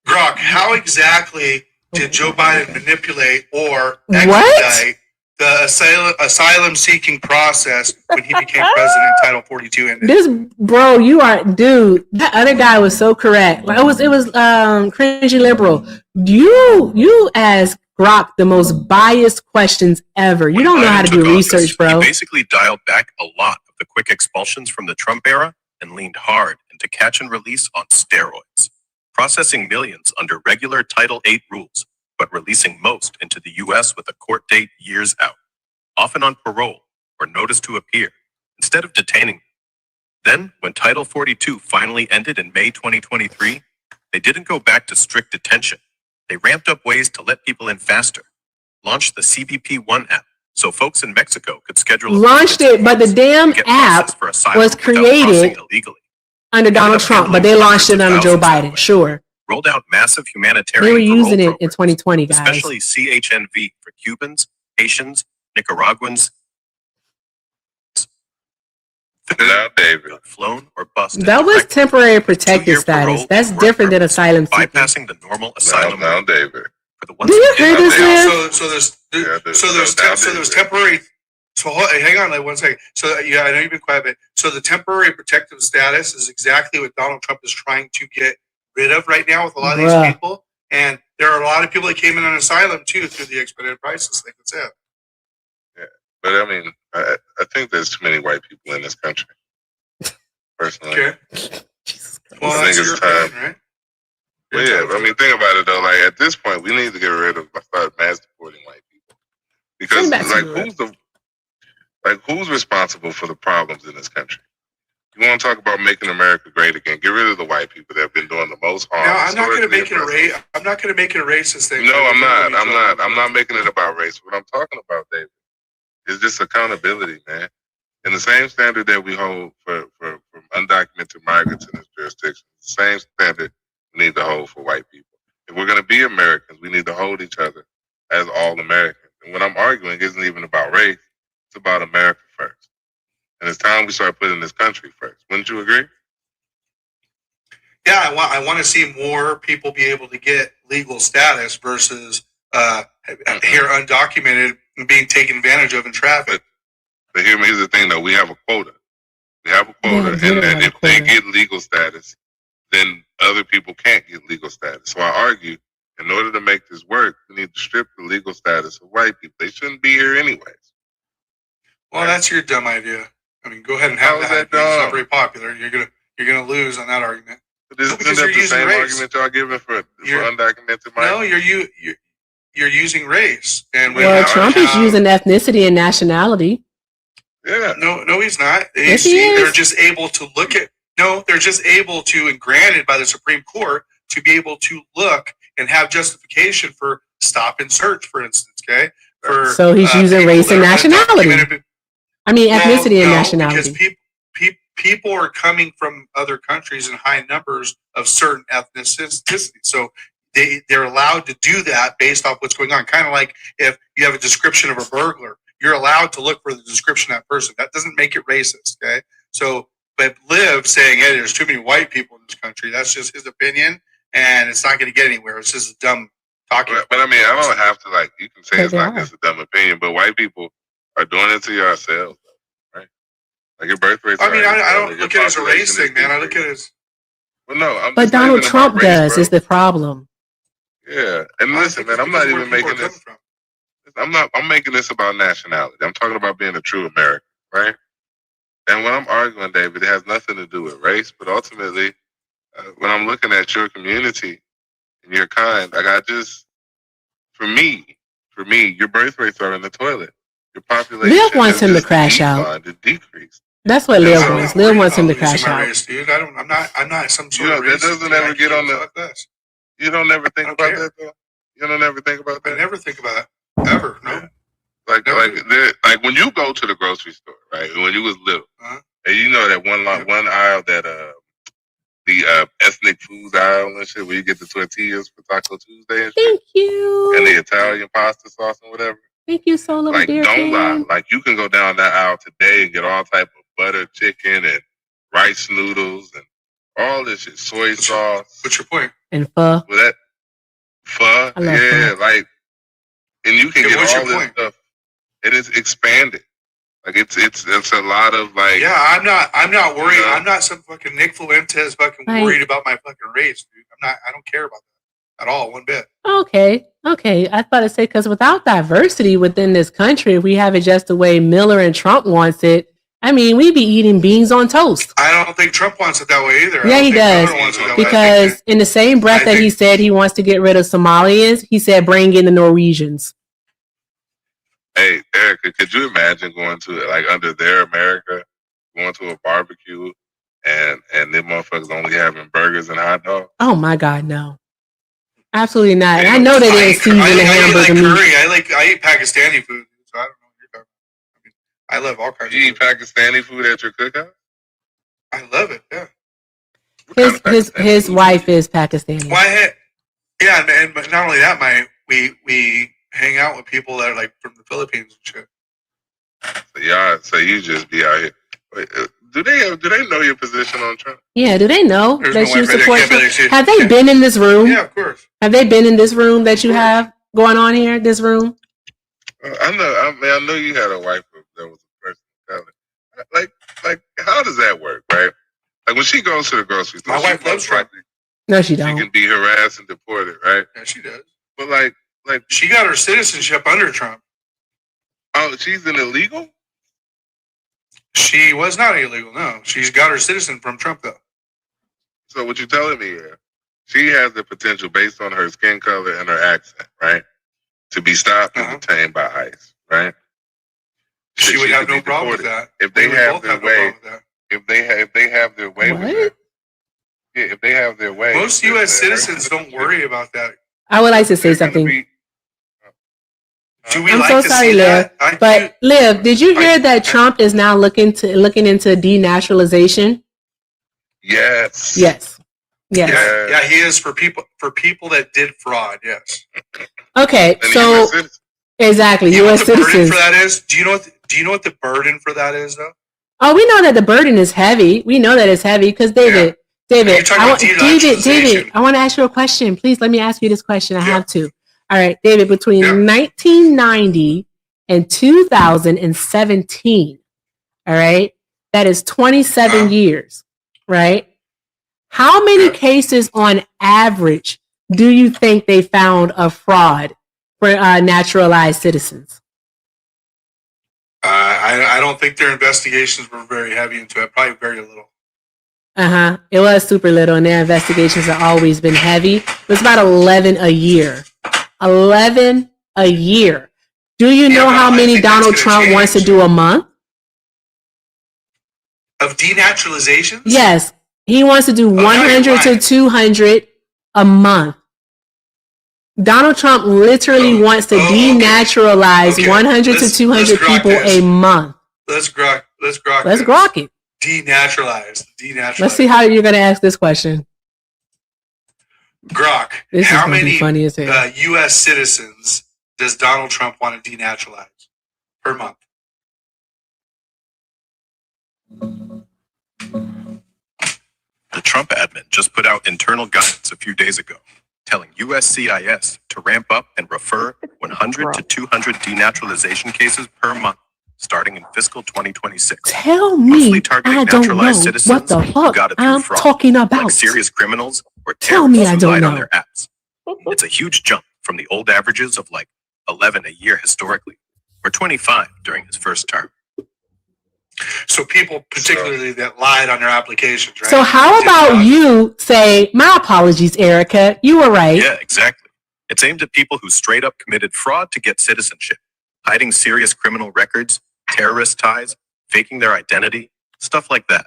Grok, how exactly did Joe Biden manipulate or expedite the asylum seeking process when he became president? Title 42 ended. This bro, dude. That other guy was so correct. Like, it was cringy liberal. You asked Grok the most biased questions ever. You don't know how to do research, bro. He basically dialed back a lot of the quick expulsions from the Trump era and leaned hard into catch and release on steroids, processing millions under regular Title VIII rules, but releasing most into the U.S. with a court date years out, often on parole or notice to appear, instead of detaining them. Then, when Title 42 finally ended in May 2023, they didn't go back to strict detention. They ramped up ways to let people in faster, launched the CBP-1 app, so folks in Mexico could schedule launched it, but the damn app was created under Donald Trump, but they launched it under Joe Biden. Sure. Rolled out massive humanitarian They were using it in 2020, guys. especially CHNV for Cubans, Haitians, Nicaraguans. Flown or busted. That was temporary protected status. That's different than asylum seeking. Bypassing the normal asylum. Now, David. For the ones Do you hear this, man? So there's temporary. So hang on, like 1 second. So yeah, I know you've been quiet, but so the temporary protective status is exactly what Donald Trump is trying to get rid of right now with a lot of these people. And there are a lot of people that came in on asylum too through the expedited process, like it's it. Yeah, but I mean, I think there's too many white people in this country. Personally, Okay. Well, I think that's it's your time. opinion, right? Well, yeah, I mean, think about it though. Like at this point, we need to get rid of start mass deporting white people because who's responsible for the problems in this country? You want to talk about making America great again? Get rid of the white people that have been doing the most harm. No, I'm not going to make it a race. I'm not going to make it a racist thing. No, I'm not. I'm not making it about race. What I'm talking about, David, is just accountability, man. And the same standard that we hold for undocumented migrants in this jurisdiction, the same standard we need to hold for white people. If we're going to be Americans, we need to hold each other as all Americans. And what I'm arguing isn't even about race. It's about America first. And it's time we start putting this country first. Wouldn't you agree? Yeah, I want to see more people be able to get legal status versus here undocumented and being taken advantage of in traffic. But here's the thing, though. We have a quota. We have a quota, and then if they get legal status, then other people can't get legal status. So I argue, in order to make this work, we need to strip the legal status of white people. They shouldn't be here anyways. Well, that's your dumb idea. I mean, go ahead and have that. It's not very popular. You're gonna lose on that argument. But isn't that the same argument y'all giving for undocumented migrants? No, you're using race. And well, Trump is using ethnicity and nationality. Yeah. No, he's not. Yes, he is. They're just able to look at. No, they're just able to, and granted by the Supreme Court, to be able to look and have justification for stop and search, for instance. Okay. So he's using race and nationality. I mean, ethnicity and nationality. Because people are coming from other countries in high numbers of certain ethnicities. So they're allowed to do that based off what's going on. Kind of like if you have a description of a burglar, you're allowed to look for the description of that person. That doesn't make it racist, okay? So, but Liv saying, hey, there's too many white people in this country, that's just his opinion, and it's not going to get anywhere. It's just a dumb talking. But I mean, I don't have to, like, you can say it's not just a dumb opinion, but white people are doing it to yourselves, right? Like your birth rates. I mean, I don't look at it as a race thing, man. I look at it as. Well, no, but Donald Trump does is the problem. Yeah, and listen, man, I'm not even making this. I'm making this about nationality. I'm talking about being a true American, right? And when I'm arguing, David, it has nothing to do with race, but ultimately, when I'm looking at your community and your kind, like for me, your birth rates are in the toilet. Your population. Liv wants him to crash out. That's what Liv wants. Liv wants him to crash out. Race, dude. I'm not some sort of that doesn't ever get on the. You don't ever think about that, though. You don't ever think about that. I never think about it ever. No. Like when you go to the grocery store, right? When you was little, and you know that one aisle that the ethnic foods aisle and shit, where you get the tortillas for Taco Tuesday and shit. Thank you. And the Italian pasta sauce and whatever. Thank you so much, Like, dear don't lie. Ken. Like, you can go down that aisle today and get all type of butter chicken and rice noodles and all this shit, soy sauce. What's your point? And pho. With that pho, I love yeah, pho. like, and you can Yeah, get what's all your this point? stuff. It is expanded. Like it's a lot of like. Yeah, I'm not worried. You know? I'm not some fucking Nick Fuentes fucking Right. worried about my fucking race, dude. I don't care about that at all, one bit. Okay. I was about to say, because without diversity within this country, if we have it just the way Miller and Trump wants it, I mean, we'd be eating beans on toast. I don't think Trump wants it that way either. Yeah, I don't he think does. Miller wants it that way. Because in the same breath that he said he wants to get rid of Somalians, he said bring in the Norwegians. Hey, Erica, could you imagine going to like under their America, going to a barbecue and them motherfuckers only having burgers and hot dogs? Oh my God, no. Absolutely not. And I know they didn't season the I hamburger like meat. curry. I eat Pakistani food, so I don't know what you're talking about. I mean, I love all kinds You of eat Pakistani food at your cookout? I love it, yeah. His wife is Pakistani. Why? Yeah, and but not only that, we hang out with people that are like from the Philippines and shit. So you just be out here. Wait, do they know your position on Trump? Yeah, do they know There's that no you way, but they support can't, but Trump? they should- Have they been in this room? Yeah, of course. Have they been in this room that you have going on here, this room? I know you had a wife that was a person of color. Like, how does that work, right? Like when she goes to the grocery store, My wife loves Trump. No, she She don't. can be harassed and deported, right? Yeah, she does. But like she got her citizenship under Trump. Oh, she's an illegal? She was not illegal. No, she's got her citizen from Trump though. So what you're telling me is she has the potential based on her skin color and her accent, right? To be stopped and detained by ICE, right? She would have could no be problem with deported. that. If they would have both their have no way, problem with that. if they have their way with that. Yeah, if they have their way. Most U.S. citizens don't worry about that. I would like to say something. Do we I'm like so to sorry, see Liv. that? But Liv, did you hear that Trump is now looking into denaturalization? Yes. Yes. Yes. Yeah, he is for people that did fraud. Yes. Okay, so exactly, You know U.S. what the burden citizens. for that is? Do you know what the burden for that is though? Oh, we know that the burden is heavy. We know that it's heavy because David, You're David, talking I about want, denaturalization. David, I want to ask you a question. Please let me ask you this question. I have to. All right, David, between 1990 and 2017, all right, that is 27 years, right? How many cases on average do you think they found of fraud for naturalized citizens? I don't think their investigations were very heavy into it. Probably very little. It was super little, and their investigations have always been heavy. It was about 11 a year. 11 a year. Do you know how many Donald Trump wants to do a month? Of denaturalization? Yes, he wants to do 100 to 200 a month. Donald Trump literally wants to denaturalize 100 to 200 people a month. Let's grok Let's this. grok it. Denaturalized. Let's see how you're going to ask this question. Grok. This is How gonna be many funny as hell. U.S. citizens does Donald Trump want to denaturalize per month? The Trump admin just put out internal guidance a few days ago, telling USCIS to ramp up and refer 100 to 200 denaturalization cases per month, starting in fiscal 2026. Tell me, targeting I don't know naturalized citizens what the who fuck got it through I'm fraud, talking about. like serious criminals or Tell me terrorists I who don't lied on know. their apps. It's a huge jump from the old averages of like 11 a year historically, or 25 during his first term. So people, particularly that lied on their applications, right? So how about you say, my apologies, Erica, you were right. Yeah, exactly. It's aimed at people who straight up committed fraud to get citizenship, hiding serious criminal records, terrorist ties, faking their identity, stuff like that.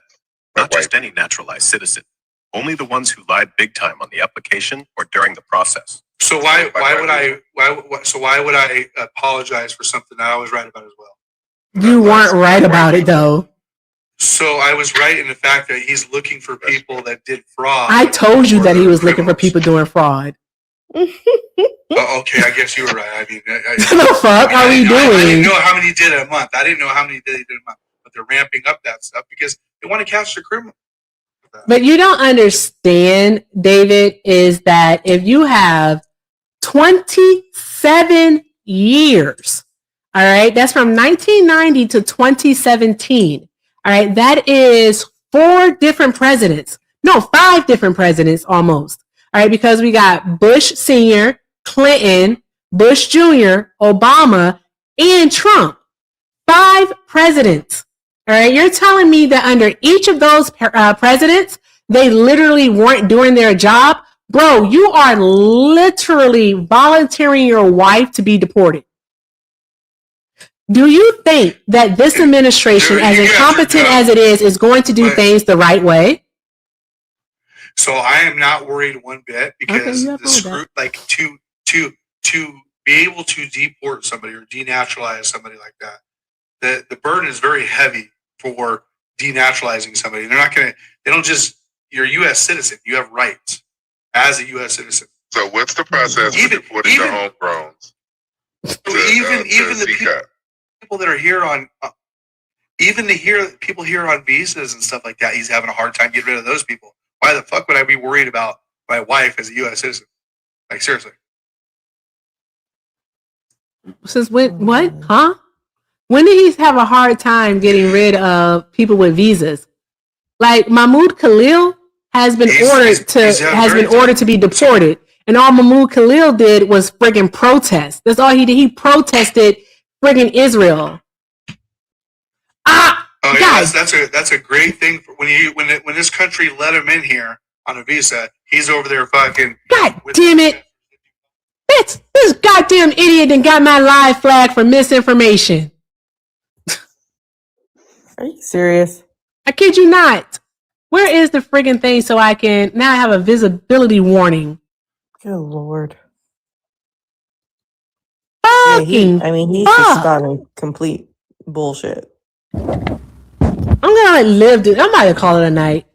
Not just any naturalized citizen, only the ones who lied big time on the application or during the process. So why would I apologize for something that I was right about as well? You weren't right about it though. So I was right in the fact that he's looking for people that did fraud. I told you that he was looking for people doing fraud. Okay, I guess you were right. I mean, What the fuck are we doing? I didn't know how many did a month. I didn't know how many did a month, but they're ramping up that stuff because they want to catch the criminal. But you don't understand, David, is that if you have 27 years, all right, that's from 1990 to 2017, all right, that is 4 different presidents. No, 5 different presidents almost, all right, because we got Bush Sr., Clinton, Bush Jr., Obama, and Trump. 5 presidents. All right, you're telling me that under each of those presidents, they literally weren't doing their job? Bro, you are literally volunteering your wife to be deported. Do you think that this administration, as incompetent as it is going to do things the right way? So I am not worried one bit because to be able to deport somebody or denaturalize somebody like that, the burden is very heavy for denaturalizing somebody. They don't just, you're a U.S. citizen. You have rights as a U.S. citizen. So what's the process for deporting the homegrowns? Even the people that are here on, people here on visas and stuff like that, he's having a hard time getting rid of those people. Why the fuck would I be worried about my wife as a U.S. citizen? Like, seriously. Since when? What? Huh? When did he have a hard time getting rid of people with visas? Like Mahmoud Khalil has been ordered to be deported, and all Mahmoud Khalil did was friggin' protest. That's all he did. He protested friggin' Israel. That's a great thing for when this country let him in here on a visa. He's over there fucking. God damn it! This goddamn idiot done got my live flag for misinformation. Are you serious? I kid you not. Where is the friggin' thing so I can now have a visibility warning? Good Lord. Fucking he's just spouting complete bullshit. I'm gonna live. I'm about to call it a night.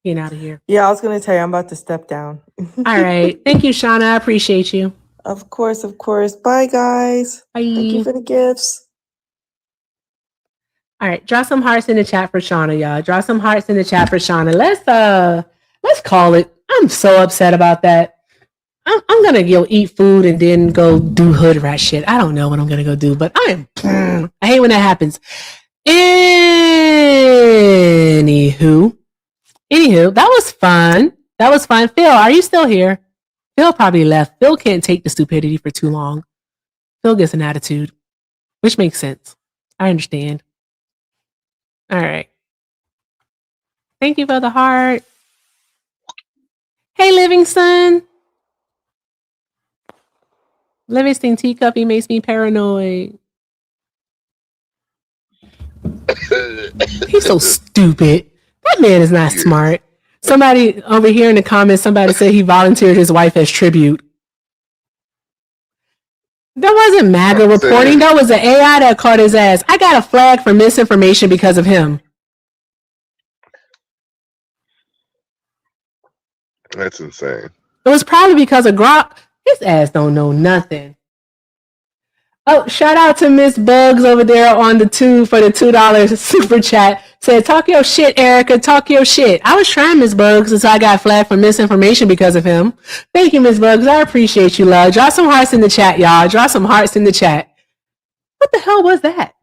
Getting out of here. Yeah, I was gonna tell you I'm about to step down. All right. Thank you, Shauna. I appreciate you. Of course. Bye, guys. Bye. Thank you for the gifts. All right, draw some hearts in the chat for Shauna, y'all. Draw some hearts in the chat for Shauna. Let's call it. I'm so upset about that. I'm gonna go eat food and then go do hood rat shit. I don't know what I'm gonna go do, but I hate when that happens. Anywho, that was fun. Phil, are you still here? Phil probably left. Phil can't take the stupidity for too long. Phil gets an attitude, which makes sense. I understand. All right. Thank you for the heart. Hey, Livingston. Livingston Teacuppy makes me paranoid. He's so stupid. That man is not smart. Somebody over here in the comments, somebody said he volunteered his wife as tribute. That wasn't MAGA reporting. That was the AI that caught his ass. I got a flag for misinformation because of him. That's insane. It was probably because of Grok. His ass don't know nothing. Oh, shout out to Miss Bugs over there on the tube for the $2 super chat. Said, talk your shit, Erica. Talk your shit. I was trying Miss Bugs, and so I got flagged for misinformation because of him. Thank you, Miss Bugs. I appreciate you, love. Draw some hearts in the chat, y'all. Draw some hearts in the chat. What the hell was that?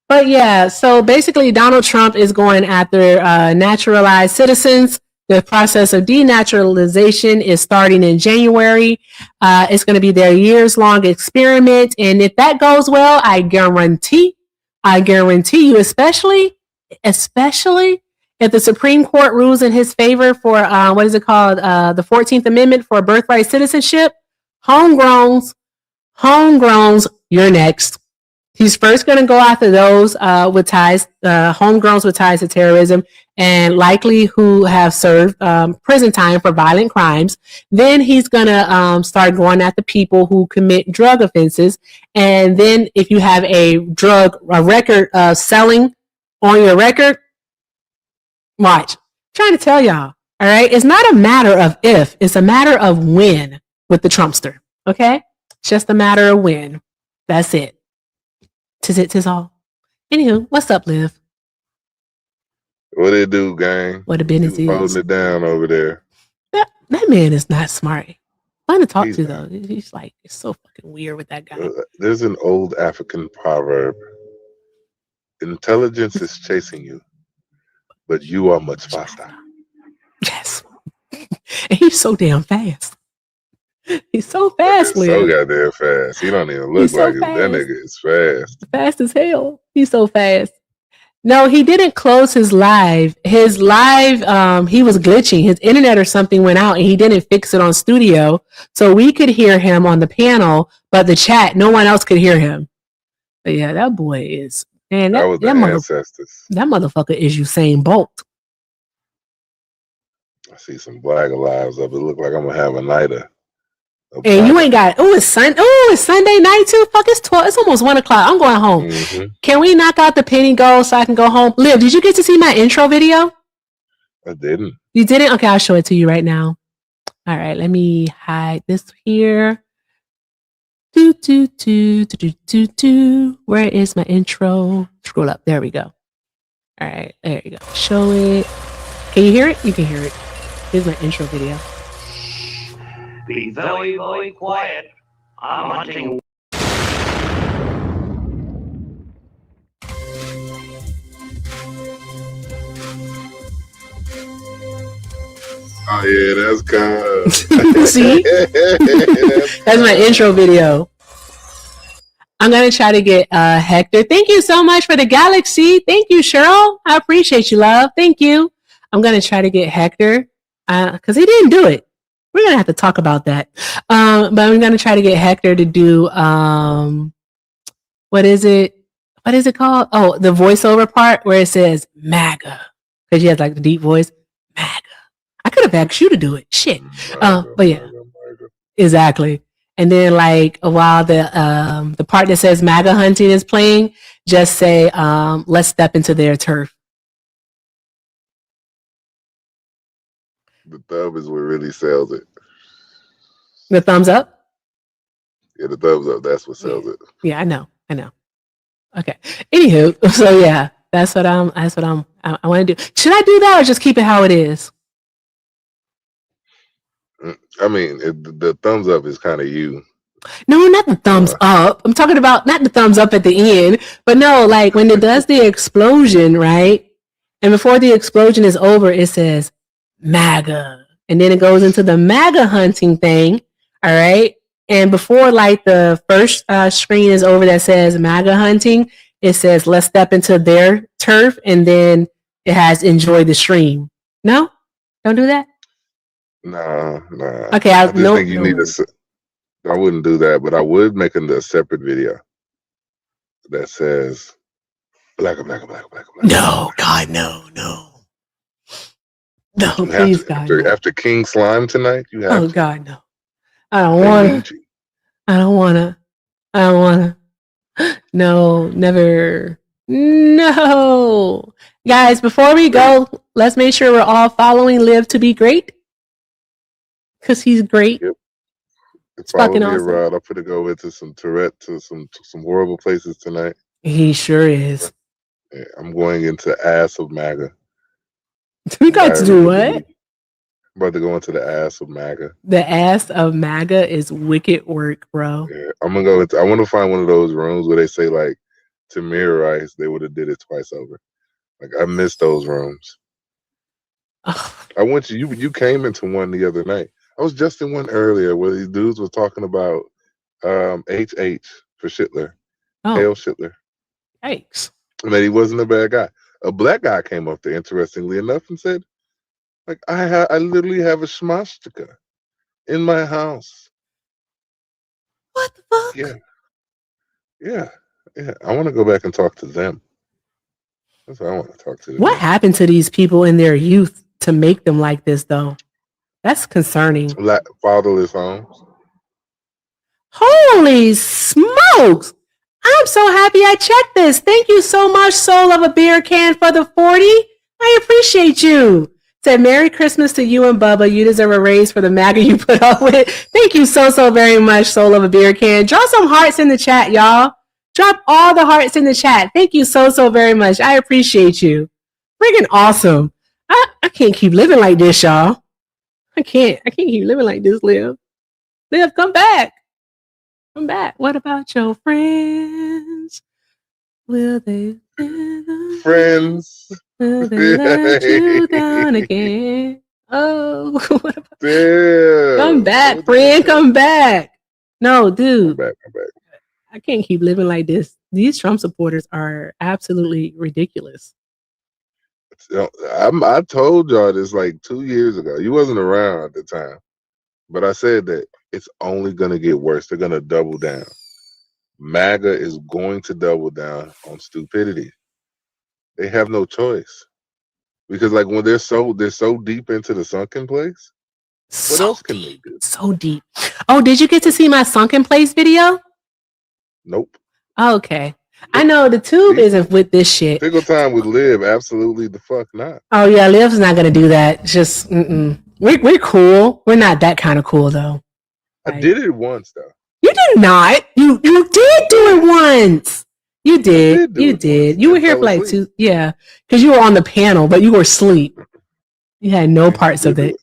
But yeah, so basically Donald Trump is going after naturalized citizens. The process of denaturalization is starting in January. It's going to be their years-long experiment. And if that goes well, I guarantee you, especially if the Supreme Court rules in his favor for, the 14th Amendment for birthright citizenship, homegrowns, you're next. He's first going to go after those with ties, homegrowns with ties to terrorism, and likely who have served prison time for violent crimes. Then he's going to start going after people who commit drug offenses. And then if you have a record of selling on your record, watch. I'm trying to tell y'all, all right? It's not a matter of if, it's a matter of when with the Trumpster, okay? It's just a matter of when. That's it. Tis it, tis all. Anywho, what's up, Liv? What it do, gang? What the business is. Holding it down over there. That man is not smart. Fun to talk to, though. He's like, it's so fucking weird with that guy. There's an old African proverb. Intelligence is chasing you, but you are much faster. Yes. And he's so damn fast. He's so fast, Liv. So goddamn fast. He don't even look like it. That nigga is fast. Fast as hell. He's so fast. No, he didn't close his live. His live, he was glitching. His internet or something went out and he didn't fix it on studio. So we could hear him on the panel, but the chat, no one else could hear him. But yeah, that boy is, man, that was the ancestors. That motherfucker is Usain Bolt. I see some Black Lives up. It look like I'm gonna have a night of. And you ain't got it's Sunday night too. Fuck, it's 12. It's almost 1 o'clock. I'm going home. Mm-hmm. Can we knock out the penny goal so I can go home? Liv, did you get to see my intro video? I didn't. You didn't? Okay, I'll show it to you right now. All right, let me hide this here. Where is my intro? Scroll up. There we go. All right, there you go. Show it. Can you hear it? You can hear it. Here's my intro video. Be very, very quiet. I'm hunting. Oh yeah, that's good. See? That's my intro video. I'm going to try to get Hector. Thank you so much for the galaxy. Thank you, Cheryl. I appreciate you, love. Thank you. I'm going to try to get Hector because he didn't do it. We're going to have to talk about that. But I'm going to try to get Hector to do, what is it called? Oh, the voiceover part where it says MAGA. Because she has like the deep voice. MAGA. I could have asked you to do it. Shit. But yeah, exactly. And then like while the part that says MAGA hunting is playing, just say, let's step into their turf. The thumb is what really sells it. The thumbs up? Yeah, the thumbs up. That's what sells it. Yeah, I know. Okay. Anywho, so yeah, that's what I want to do. Should I do that or just keep it how it is? I mean, the thumbs up is kind of you. No, not the thumbs up. I'm talking about not the thumbs up at the end, but no, like when it does the explosion, right? And before the explosion is over, it says MAGA. And then it goes into the MAGA hunting thing. All right. And before like the first screen is over that says MAGA hunting, it says let's step into their turf. And then it has enjoy the stream. No? Don't do that? Nah. Okay. I just think you need to. I wouldn't do that, but I would make a separate video that says black. No, God, no. No, please, God. After King Slime tonight, you have to. God, no. I don't want to. No, never. No. Guys, before we go, let's make sure we're all following Live to be great. Because he's great. Yep. It's fucking awesome. Around. I'm gonna go into some Tourette to some horrible places tonight. He sure is. Yeah, I'm going into ass of MAGA. We got to do what? I'm about to go into the ass of MAGA. The ass of MAGA is wicked work, bro. Yeah, I'm gonna go into. I want to find one of those rooms where they say like Tamir Rice. They would have did it twice over. Like I missed those rooms. I went to you came into one the other night. I was just in one earlier where these dudes were talking about HH for Shitler. Hail Shitler. Yikes. And that he wasn't a bad guy. A black guy came up there, interestingly enough, and said, like, I literally have a swastika in my house. What the fuck? Yeah. Yeah, I want to go back and talk to them. That's what I want to talk to. What happened to these people in their youth to make them like this, though? That's concerning. Fatherless homes. Holy smokes! I'm so happy I checked this. Thank you so much, Soul of a Beer Can, for the 40. I appreciate you. Said Merry Christmas to you and Bubba. You deserve a raise for the MAGA you put up with. Thank you so very much, Soul of a Beer Can. Drop some hearts in the chat, y'all. Drop all the hearts in the chat. Thank you so very much. I appreciate you. Freaking awesome. I can't keep living like this, y'all. I can't keep living like this, Liv. Liv, come back. Come back. What about your friends? Will they friends? Will they let you down again? Oh, what about come back, friend. Come back. No, dude. Come back. I can't keep living like this. These Trump supporters are absolutely ridiculous. I told y'all this like 2 years ago. You wasn't around at the time, but I said that it's only going to get worse. They're going to double down. MAGA is going to double down on stupidity. They have no choice, because like when they're so deep into the sunken place. What else can they do? So deep. Oh, did you get to see my sunken place video? Nope. Okay. I know the tube isn't with this shit. Single time with Liv, absolutely the fuck not. Oh yeah, Liv's not gonna do that. Just we're cool. We're not that kind of cool though. I did it once though. You did not. You did do it once. You did. You did. You were here for like 2. Yeah, because you were on the panel, but you were asleep. You had no parts of it.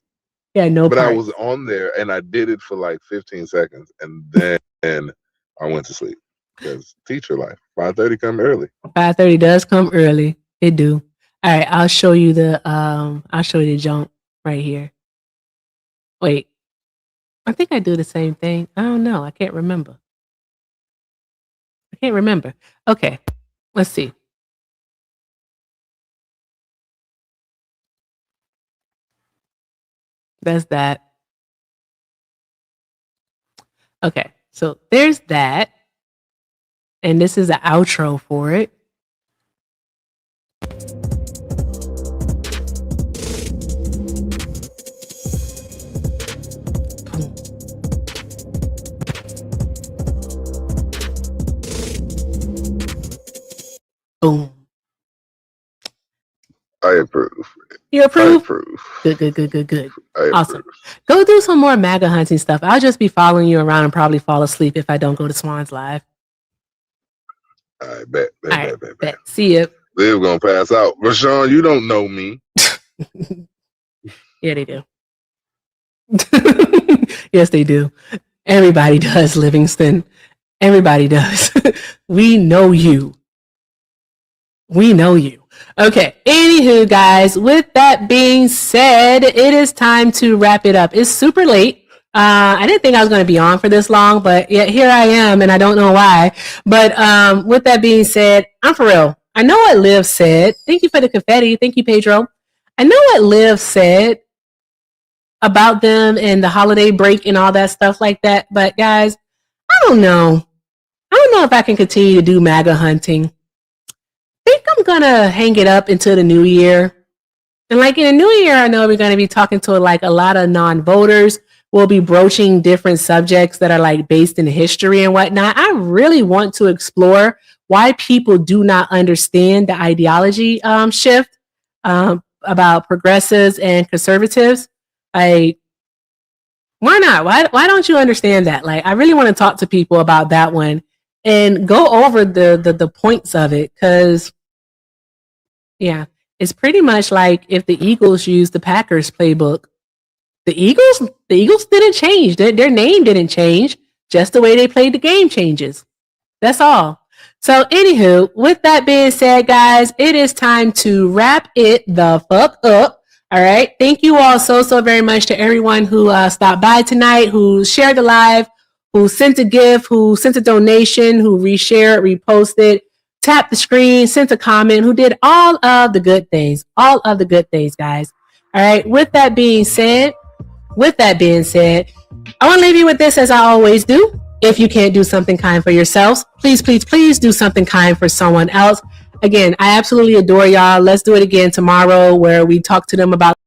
Yeah, no. But parts. I was on there and I did it for like 15 seconds, and then I went to sleep because teacher life. 5:30 come early. 5:30 does come early. It do. All right, I'll show you the jump right here. Wait. I think I do the same thing. I don't know. I can't remember. Okay. Let's see. That's that. Okay. So there's that. And this is the outro for it. Boom. I approve. You approve? I approve. Good. I Awesome. approve. Go do some more MAGA hunting stuff. I'll just be following you around and probably fall asleep if I don't go to Swan's Live. I bet. See ya. Liv gonna pass out. Rashawn, you don't know me. Yeah, they do. Yes, they do. Everybody does, Livingston. Everybody does. We know you. Okay. Anywho, guys, with that being said, it is time to wrap it up. It's super late. I didn't think I was going to be on for this long, but yet here I am, and I don't know why. But with that being said, I'm for real. I know what Liv said. Thank you for the confetti. Thank you, Pedro. I know what Liv said about them and the holiday break and all that stuff like that. But guys, I don't know. I don't know if I can continue to do MAGA hunting. I think I'm going to hang it up until the new year. And like in the new year, I know we're going to be talking to like a lot of non-voters. We'll be broaching different subjects that are like based in history and whatnot. I really want to explore why people do not understand the ideology shift about progressives and conservatives. Like, why not? Why don't you understand that? Like, I really want to talk to people about that one and go over the points of it, because yeah, it's pretty much like if the Eagles used the Packers playbook. The Eagles didn't change. Their name didn't change. Just the way they played the game changes. That's all. So anywho, with that being said, guys, it is time to wrap it the fuck up. All right. Thank you all so very much to everyone who stopped by tonight, who shared the live, who sent a gift, who sent a donation, who reshared, reposted, tapped the screen, sent a comment, who did all of the good things. All of the good things, guys. All right. With that being said, I want to leave you with this as I always do. If you can't do something kind for yourselves, please, please, please do something kind for someone else. Again, I absolutely adore y'all. Let's do it again tomorrow where we talk to them about